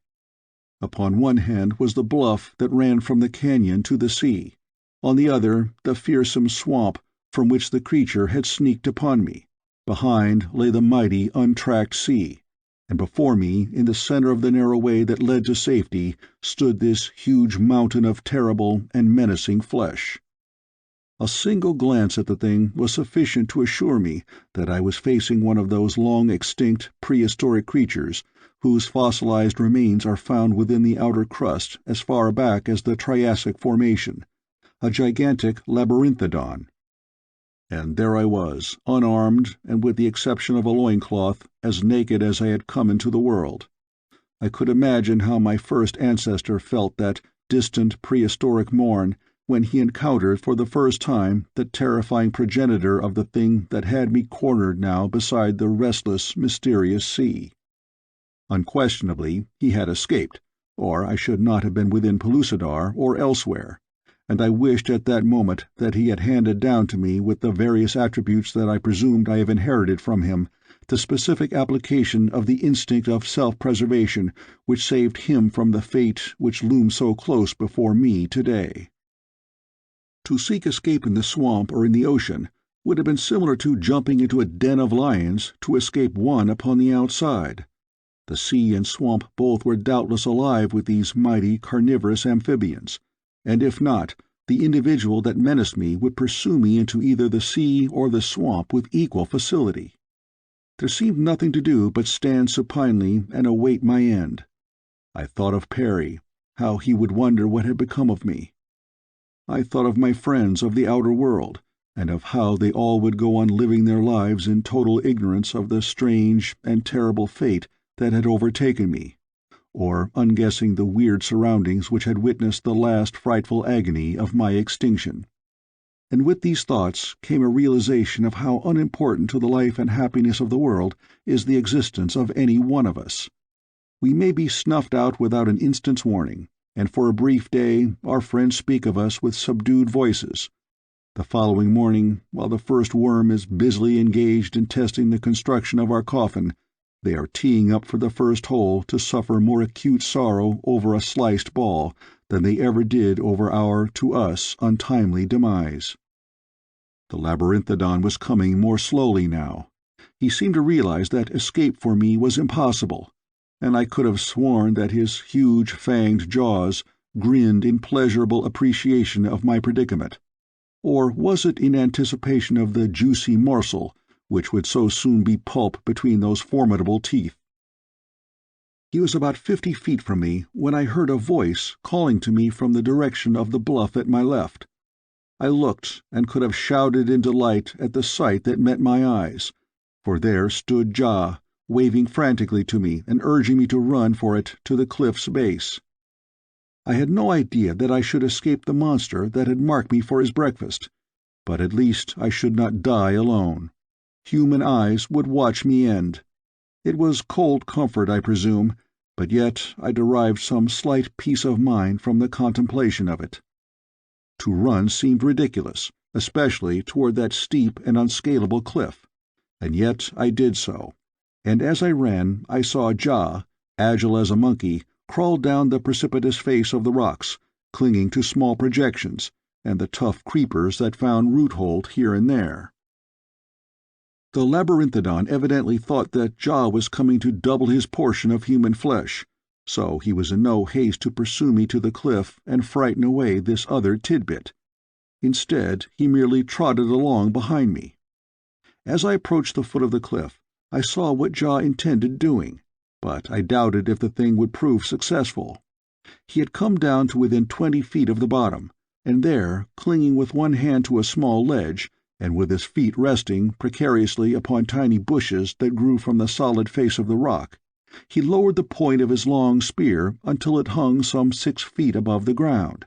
Upon one hand was the bluff that ran from the canyon to the sea, on the other the fearsome swamp from which the creature had sneaked upon me. Behind lay the mighty, untracked sea, and before me, in the center of the narrow way that led to safety, stood this huge mountain of terrible and menacing flesh. A single glance at the thing was sufficient to assure me that I was facing one of those long-extinct prehistoric creatures whose fossilized remains are found within the outer crust as far back as the Triassic formation, a gigantic labyrinthodon. And there I was, unarmed, and with the exception of a loincloth, as naked as I had come into the world. I could imagine how my first ancestor felt that distant prehistoric morn when he encountered for the first time the terrifying progenitor of the thing that had me cornered now beside the restless, mysterious sea. Unquestionably, he had escaped, or I should not have been within Pellucidar or elsewhere, and I wished at that moment that he had handed down to me with the various attributes that I presumed I have inherited from him, the specific application of the instinct of self-preservation which saved him from the fate which loomed so close before me today. To seek escape in the swamp or in the ocean would have been similar to jumping into a den of lions to escape one upon the outside. The sea and swamp both were doubtless alive with these mighty carnivorous amphibians, and if not, the individual that menaced me would pursue me into either the sea or the swamp with equal facility. There seemed nothing to do but stand supinely and await my end. I thought of Perry, how he would wonder what had become of me. I thought of my friends of the outer world, and of how they all would go on living their lives in total ignorance of the strange and terrible fate that had overtaken me, or unguessing the weird surroundings which had witnessed the last frightful agony of my extinction. And with these thoughts came a realization of how unimportant to the life and happiness of the world is the existence of any one of us. We may be snuffed out without an instant's warning, and for a brief day our friends speak of us with subdued voices. The following morning, while the first worm is busily engaged in testing the construction of our coffin, they are teeing up for the first hole to suffer more acute sorrow over a sliced ball than they ever did over our, to us, untimely demise. The labyrinthodon was coming more slowly now. He seemed to realize that escape for me was impossible, and I could have sworn that his huge fanged jaws grinned in pleasurable appreciation of my predicament. Or was it in anticipation of the juicy morsel which would so soon be pulp between those formidable teeth? He was about 50 feet from me when I heard a voice calling to me from the direction of the bluff at my left. I looked and could have shouted in delight at the sight that met my eyes, for there stood Jah, waving frantically to me and urging me to run for it to the cliff's base. I had no idea that I should escape the monster that had marked me for his breakfast, but at least I should not die alone. Human eyes would watch me end. It was cold comfort, I presume, but yet I derived some slight peace of mind from the contemplation of it. To run seemed ridiculous, especially toward that steep and unscalable cliff, and yet I did so, and as I ran I saw Jah, agile as a monkey, crawl down the precipitous face of the rocks, clinging to small projections and the tough creepers that found roothold here and there. The labyrinthodon evidently thought that Jah was coming to double his portion of human flesh, so he was in no haste to pursue me to the cliff and frighten away this other tidbit. Instead, he merely trotted along behind me. As I approached the foot of the cliff, I saw what Jah intended doing, but I doubted if the thing would prove successful. He had come down to within 20 feet of the bottom, and there, clinging with one hand to a small ledge, and with his feet resting precariously upon tiny bushes that grew from the solid face of the rock, he lowered the point of his long spear until it hung some 6 feet above the ground.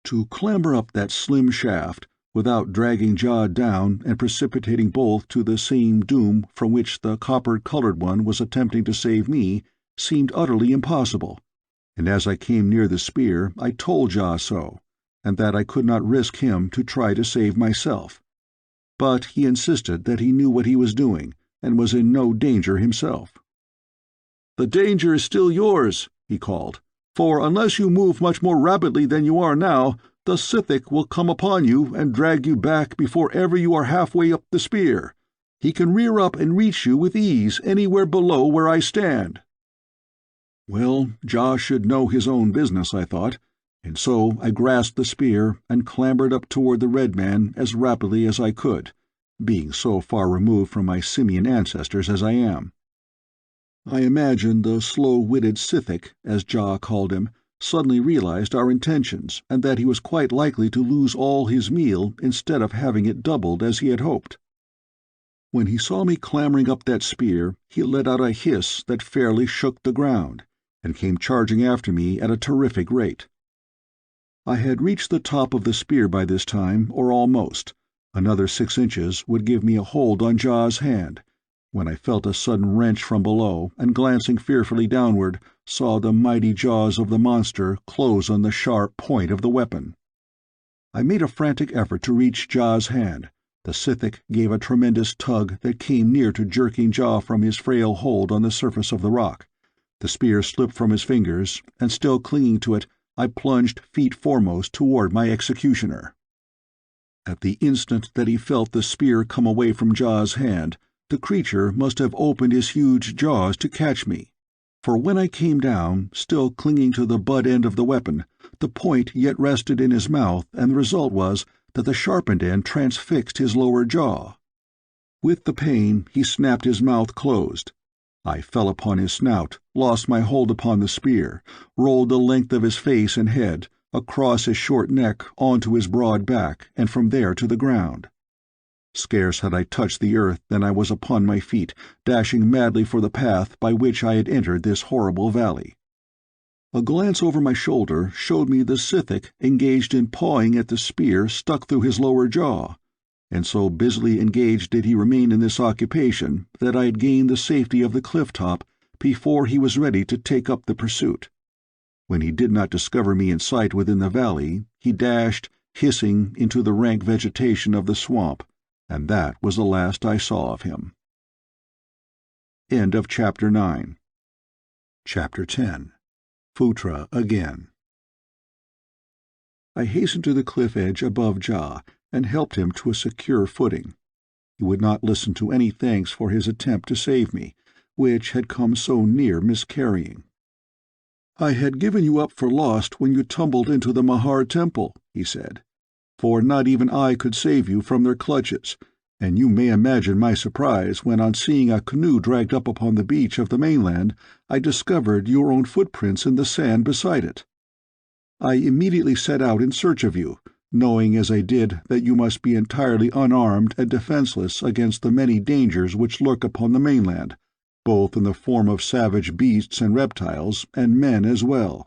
To clamber up that slim shaft, without dragging Jah down and precipitating both to the same doom from which the copper-colored one was attempting to save me, seemed utterly impossible, and as I came near the spear I told Jah so, and that I could not risk him to try to save myself. But he insisted that he knew what he was doing, and was in no danger himself. "The danger is still yours," he called, "for unless you move much more rapidly than you are now, the Scythic will come upon you and drag you back before ever you are halfway up the spear. He can rear up and reach you with ease anywhere below where I stand." Well, Jah should know his own business, I thought, and so I grasped the spear and clambered up toward the red man as rapidly as I could, being so far removed from my simian ancestors as I am. I imagine the slow-witted Scythic, as Jah called him, suddenly realized our intentions, and that he was quite likely to lose all his meal instead of having it doubled as he had hoped. When he saw me clambering up that spear, he let out a hiss that fairly shook the ground, and came charging after me at a terrific rate. I had reached the top of the spear by this time, or almost. Another 6 inches would give me a hold on Jah's hand, when I felt a sudden wrench from below, and glancing fearfully downward, saw the mighty jaws of the monster close on the sharp point of the weapon. I made a frantic effort to reach Jah's hand, The Scythic gave a tremendous tug that came near to jerking Jah from his frail hold on the surface of the rock. The spear slipped from his fingers, and still clinging to it, I plunged feet foremost toward my executioner. At the instant that he felt the spear come away from Jah's hand, the creature must have opened his huge jaws to catch me. For when I came down, still clinging to the butt end of the weapon, the point yet rested in his mouth, and the result was that the sharpened end transfixed his lower jaw. With the pain, he snapped his mouth closed. I fell upon his snout, lost my hold upon the spear, rolled the length of his face and head, across his short neck onto his broad back, and from there to the ground. Scarce had I touched the earth than I was upon my feet, dashing madly for the path by which I had entered this horrible valley. A glance over my shoulder showed me the Scythic engaged in pawing at the spear stuck through his lower jaw, and so busily engaged did he remain in this occupation that I had gained the safety of the cliff top before he was ready to take up the pursuit. When he did not discover me in sight within the valley, he dashed, hissing, into the rank vegetation of the swamp, and that was the last I saw of him. End of Chapter 9. Chapter 10. Phutra Again. I hastened to the cliff edge above Jah and helped him to a secure footing. He would not listen to any thanks for his attempt to save me, which had come so near miscarrying. "I had given you up for lost when you tumbled into the Mahar temple," he said, "for not even I could save you from their clutches, and you may imagine my surprise when, on seeing a canoe dragged up upon the beach of the mainland, I discovered your own footprints in the sand beside it. I immediately set out in search of you, knowing as I did that you must be entirely unarmed and defenseless against the many dangers which lurk upon the mainland, both in the form of savage beasts and reptiles, and men as well.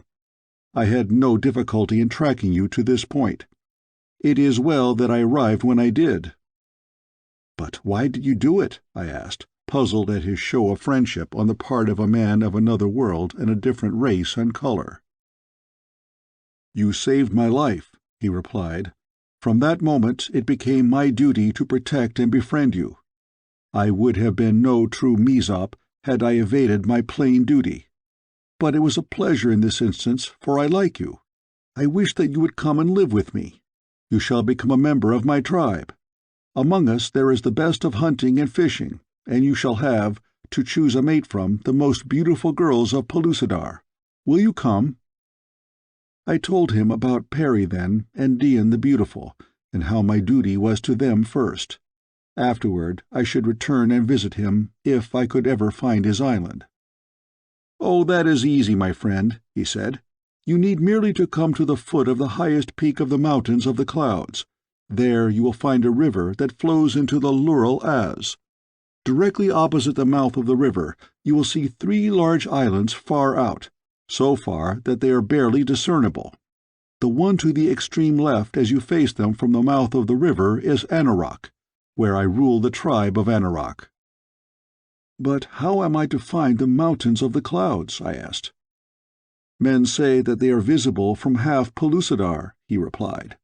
I had no difficulty in tracking you to this point. It is well that I arrived when I did." "But why did you do it?" I asked, puzzled at his show of friendship on the part of a man of another world and a different race and color. "You saved my life," he replied. "From that moment it became my duty to protect and befriend you. I would have been no true Mezop had I evaded my plain duty. But it was a pleasure in this instance, for I like you. I wish that you would come and live with me. You shall become a member of my tribe. Among us there is the best of hunting and fishing, and you shall have, to choose a mate from, the most beautiful girls of Pellucidar. Will you come?" I told him about Perry then, and Dian the Beautiful, and how my duty was to them first. Afterward I should return and visit him, if I could ever find his island. "Oh, that is easy, my friend," he said. "You need merely to come to the foot of the highest peak of the mountains of the clouds. There you will find a river that flows into the Lural Az. Directly opposite the mouth of the river you will see 3 large islands far out, so far that they are barely discernible. The one to the extreme left as you face them from the mouth of the river is Anauroch, where I rule the tribe of Anauroch." "But how am I to find the mountains of the clouds?" I asked. "Men say that they are visible from half Pellucidar," he replied.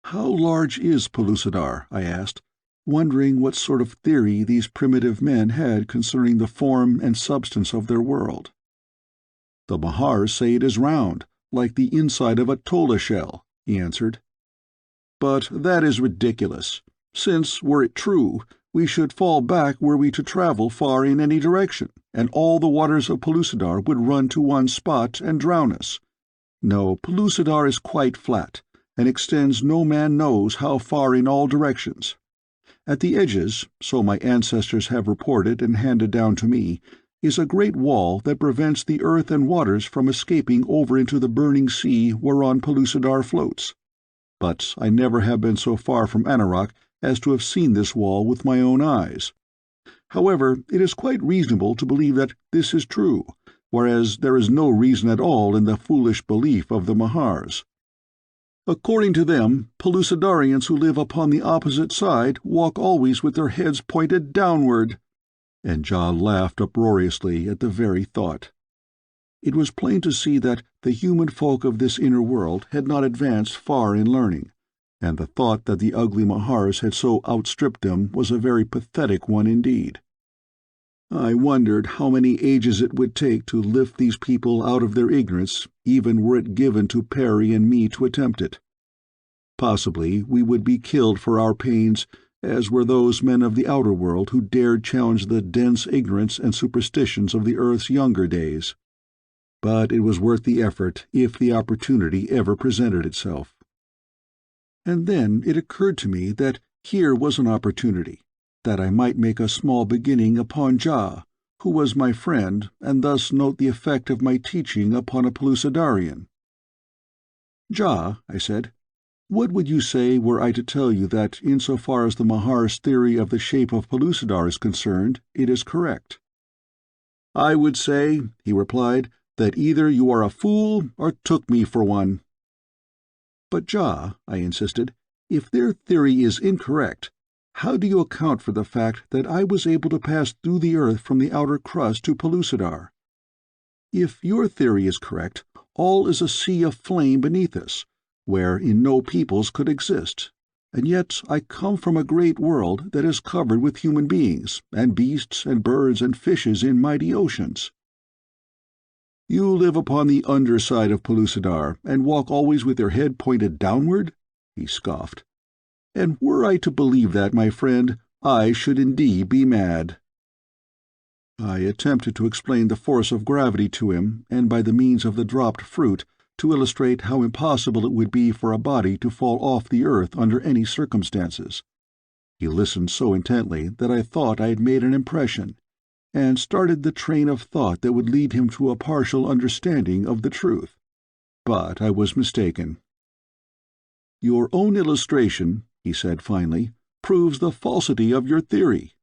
"How large is Pellucidar?" I asked, wondering what sort of theory these primitive men had concerning the form and substance of their world. "The Mahars say it is round, like the inside of a tola shell," he answered. "But that is ridiculous, since, were it true, we should fall back were we to travel far in any direction, and all the waters of Pellucidar would run to one spot and drown us. No, Pellucidar is quite flat, and extends no man knows how far in all directions. At the edges, so my ancestors have reported and handed down to me, is a great wall that prevents the earth and waters from escaping over into the burning sea whereon Pellucidar floats. But I never have been so far from Anauroch as to have seen this wall with my own eyes. However, it is quite reasonable to believe that this is true, whereas there is no reason at all in the foolish belief of the Mahars. According to them, Pellucidarians who live upon the opposite side walk always with their heads pointed downward." And Jah laughed uproariously at the very thought. It was plain to see that the human folk of this inner world had not advanced far in learning, and the thought that the ugly Mahars had so outstripped them was a very pathetic one indeed. I wondered how many ages it would take to lift these people out of their ignorance, even were it given to Perry and me to attempt it. Possibly we would be killed for our pains, as were those men of the outer world who dared challenge the dense ignorance and superstitions of the earth's younger days. But it was worth the effort if the opportunity ever presented itself. And then it occurred to me that here was an opportunity, that I might make a small beginning upon Ghak, who was my friend, and thus note the effect of my teaching upon a Pellucidarian. "Ghak," I said, "what would you say were I to tell you that, insofar as the Mahar's theory of the shape of Pellucidar is concerned, it is correct?" "I would say," he replied, "that either you are a fool or took me for one." "But, Ghak," I insisted, "if their theory is incorrect, how do you account for the fact that I was able to pass through the earth from the outer crust to Pellucidar? If your theory is correct, all is a sea of flame beneath us, wherein no peoples could exist, and yet I come from a great world that is covered with human beings, and beasts and birds and fishes in mighty oceans." "You live upon the underside of Pellucidar, and walk always with your head pointed downward?" he scoffed. "And were I to believe that, my friend, I should indeed be mad." I attempted to explain the force of gravity to him, and by the means of the dropped fruit, to illustrate how impossible it would be for a body to fall off the earth under any circumstances. He listened so intently that I thought I had made an impression, and started the train of thought that would lead him to a partial understanding of the truth. But I was mistaken. "Your own illustration," he said finally, "proves the falsity of your theory."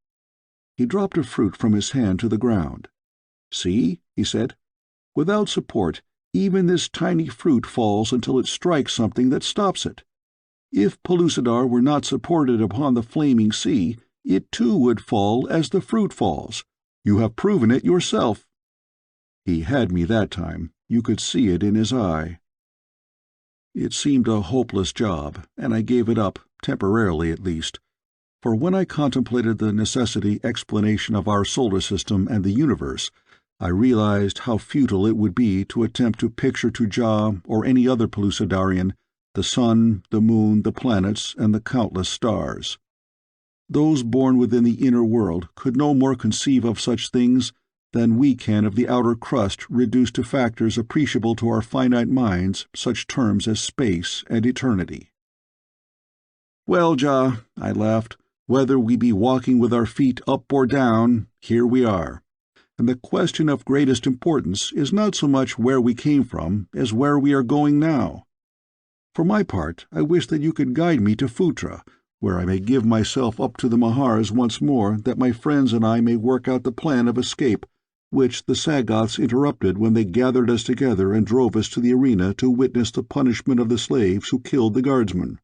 He dropped a fruit from his hand to the ground. "See," he said, "without support, even this tiny fruit falls until it strikes something that stops it. If Pellucidar were not supported upon the flaming sea, it too would fall as the fruit falls. You have proven it yourself." He had me that time. You could see it in his eye. It seemed a hopeless job, and I gave it up, temporarily at least, for when I contemplated the necessity explanation of our solar system and the universe, I realized how futile it would be to attempt to picture to Ghak or any other Pellucidarian the sun, the moon, the planets, and the countless stars. Those born within the inner world could no more conceive of such things than we can of the outer crust reduce to factors appreciable to our finite minds such terms as space and eternity. "Well, Ghak," I laughed, "whether we be walking with our feet up or down, here we are. And the question of greatest importance is not so much where we came from as where we are going now. For my part, I wish that you could guide me to Phutra, where I may give myself up to the Mahars once more, that my friends and I may work out the plan of escape, which the Sagoths interrupted when they gathered us together and drove us to the arena to witness the punishment of the slaves who killed the guardsmen.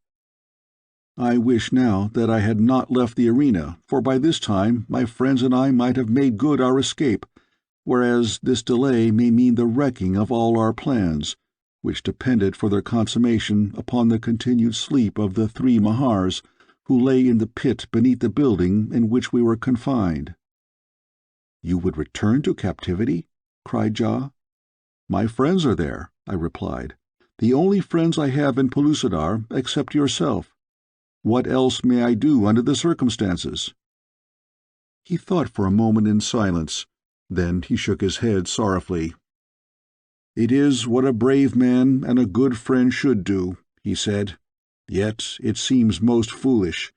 I wish now that I had not left the arena, for by this time my friends and I might have made good our escape, whereas this delay may mean the wrecking of all our plans, which depended for their consummation upon the continued sleep of the 3 Mahars, who lay in the pit beneath the building in which we were confined." "You would return to captivity?" cried Ghak. "My friends are there," I replied, "the only friends I have in Pellucidar except yourself. What else may I do under the circumstances?" He thought for a moment in silence. Then he shook his head sorrowfully. "It is what a brave man and a good friend should do," he said. "Yet it seems most foolish,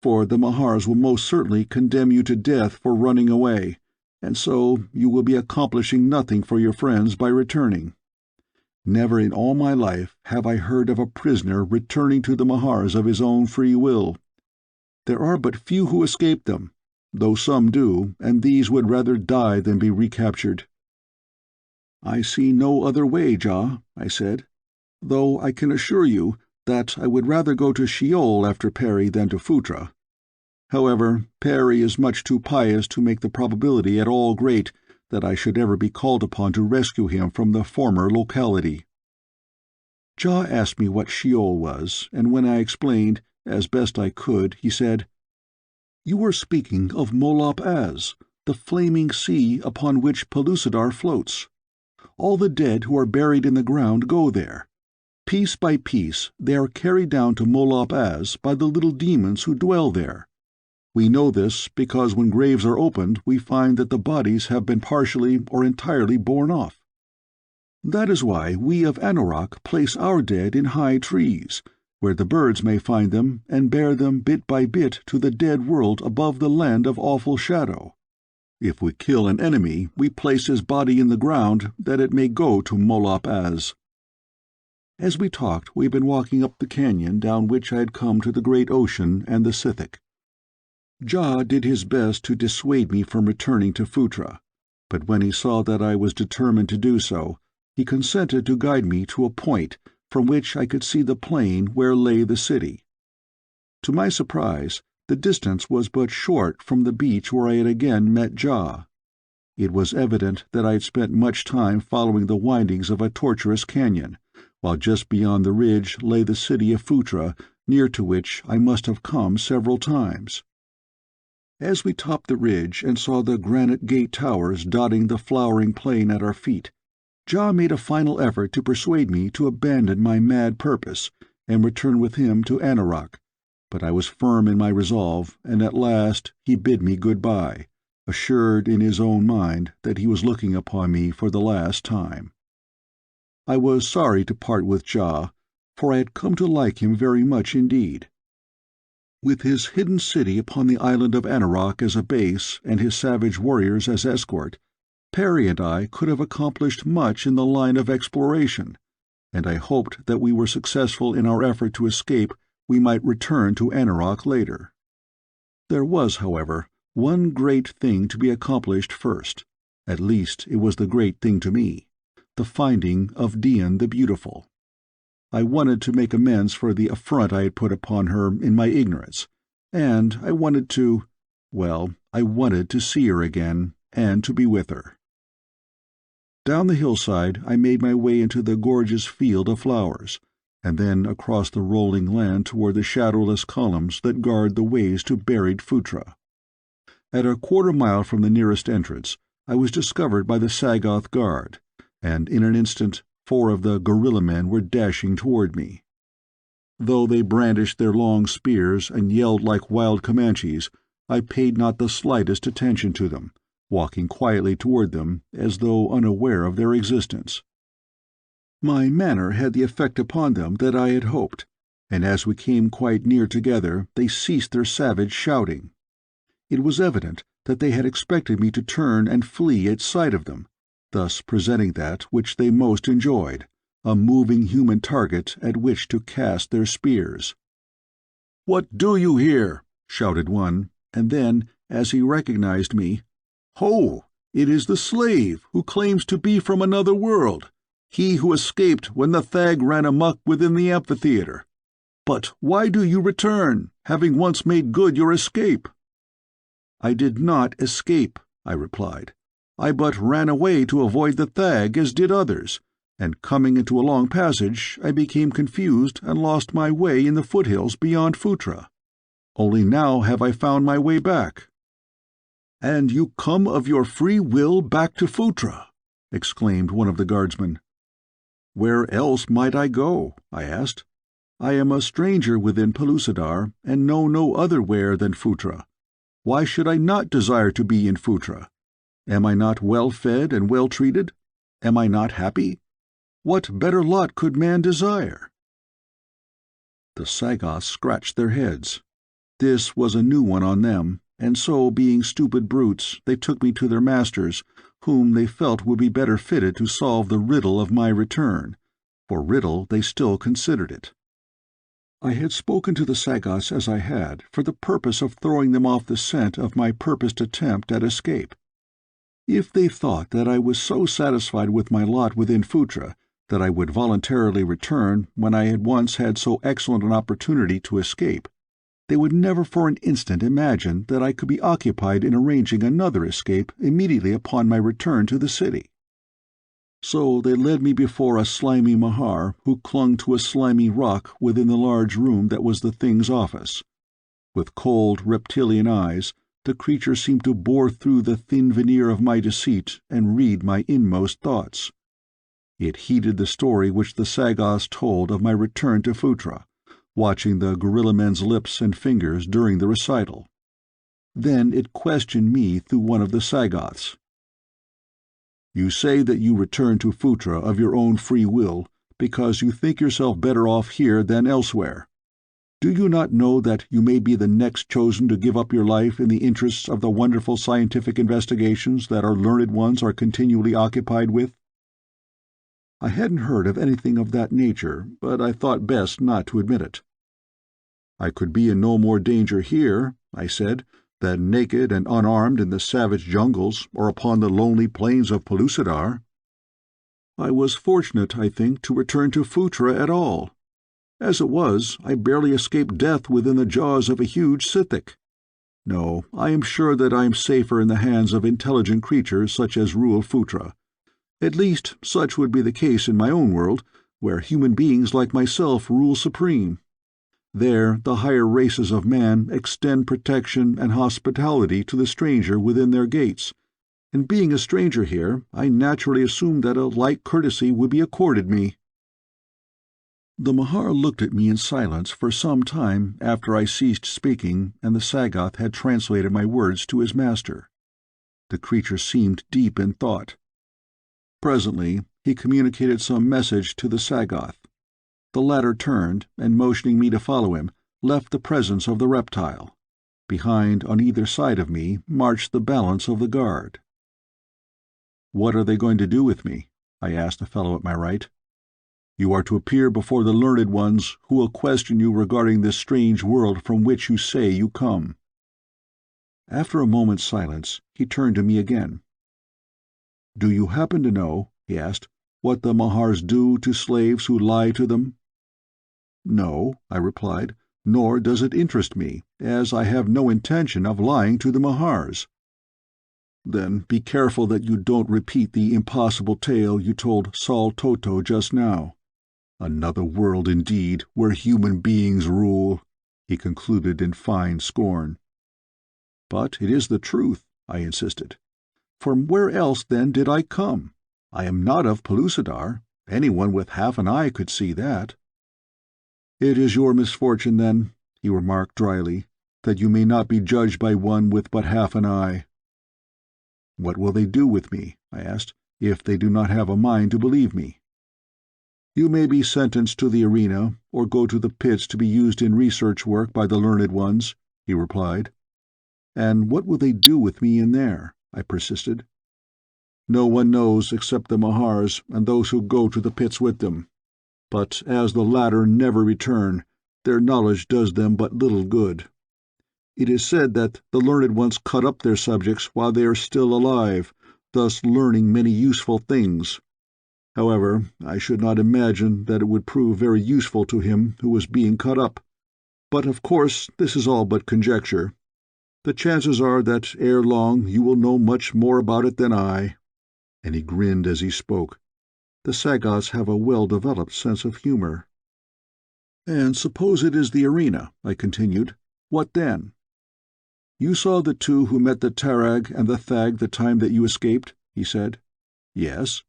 for the Mahars will most certainly condemn you to death for running away, and so you will be accomplishing nothing for your friends by returning. Never in all my life have I heard of a prisoner returning to the Mahars of his own free will. There are but few who escape them, though some do, and these would rather die than be recaptured." "I see no other way, Ghak," I said, "though I can assure you that I would rather go to Sheol after Perry than to Phutra. However, Perry is much too pious to make the probability at all great that I should ever be called upon to rescue him from the former locality." Jah asked me what Sheol was, and when I explained, as best I could, he said, "You were speaking of Molop-Az, the flaming sea upon which Pellucidar floats. All the dead who are buried in the ground go there. Piece by piece they are carried down to Molop-Az by the little demons who dwell there. We know this because when graves are opened we find that the bodies have been partially or entirely borne off. That is why we of Anorak place our dead in high trees, where the birds may find them and bear them bit by bit to the dead world above the land of awful shadow. If we kill an enemy, we place his body in the ground that it may go to Molop-Az." As we talked, we had been walking up the canyon down which I had come to the great ocean and the Sithik. Jah did his best to dissuade me from returning to Phutra, but when he saw that I was determined to do so, he consented to guide me to a point from which I could see the plain where lay the city. To my surprise, the distance was but short from the beach where I had again met Jah. It was evident that I had spent much time following the windings of a tortuous canyon, while just beyond the ridge lay the city of Phutra, near to which I must have come several times. As we topped the ridge and saw the granite gate towers dotting the flowering plain at our feet, Jah made a final effort to persuade me to abandon my mad purpose and return with him to Anorak, but I was firm in my resolve, and at last he bid me good-bye, assured in his own mind that he was looking upon me for the last time. I was sorry to part with Jah, for I had come to like him very much indeed. With his hidden city upon the island of Anorak as a base and his savage warriors as escort, Perry and I could have accomplished much in the line of exploration, and I hoped that we were successful in our effort to escape we might return to Anorak later. There was, however, one great thing to be accomplished first. At least it was the great thing to me, the finding of Dian the Beautiful. I wanted to make amends for the affront I had put upon her in my ignorance, and I wanted to see her again, and to be with her. Down the hillside I made my way into the gorgeous field of flowers, and then across the rolling land toward the shadowless columns that guard the ways to buried Phutra. At a quarter-mile from the nearest entrance, I was discovered by the Sagoth guard, and in an instant 4 of the gorilla men were dashing toward me. Though they brandished their long spears and yelled like wild Comanches, I paid not the slightest attention to them, walking quietly toward them as though unaware of their existence. My manner had the effect upon them that I had hoped, and as we came quite near together they ceased their savage shouting. It was evident that they had expected me to turn and flee at sight of them, thus presenting that which they most enjoyed, a moving human target at which to cast their spears. "What do you here?" shouted one, and then, as he recognized me, "Ho! It is the slave who claims to be from another world, he who escaped when the Thag ran amok within the amphitheater. But why do you return, having once made good your escape?" "I did not escape," I replied. "I but ran away to avoid the Thag as did others, and coming into a long passage I became confused and lost my way in the foothills beyond Phutra. Only now have I found my way back." "And you come of your free will back to Phutra?" exclaimed one of the guardsmen. "Where else might I go?" I asked. "I am a stranger within Pellucidar, and know no other where than Phutra. Why should I not desire to be in Phutra? Am I not well fed and well treated? Am I not happy? What better lot could man desire?" The Sagoths scratched their heads. This was a new one on them, and so, being stupid brutes, they took me to their masters, whom they felt would be better fitted to solve the riddle of my return, for riddle they still considered it. I had spoken to the Sagoths as I had, for the purpose of throwing them off the scent of my purposed attempt at escape. If they thought that I was so satisfied with my lot within Phutra that I would voluntarily return when I had once had so excellent an opportunity to escape, they would never for an instant imagine that I could be occupied in arranging another escape immediately upon my return to the city. So they led me before a slimy Mahar who clung to a slimy rock within the large room that was the thing's office. With cold, reptilian eyes, the creature seemed to bore through the thin veneer of my deceit and read my inmost thoughts. It heeded the story which the Sagoths told of my return to Phutra, watching the gorilla men's lips and fingers during the recital. Then it questioned me through one of the Sagoths. "You say that you returned to Phutra of your own free will because you think yourself better off here than elsewhere. Do you not know that you may be the next chosen to give up your life in the interests of the wonderful scientific investigations that our learned ones are continually occupied with?" I hadn't heard of anything of that nature, but I thought best not to admit it. "I could be in no more danger here," I said, "than naked and unarmed in the savage jungles or upon the lonely plains of Pellucidar. I was fortunate, I think, to return to Phutra at all. As it was, I barely escaped death within the jaws of a huge sithic. No, I am sure that I am safer in the hands of intelligent creatures such as rule Phutra. At least, such would be the case in my own world, where human beings like myself rule supreme. There, the higher races of man extend protection and hospitality to the stranger within their gates, and being a stranger here, I naturally assumed that a like courtesy would be accorded me." The Mahar looked at me in silence for some time after I ceased speaking and the Sagoth had translated my words to his master. The creature seemed deep in thought. Presently, he communicated some message to the Sagoth. The latter turned, and motioning me to follow him, left the presence of the reptile. Behind, on either side of me, marched the balance of the guard. "What are they going to do with me?" I asked the fellow at my right. "You are to appear before the learned ones, who will question you regarding this strange world from which you say you come." After a moment's silence, he turned to me again. "Do you happen to know," he asked, "what the Mahars do to slaves who lie to them?" "No," I replied, "nor does it interest me, as I have no intention of lying to the Mahars." "Then be careful that you don't repeat the impossible tale you told Sol Toto just now. Another world indeed, where human beings rule," he concluded in fine scorn. "But it is the truth," I insisted. "From where else, then, did I come? I am not of Pellucidar. Anyone with half an eye could see that." "It is your misfortune, then," he remarked dryly, "that you may not be judged by one with but half an eye." "What will they do with me," I asked, "if they do not have a mind to believe me?" "You may be sentenced to the arena, or go to the pits to be used in research work by the learned ones," he replied. "And what will they do with me in there?" I persisted. "No one knows except the Mahars and those who go to the pits with them. But as the latter never return, their knowledge does them but little good. It is said that the learned ones cut up their subjects while they are still alive, thus learning many useful things. However, I should not imagine that it would prove very useful to him who was being cut up. But of course this is all but conjecture. The chances are that ere long you will know much more about it than I." And he grinned as he spoke. The Sagoths have a well-developed sense of humor. "And suppose it is the arena," I continued. "What then?" "You saw the two who met the Tarag and the Thag the time that you escaped," he said. "Yes."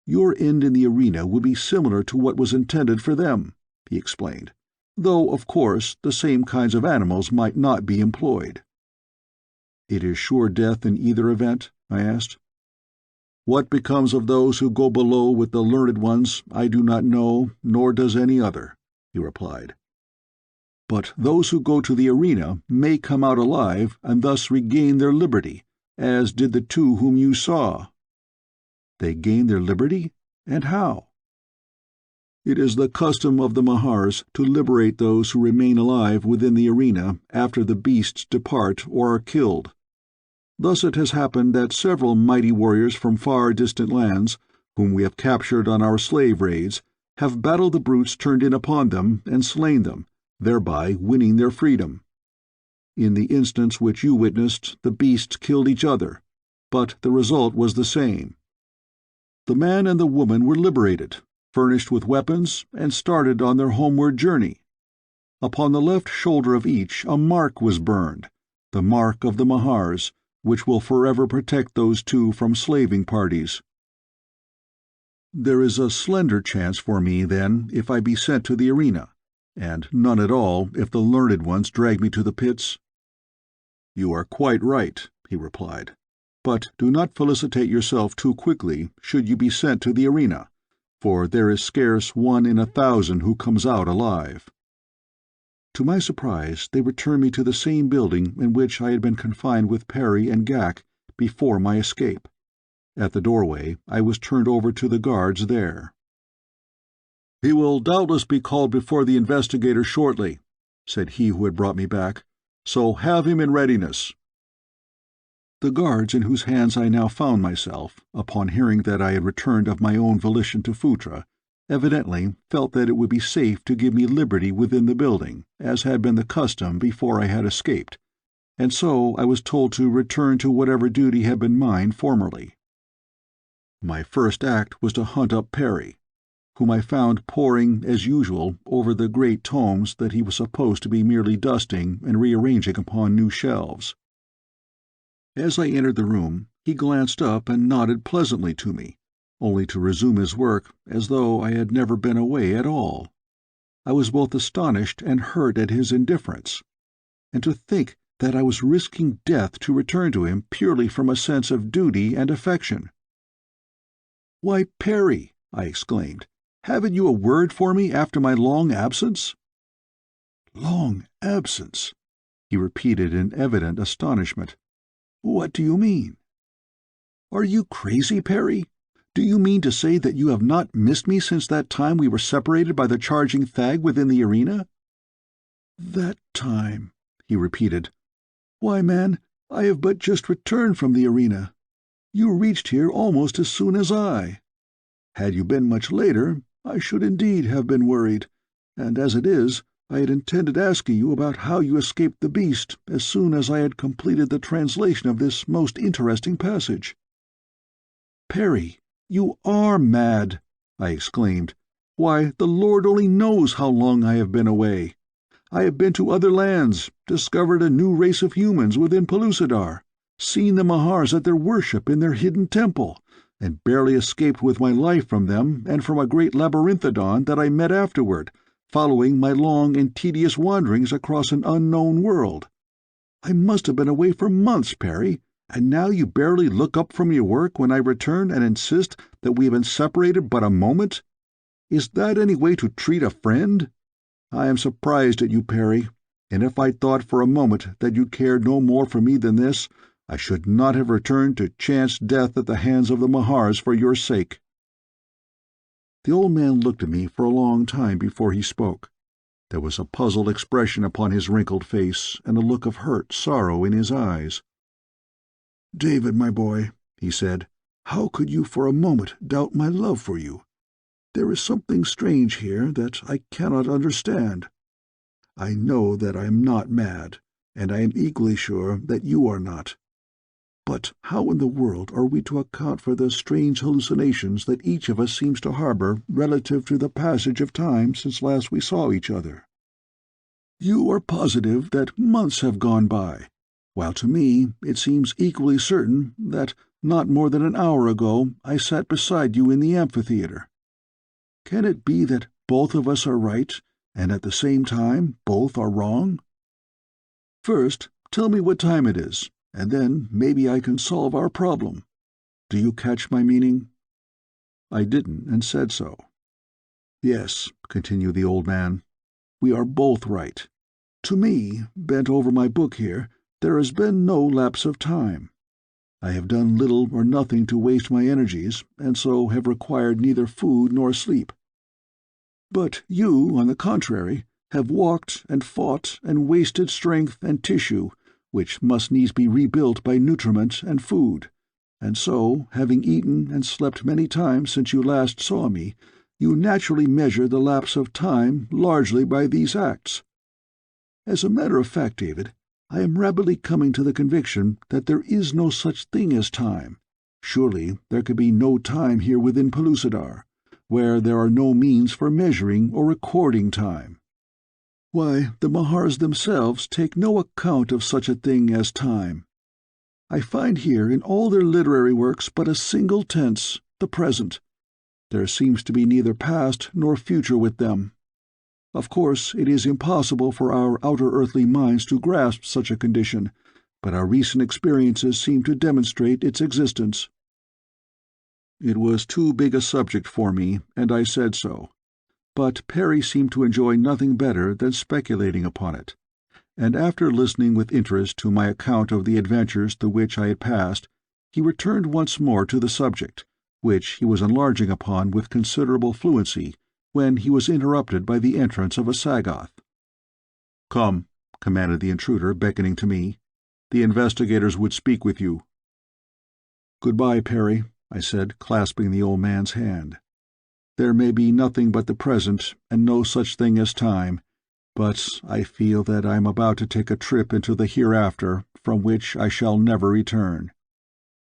"Your end in the arena would be similar to what was intended for them," he explained, "though, of course, the same kinds of animals might not be employed." "It is sure death in either event?" I asked. "What becomes of those who go below with the learned ones I do not know, nor does any other," he replied. "But those who go to the arena may come out alive and thus regain their liberty, as did the two whom you saw." "They gain their liberty? And how?" "It is the custom of the Mahars to liberate those who remain alive within the arena after the beasts depart or are killed. Thus it has happened that several mighty warriors from far distant lands, whom we have captured on our slave raids, have battled the brutes turned in upon them and slain them, thereby winning their freedom. In the instance which you witnessed, the beasts killed each other, but the result was the same." The man and the woman were liberated, furnished with weapons, and started on their homeward journey. Upon the left shoulder of each a mark was burned, the mark of the Mahars, which will forever protect those two from slaving parties. There is a slender chance for me, then, if I be sent to the arena, and none at all if the learned ones drag me to the pits. You are quite right, he replied, but do not felicitate yourself too quickly should you be sent to the arena, for there is scarce 1 in 1,000 who comes out alive. To my surprise, they returned me to the same building in which I had been confined with Perry and Ghak before my escape. At the doorway, I was turned over to the guards there. "He will doubtless be called before the investigator shortly," said he who had brought me back, "so have him in readiness." The guards in whose hands I now found myself, upon hearing that I had returned of my own volition to Phutra, evidently felt that it would be safe to give me liberty within the building, as had been the custom before I had escaped, and so I was told to return to whatever duty had been mine formerly. My first act was to hunt up Perry, whom I found poring, as usual, over the great tomes that he was supposed to be merely dusting and rearranging upon new shelves. As I entered the room, he glanced up and nodded pleasantly to me, only to resume his work as though I had never been away at all. I was both astonished and hurt at his indifference, and to think that I was risking death to return to him purely from a sense of duty and affection. "Why, Perry," I exclaimed, "haven't you a word for me after my long absence?" "Long absence?" he repeated in evident astonishment. "What do you mean?" "Are you crazy, Perry? Do you mean to say that you have not missed me since that time we were separated by the charging thag within the arena?" "That time," he repeated. "Why, man, I have but just returned from the arena. You reached here almost as soon as I. Had you been much later, I should indeed have been worried, and as it is, I had intended asking you about how you escaped the beast as soon as I had completed the translation of this most interesting passage." "Perry, you are mad!" I exclaimed. "Why, the Lord only knows how long I have been away. I have been to other lands, discovered a new race of humans within Pellucidar, seen the Mahars at their worship in their hidden temple, and barely escaped with my life from them and from a great labyrinthodon that I met afterward, following my long and tedious wanderings across an unknown world. I must have been away for months, Perry, and now you barely look up from your work when I return and insist that we have been separated but a moment? Is that any way to treat a friend? I am surprised at you, Perry, and if I thought for a moment that you cared no more for me than this, I should not have returned to chance death at the hands of the Mahars for your sake." The old man looked at me for a long time before he spoke. There was a puzzled expression upon his wrinkled face and a look of hurt sorrow in his eyes. "David, my boy," he said, "how could you for a moment doubt my love for you? There is something strange here that I cannot understand. I know that I am not mad, and I am equally sure that you are not. But how in the world are we to account for the strange hallucinations that each of us seems to harbor relative to the passage of time since last we saw each other? You are positive that months have gone by, while to me it seems equally certain that not more than an hour ago I sat beside you in the amphitheater. Can it be that both of us are right, and at the same time both are wrong? First, tell me what time it is, and then maybe I can solve our problem. Do you catch my meaning?" I didn't, and said so. "Yes," continued the old man, "we are both right. To me, bent over my book here, there has been no lapse of time. I have done little or nothing to waste my energies, and so have required neither food nor sleep. But you, on the contrary, have walked and fought and wasted strength and tissue, which must needs be rebuilt by nutriment and food, and so, having eaten and slept many times since you last saw me, you naturally measure the lapse of time largely by these acts. As a matter of fact, David, I am rapidly coming to the conviction that there is no such thing as time, Surely there could be no time here within Pellucidar, where there are no means for measuring or recording time. Why, the Mahars themselves take no account of such a thing as time. I find here in all their literary works but a single tense, the present. There seems to be neither past nor future with them. Of course, it is impossible for our outer earthly minds to grasp such a condition, but our recent experiences seem to demonstrate its existence. It was too big a subject for me, and I said so. But Perry seemed to enjoy nothing better than speculating upon it, and after listening with interest to my account of the adventures through which I had passed, he returned once more to the subject, which he was enlarging upon with considerable fluency, when he was interrupted by the entrance of a Sagoth. "Come," commanded the intruder, beckoning to me. "The investigators would speak with you." "Goodbye, Perry," I said, clasping the old man's hand. "There may be nothing but the present, and no such thing as time, but I feel that I am about to take a trip into the hereafter, from which I shall never return.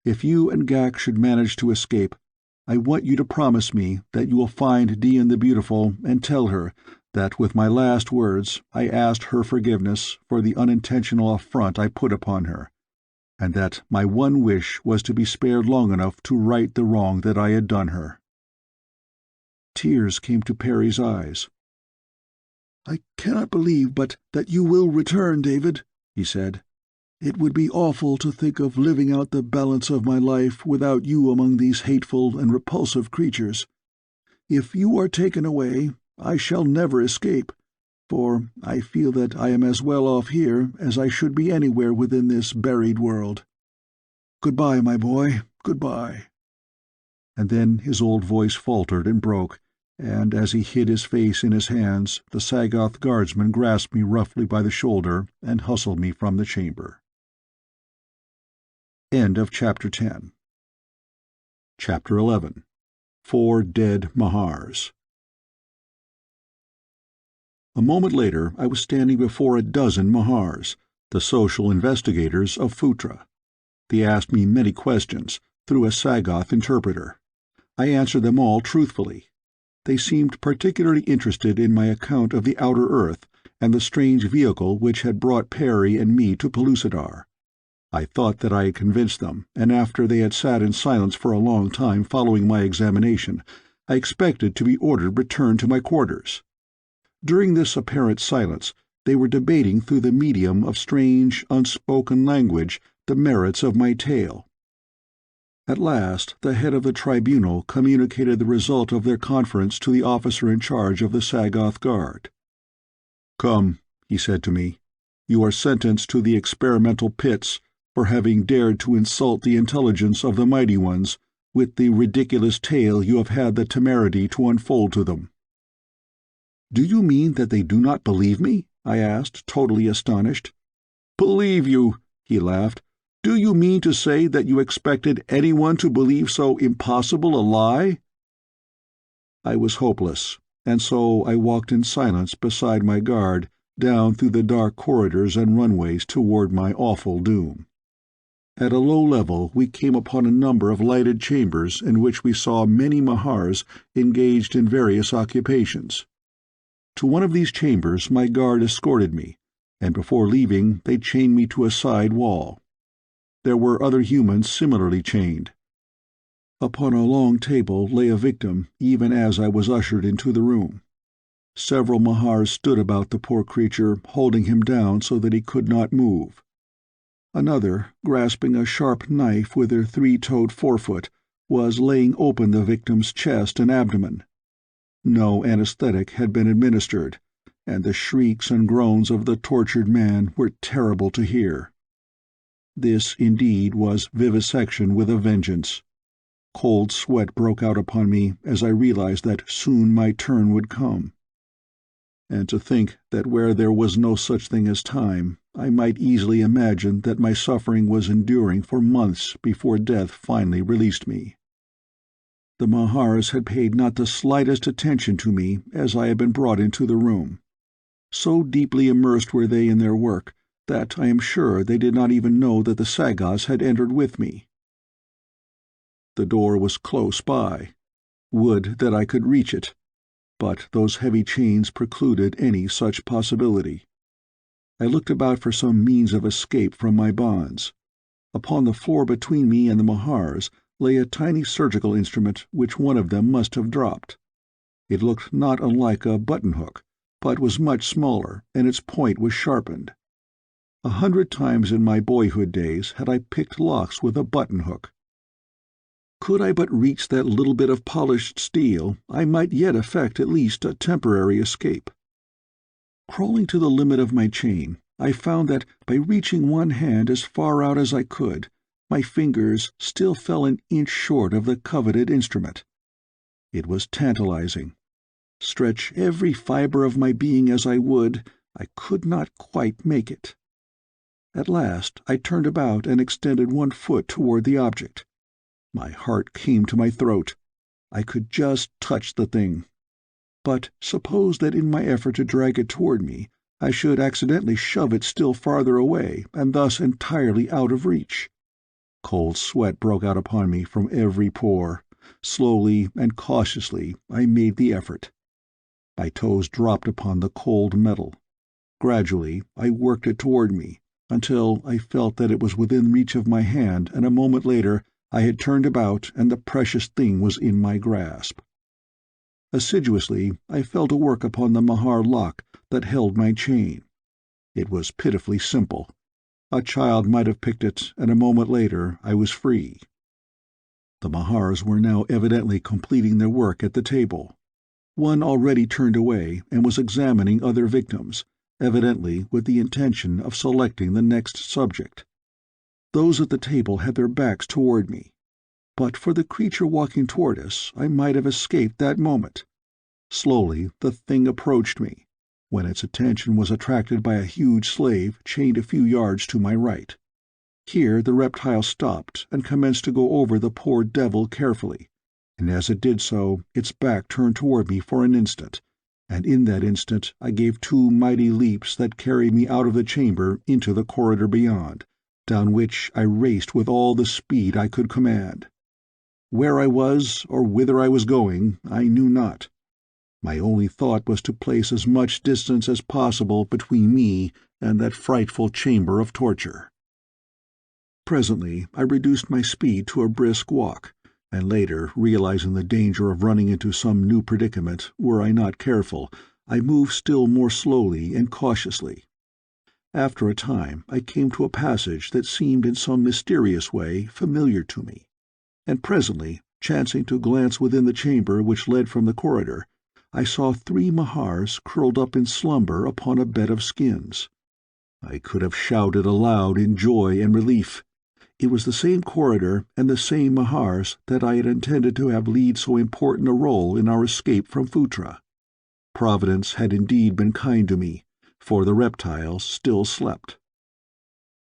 If you and Ghak should manage to escape, I want you to promise me that you will find Dian the Beautiful and tell her that with my last words I asked her forgiveness for the unintentional affront I put upon her, and that my one wish was to be spared long enough to right the wrong that I had done her." Tears came to Perry's eyes. "I cannot believe but that you will return, David," he said. "It would be awful to think of living out the balance of my life without you among these hateful and repulsive creatures. If you are taken away, I shall never escape, for I feel that I am as well off here as I should be anywhere within this buried world. Goodbye, my boy, goodbye." And then his old voice faltered and broke, and as he hid his face in his hands, the Sagoth guardsman grasped me roughly by the shoulder and hustled me from the chamber. End of Chapter 10. Chapter 11. 4 Dead Mahars. A moment later I was standing before a dozen Mahars, the social investigators of Phutra. They asked me many questions, through a Sagoth interpreter. I answered them all truthfully. They seemed particularly interested in my account of the outer earth and the strange vehicle which had brought Perry and me to Pellucidar. I thought that I had convinced them, and after they had sat in silence for a long time following my examination, I expected to be ordered returned to my quarters. During this apparent silence, they were debating through the medium of strange, unspoken language the merits of my tale. At last, the head of the tribunal communicated the result of their conference to the officer in charge of the Sagoth Guard. "Come," he said to me, "you are sentenced to the experimental pits for having dared to insult the intelligence of the mighty ones with the ridiculous tale you have had the temerity to unfold to them." "Do you mean that they do not believe me?" I asked, totally astonished. "Believe you?" he laughed. "Do you mean to say that you expected anyone to believe so impossible a lie?" I was hopeless, and so I walked in silence beside my guard down through the dark corridors and runways toward my awful doom. At a low level we came upon a number of lighted chambers in which we saw many Mahars engaged in various occupations. To one of these chambers my guard escorted me, and before leaving they chained me to a side wall. There were other humans similarly chained. Upon a long table lay a victim even as I was ushered into the room. Several Mahars stood about the poor creature, holding him down so that he could not move. Another, grasping a sharp knife with her three-toed forefoot, was laying open the victim's chest and abdomen. No anesthetic had been administered, and the shrieks and groans of the tortured man were terrible to hear. This, indeed, was vivisection with a vengeance. Cold sweat broke out upon me as I realized that soon my turn would come. And to think that where there was no such thing as time, I might easily imagine that my suffering was enduring for months before death finally released me. The Mahars had paid not the slightest attention to me as I had been brought into the room. So deeply immersed were they in their work that I am sure they did not even know that the Sagoths had entered with me. The door was close by. Would that I could reach it, but those heavy chains precluded any such possibility. I looked about for some means of escape from my bonds. Upon the floor between me and the Mahars lay a tiny surgical instrument which one of them must have dropped. It looked not unlike a button-hook, but was much smaller, and its point was sharpened. 100 times in my boyhood days had I picked locks with a button-hook. Could I but reach that little bit of polished steel, I might yet effect at least a temporary escape. Crawling to the limit of my chain, I found that by reaching one hand as far out as I could, my fingers still fell an inch short of the coveted instrument. It was tantalizing. Stretch every fiber of my being as I would, I could not quite make it. At last I turned about and extended one foot toward the object. My heart came to my throat. I could just touch the thing. But suppose that in my effort to drag it toward me, I should accidentally shove it still farther away, and thus entirely out of reach. Cold sweat broke out upon me from every pore. Slowly and cautiously I made the effort. My toes dropped upon the cold metal. Gradually I worked it toward me, until I felt that it was within reach of my hand, and a moment later I had turned about and the precious thing was in my grasp. Assiduously I fell to work upon the Mahar lock that held my chain. It was pitifully simple. A child might have picked it, and a moment later I was free. The Mahars were now evidently completing their work at the table. One already turned away and was examining other victims, evidently with the intention of selecting the next subject. Those at the table had their backs toward me. But for the creature walking toward us, I might have escaped that moment. Slowly the thing approached me, when its attention was attracted by a huge slave chained a few yards to my right. Here the reptile stopped and commenced to go over the poor devil carefully, and as it did so its back turned toward me for an instant, and in that instant I gave 2 mighty leaps that carried me out of the chamber into the corridor beyond, down which I raced with all the speed I could command. Where I was, or whither I was going, I knew not. My only thought was to place as much distance as possible between me and that frightful chamber of torture. Presently I reduced my speed to a brisk walk, and later, realizing the danger of running into some new predicament were I not careful, I moved still more slowly and cautiously. After a time I came to a passage that seemed in some mysterious way familiar to me, and presently, chancing to glance within the chamber which led from the corridor, I saw 3 Mahars curled up in slumber upon a bed of skins. I could have shouted aloud in joy and relief. It was the same corridor and the same Mahars that I had intended to have lead so important a role in our escape from Phutra. Providence had indeed been kind to me, for the reptiles still slept.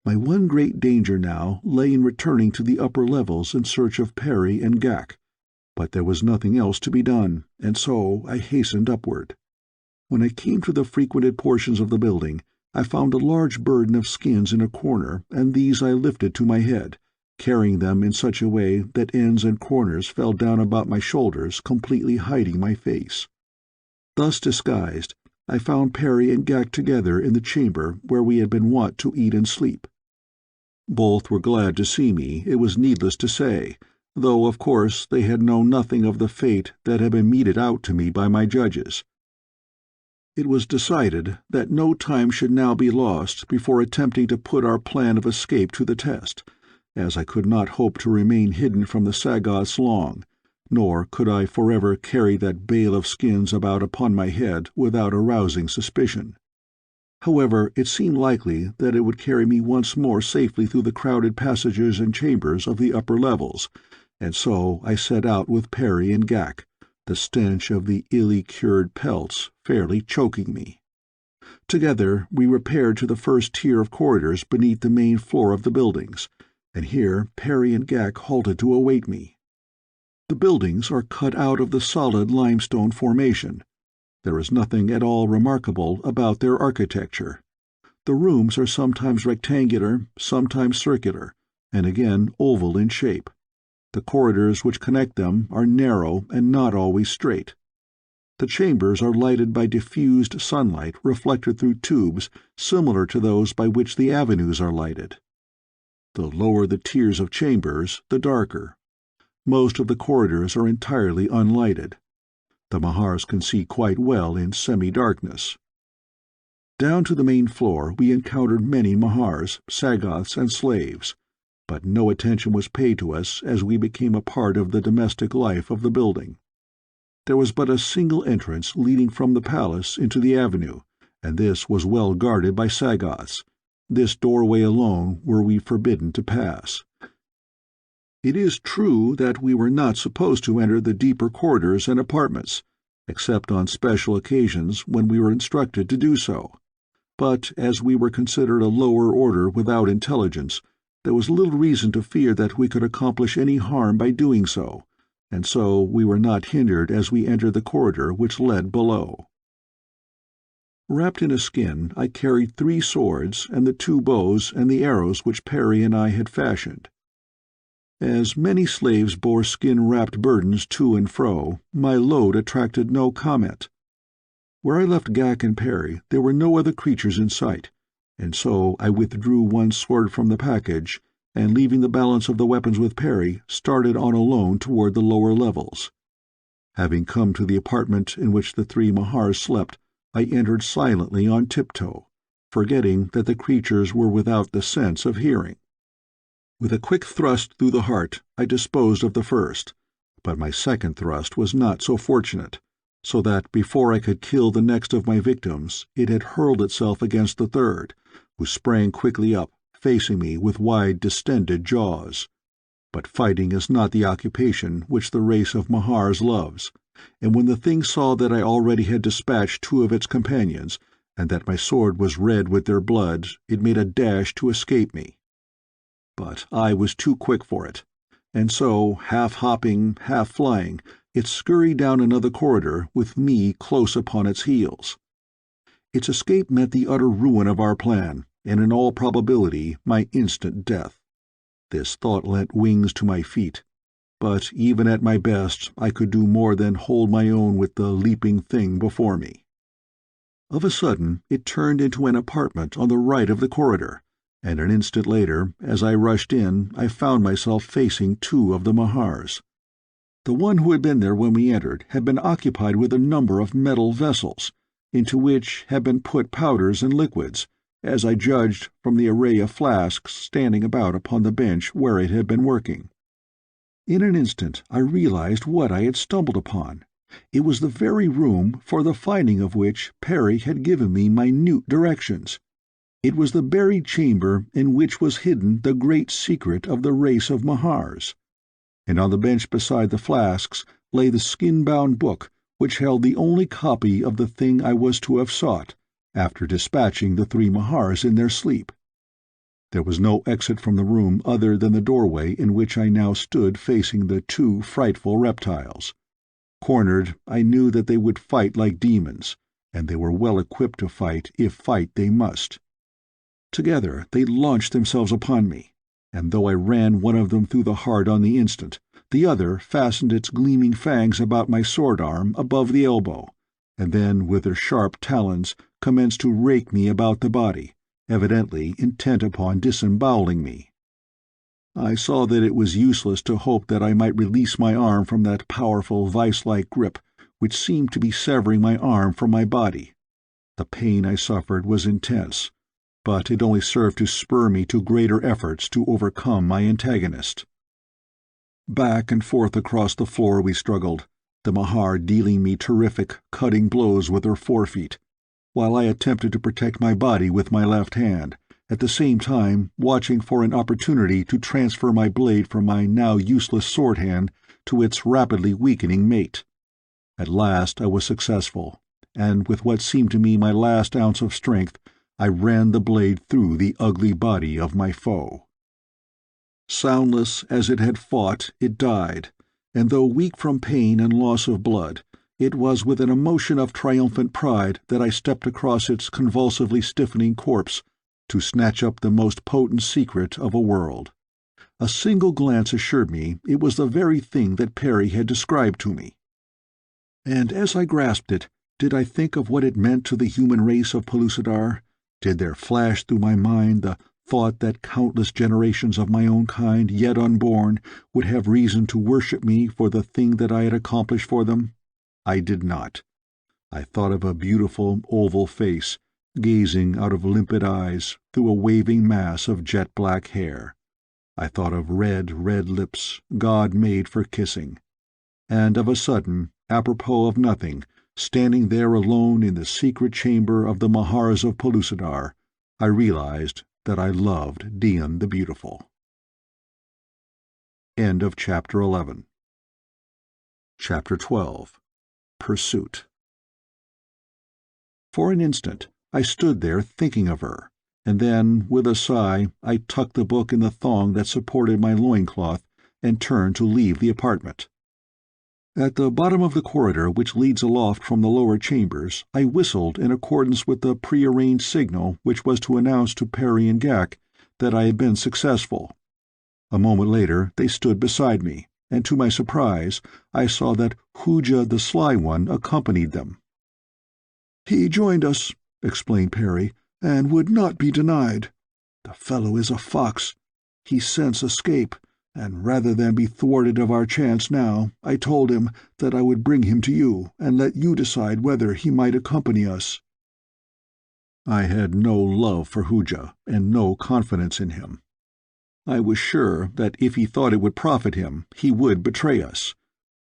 My one great danger now lay in returning to the upper levels in search of Perry and Ghak, but there was nothing else to be done, and so I hastened upward. When I came to the frequented portions of the building, I found a large burden of skins in a corner, and these I lifted to my head, carrying them in such a way that ends and corners fell down about my shoulders, completely hiding my face. Thus disguised, I found Perry and Ghak together in the chamber where we had been wont to eat and sleep. Both were glad to see me, it was needless to say, though of course they had known nothing of the fate that had been meted out to me by my judges. It was decided that no time should now be lost before attempting to put our plan of escape to the test, as I could not hope to remain hidden from the Sagoths long, nor could I forever carry that bale of skins about upon my head without arousing suspicion. However, it seemed likely that it would carry me once more safely through the crowded passages and chambers of the upper levels, and so I set out with Perry and Ghak, the stench of the illy-cured pelts fairly choking me. Together we repaired to the first tier of corridors beneath the main floor of the buildings, and here Perry and Ghak halted to await me. The buildings are cut out of the solid limestone formation. There is nothing at all remarkable about their architecture. The rooms are sometimes rectangular, sometimes circular, and again oval in shape. The corridors which connect them are narrow and not always straight. The chambers are lighted by diffused sunlight reflected through tubes similar to those by which the avenues are lighted. The lower the tiers of chambers, the darker. Most of the corridors are entirely unlighted. The Mahars can see quite well in semi-darkness. Down to the main floor we encountered many Mahars, Sagoths, and slaves, but no attention was paid to us as we became a part of the domestic life of the building. There was but a single entrance leading from the palace into the avenue, and this was well guarded by Sagoths. This doorway alone were we forbidden to pass. It is true that we were not supposed to enter the deeper corridors and apartments, except on special occasions when we were instructed to do so. But as we were considered a lower order without intelligence, there was little reason to fear that we could accomplish any harm by doing so, and so we were not hindered as we entered the corridor which led below. Wrapped in a skin, I carried 3 swords and the 2 bows and the arrows which Perry and I had fashioned. As many slaves bore skin-wrapped burdens to and fro, my load attracted no comment. Where I left Ghak and Perry, there were no other creatures in sight, and so I withdrew one sword from the package, and leaving the balance of the weapons with Perry, started on alone toward the lower levels. Having come to the apartment in which the 3 Mahars slept, I entered silently on tiptoe, forgetting that the creatures were without the sense of hearing. With a quick thrust through the heart, I disposed of the first, but my second thrust was not so fortunate, so that before I could kill the next of my victims, it had hurled itself against the third, who sprang quickly up, facing me with wide distended jaws. But fighting is not the occupation which the race of Mahars loves, and when the thing saw that I already had dispatched 2 of its companions, and that my sword was red with their blood, it made a dash to escape me. But I was too quick for it, and so, half hopping, half flying, it scurried down another corridor with me close upon its heels. Its escape meant the utter ruin of our plan, and in all probability my instant death. This thought lent wings to my feet, but even at my best I could do more than hold my own with the leaping thing before me. Of a sudden it turned into an apartment on the right of the corridor, and an instant later, as I rushed in, I found myself facing 2 of the Mahars. The one who had been there when we entered had been occupied with a number of metal vessels, into which had been put powders and liquids, as I judged from the array of flasks standing about upon the bench where it had been working. In an instant I realized what I had stumbled upon. It was the very room for the finding of which Perry had given me minute directions. It was the buried chamber in which was hidden the great secret of the race of Mahars. And on the bench beside the flasks lay the skin-bound book which held the only copy of the thing I was to have sought, after dispatching the 3 Mahars in their sleep. There was no exit from the room other than the doorway in which I now stood facing the 2 frightful reptiles. Cornered, I knew that they would fight like demons, and they were well equipped to fight if fight they must. Together they launched themselves upon me, and though I ran one of them through the heart on the instant, the other fastened its gleaming fangs about my sword-arm above the elbow, and then with their sharp talons commenced to rake me about the body, evidently intent upon disemboweling me. I saw that it was useless to hope that I might release my arm from that powerful vice-like grip which seemed to be severing my arm from my body. The pain I suffered was intense, but it only served to spur me to greater efforts to overcome my antagonist. Back and forth across the floor we struggled, the Mahar dealing me terrific, cutting blows with her forefeet, while I attempted to protect my body with my left hand, at the same time watching for an opportunity to transfer my blade from my now useless sword hand to its rapidly weakening mate. At last I was successful, and with what seemed to me my last ounce of strength, I ran the blade through the ugly body of my foe. Soundless as it had fought, it died, and though weak from pain and loss of blood, it was with an emotion of triumphant pride that I stepped across its convulsively stiffening corpse to snatch up the most potent secret of a world. A single glance assured me it was the very thing that Perry had described to me. And as I grasped it, did I think of what it meant to the human race of Pellucidar? Did there flash through my mind the thought that countless generations of my own kind, yet unborn, would have reason to worship me for the thing that I had accomplished for them? I did not. I thought of a beautiful oval face, gazing out of limpid eyes through a waving mass of jet-black hair. I thought of red lips, God made for kissing. And of a sudden, apropos of nothing, standing there alone in the secret chamber of the Mahars of Pellucidar, I realized that I loved Dian the Beautiful. End of Chapter 11. Chapter 12. Pursuit. For an instant, I stood there thinking of her, and then, with a sigh, I tucked the book in the thong that supported my loincloth and turned to leave the apartment. At the bottom of the corridor which leads aloft from the lower chambers, I whistled in accordance with the prearranged signal which was to announce to Perry and Ghak that I had been successful. A moment later they stood beside me, and to my surprise I saw that Hooja the Sly One accompanied them. "He joined us," explained Perry, "and would not be denied. The fellow is a fox. He scents escape, and rather than be thwarted of our chance now, I told him that I would bring him to you and let you decide whether he might accompany us." I had no love for Hooja and no confidence in him. I was sure that if he thought it would profit him, he would betray us.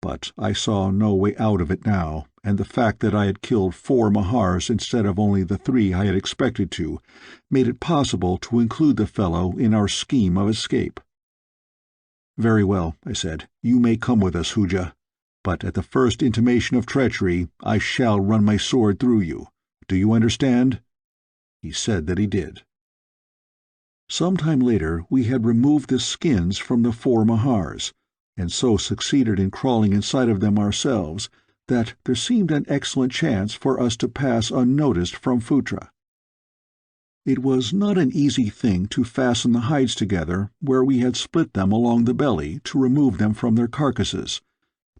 But I saw no way out of it now, and the fact that I had killed 4 Mahars instead of only the 3 I had expected to, made it possible to include the fellow in our scheme of escape. "Very well," I said. "You may come with us, Hooja. But at the first intimation of treachery, I shall run my sword through you. Do you understand?" He said that he did. Some time later we had removed the skins from the 4 Mahars, and so succeeded in crawling inside of them ourselves that there seemed an excellent chance for us to pass unnoticed from Phutra. It was not an easy thing to fasten the hides together where we had split them along the belly to remove them from their carcasses,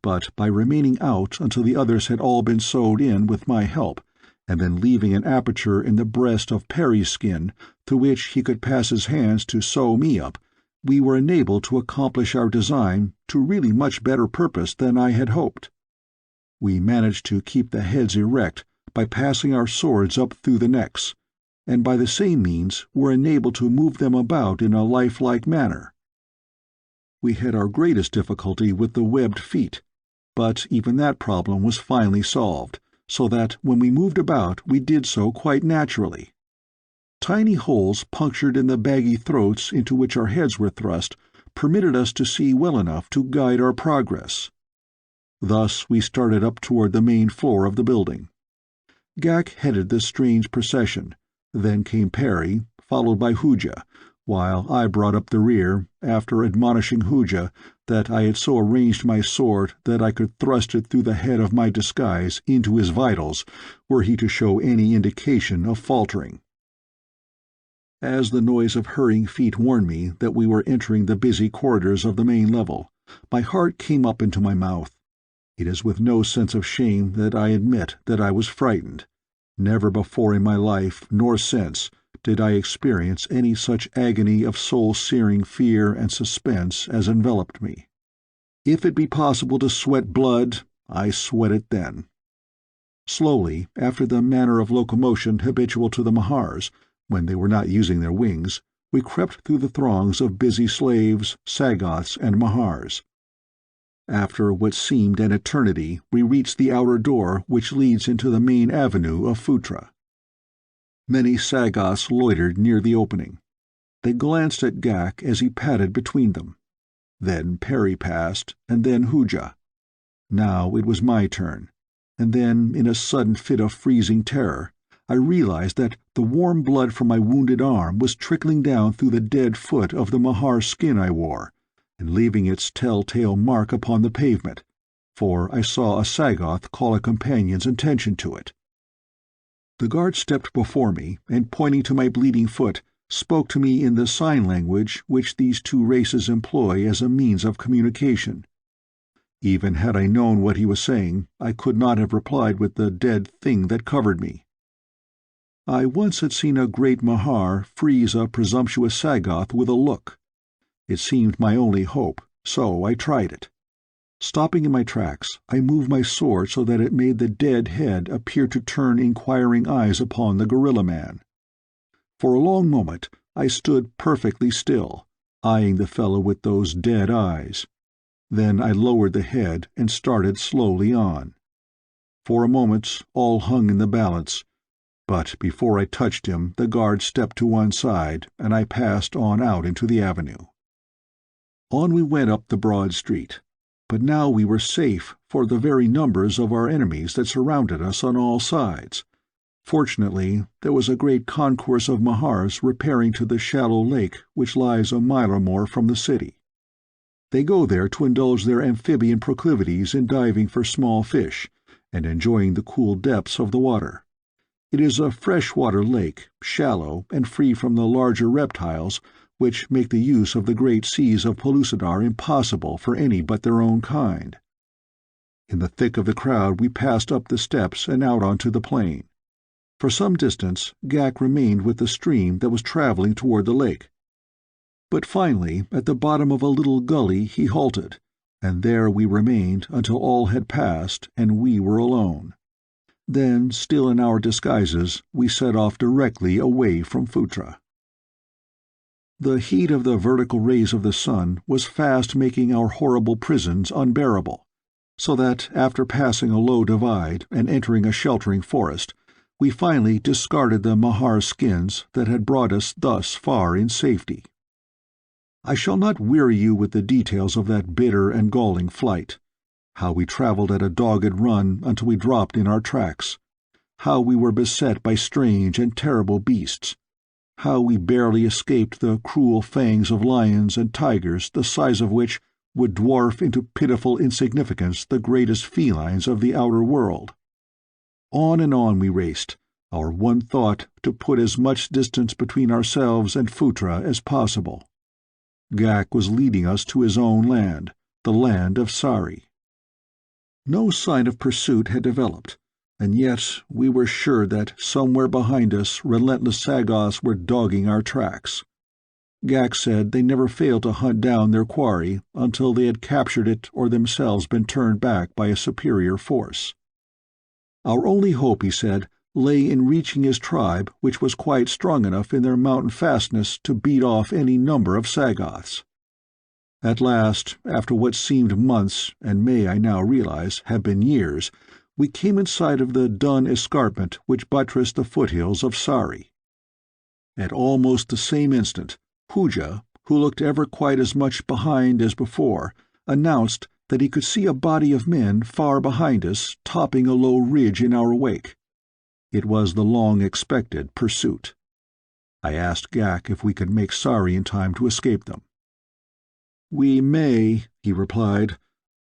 but by remaining out until the others had all been sewed in with my help, and then leaving an aperture in the breast of Perry's skin through which he could pass his hands to sew me up, we were enabled to accomplish our design to really much better purpose than I had hoped. We managed to keep the heads erect by passing our swords up through the necks, and by the same means were enabled to move them about in a lifelike manner. We had our greatest difficulty with the webbed feet, but even that problem was finally solved, so that when we moved about we did so quite naturally. Tiny holes punctured in the baggy throats into which our heads were thrust permitted us to see well enough to guide our progress. Thus we started up toward the main floor of the building. Ghak headed this strange procession. Then came Perry, followed by Hooja, while I brought up the rear, after admonishing Hooja that I had so arranged my sword that I could thrust it through the head of my disguise into his vitals, were he to show any indication of faltering. As the noise of hurrying feet warned me that we were entering the busy corridors of the main level, my heart came up into my mouth. It is with no sense of shame that I admit that I was frightened. Never before in my life, nor since, did I experience any such agony of soul-searing fear and suspense as enveloped me. If it be possible to sweat blood, I sweat it then. Slowly, after the manner of locomotion habitual to the Mahars, when they were not using their wings, we crept through the throngs of busy slaves, Sagoths, and Mahars. After what seemed an eternity, we reached the outer door which leads into the main avenue of Phutra. Many Sagoths loitered near the opening. They glanced at Ghak as he padded between them. Then Perry passed, and then Hooja. Now it was my turn, and then, in a sudden fit of freezing terror, I realized that the warm blood from my wounded arm was trickling down through the dead foot of the Mahar skin I wore, and leaving its tell-tale mark upon the pavement, for I saw a Sagoth call a companion's attention to it. The guard stepped before me, and pointing to my bleeding foot, spoke to me in the sign language which these two races employ as a means of communication. Even had I known what he was saying, I could not have replied with the dead thing that covered me. I once had seen a great Mahar freeze a presumptuous Sagoth with a look. It seemed my only hope, so I tried it. Stopping in my tracks, I moved my sword so that it made the dead head appear to turn inquiring eyes upon the gorilla man. For a long moment I stood perfectly still, eyeing the fellow with those dead eyes. Then I lowered the head and started slowly on. For a moment all hung in the balance, but before I touched him the guard stepped to one side, and I passed on out into the avenue. On we went up the broad street, but now we were safe for the very numbers of our enemies that surrounded us on all sides. Fortunately, there was a great concourse of Mahars repairing to the shallow lake which lies a mile or more from the city. They go there to indulge their amphibian proclivities in diving for small fish, and enjoying the cool depths of the water. It is a fresh-water lake, shallow, and free from the larger reptiles, which make the use of the great seas of Pellucidar impossible for any but their own kind. In the thick of the crowd we passed up the steps and out onto the plain. For some distance Ghak remained with the stream that was traveling toward the lake. But finally, at the bottom of a little gully he halted, and there we remained until all had passed and we were alone. Then, still in our disguises, we set off directly away from Phutra. The heat of the vertical rays of the sun was fast making our horrible prisons unbearable, so that, after passing a low divide and entering a sheltering forest, we finally discarded the Mahar skins that had brought us thus far in safety. I shall not weary you with the details of that bitter and galling flight, how we traveled at a dogged run until we dropped in our tracks, how we were beset by strange and terrible beasts, how we barely escaped the cruel fangs of lions and tigers the size of which would dwarf into pitiful insignificance the greatest felines of the outer world. On and on we raced, our one thought to put as much distance between ourselves and Phutra as possible. Ghak was leading us to his own land, the land of Sari. No sign of pursuit had developed, and yet we were sure that somewhere behind us relentless Sagoths were dogging our tracks. Ghak said they never failed to hunt down their quarry until they had captured it or themselves been turned back by a superior force. Our only hope, he said, lay in reaching his tribe, which was quite strong enough in their mountain fastness to beat off any number of Sagoths. At last, after what seemed months, and may, I now realize, have been years, we came in sight of the dun escarpment which buttressed the foothills of Sari. At almost the same instant, Hooja, who looked ever quite as much behind as before, announced that he could see a body of men far behind us topping a low ridge in our wake. It was the long-expected pursuit. I asked Ghak if we could make Sari in time to escape them. "We may," he replied,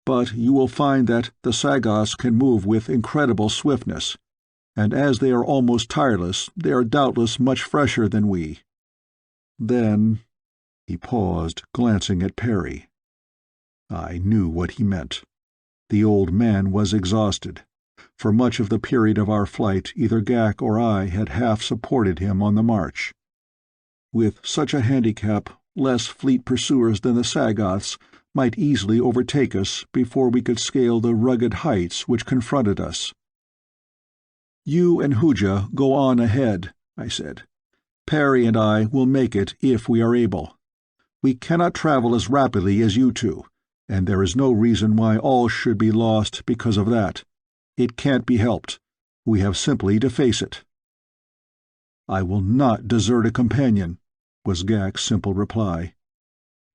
"but you will find that the Sagoths can move with incredible swiftness, and as they are almost tireless, they are doubtless much fresher than we." Then he paused, glancing at Perry. I knew what he meant. The old man was exhausted. For much of the period of our flight either Ghak or I had half supported him on the march. With such a handicap, less fleet pursuers than the Sagoths might easily overtake us before we could scale the rugged heights which confronted us. "You and Hooja go on ahead," I said. "Perry and I will make it if we are able. We cannot travel as rapidly as you two, and there is no reason why all should be lost because of that. It can't be helped. We have simply to face it." "I will not desert a companion," was Ghak's simple reply.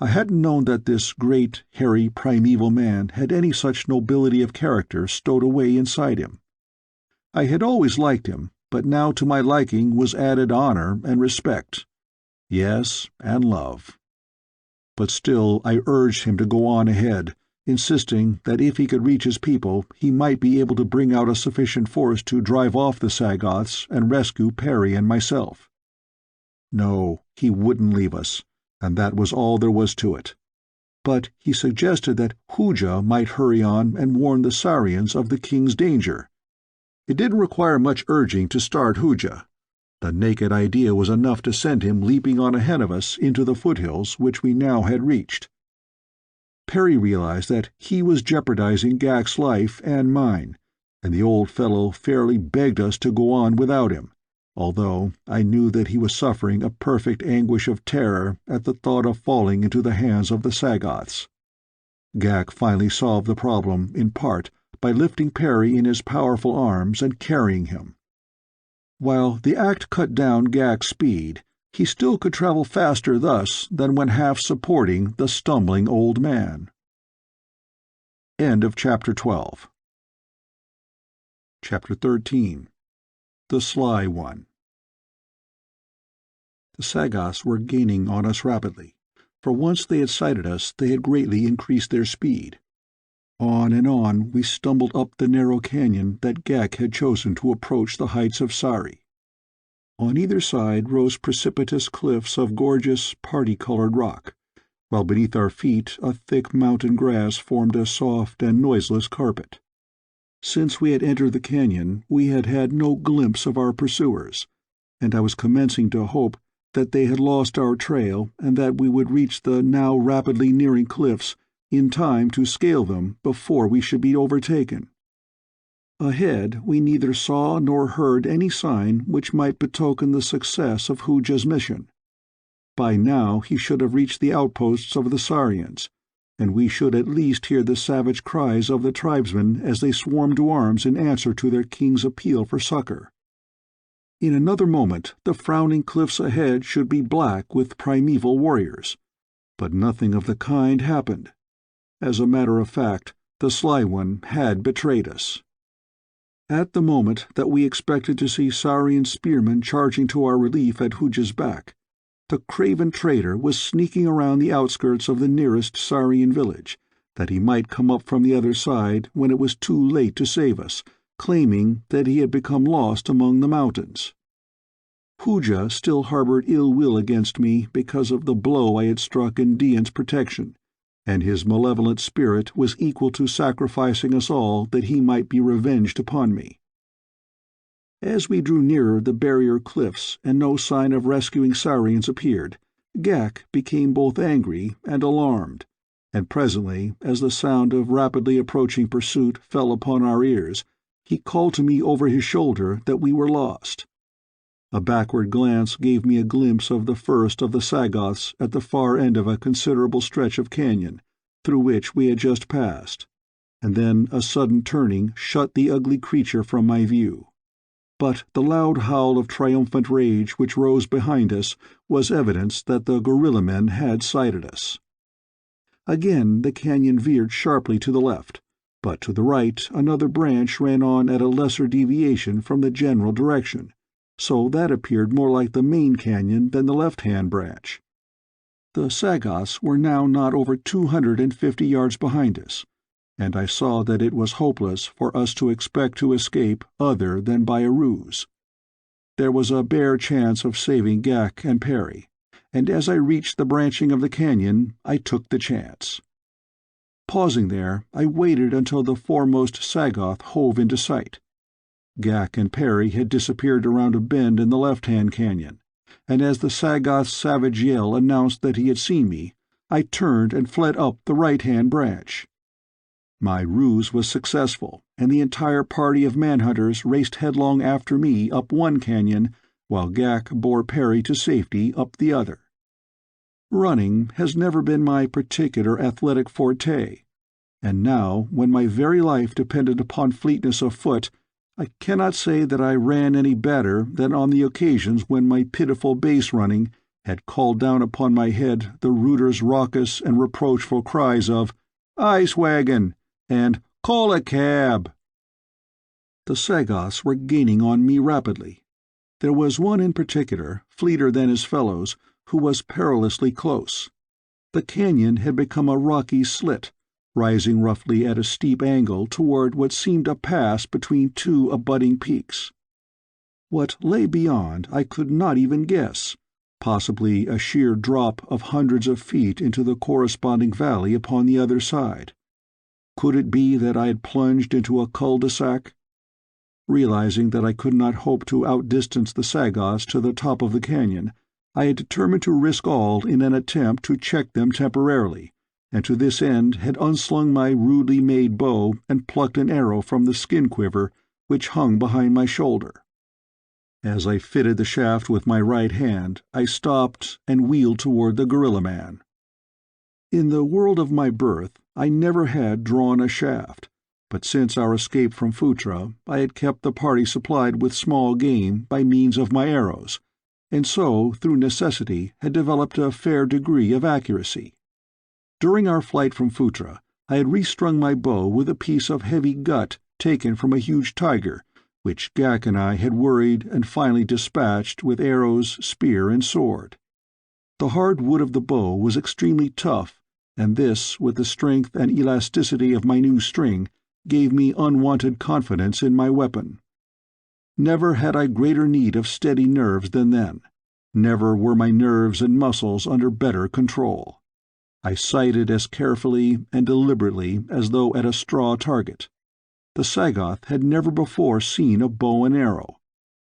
I hadn't known that this great, hairy, primeval man had any such nobility of character stowed away inside him. I had always liked him, but now to my liking was added honor and respect. Yes, and love. But still I urged him to go on ahead, insisting that if he could reach his people, he might be able to bring out a sufficient force to drive off the Sagoths and rescue Perry and myself. No, he wouldn't leave us, and that was all there was to it. But he suggested that Hooja might hurry on and warn the Sarians of the king's danger. It didn't require much urging to start Hooja. The naked idea was enough to send him leaping on ahead of us into the foothills which we now had reached. Perry realized that he was jeopardizing Ghak's life and mine, and the old fellow fairly begged us to go on without him, although I knew that he was suffering a perfect anguish of terror at the thought of falling into the hands of the Sagoths. Ghak finally solved the problem, in part, by lifting Perry in his powerful arms and carrying him. While the act cut down Ghak's speed, he still could travel faster thus than when half supporting the stumbling old man. End of Chapter 12. Chapter 13. The Sly One. The Sagoths were gaining on us rapidly, for once they had sighted us they had greatly increased their speed. On and on we stumbled up the narrow canyon that Ghak had chosen to approach the heights of Sari. On either side rose precipitous cliffs of gorgeous, party-colored rock, while beneath our feet a thick mountain grass formed a soft and noiseless carpet. Since we had entered the canyon we had had no glimpse of our pursuers, and I was commencing to hope that they had lost our trail and that we would reach the now rapidly nearing cliffs in time to scale them before we should be overtaken. Ahead we neither saw nor heard any sign which might betoken the success of Hooja's mission. By now he should have reached the outposts of the Sarians, and we should at least hear the savage cries of the tribesmen as they swarmed to arms in answer to their king's appeal for succor. In another moment the frowning cliffs ahead should be black with primeval warriors, but nothing of the kind happened. As a matter of fact, the Sly One had betrayed us. At the moment that we expected to see Sarian spearmen charging to our relief at Hooja's back, the craven traitor was sneaking around the outskirts of the nearest Sarian village, that he might come up from the other side when it was too late to save us, claiming that he had become lost among the mountains. Hooja still harbored ill will against me because of the blow I had struck in Dian's protection, and his malevolent spirit was equal to sacrificing us all that he might be revenged upon me. As we drew nearer the barrier cliffs and no sign of rescuing Sarians appeared, Ghak became both angry and alarmed, and presently, as the sound of rapidly approaching pursuit fell upon our ears, he called to me over his shoulder that we were lost. A backward glance gave me a glimpse of the first of the Sagoths at the far end of a considerable stretch of canyon, through which we had just passed, and then a sudden turning shut the ugly creature from my view. But the loud howl of triumphant rage which rose behind us was evidence that the gorilla men had sighted us. Again the canyon veered sharply to the left, but to the right another branch ran on at a lesser deviation from the general direction, so that appeared more like the main canyon than the left-hand branch. The Sagoths were now not over 250 yards behind us, and I saw that it was hopeless for us to expect to escape other than by a ruse. There was a bare chance of saving Ghak and Perry, and as I reached the branching of the canyon, I took the chance. Pausing there, I waited until the foremost Sagoth hove into sight. Ghak and Perry had disappeared around a bend in the left-hand canyon, and as the Sagoth's savage yell announced that he had seen me, I turned and fled up the right-hand branch. My ruse was successful, and the entire party of manhunters raced headlong after me up one canyon, while Ghak bore Perry to safety up the other. Running has never been my particular athletic forte, and now, when my very life depended upon fleetness of foot, I cannot say that I ran any better than on the occasions when my pitiful base running had called down upon my head the rooters' raucous and reproachful cries of "Ice wagon!" and "Call a cab!" The Sagoths were gaining on me rapidly. There was one in particular, fleeter than his fellows, who was perilously close. The canyon had become a rocky slit, rising roughly at a steep angle toward what seemed a pass between two abutting peaks. What lay beyond I could not even guess, possibly a sheer drop of hundreds of feet into the corresponding valley upon the other side. Could it be that I had plunged into a cul-de-sac? Realizing that I could not hope to outdistance the Sagoths to the top of the canyon, I had determined to risk all in an attempt to check them temporarily, and to this end had unslung my rudely made bow and plucked an arrow from the skin quiver which hung behind my shoulder. As I fitted the shaft with my right hand, I stopped and wheeled toward the gorilla man. In the world of my birth, I never had drawn a shaft, but since our escape from Phutra, I had kept the party supplied with small game by means of my arrows, and so, through necessity, had developed a fair degree of accuracy. During our flight from Phutra, I had restrung my bow with a piece of heavy gut taken from a huge tiger, which Ghak and I had worried and finally dispatched with arrows, spear, and sword. The hard wood of the bow was extremely tough, and this, with the strength and elasticity of my new string, gave me unwonted confidence in my weapon. Never had I greater need of steady nerves than then. Never were my nerves and muscles under better control. I sighted as carefully and deliberately as though at a straw target. The Sagoth had never before seen a bow and arrow,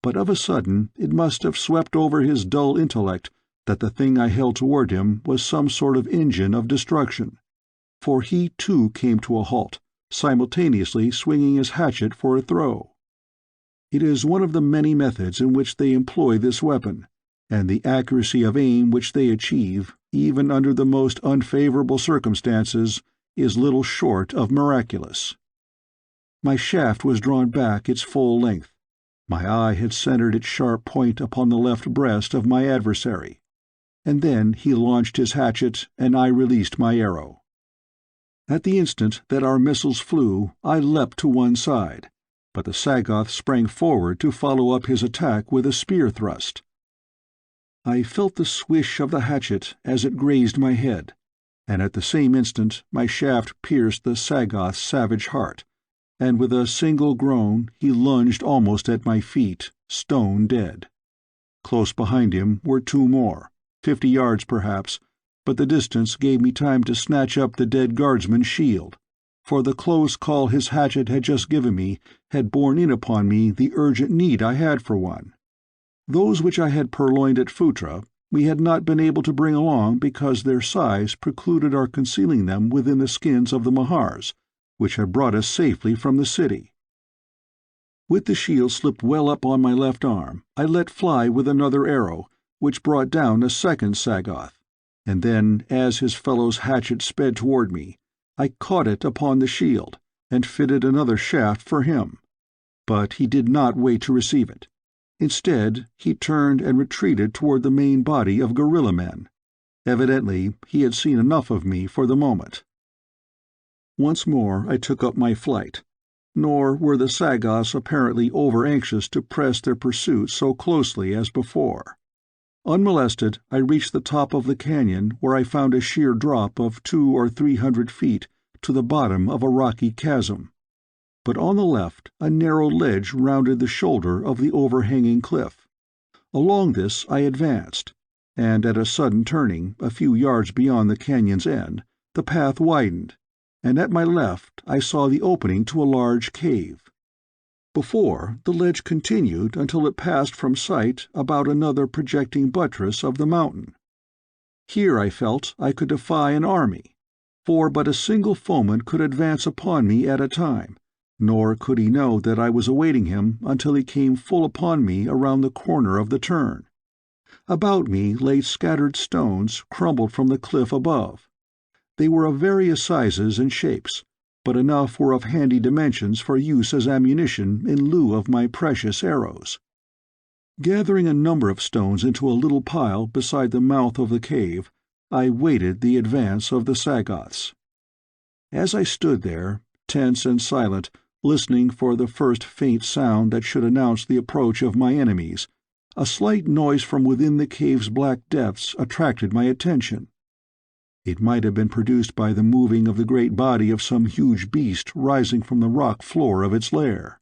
but of a sudden it must have swept over his dull intellect that the thing I held toward him was some sort of engine of destruction, for he too came to a halt, simultaneously swinging his hatchet for a throw. It is one of the many methods in which they employ this weapon, and the accuracy of aim which they achieve, even under the most unfavorable circumstances, is little short of miraculous. My shaft was drawn back its full length. My eye had centered its sharp point upon the left breast of my adversary, and then he launched his hatchet, and I released my arrow. At the instant that our missiles flew, I leapt to one side, but the Sagoth sprang forward to follow up his attack with a spear thrust. I felt the swish of the hatchet as it grazed my head, and at the same instant my shaft pierced the Sagoth's savage heart, and with a single groan he lunged almost at my feet, stone dead. Close behind him were two more, 50 yards perhaps, but the distance gave me time to snatch up the dead guardsman's shield, for the close call his hatchet had just given me had borne in upon me the urgent need I had for one. Those which I had purloined at Phutra we had not been able to bring along because their size precluded our concealing them within the skins of the Mahars, which had brought us safely from the city. With the shield slipped well up on my left arm, I let fly with another arrow, which brought down a second Sagoth, and then, as his fellow's hatchet sped toward me, I caught it upon the shield, and fitted another shaft for him. But he did not wait to receive it. Instead, he turned and retreated toward the main body of gorilla men. Evidently, he had seen enough of me for the moment. Once more I took up my flight, nor were the Sagoths apparently over-anxious to press their pursuit so closely as before. Unmolested, I reached the top of the canyon, where I found a sheer drop of 200 or 300 feet to the bottom of a rocky chasm. But on the left a narrow ledge rounded the shoulder of the overhanging cliff. Along this I advanced, and at a sudden turning, a few yards beyond the canyon's end, the path widened, and at my left I saw the opening to a large cave. Before, the ledge continued until it passed from sight about another projecting buttress of the mountain. Here I felt I could defy an army, for but a single foeman could advance upon me at a time, nor could he know that I was awaiting him until he came full upon me around the corner of the turn. About me lay scattered stones crumbled from the cliff above. They were of various sizes and shapes, but enough were of handy dimensions for use as ammunition in lieu of my precious arrows. Gathering a number of stones into a little pile beside the mouth of the cave, I waited the advance of the Sagoths. As I stood there, tense and silent, listening for the first faint sound that should announce the approach of my enemies, a slight noise from within the cave's black depths attracted my attention. It might have been produced by the moving of the great body of some huge beast rising from the rock floor of its lair.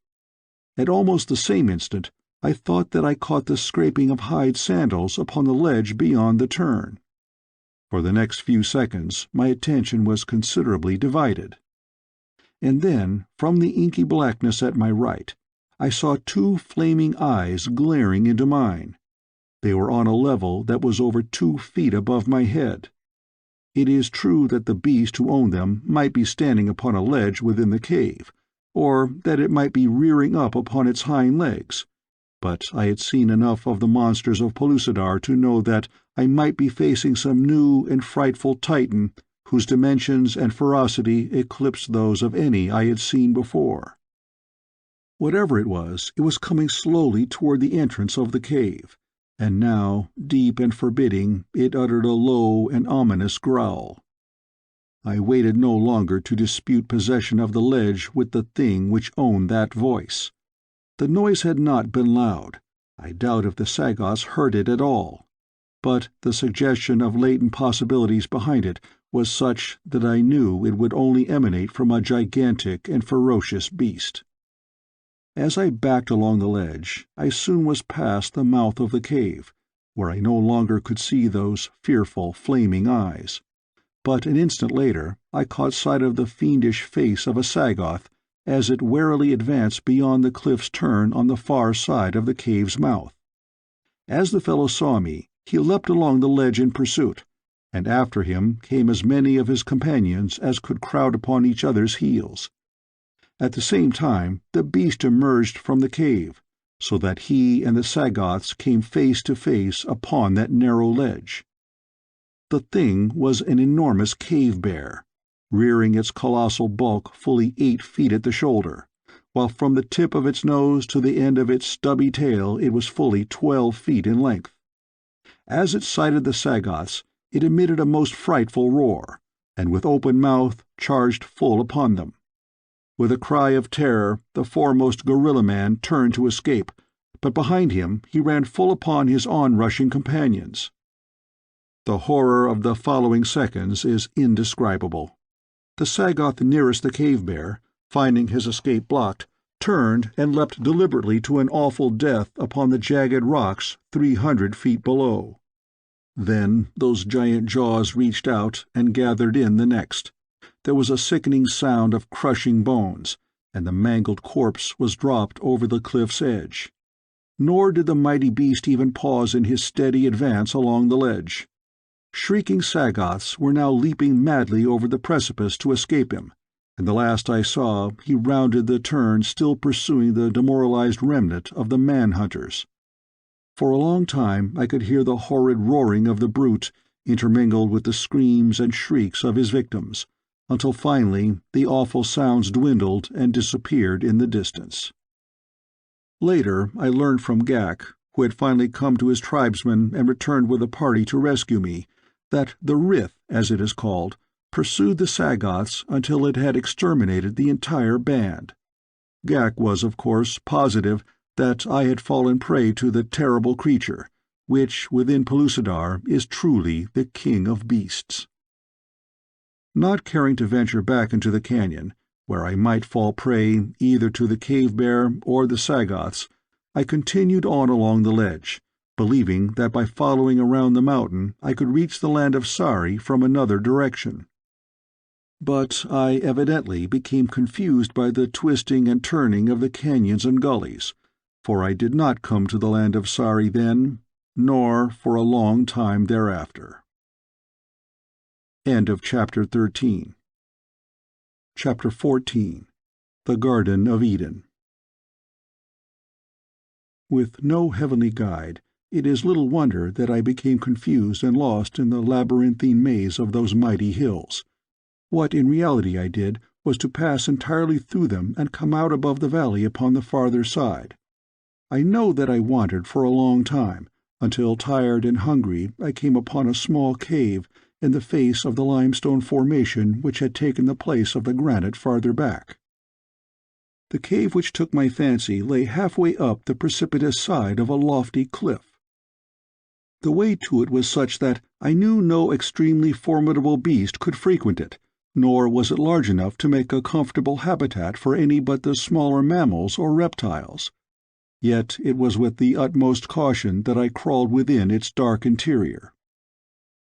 At almost the same instant, I thought that I caught the scraping of hide sandals upon the ledge beyond the turn. For the next few seconds my attention was considerably divided. And then, from the inky blackness at my right, I saw two flaming eyes glaring into mine. They were on a level that was over 2 feet above my head. It is true that the beast who owned them might be standing upon a ledge within the cave, or that it might be rearing up upon its hind legs, but I had seen enough of the monsters of Pellucidar to know that I might be facing some new and frightful titan whose dimensions and ferocity eclipsed those of any I had seen before. Whatever it was coming slowly toward the entrance of the cave, and now, deep and forbidding, it uttered a low and ominous growl. I waited no longer to dispute possession of the ledge with the thing which owned that voice. The noise had not been loud. I doubt if the Sagoths heard it at all. But the suggestion of latent possibilities behind it was such that I knew it would only emanate from a gigantic and ferocious beast. As I backed along the ledge, I soon was past the mouth of the cave, where I no longer could see those fearful, flaming eyes. But an instant later I caught sight of the fiendish face of a Sagoth as it warily advanced beyond the cliff's turn on the far side of the cave's mouth. As the fellow saw me, he leapt along the ledge in pursuit, and after him came as many of his companions as could crowd upon each other's heels. At the same time the beast emerged from the cave, so that he and the Sagoths came face to face upon that narrow ledge. The thing was an enormous cave-bear, rearing its colossal bulk fully 8 feet at the shoulder, while from the tip of its nose to the end of its stubby tail it was fully 12 feet in length. As it sighted the Sagoths, it emitted a most frightful roar, and with open mouth charged full upon them. With a cry of terror, the foremost gorilla man turned to escape, but behind him he ran full upon his onrushing companions. The horror of the following seconds is indescribable. The Sagoth nearest the cave-bear, finding his escape blocked, turned and leapt deliberately to an awful death upon the jagged rocks 300 feet below. Then those giant jaws reached out and gathered in the next. There was a sickening sound of crushing bones, and the mangled corpse was dropped over the cliff's edge. Nor did the mighty beast even pause in his steady advance along the ledge. Shrieking Sagoths were now leaping madly over the precipice to escape him, and the last I saw he rounded the turn still pursuing the demoralized remnant of the man-hunters. For a long time I could hear the horrid roaring of the brute intermingled with the screams and shrieks of his victims, until finally the awful sounds dwindled and disappeared in the distance. Later I learned from Ghak, who had finally come to his tribesmen and returned with a party to rescue me, that the Rith, as it is called, pursued the Sagoths until it had exterminated the entire band. Ghak was, of course, positive that I had fallen prey to the terrible creature, which, within Pellucidar, is truly the king of beasts. Not caring to venture back into the canyon, where I might fall prey either to the cave-bear or the Sagoths, I continued on along the ledge, believing that by following around the mountain I could reach the land of Sari from another direction. But I evidently became confused by the twisting and turning of the canyons and gullies, for I did not come to the land of Sari then, nor for a long time thereafter. End of Chapter 13. Chapter 14. The Garden of Eden. With no heavenly guide, it is little wonder that I became confused and lost in the labyrinthine maze of those mighty hills. What in reality I did was to pass entirely through them and come out above the valley upon the farther side. I know that I wandered for a long time, until, tired and hungry, I came upon a small cave in the face of the limestone formation which had taken the place of the granite farther back. The cave which took my fancy lay halfway up the precipitous side of a lofty cliff. The way to it was such that I knew no extremely formidable beast could frequent it, nor was it large enough to make a comfortable habitat for any but the smaller mammals or reptiles. yet it was with the utmost caution that I crawled within its dark interior.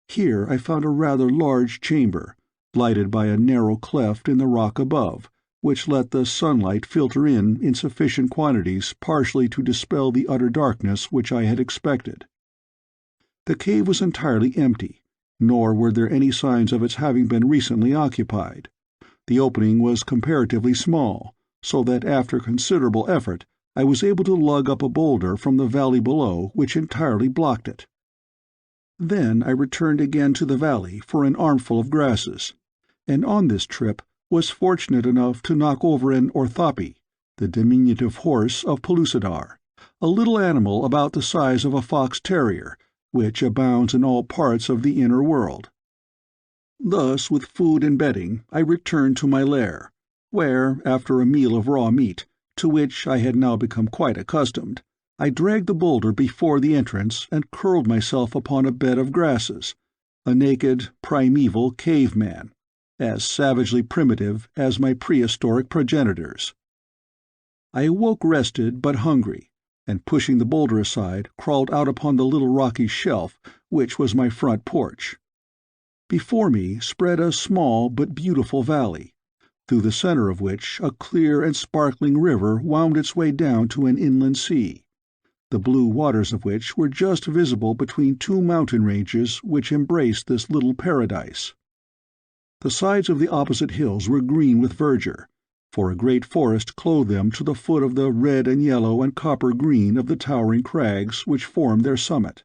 Here I found a rather large chamber, lighted by a narrow cleft in the rock above, which let the sunlight filter in sufficient quantities partially to dispel the utter darkness which I had expected. The cave was entirely empty, nor were there any signs of its having been recently occupied. The opening was comparatively small, so that after considerable effort I was able to lug up a boulder from the valley below which entirely blocked it. Then I returned again to the valley for an armful of grasses, and on this trip was fortunate enough to knock over an orthopi, the diminutive horse of Pellucidar, a little animal about the size of a fox terrier, which abounds in all parts of the inner world. Thus, with food and bedding, I returned to my lair, where, after a meal of raw meat, to which I had now become quite accustomed, I dragged the boulder before the entrance and curled myself upon a bed of grasses, a naked, primeval caveman, as savagely primitive as my prehistoric progenitors. I awoke rested but hungry, and pushing the boulder aside, crawled out upon the little rocky shelf which was my front porch. Before me spread a small but beautiful valley, through the center of which a clear and sparkling river wound its way down to an inland sea, the blue waters of which were just visible between two mountain ranges which embraced this little paradise. The sides of the opposite hills were green with verdure, for a great forest clothed them to the foot of the red and yellow and copper green of the towering crags which formed their summit.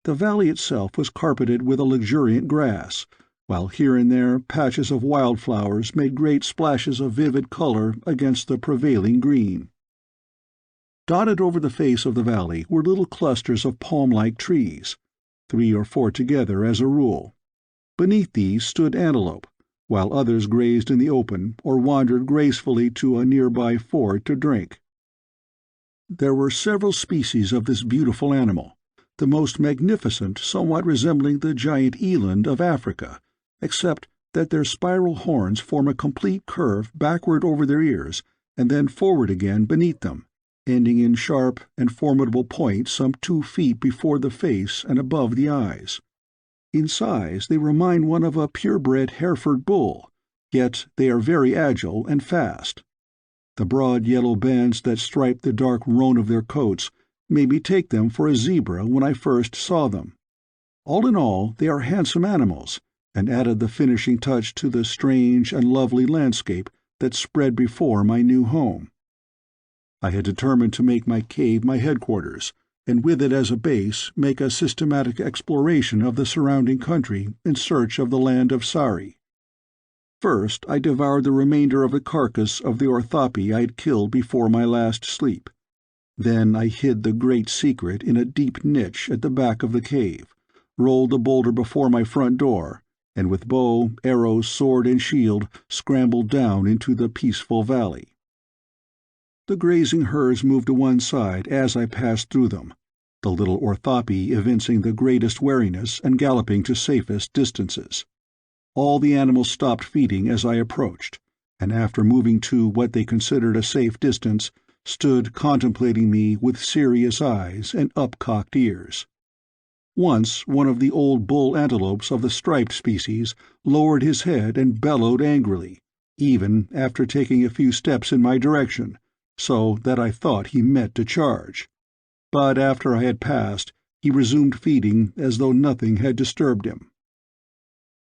The valley itself was carpeted with a luxuriant grass, while here and there patches of wildflowers made great splashes of vivid color against the prevailing green. Dotted over the face of the valley were little clusters of palm-like trees, 3 or 4 together as a rule. Beneath these stood antelope, while others grazed in the open or wandered gracefully to a nearby ford to drink. There were several species of this beautiful animal, the most magnificent somewhat resembling the giant eland of Africa, except that their spiral horns form a complete curve backward over their ears and then forward again beneath them, ending in sharp and formidable points some 2 feet before the face and above the eyes. In size they remind one of a purebred Hereford bull, yet they are very agile and fast. The broad yellow bands that stripe the dark roan of their coats made me take them for a zebra when I first saw them. All in all, they are handsome animals, and added the finishing touch to the strange and lovely landscape that spread before my new home. I had determined to make my cave my headquarters, and with it as a base make a systematic exploration of the surrounding country in search of the land of Sari. First I devoured the remainder of the carcass of the orthopi I had killed before my last sleep. Then I hid the great secret in a deep niche at the back of the cave, rolled the boulder before my front door, and with bow, arrows, sword, and shield scrambled down into the peaceful valley. The grazing herds moved to one side as I passed through them, the little orthopi evincing the greatest wariness and galloping to safest distances. All the animals stopped feeding as I approached, and after moving to what they considered a safe distance, stood contemplating me with serious eyes and up-cocked ears. Once one of the old bull antelopes of the striped species lowered his head and bellowed angrily, even after taking a few steps in my direction, so that I thought he meant to charge. But after I had passed, he resumed feeding as though nothing had disturbed him.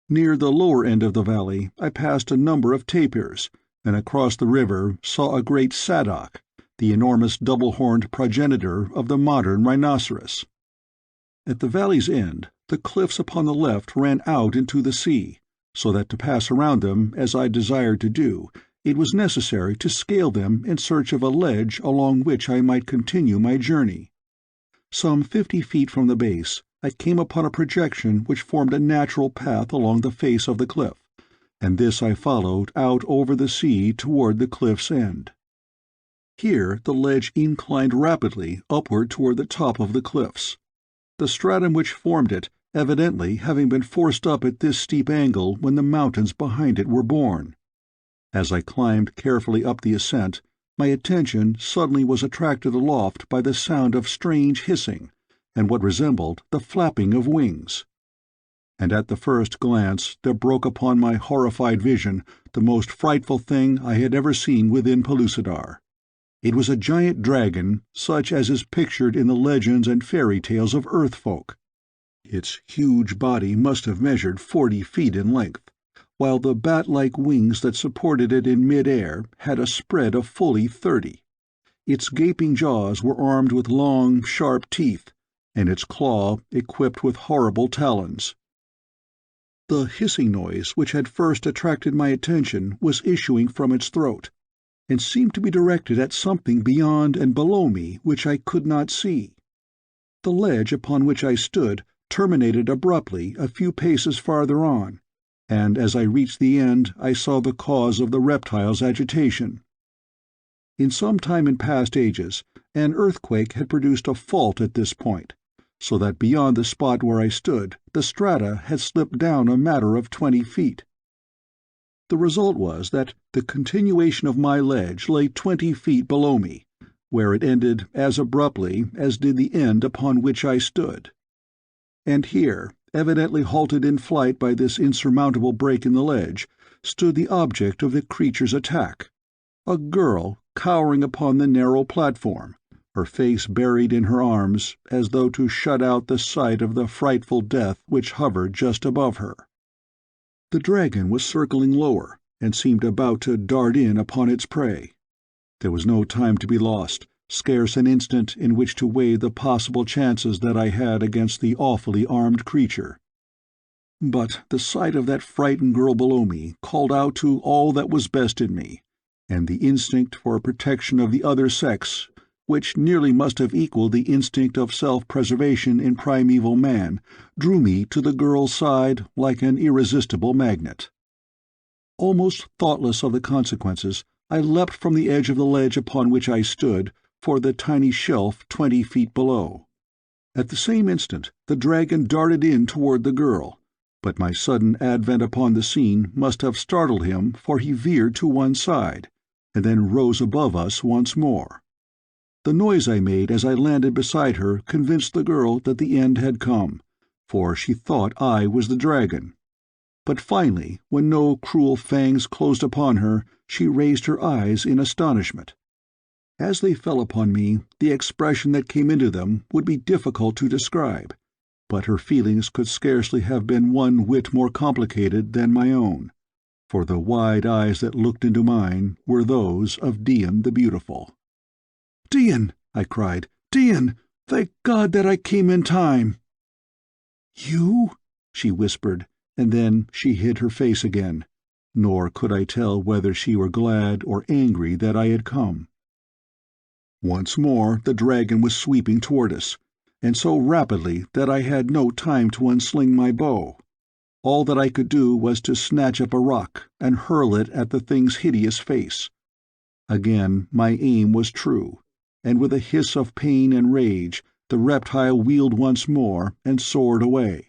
Near the lower end of the valley I passed a number of tapirs, and across the river saw a great Sagoth, the enormous double-horned progenitor of the modern rhinoceros. At the valley's end, the cliffs upon the left ran out into the sea, so that to pass around them, as I desired to do, it was necessary to scale them in search of a ledge along which I might continue my journey. Some 50 feet from the base, I came upon a projection which formed a natural path along the face of the cliff, and this I followed out over the sea toward the cliff's end. Here the ledge inclined rapidly upward toward the top of the cliffs, the stratum which formed it evidently having been forced up at this steep angle when the mountains behind it were born. As I climbed carefully up the ascent, my attention suddenly was attracted aloft by the sound of strange hissing, and what resembled the flapping of wings. And at the first glance there broke upon my horrified vision the most frightful thing I had ever seen within Pellucidar. It was a giant dragon, such as is pictured in the legends and fairy tales of Earth folk. Its huge body must have measured 40 feet in length, while the bat-like wings that supported it in mid-air had a spread of fully 30. Its gaping jaws were armed with long, sharp teeth, and its claw equipped with horrible talons. The hissing noise which had first attracted my attention was issuing from its throat, and seemed to be directed at something beyond and below me which I could not see. The ledge upon which I stood terminated abruptly a few paces farther on, and as I reached the end I saw the cause of the reptile's agitation. In some time in past ages, an earthquake had produced a fault at this point, so that beyond the spot where I stood the strata had slipped down a matter of 20 feet. The result was that the continuation of my ledge lay 20 feet below me, where it ended as abruptly as did the end upon which I stood. And here, evidently halted in flight by this insurmountable break in the ledge, stood the object of the creature's attack, a girl cowering upon the narrow platform, her face buried in her arms as though to shut out the sight of the frightful death which hovered just above her. The dragon was circling lower, and seemed about to dart in upon its prey. There was no time to be lost, scarce an instant in which to weigh the possible chances that I had against the awfully armed creature. But the sight of that frightened girl below me called out to all that was best in me, and the instinct for protection of the other sex, which nearly must have equaled the instinct of self-preservation in primeval man, drew me to the girl's side like an irresistible magnet. Almost thoughtless of the consequences, I leapt from the edge of the ledge upon which I stood for the tiny shelf 20 feet below. At the same instant the dragon darted in toward the girl, but my sudden advent upon the scene must have startled him, for he veered to one side, and then rose above us once more. The noise I made as I landed beside her convinced the girl that the end had come, for she thought I was the dragon. But finally, when no cruel fangs closed upon her, she raised her eyes in astonishment. As they fell upon me, the expression that came into them would be difficult to describe, but her feelings could scarcely have been one whit more complicated than my own, for the wide eyes that looked into mine were those of Dian the Beautiful. "Dian!" I cried. "Dian! Thank God that I came in time!" "You?" she whispered, and then she hid her face again, nor could I tell whether she were glad or angry that I had come. Once more the dragon was sweeping toward us, and so rapidly that I had no time to unsling my bow. All that I could do was to snatch up a rock and hurl it at the thing's hideous face. Again my aim was true, and with a hiss of pain and rage the reptile wheeled once more and soared away.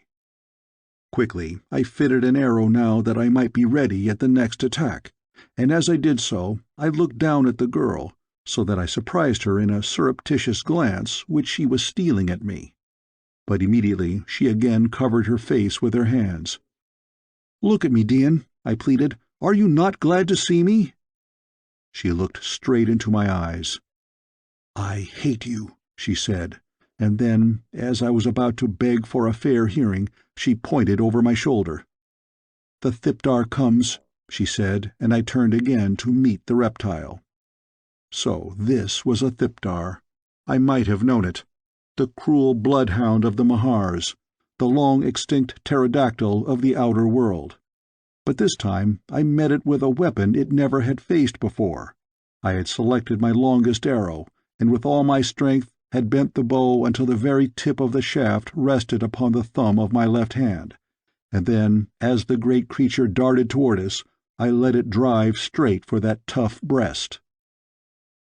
Quickly I fitted an arrow now that I might be ready at the next attack, and as I did so I looked down at the girl, so that I surprised her in a surreptitious glance which she was stealing at me. But immediately she again covered her face with her hands. "Look at me, Dian," I pleaded. "Are you not glad to see me?" She looked straight into my eyes. "I hate you," she said, and then, as I was about to beg for a fair hearing, she pointed over my shoulder. "The Thipdar comes," she said, and I turned again to meet the reptile. So this was a Thipdar. I might have known it. The cruel bloodhound of the Mahars, the long-extinct pterodactyl of the outer world. But this time I met it with a weapon it never had faced before. I had selected my longest arrow, and with all my strength had bent the bow until the very tip of the shaft rested upon the thumb of my left hand, and then, as the great creature darted toward us, I let it drive straight for that tough breast.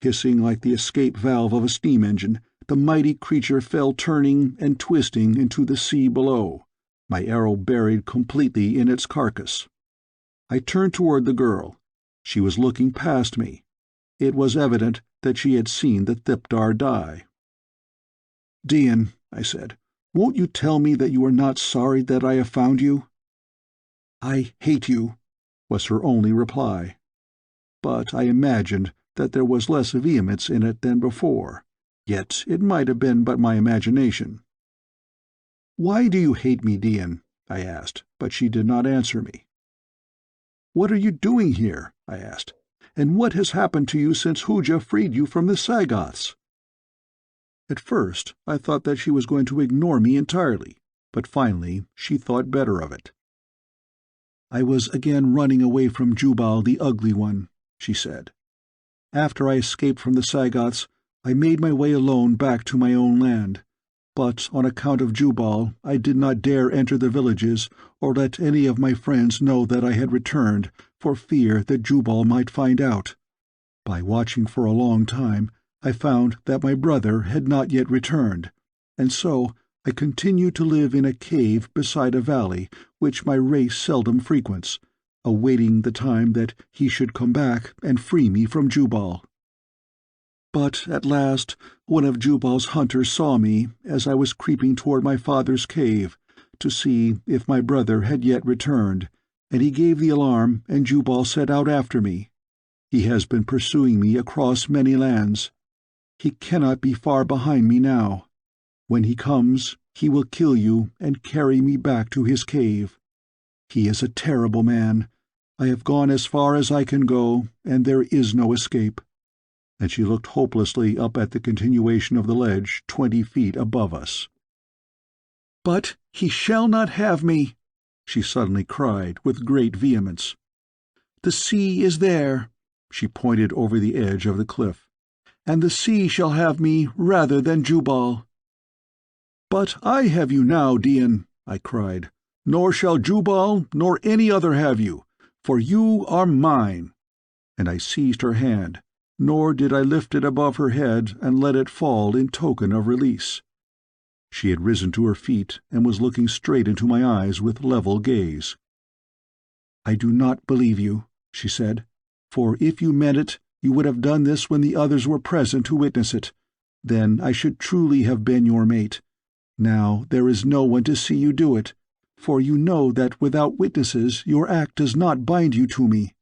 Hissing like the escape valve of a steam engine, the mighty creature fell turning and twisting into the sea below, my arrow buried completely in its carcass. I turned toward the girl. She was looking past me. It was evident that she had seen the Thipdar die. "Dian," I said, "won't you tell me that you are not sorry that I have found you?" "I hate you," was her only reply. But I imagined that there was less vehemence in it than before, yet it might have been but my imagination. "Why do you hate me, Dian?" I asked, but she did not answer me. "What are you doing here?" I asked, "and what has happened to you since Hooja freed you from the Sagoths?" At first I thought that she was going to ignore me entirely, but finally she thought better of it. "I was again running away from Jubal the Ugly One," she said. "After I escaped from the Sagoths, I made my way alone back to my own land, but on account of Jubal I did not dare enter the villages or let any of my friends know that I had returned, for fear that Jubal might find out. By watching for a long time, I found that my brother had not yet returned, and so I continued to live in a cave beside a valley which my race seldom frequents, awaiting the time that he should come back and free me from Jubal. But at last one of Jubal's hunters saw me as I was creeping toward my father's cave to see if my brother had yet returned, and he gave the alarm, and Jubal set out after me. He has been pursuing me across many lands. He cannot be far behind me now. When he comes, he will kill you and carry me back to his cave. He is a terrible man. I have gone as far as I can go, and there is no escape." And she looked hopelessly up at the continuation of the ledge 20 feet above us. "But he shall not have me!" she suddenly cried with great vehemence. "The sea is there," she pointed over the edge of the cliff, "and the sea shall have me rather than Jubal." "But I have you now, Dian," I cried, "nor shall Jubal nor any other have you, for you are mine." And I seized her hand, nor did I lift it above her head and let it fall in token of release. She had risen to her feet and was looking straight into my eyes with level gaze. "I do not believe you," she said, "for if you meant it, you would have done this when the others were present to witness it. Then I should truly have been your mate. Now there is no one to see you do it, for you know that without witnesses your act does not bind you to me."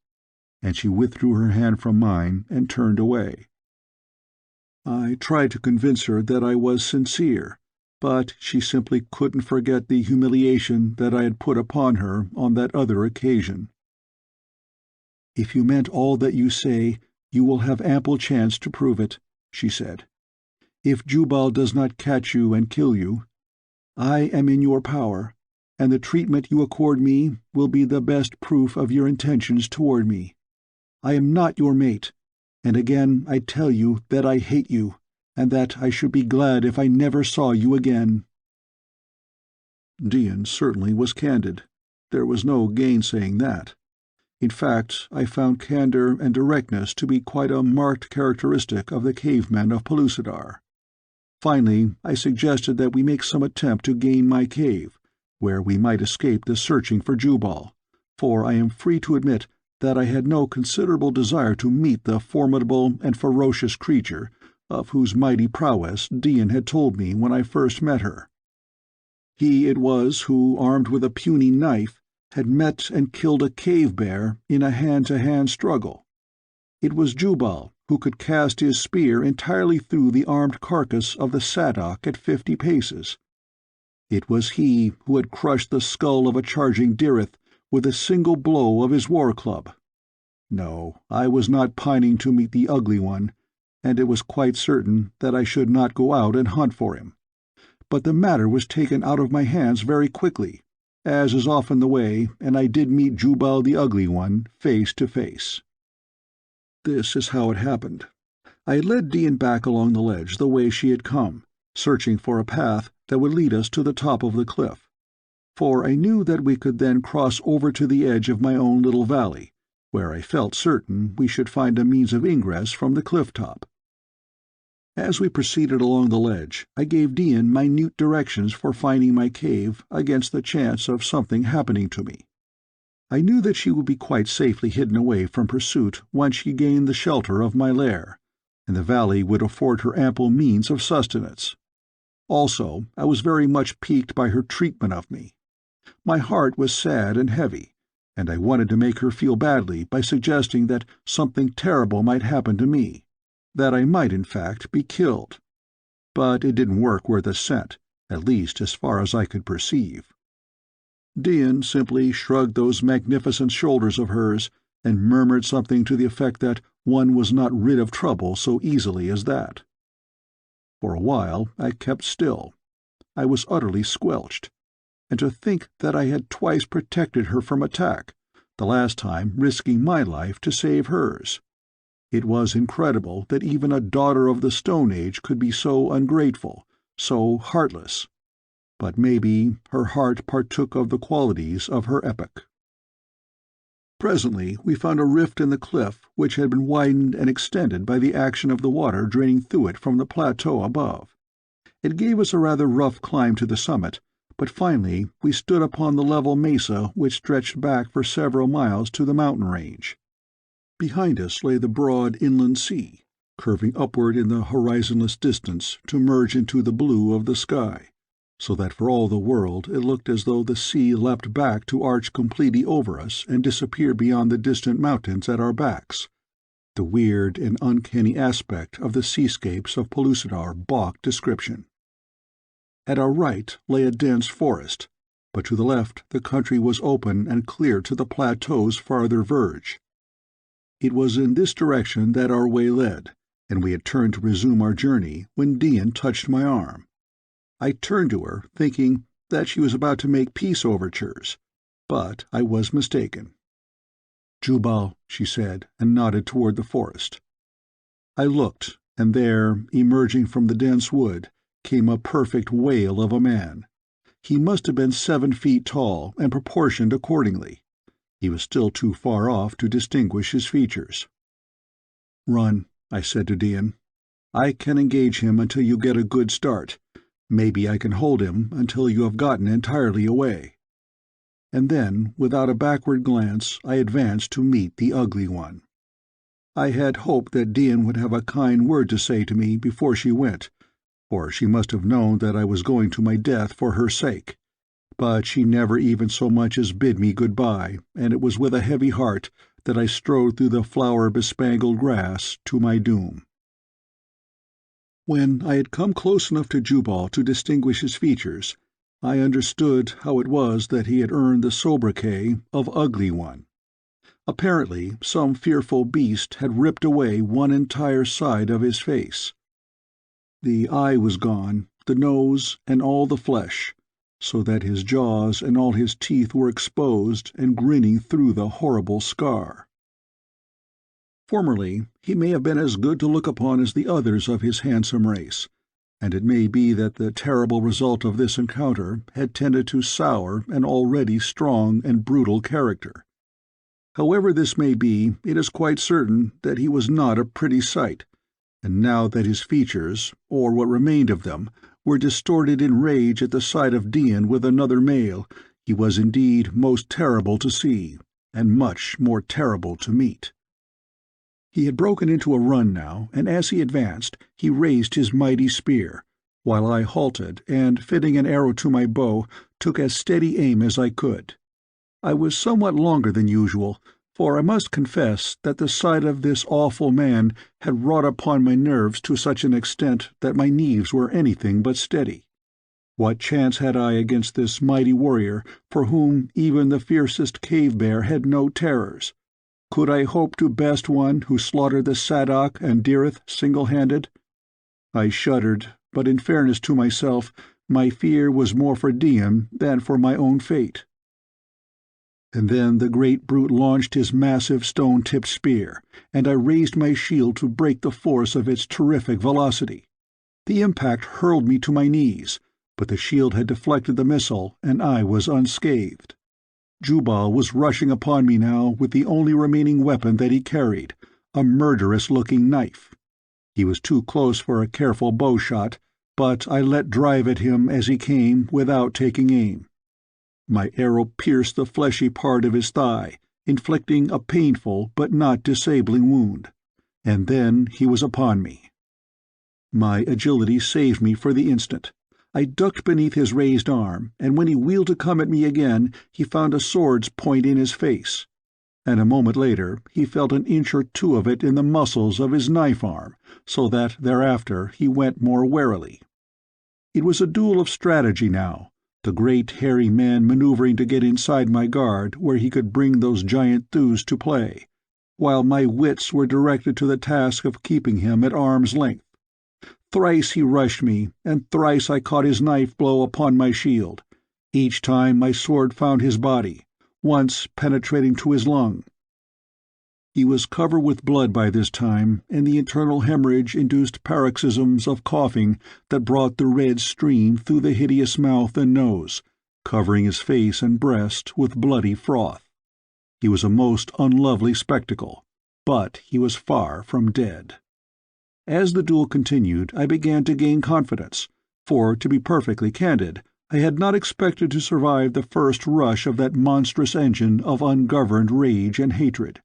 And she withdrew her hand from mine and turned away. I tried to convince her that I was sincere, but she simply couldn't forget the humiliation that I had put upon her on that other occasion. "If you meant all that you say, you will have ample chance to prove it," she said. "If Jubal does not catch you and kill you, I am in your power, and the treatment you accord me will be the best proof of your intentions toward me. I am not your mate, and again I tell you that I hate you, and that I should be glad if I never saw you again." Dian certainly was candid. There was no gainsaying that. In fact, I found candor and directness to be quite a marked characteristic of the cavemen of Pellucidar. Finally, I suggested that we make some attempt to gain my cave, where we might escape the searching for Jubal, for I am free to admit that I had no considerable desire to meet the formidable and ferocious creature of whose mighty prowess Dian had told me when I first met her. He it was who, armed with a puny knife, had met and killed a cave-bear in a hand-to-hand struggle. It was Jubal who could cast his spear entirely through the armed carcass of the Sadoc at 50 paces. It was he who had crushed the skull of a charging Dirith with a single blow of his war-club. No, I was not pining to meet the Ugly One, and it was quite certain that I should not go out and hunt for him. But the matter was taken out of my hands very quickly, as is often the way, and I did meet Jubal the Ugly One face to face. This is how it happened. I had led Dian back along the ledge the way she had come, searching for a path that would lead us to the top of the cliff, for I knew that we could then cross over to the edge of my own little valley, where I felt certain we should find a means of ingress from the cliff-top. As we proceeded along the ledge, I gave Dian minute directions for finding my cave against the chance of something happening to me. I knew that she would be quite safely hidden away from pursuit once she gained the shelter of my lair, and the valley would afford her ample means of sustenance. Also, I was very much piqued by her treatment of me. My heart was sad and heavy, and I wanted to make her feel badly by suggesting that something terrible might happen to me, that I might, in fact, be killed. But it didn't work worth a cent, at least as far as I could perceive. Dian simply shrugged those magnificent shoulders of hers and murmured something to the effect that one was not rid of trouble so easily as that. For a while I kept still. I was utterly squelched. And to think that I had twice protected her from attack, the last time risking my life to save hers. It was incredible that even a daughter of the Stone Age could be so ungrateful, so heartless. But maybe her heart partook of the qualities of her epoch. Presently we found a rift in the cliff which had been widened and extended by the action of the water draining through it from the plateau above. It gave us a rather rough climb to the summit, but finally we stood upon the level mesa which stretched back for several miles to the mountain range. Behind us lay the broad inland sea, curving upward in the horizonless distance to merge into the blue of the sky, so that for all the world it looked as though the sea leapt back to arch completely over us and disappear beyond the distant mountains at our backs. The weird and uncanny aspect of the seascapes of Pellucidar balked description. At our right lay a dense forest, but to the left the country was open and clear to the plateau's farther verge. It was in this direction that our way led, and we had turned to resume our journey when Dian touched my arm. I turned to her, thinking that she was about to make peace overtures, but I was mistaken. "Jubal," she said, and nodded toward the forest. I looked, and there, emerging from the dense wood, came a perfect whale of a man. He must have been 7 feet tall and proportioned accordingly. He was still too far off to distinguish his features. "Run," I said to Dian. "I can engage him until you get a good start. Maybe I can hold him until you have gotten entirely away." And then, without a backward glance, I advanced to meet the ugly one. I had hoped that Dian would have a kind word to say to me before she went, for she must have known that I was going to my death for her sake. But she never even so much as bid me good-bye, and it was with a heavy heart that I strode through the flower-bespangled grass to my doom. When I had come close enough to Jubal to distinguish his features, I understood how it was that he had earned the sobriquet of Ugly One. Apparently, some fearful beast had ripped away one entire side of his face. The eye was gone, the nose, and all the flesh, so that his jaws and all his teeth were exposed and grinning through the horrible scar. Formerly, he may have been as good to look upon as the others of his handsome race, and it may be that the terrible result of this encounter had tended to sour an already strong and brutal character. However this may be, it is quite certain that he was not a pretty sight, and now that his features, or what remained of them, were distorted in rage at the sight of Dian with another male, he was indeed most terrible to see, and much more terrible to meet. He had broken into a run now, and as he advanced, he raised his mighty spear, while I halted and, fitting an arrow to my bow, took as steady aim as I could. I was somewhat longer than usual, for I must confess that the sight of this awful man had wrought upon my nerves to such an extent that my knees were anything but steady. What chance had I against this mighty warrior, for whom even the fiercest cave-bear had no terrors? Could I hope to best one who slaughtered the Sagoth and Dirith single-handed? I shuddered, but in fairness to myself, my fear was more for Dian than for my own fate. And then the great brute launched his massive stone-tipped spear, and I raised my shield to break the force of its terrific velocity. The impact hurled me to my knees, but the shield had deflected the missile, and I was unscathed. Jubal was rushing upon me now with the only remaining weapon that he carried, a murderous-looking knife. He was too close for a careful bow-shot, but I let drive at him as he came without taking aim. My arrow pierced the fleshy part of his thigh, inflicting a painful but not disabling wound, and then he was upon me. My agility saved me for the instant. I ducked beneath his raised arm, and when he wheeled to come at me again, he found a sword's point in his face. And a moment later he felt an inch or two of it in the muscles of his knife arm, so that thereafter he went more warily. It was a duel of strategy now, the great hairy man maneuvering to get inside my guard where he could bring those giant thews to play, while my wits were directed to the task of keeping him at arm's length. Thrice he rushed me, and thrice I caught his knife blow upon my shield. Each time my sword found his body, once penetrating to his lung. He was covered with blood by this time, and the internal hemorrhage induced paroxysms of coughing that brought the red stream through the hideous mouth and nose, covering his face and breast with bloody froth. He was a most unlovely spectacle, but he was far from dead. As the duel continued, I began to gain confidence, for, to be perfectly candid, I had not expected to survive the first rush of that monstrous engine of ungoverned rage and hatred.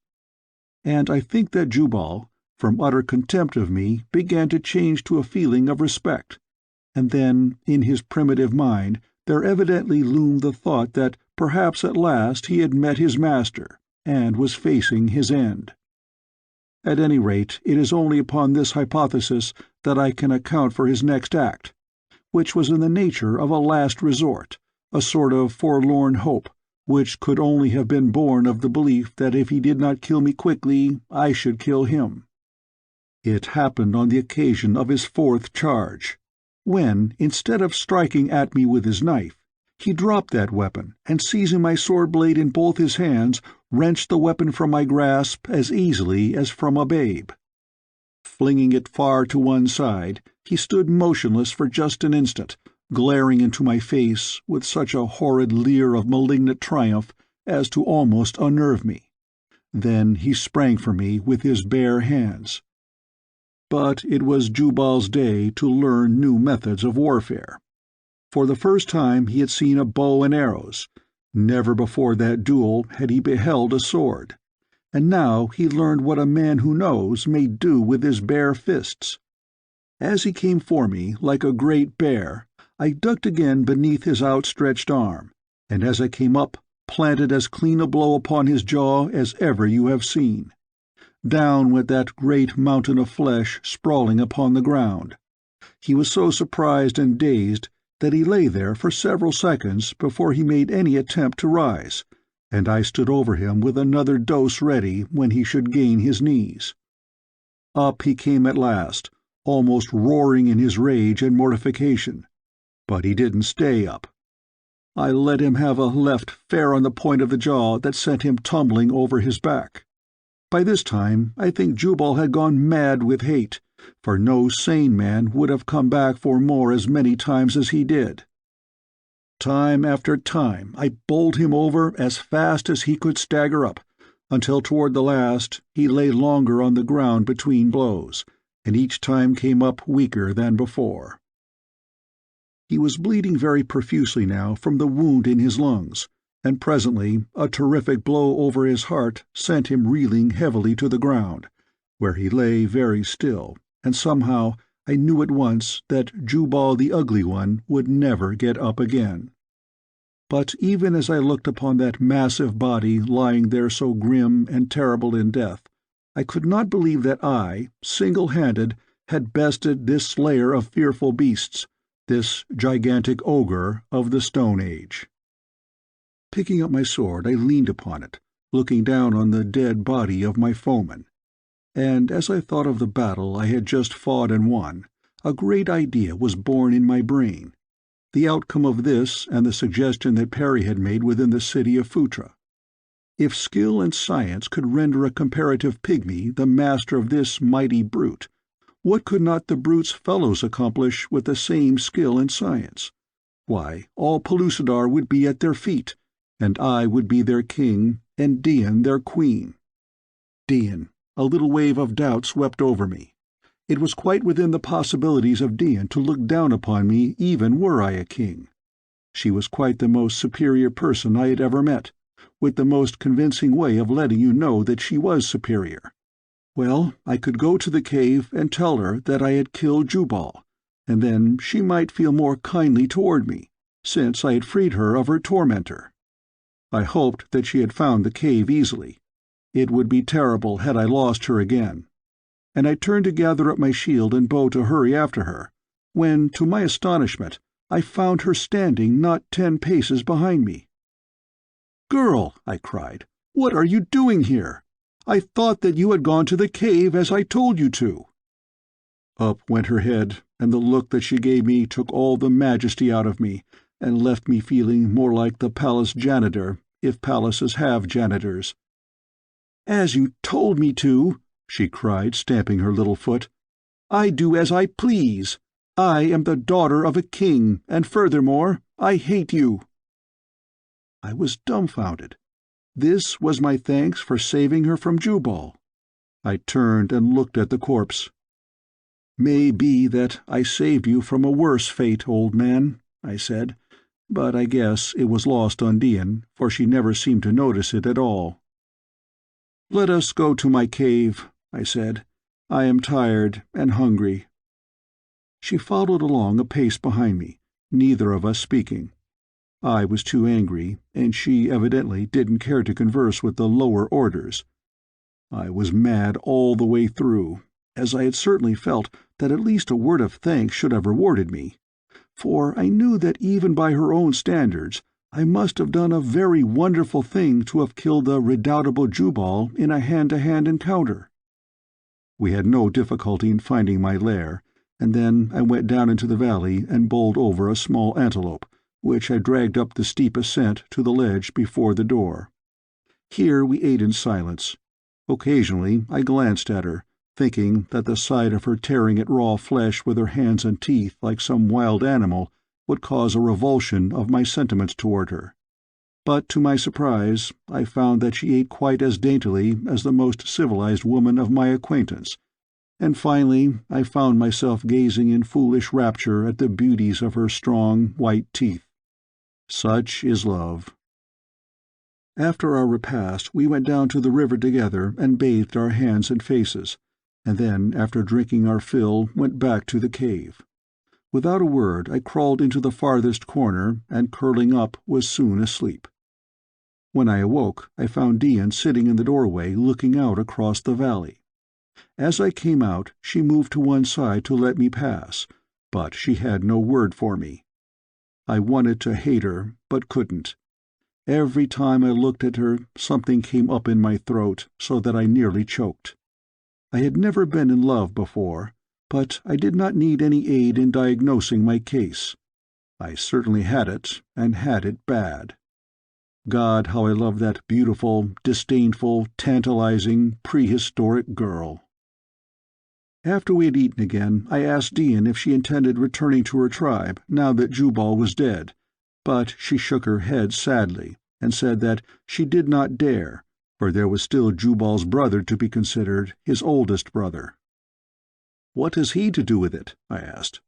And I think that Jubal, from utter contempt of me, began to change to a feeling of respect. And then, in his primitive mind, there evidently loomed the thought that perhaps at last he had met his master, and was facing his end. At any rate, it is only upon this hypothesis that I can account for his next act, which was in the nature of a last resort, a sort of forlorn hope, which could only have been born of the belief that if he did not kill me quickly, I should kill him. It happened on the occasion of his fourth charge, when, instead of striking at me with his knife, he dropped that weapon, and seizing my sword blade in both his hands, wrenched the weapon from my grasp as easily as from a babe. Flinging it far to one side, he stood motionless for just an instant, glaring into my face with such a horrid leer of malignant triumph as to almost unnerve me. Then he sprang for me with his bare hands. But it was Jubal's day to learn new methods of warfare. For the first time he had seen a bow and arrows. Never before that duel had he beheld a sword. And now he learned what a man who knows may do with his bare fists. As he came for me like a great bear, I ducked again beneath his outstretched arm, and as I came up, planted as clean a blow upon his jaw as ever you have seen. Down went that great mountain of flesh sprawling upon the ground. He was so surprised and dazed that he lay there for several seconds before he made any attempt to rise, and I stood over him with another dose ready when he should gain his knees. Up he came at last, almost roaring in his rage and mortification. But he didn't stay up. I let him have a left fair on the point of the jaw that sent him tumbling over his back. By this time I think Jubal had gone mad with hate, for no sane man would have come back for more as many times as he did. Time after time I bowled him over as fast as he could stagger up, until toward the last he lay longer on the ground between blows, and each time came up weaker than before. He was bleeding very profusely now from the wound in his lungs, and presently a terrific blow over his heart sent him reeling heavily to the ground, where he lay very still, and somehow I knew at once that Jubal the Ugly One would never get up again. But even as I looked upon that massive body lying there so grim and terrible in death, I could not believe that I, single-handed, had bested this slayer of fearful beasts, this gigantic ogre of the Stone Age. Picking up my sword, I leaned upon it, looking down on the dead body of my foeman. And as I thought of the battle I had just fought and won, a great idea was born in my brain, the outcome of this and the suggestion that Perry had made within the city of Phutra. If skill and science could render a comparative pygmy the master of this mighty brute, what could not the brute's fellows accomplish with the same skill and science? Why, all Pellucidar would be at their feet, and I would be their king, and Dian their queen. Dian. A little wave of doubt swept over me. It was quite within the possibilities of Dian to look down upon me even were I a king. She was quite the most superior person I had ever met, with the most convincing way of letting you know that she was superior. Well, I could go to the cave and tell her that I had killed Jubal, and then she might feel more kindly toward me, since I had freed her of her tormentor. I hoped that she had found the cave easily. It would be terrible had I lost her again. And I turned to gather up my shield and bow to hurry after her, when, to my astonishment, I found her standing not 10 paces behind me. "Girl," I cried, "what are you doing here? I thought that you had gone to the cave as I told you to." Up went her head, and the look that she gave me took all the majesty out of me, and left me feeling more like the palace janitor, if palaces have janitors. "As you told me to," she cried, stamping her little foot. "I do as I please. I am the daughter of a king, and furthermore, I hate you." I was dumbfounded. This was my thanks for saving her from Jubal. I turned and looked at the corpse. "May be that I saved you from a worse fate, old man," I said, but I guess it was lost on Dian, for she never seemed to notice it at all. "Let us go to my cave," I said. "I am tired and hungry." She followed along a pace behind me, neither of us speaking. I was too angry, and she evidently didn't care to converse with the lower orders. I was mad all the way through, as I had certainly felt that at least a word of thanks should have rewarded me, for I knew that even by her own standards I must have done a very wonderful thing to have killed the redoubtable Jubal in a hand-to-hand encounter. We had no difficulty in finding my lair, and then I went down into the valley and bowled over a small antelope, which I dragged up the steep ascent to the ledge before the door. Here we ate in silence. Occasionally I glanced at her, thinking that the sight of her tearing at raw flesh with her hands and teeth like some wild animal would cause a revulsion of my sentiments toward her. But to my surprise I found that she ate quite as daintily as the most civilized woman of my acquaintance, and finally I found myself gazing in foolish rapture at the beauties of her strong, white teeth. Such is love. After our repast we went down to the river together and bathed our hands and faces, and then, after drinking our fill, went back to the cave. Without a word I crawled into the farthest corner, and curling up was soon asleep. When I awoke I found Dian sitting in the doorway looking out across the valley. As I came out she moved to one side to let me pass, but she had no word for me. I wanted to hate her, but couldn't. Every time I looked at her something came up in my throat so that I nearly choked. I had never been in love before, but I did not need any aid in diagnosing my case. I certainly had it, and had it bad. God, how I loved that beautiful, disdainful, tantalizing, prehistoric girl. After we had eaten again, I asked Dian if she intended returning to her tribe now that Jubal was dead, but she shook her head sadly and said that she did not dare, for there was still Jubal's brother to be considered, his oldest brother. "What has he to do with it?" I asked.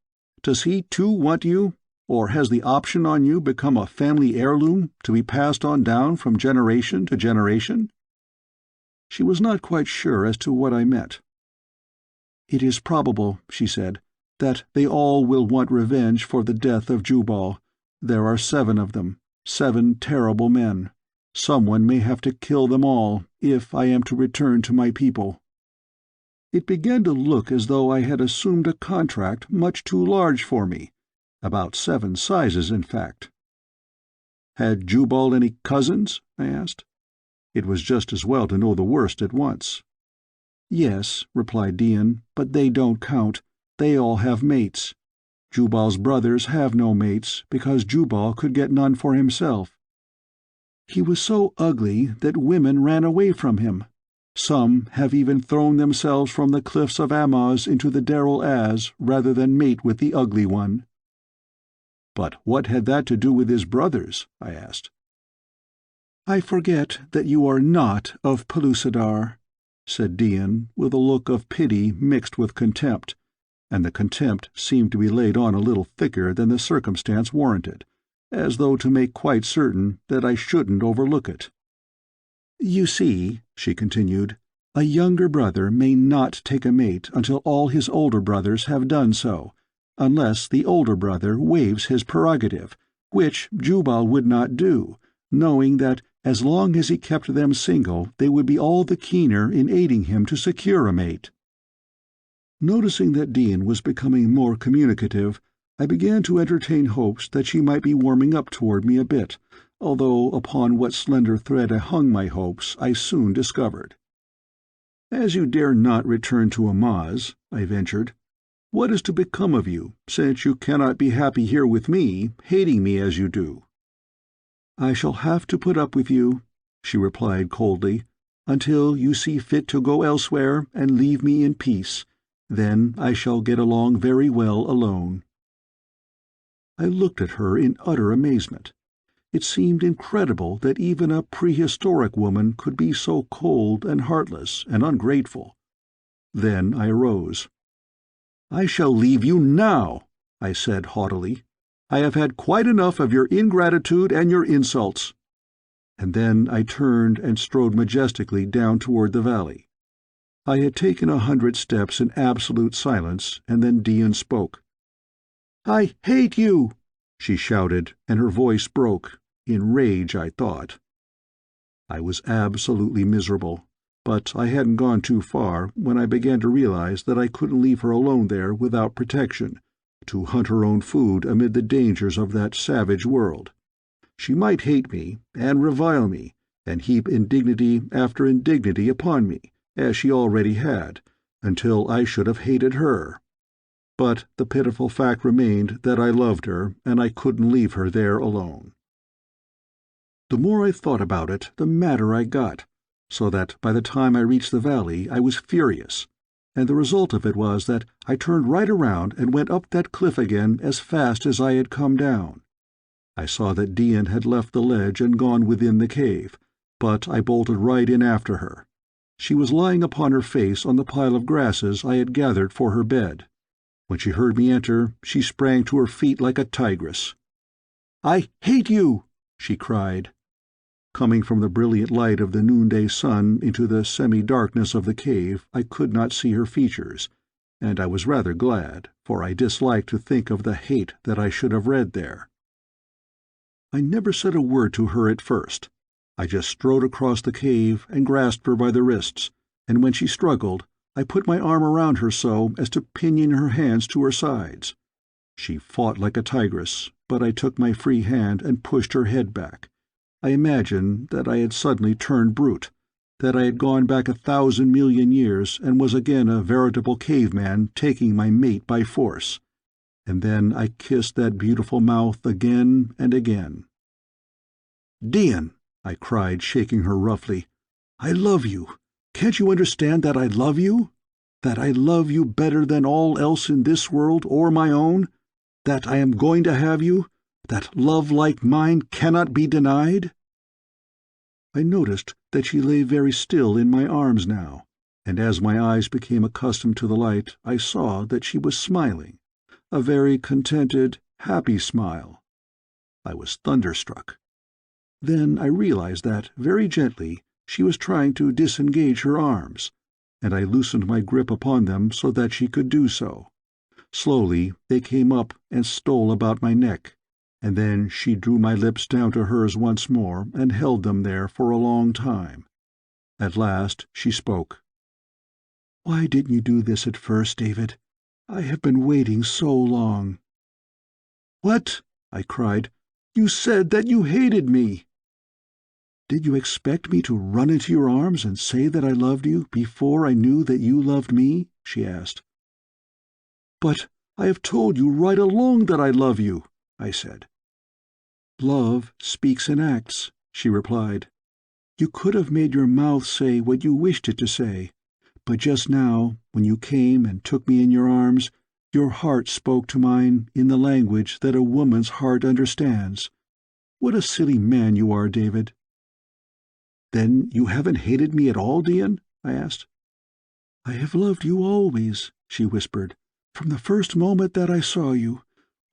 "Does he too want you, or has the option on you become a family heirloom to be passed on down from generation to generation?" She was not quite sure as to what I meant. "It is probable," she said, "that they all will want revenge for the death of Jubal. There are 7 of them, 7 terrible men. Someone may have to kill them all, if I am to return to my people." It began to look as though I had assumed a contract much too large for me, about 7 sizes, in fact. "Had Jubal any cousins?" I asked. It was just as well to know the worst at once. "Yes," replied Dian, "but they don't count. They all have mates. Jubal's brothers have no mates, because Jubal could get none for himself. He was so ugly that women ran away from him. Some have even thrown themselves from the cliffs of Amoz into the Darul Az rather than mate with the ugly one." "But what had that to do with his brothers?" I asked. "I forget that you are not of Pellucidar," said Dian, with a look of pity mixed with contempt, and the contempt seemed to be laid on a little thicker than the circumstance warranted, as though to make quite certain that I shouldn't overlook it. "You see," she continued, "a younger brother may not take a mate until all his older brothers have done so, unless the older brother waives his prerogative, which Jubal would not do, knowing that as long as he kept them single they would be all the keener in aiding him to secure a mate." Noticing that Dian was becoming more communicative, I began to entertain hopes that she might be warming up toward me a bit, although upon what slender thread I hung my hopes I soon discovered. "As you dare not return to Amoz," I ventured, "what is to become of you, since you cannot be happy here with me, hating me as you do?" "I shall have to put up with you," she replied coldly, "until you see fit to go elsewhere and leave me in peace. Then I shall get along very well alone." I looked at her in utter amazement. It seemed incredible that even a prehistoric woman could be so cold and heartless and ungrateful. Then I arose. "I shall leave you now," I said haughtily. "I have had quite enough of your ingratitude and your insults." And then I turned and strode majestically down toward the valley. I had taken 100 steps in absolute silence, and then Dian spoke. "I hate you!" she shouted, and her voice broke, in rage, I thought. I was absolutely miserable, but I hadn't gone too far when I began to realize that I couldn't leave her alone there without protection, to hunt her own food amid the dangers of that savage world. She might hate me, and revile me, and heap indignity after indignity upon me, as she already had, until I should have hated her. But the pitiful fact remained that I loved her, and I couldn't leave her there alone. The more I thought about it, the madder I got, so that by the time I reached the valley I was furious, and the result of it was that I turned right around and went up that cliff again as fast as I had come down. I saw that Dian had left the ledge and gone within the cave, but I bolted right in after her. She was lying upon her face on the pile of grasses I had gathered for her bed. When she heard me enter, she sprang to her feet like a tigress. "I hate you!" she cried. Coming from the brilliant light of the noonday sun into the semi-darkness of the cave, I could not see her features, and I was rather glad, for I disliked to think of the hate that I should have read there. I never said a word to her at first. I just strode across the cave and grasped her by the wrists, and when she struggled, I put my arm around her so as to pinion her hands to her sides. She fought like a tigress, but I took my free hand and pushed her head back. I imagined that I had suddenly turned brute, that I had gone back 1,000 million years and was again a veritable caveman taking my mate by force. And then I kissed that beautiful mouth again and again. "Dian," I cried, shaking her roughly, "I love you. Can't you understand that I love you? That I love you better than all else in this world or my own? That I am going to have you? That love like mine cannot be denied?" I noticed that she lay very still in my arms now, and as my eyes became accustomed to the light, I saw that she was smiling, a very contented, happy smile. I was thunderstruck. Then I realized that, very gently, she was trying to disengage her arms, and I loosened my grip upon them so that she could do so. Slowly they came up and stole about my neck, and then she drew my lips down to hers once more and held them there for a long time. At last she spoke. "Why didn't you do this at first, David? I have been waiting so long." "What?" I cried. "You said that you hated me." "Did you expect me to run into your arms and say that I loved you before I knew that you loved me?" she asked. "But I have told you right along that I love you," I said. "Love speaks in acts," she replied. "You could have made your mouth say what you wished it to say, but just now, when you came and took me in your arms, your heart spoke to mine in the language that a woman's heart understands. What a silly man you are, David." "Then you haven't hated me at all, Dian?" I asked. "I have loved you always," she whispered, "from the first moment that I saw you.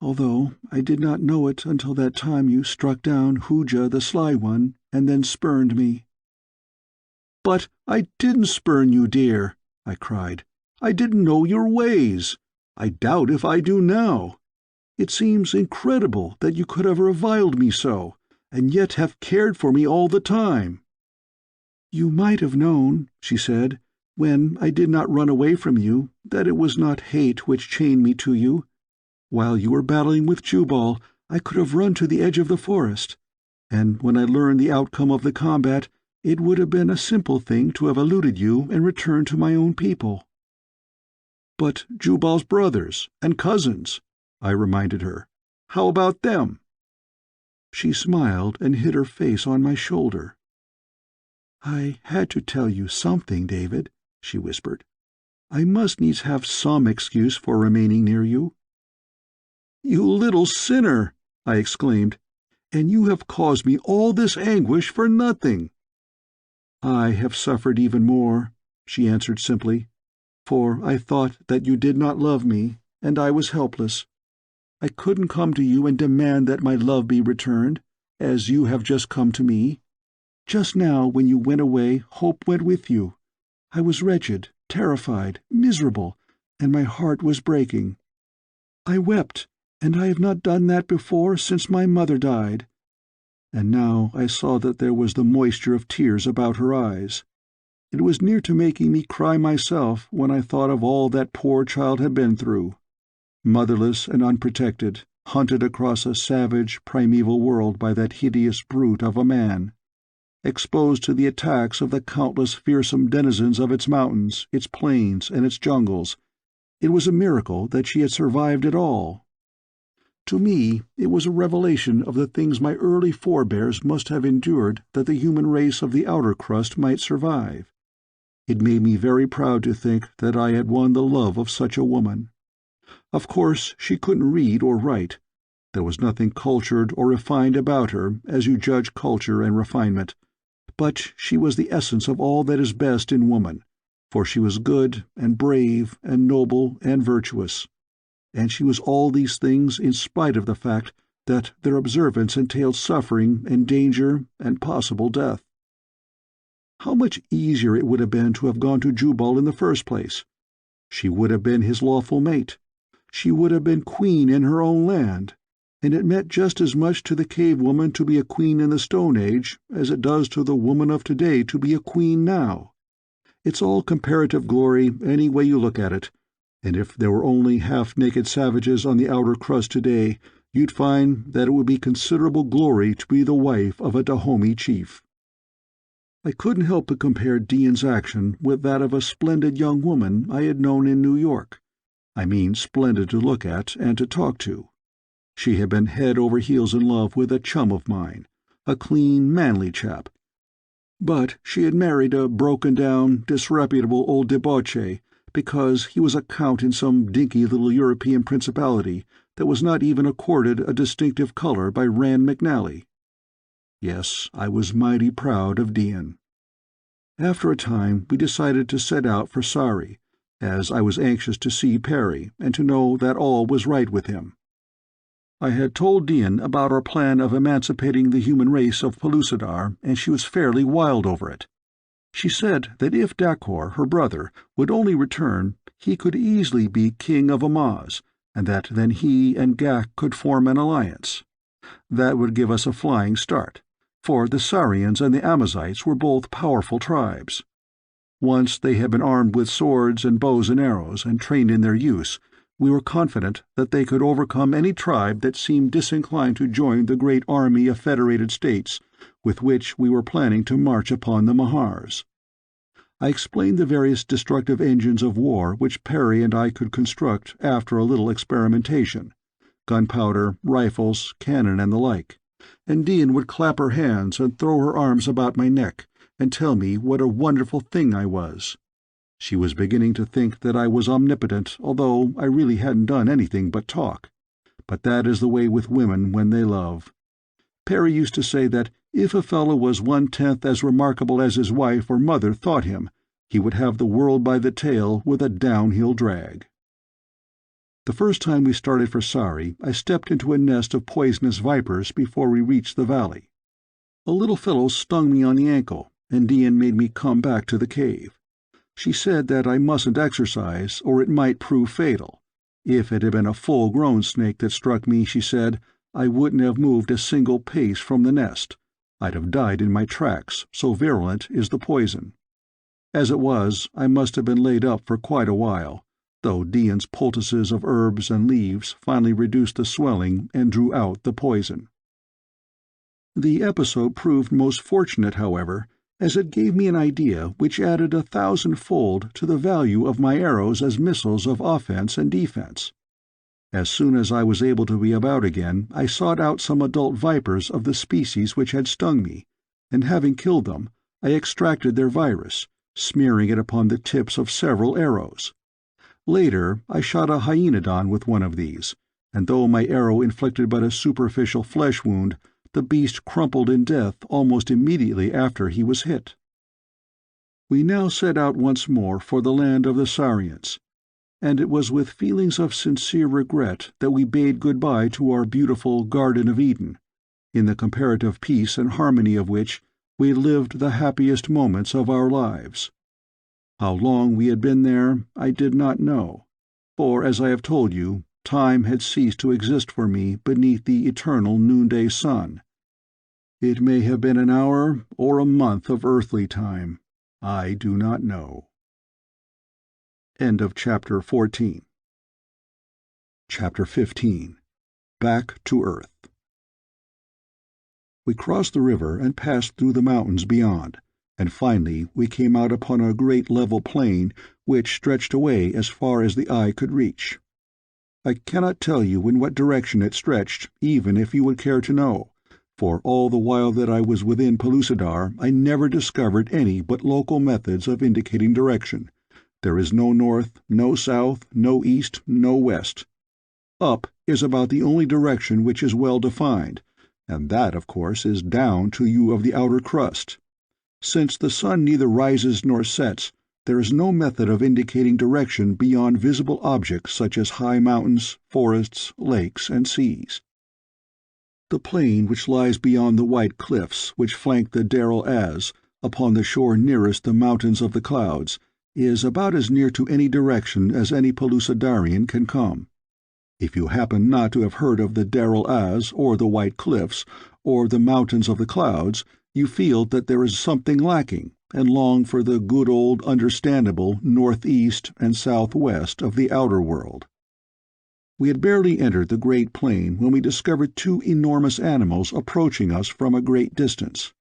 although I did not know it until that time you struck down Hooja the Sly One and then spurned me." "But I didn't spurn you, dear," I cried. "I didn't know your ways. I doubt if I do now. It seems incredible that you could have reviled me so, and yet have cared for me all the time." "You might have known," she said, "when I did not run away from you, that it was not hate which chained me to you. While you were battling with Jubal, I could have run to the edge of the forest, and when I learned the outcome of the combat, it would have been a simple thing to have eluded you and returned to my own people." "But Jubal's brothers and cousins," I reminded her. "How about them?" She smiled and hid her face on my shoulder. "I had to tell you something, David," she whispered. "I must needs have some excuse for remaining near you." "You little sinner!" I exclaimed. "And you have caused me all this anguish for nothing." "I have suffered even more," she answered simply, "for I thought that you did not love me, and I was helpless. I couldn't come to you and demand that my love be returned, as you have just come to me. Just now, when you went away, hope went with you. I was wretched, terrified, miserable, and my heart was breaking. I wept, and I have not done that before since my mother died." And now I saw that there was the moisture of tears about her eyes. It was near to making me cry myself when I thought of all that poor child had been through. Motherless and unprotected, hunted across a savage, primeval world by that hideous brute of a man, exposed to the attacks of the countless fearsome denizens of its mountains, its plains, and its jungles. It was a miracle that she had survived it all. To me, it was a revelation of the things my early forebears must have endured that the human race of the outer crust might survive. It made me very proud to think that I had won the love of such a woman. Of course, she couldn't read or write. There was nothing cultured or refined about her, as you judge culture and refinement. But she was the essence of all that is best in woman, for she was good and brave and noble and virtuous. And she was all these things in spite of the fact that their observance entailed suffering and danger and possible death. How much easier it would have been to have gone to Jubal in the first place. She would have been his lawful mate. She would have been queen in her own land, and it meant just as much to the cave woman to be a queen in the Stone Age as it does to the woman of today to be a queen now. It's all comparative glory any way you look at it, and if there were only half-naked savages on the outer crust today, you'd find that it would be considerable glory to be the wife of a Dahomey chief. I couldn't help but compare Dian's action with that of a splendid young woman I had known in New York. I mean splendid to look at and to talk to. She had been head over heels in love with a chum of mine, a clean, manly chap. But she had married a broken-down, disreputable old debauchee because he was a count in some dinky little European principality that was not even accorded a distinctive color by Rand McNally. Yes, I was mighty proud of Dian. After a time we decided to set out for Sari, as I was anxious to see Perry and to know that all was right with him. I had told Dian about our plan of emancipating the human race of Pellucidar, and she was fairly wild over it. She said that if Dakor, her brother, would only return, he could easily be king of Amoz, and that then he and Ghak could form an alliance. That would give us a flying start, for the Sarians and the Amozites were both powerful tribes. Once they had been armed with swords and bows and arrows and trained in their use, we were confident that they could overcome any tribe that seemed disinclined to join the great army of federated states with which we were planning to march upon the Mahars. I explained the various destructive engines of war which Perry and I could construct after a little experimentation, gunpowder, rifles, cannon, and the like, and Dian would clap her hands and throw her arms about my neck and tell me what a wonderful thing I was. She was beginning to think that I was omnipotent, although I really hadn't done anything but talk. But that is the way with women when they love. Perry used to say that if a fellow was 1/10 as remarkable as his wife or mother thought him, he would have the world by the tail with a downhill drag. The first time we started for Sari, I stepped into a nest of poisonous vipers before we reached the valley. A little fellow stung me on the ankle, and Dian made me come back to the cave. She said that I mustn't exercise, or it might prove fatal. If it had been a full-grown snake that struck me, she said, I wouldn't have moved a single pace from the nest. I'd have died in my tracks, so virulent is the poison. As it was, I must have been laid up for quite a while, though Dian's poultices of herbs and leaves finally reduced the swelling and drew out the poison. The episode proved most fortunate, however, as it gave me an idea which added 1,000-fold to the value of my arrows as missiles of offense and defense. As soon as I was able to be about again, I sought out some adult vipers of the species which had stung me, and having killed them, I extracted their virus, smearing it upon the tips of several arrows. Later, I shot a hyenodon with one of these, and though my arrow inflicted but a superficial flesh wound, the beast crumpled in death almost immediately after he was hit. We now set out once more for the land of the Sarians, and it was with feelings of sincere regret that we bade good-bye to our beautiful Garden of Eden, in the comparative peace and harmony of which we lived the happiest moments of our lives. How long we had been there, I did not know, for, as I have told you, time had ceased to exist for me beneath the eternal noonday sun. It may have been an hour or a month of earthly time. I do not know. End of Chapter 14. Chapter 15. Back to Earth. We crossed the river and passed through the mountains beyond, and finally we came out upon a great level plain which stretched away as far as the eye could reach. I cannot tell you in what direction it stretched, even if you would care to know, for all the while that I was within Pellucidar I never discovered any but local methods of indicating direction. There is no north, no south, no east, no west. Up is about the only direction which is well defined, and that, of course, is down to you of the outer crust. Since the sun neither rises nor sets, there is no method of indicating direction beyond visible objects such as high mountains, forests, lakes, and seas. The plain which lies beyond the white cliffs which flank the Darel Az, upon the shore nearest the mountains of the clouds, is about as near to any direction as any Pellucidarian can come. If you happen not to have heard of the Darel Az, or the White Cliffs, or the Mountains of the Clouds, you feel that there is something lacking, and long for the good old understandable northeast and southwest of the outer world. We had barely entered the great plain when we discovered two enormous animals approaching us from a great distance.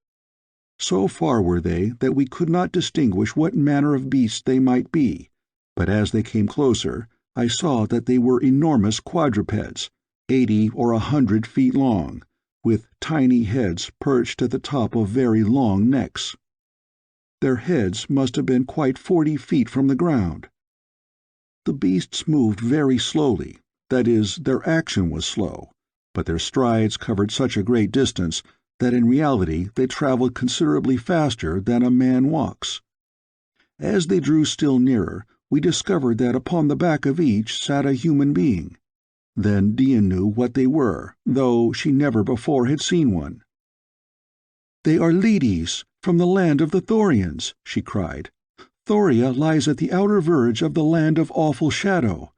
So far were they that we could not distinguish what manner of beasts they might be, but as they came closer, I saw that they were enormous quadrupeds, 80 or 100 feet long, with tiny heads perched at the top of very long necks. Their heads must have been quite 40 feet from the ground. The beasts moved very slowly, that is, their action was slow, but their strides covered such a great distance that in reality they traveled considerably faster than a man walks. As they drew still nearer, we discovered that upon the back of each sat a human being. Then Dian knew what they were, though she never before had seen one. "They are Ledes, from the land of the Thorians," she cried. "Thoria lies at the outer verge of the land of awful shadow.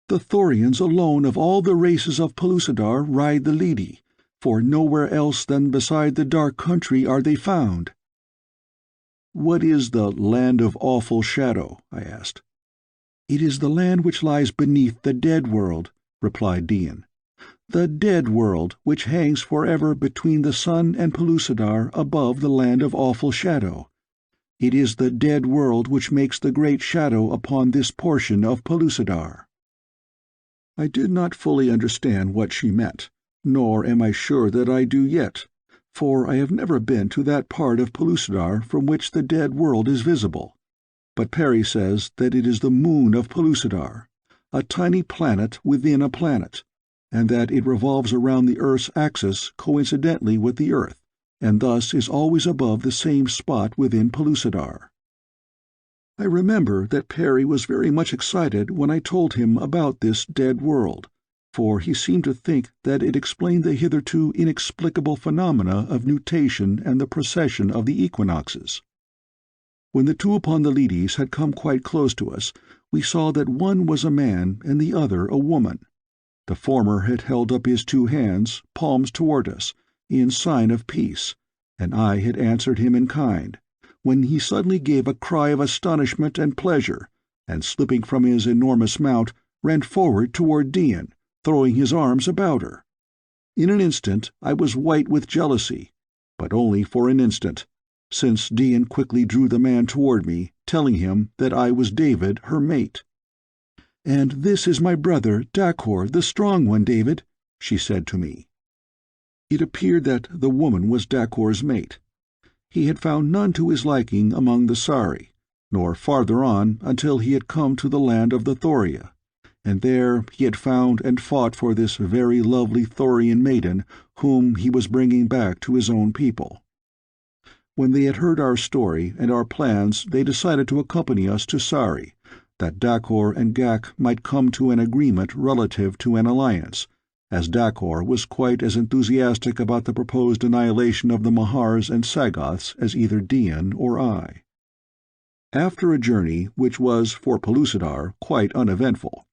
The Thorians alone of all the races of Pellucidar ride the Ledi, for nowhere else than beside the dark country are they found." "What is the land of awful shadow?" I asked. "It is the land which lies beneath the dead world," replied Dian. "The dead world which hangs forever between the sun and Pellucidar above the land of awful shadow. It is the dead world which makes the great shadow upon this portion of Pellucidar." I did not fully understand what she meant, nor am I sure that I do yet, for I have never been to that part of Pellucidar from which the dead world is visible. But Perry says that it is the moon of Pellucidar, a tiny planet within a planet, and that it revolves around the Earth's axis coincidentally with the Earth, and thus is always above the same spot within Pellucidar. I remember that Perry was very much excited when I told him about this dead world, for he seemed to think that it explained the hitherto inexplicable phenomena of nutation and the precession of the equinoxes. When the two upon the Leadys had come quite close to us, we saw that one was a man and the other a woman. The former had held up his two hands, palms toward us, in sign of peace, and I had answered him in kind, when he suddenly gave a cry of astonishment and pleasure, and slipping from his enormous mount, ran forward toward Dian, throwing his arms about her. In an instant I was white with jealousy, but only for an instant, since Dian quickly drew the man toward me, telling him that I was David, her mate. "And this is my brother, Dakhor, the strong one, David," she said to me. It appeared that the woman was Dakhor's mate. He had found none to his liking among the Sari, nor farther on until he had come to the land of the Thoria, and there he had found and fought for this very lovely Thorian maiden whom he was bringing back to his own people. When they had heard our story and our plans, they decided to accompany us to Sari, that Dakhor and Ghak might come to an agreement relative to an alliance, as Dakhor was quite as enthusiastic about the proposed annihilation of the Mahars and Sagoths as either Dian or I. After a journey which was, for Pellucidar, quite uneventful,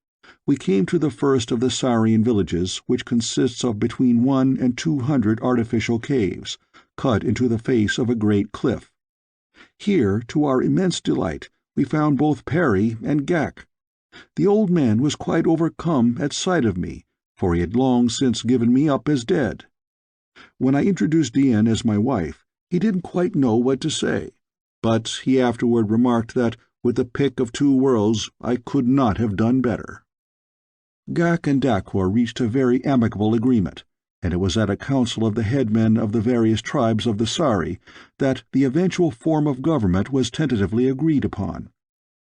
we came to the first of the Sarian villages, which consists of between 100 and 200 artificial caves, cut into the face of a great cliff. Here, to our immense delight, we found both Perry and Ghak. The old man was quite overcome at sight of me, for he had long since given me up as dead. When I introduced Dian as my wife, he didn't quite know what to say, but he afterward remarked that, with the pick of two worlds, I could not have done better. Ghak and Dakhor reached a very amicable agreement, and it was at a council of the headmen of the various tribes of the Sari that the eventual form of government was tentatively agreed upon.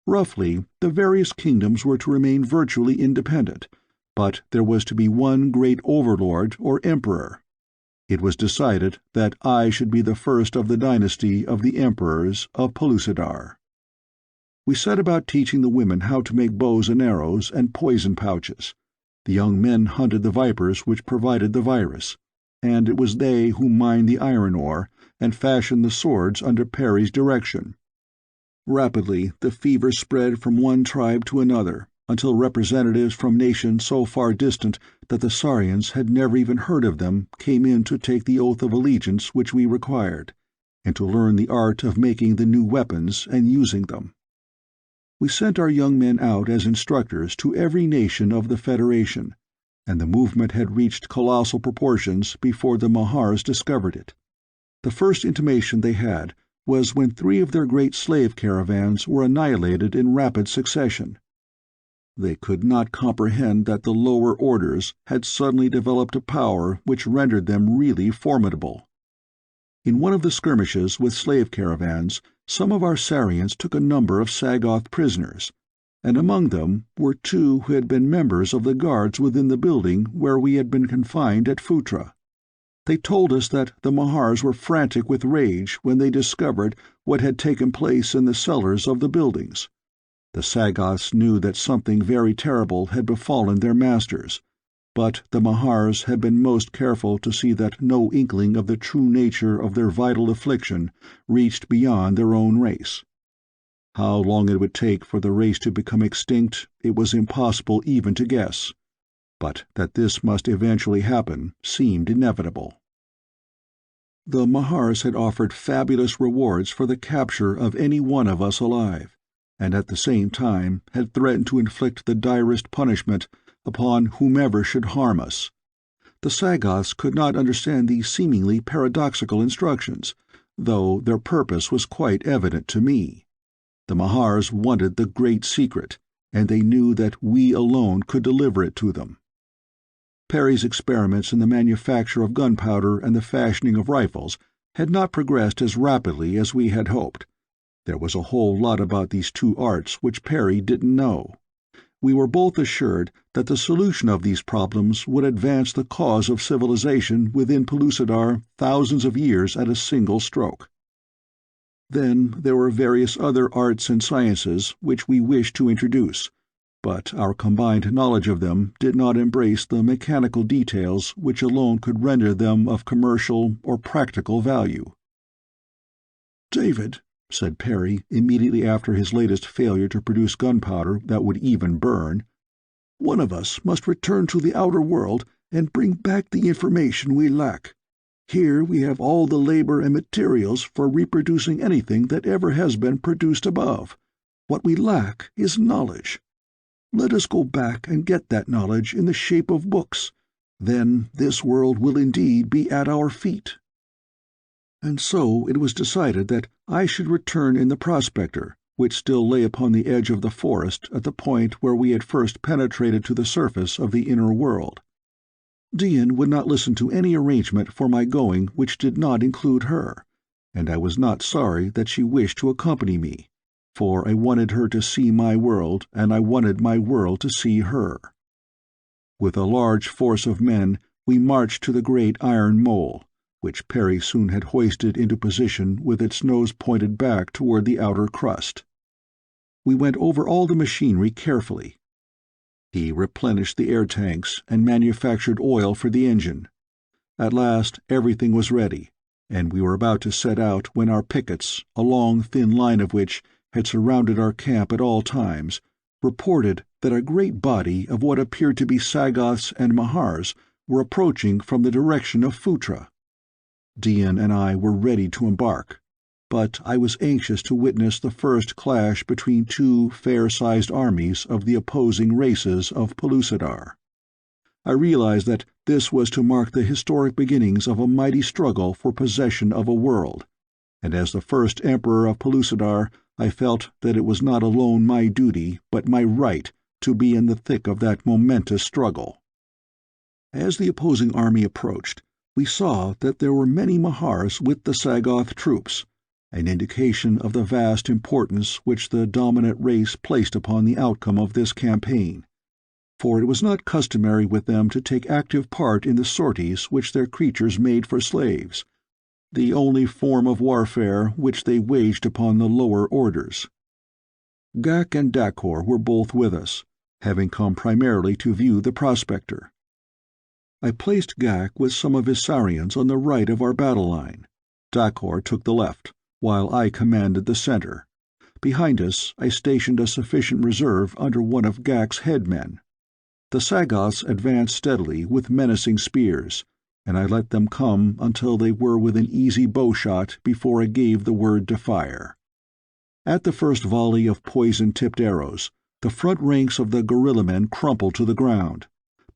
Roughly, the various kingdoms were to remain virtually independent, but there was to be one great overlord or emperor. It was decided that I should be the first of the dynasty of the emperors of Pellucidar. We set about teaching the women how to make bows and arrows and poison pouches. The young men hunted the vipers which provided the virus, and it was they who mined the iron ore and fashioned the swords under Perry's direction. Rapidly the fever spread from one tribe to another, until representatives from nations so far distant that the Sarians had never even heard of them came in to take the oath of allegiance which we required, and to learn the art of making the new weapons and using them. We sent our young men out as instructors to every nation of the Federation, and the movement had reached colossal proportions before the Mahars discovered it. The first intimation they had was when 3 of their great slave caravans were annihilated in rapid succession. They could not comprehend that the lower orders had suddenly developed a power which rendered them really formidable. In one of the skirmishes with slave caravans, some of our Sarians took a number of Sagoth prisoners, and among them were 2 who had been members of the guards within the building where we had been confined at Phutra. They told us that the Mahars were frantic with rage when they discovered what had taken place in the cellars of the buildings. The Sagoths knew that something very terrible had befallen their masters, but the Mahars had been most careful to see that no inkling of the true nature of their vital affliction reached beyond their own race. How long it would take for the race to become extinct it was impossible even to guess, but that this must eventually happen seemed inevitable. The Mahars had offered fabulous rewards for the capture of any one of us alive, and at the same time had threatened to inflict the direst punishment upon whomever should harm us. The Sagoths could not understand these seemingly paradoxical instructions, though their purpose was quite evident to me. The Mahars wanted the great secret, and they knew that we alone could deliver it to them. Perry's experiments in the manufacture of gunpowder and the fashioning of rifles had not progressed as rapidly as we had hoped. There was a whole lot about these 2 arts which Perry didn't know. We were both assured that the solution of these problems would advance the cause of civilization within Pellucidar thousands of years at a single stroke. Then there were various other arts and sciences which we wished to introduce, but our combined knowledge of them did not embrace the mechanical details which alone could render them of commercial or practical value. "David," said Perry, immediately after his latest failure to produce gunpowder that would even burn, "one of us must return to the outer world and bring back the information we lack. Here we have all the labor and materials for reproducing anything that ever has been produced above. What we lack is knowledge. Let us go back and get that knowledge in the shape of books. Then this world will indeed be at our feet." And so it was decided that I should return in the prospector, which still lay upon the edge of the forest at the point where we had first penetrated to the surface of the inner world. Dian would not listen to any arrangement for my going which did not include her, and I was not sorry that she wished to accompany me, for I wanted her to see my world, and I wanted my world to see her. With a large force of men, we marched to the great iron mole, which Perry soon had hoisted into position with its nose pointed back toward the outer crust. We went over all the machinery carefully. He replenished the air tanks and manufactured oil for the engine. At last everything was ready, and we were about to set out when our pickets, a long thin line of which had surrounded our camp at all times, reported that a great body of what appeared to be Sagoths and Mahars were approaching from the direction of Phutra. Dian and I were ready to embark, but I was anxious to witness the first clash between two fair-sized armies of the opposing races of Pellucidar. I realized that this was to mark the historic beginnings of a mighty struggle for possession of a world, and as the first emperor of Pellucidar, I felt that it was not alone my duty, but my right, to be in the thick of that momentous struggle. As the opposing army approached, we saw that there were many Mahars with the Sagoth troops, an indication of the vast importance which the dominant race placed upon the outcome of this campaign, for it was not customary with them to take active part in the sorties which their creatures made for slaves, the only form of warfare which they waged upon the lower orders. Ghak and Dakor were both with us, having come primarily to view the prospector. I placed Ghak with some of his Sarians on the right of our battle line. Dakor took the left, while I commanded the center. Behind us I stationed a sufficient reserve under one of Ghak's headmen. The Sagoths advanced steadily with menacing spears, and I let them come until they were within easy bowshot before I gave the word to fire. At the first volley of poison-tipped arrows, the front ranks of the gorilla men crumpled to the ground,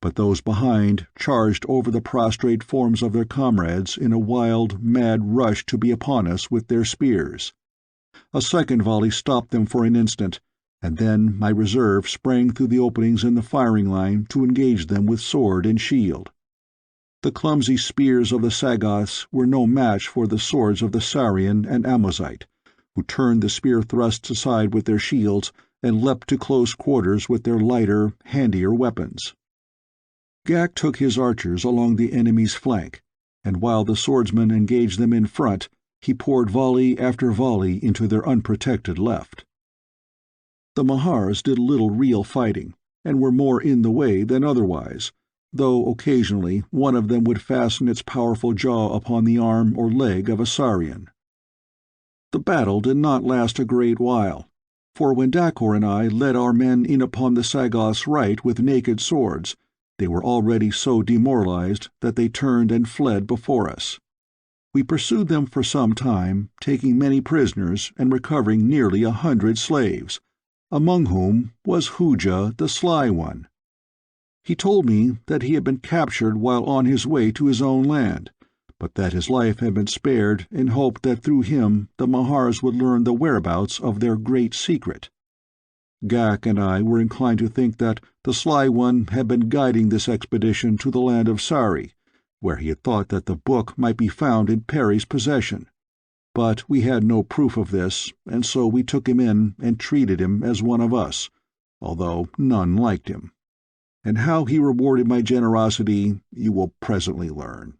but those behind charged over the prostrate forms of their comrades in a wild, mad rush to be upon us with their spears. A second volley stopped them for an instant, and then my reserve sprang through the openings in the firing line to engage them with sword and shield. The clumsy spears of the Sagoths were no match for the swords of the Sarian and Amozite, who turned the spear thrusts aside with their shields and leapt to close quarters with their lighter, handier weapons. Ghak took his archers along the enemy's flank, and while the swordsmen engaged them in front, he poured volley after volley into their unprotected left. The Mahars did little real fighting, and were more in the way than otherwise, though occasionally one of them would fasten its powerful jaw upon the arm or leg of a Sarian. The battle did not last a great while, for when Dakor and I led our men in upon the Sagoths' right with naked swords, they were already so demoralized that they turned and fled before us. We pursued them for some time, taking many prisoners and recovering nearly 100 slaves, among whom was Hooja the Sly One. He told me that he had been captured while on his way to his own land, but that his life had been spared in hope that through him the Mahars would learn the whereabouts of their great secret. Ghak and I were inclined to think that the Sly One had been guiding this expedition to the land of Sari, where he had thought that the book might be found in Perry's possession. But we had no proof of this, and so we took him in and treated him as one of us, although none liked him. And how he rewarded my generosity you will presently learn.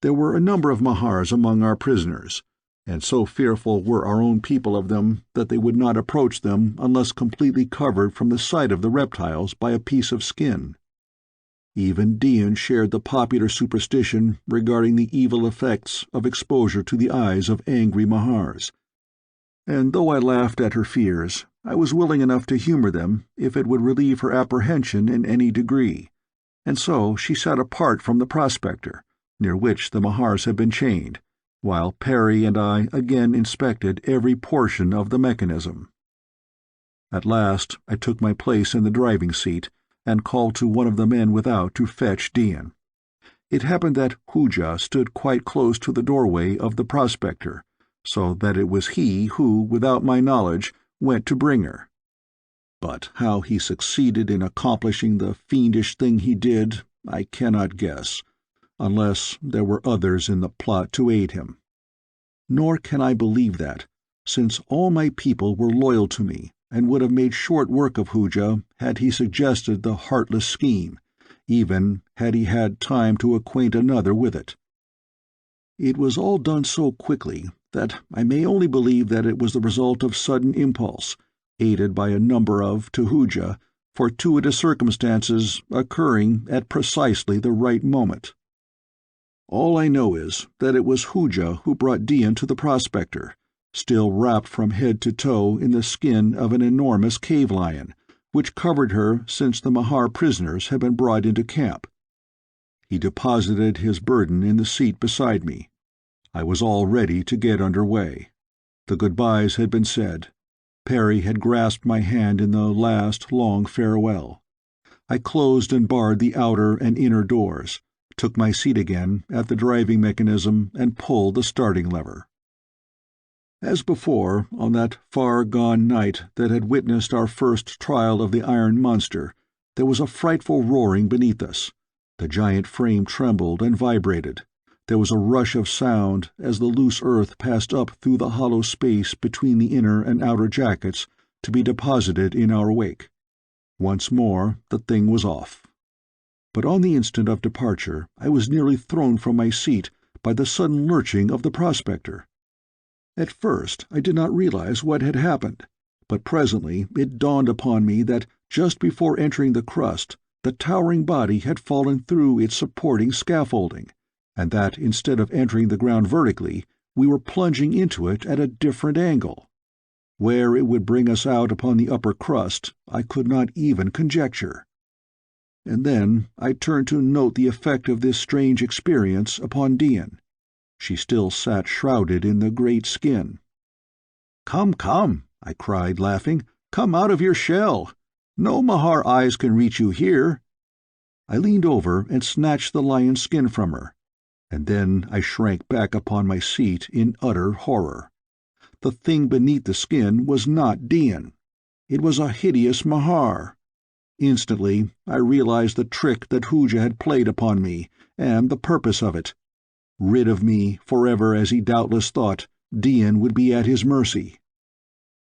There were a number of Mahars among our prisoners, and so fearful were our own people of them that they would not approach them unless completely covered from the sight of the reptiles by a piece of skin. Even Dian shared the popular superstition regarding the evil effects of exposure to the eyes of angry Mahars. And though I laughed at her fears, I was willing enough to humor them if it would relieve her apprehension in any degree, and so she sat apart from the prospector, near which the Mahars had been chained, while Perry and I again inspected every portion of the mechanism. At last I took my place in the driving seat and called to one of the men without to fetch Dian. It happened that Hooja stood quite close to the doorway of the prospector, so that it was he who, without my knowledge, went to bring her. But how he succeeded in accomplishing the fiendish thing he did, I cannot guess, unless there were others in the plot to aid him. Nor can I believe that, since all my people were loyal to me and would have made short work of Hooja had he suggested the heartless scheme, even had he had time to acquaint another with it. It was all done so quickly that I may only believe that it was the result of sudden impulse, aided by a number of, to Hooja, fortuitous circumstances occurring at precisely the right moment. All I know is that it was Hooja who brought Dian to the prospector, still wrapped from head to toe in the skin of an enormous cave lion, which covered her since the Mahar prisoners had been brought into camp. He deposited his burden in the seat beside me. I was all ready to get under way. The goodbyes had been said. Perry had grasped my hand in the last long farewell. I closed and barred the outer and inner doors, took my seat again at the driving mechanism, and pulled the starting lever. As before, on that far-gone night that had witnessed our first trial of the iron monster, there was a frightful roaring beneath us. The giant frame trembled and vibrated. There was a rush of sound as the loose earth passed up through the hollow space between the inner and outer jackets to be deposited in our wake. Once more the thing was off. But on the instant of departure I was nearly thrown from my seat by the sudden lurching of the prospector. At first I did not realize what had happened, but presently it dawned upon me that just before entering the crust the towering body had fallen through its supporting scaffolding, and that instead of entering the ground vertically, we were plunging into it at a different angle. Where it would bring us out upon the upper crust I could not even conjecture. And then I turned to note the effect of this strange experience upon Dian. She still sat shrouded in the great skin. "Come, come," I cried, laughing. "Come out of your shell. No Mahar eyes can reach you here." I leaned over and snatched the lion's skin from her, and then I shrank back upon my seat in utter horror. The thing beneath the skin was not Dian. It was a hideous Mahar. Instantly I realized the trick that Hooja had played upon me, and the purpose of it. Rid of me forever as he doubtless thought, Dian would be at his mercy.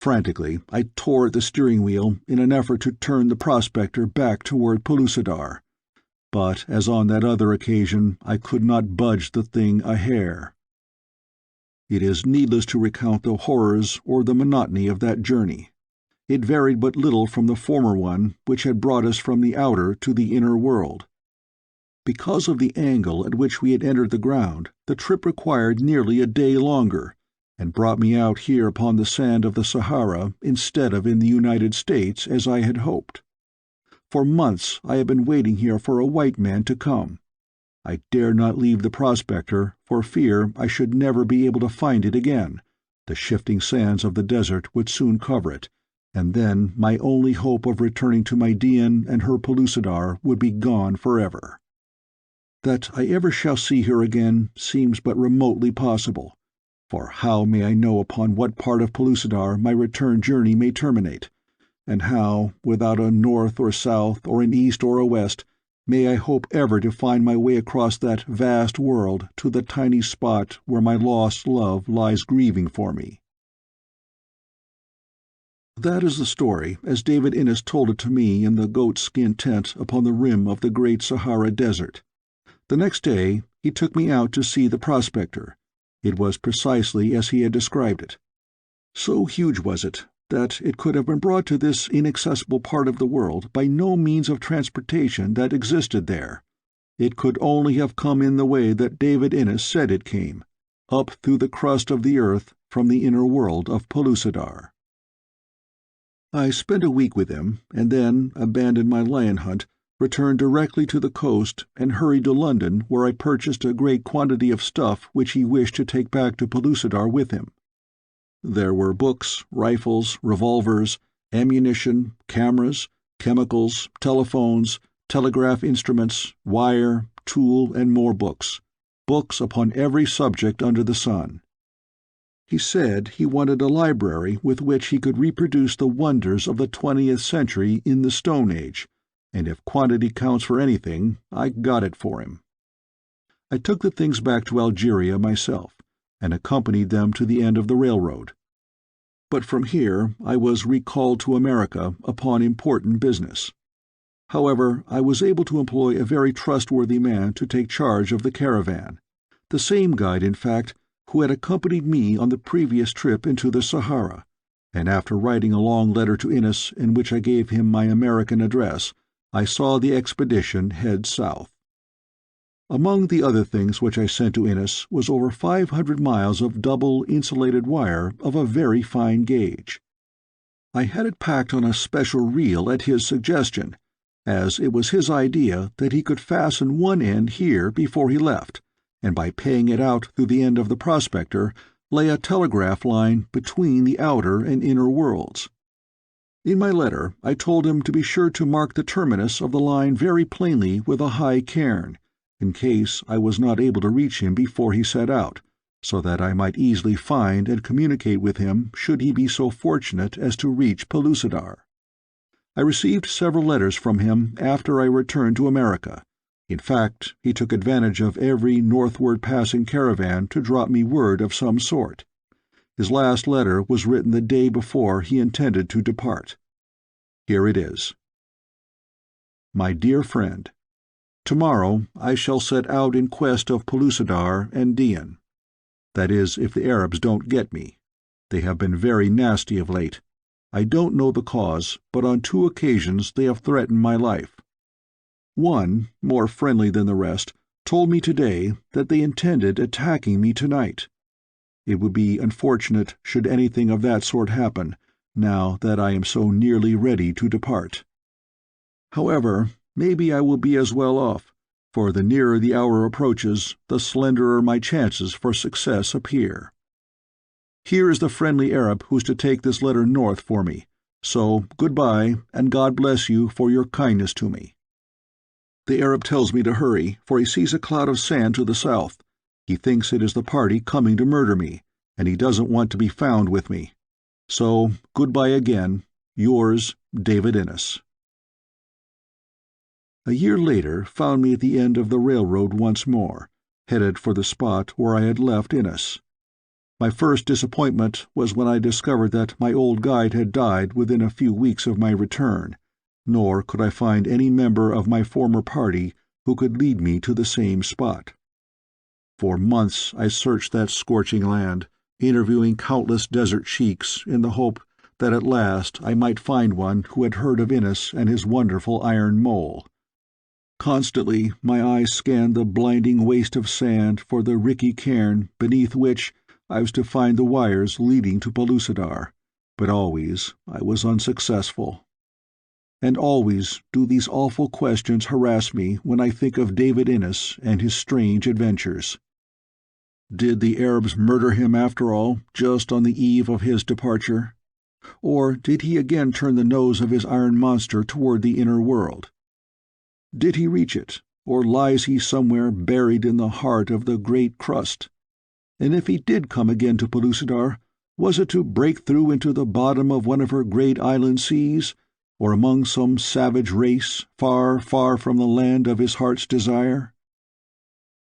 Frantically I tore at the steering wheel in an effort to turn the prospector back toward Pellucidar. But, as on that other occasion, I could not budge the thing a hair. It is needless to recount the horrors or the monotony of that journey. It varied but little from the former one, which had brought us from the outer to the inner world. Because of the angle at which we had entered the ground, the trip required nearly a day longer, and brought me out here upon the sand of the Sahara instead of in the United States as I had hoped. For months I had been waiting here for a white man to come. I dared not leave the prospector for fear I should never be able to find it again. The shifting sands of the desert would soon cover it, and then my only hope of returning to my Dian and her Pellucidar would be gone forever. That I ever shall see her again seems but remotely possible, for how may I know upon what part of Pellucidar my return journey may terminate, and how, without a north or south or an east or a west, may I hope ever to find my way across that vast world to the tiny spot where my lost love lies grieving for me? That is the story as David Innes told it to me in the goat-skin tent upon the rim of the great Sahara Desert. The next day he took me out to see the prospector, It was precisely as he had described it. So huge was it that it could have been brought to this inaccessible part of the world by no means of transportation that existed there. It could only have come in the way that David Innes said it came, up through the crust of the earth from the inner world of Pellucidar. I spent a week with him, and then abandoned my lion hunt, returned directly to the coast, and hurried to London, where I purchased a great quantity of stuff which he wished to take back to Pellucidar with him. There were books, rifles, revolvers, ammunition, cameras, chemicals, telephones, telegraph instruments, wire, tool, and more books upon every subject under the sun. He said he wanted a library with which he could reproduce the wonders of the 20th century in the Stone Age, and if quantity counts for anything, I got it for him. I took the things back to Algeria myself, and accompanied them to the end of the railroad. But from here I was recalled to America upon important business. However, I was able to employ a very trustworthy man to take charge of the caravan, the same guide, in fact, who had accompanied me on the previous trip into the Sahara, and after writing a long letter to Innes in which I gave him my American address, I saw the expedition head south. Among the other things which I sent to Innes was over 500 miles of double insulated wire of a very fine gauge. I had it packed on a special reel at his suggestion, as it was his idea that he could fasten one end here before he left, and by paying it out through the end of the prospector, lay a telegraph line between the outer and inner worlds. In my letter I told him to be sure to mark the terminus of the line very plainly with a high cairn, in case I was not able to reach him before he set out, so that I might easily find and communicate with him should he be so fortunate as to reach Pellucidar. I received several letters from him after I returned to America. In fact, he took advantage of every northward passing caravan to drop me word of some sort. His last letter was written the day before he intended to depart. Here it is. My dear friend, tomorrow I shall set out in quest of Pellucidar and Dian. That is, if the Arabs don't get me. They have been very nasty of late. I don't know the cause, but on 2 occasions they have threatened my life. One, more friendly than the rest, told me today that they intended attacking me tonight. It would be unfortunate should anything of that sort happen, now that I am so nearly ready to depart. However, maybe I will be as well off, for the nearer the hour approaches, the slenderer my chances for success appear. Here is the friendly Arab who's to take this letter north for me, so good-bye, and God bless you for your kindness to me. The Arab tells me to hurry, for he sees a cloud of sand to the south. He thinks it is the party coming to murder me, and he doesn't want to be found with me. So, good-bye again. Yours, David Innes. A year later found me at the end of the railroad once more, headed for the spot where I had left Innes. My first disappointment was when I discovered that my old guide had died within a few weeks of my return, nor could I find any member of my former party who could lead me to the same spot. For months I searched that scorching land, interviewing countless desert sheiks in the hope that at last I might find one who had heard of Innes and his wonderful iron mole. Constantly my eyes scanned the blinding waste of sand for the rickety cairn beneath which I was to find the wires leading to Pellucidar, but always I was unsuccessful. And always do these awful questions harass me when I think of David Innes and his strange adventures. Did the Arabs murder him after all, just on the eve of his departure? Or did he again turn the nose of his iron monster toward the inner world? Did he reach it, or lies he somewhere buried in the heart of the great crust? And if he did come again to Pellucidar, was it to break through into the bottom of one of her great island seas, or among some savage race far, far from the land of his heart's desire?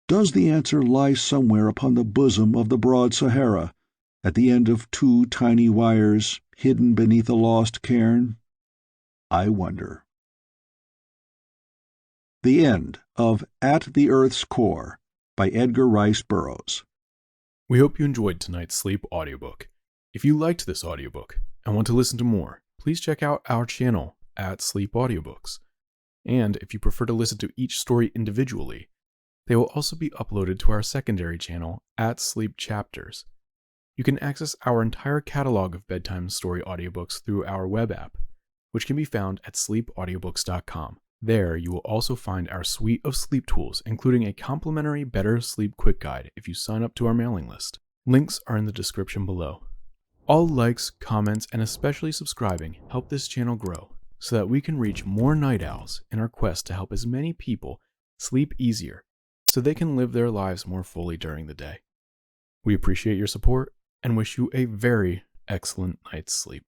Does the answer lie somewhere upon the bosom of the broad Sahara, at the end of 2 tiny wires hidden beneath a lost cairn? I wonder. The End of At the Earth's Core by Edgar Rice Burroughs.
We hope you enjoyed tonight's sleep audiobook. If you liked this audiobook and want to listen to more, please check out our channel at Sleep Audiobooks. And if you prefer to listen to each story individually, they will also be uploaded to our secondary channel at Sleep Chapters. You can access our entire catalog of bedtime story audiobooks through our web app, which can be found at sleepaudiobooks.com. There, you will also find our suite of sleep tools, including a complimentary Better Sleep Quick Guide if you sign up to our mailing list. Links are in the description below. All likes, comments, and especially subscribing help this channel grow so that we can reach more night owls in our quest to help as many people sleep easier so they can live their lives more fully during the day. We appreciate your support and wish you a very excellent night's sleep.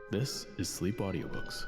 This is Sleep Audiobooks.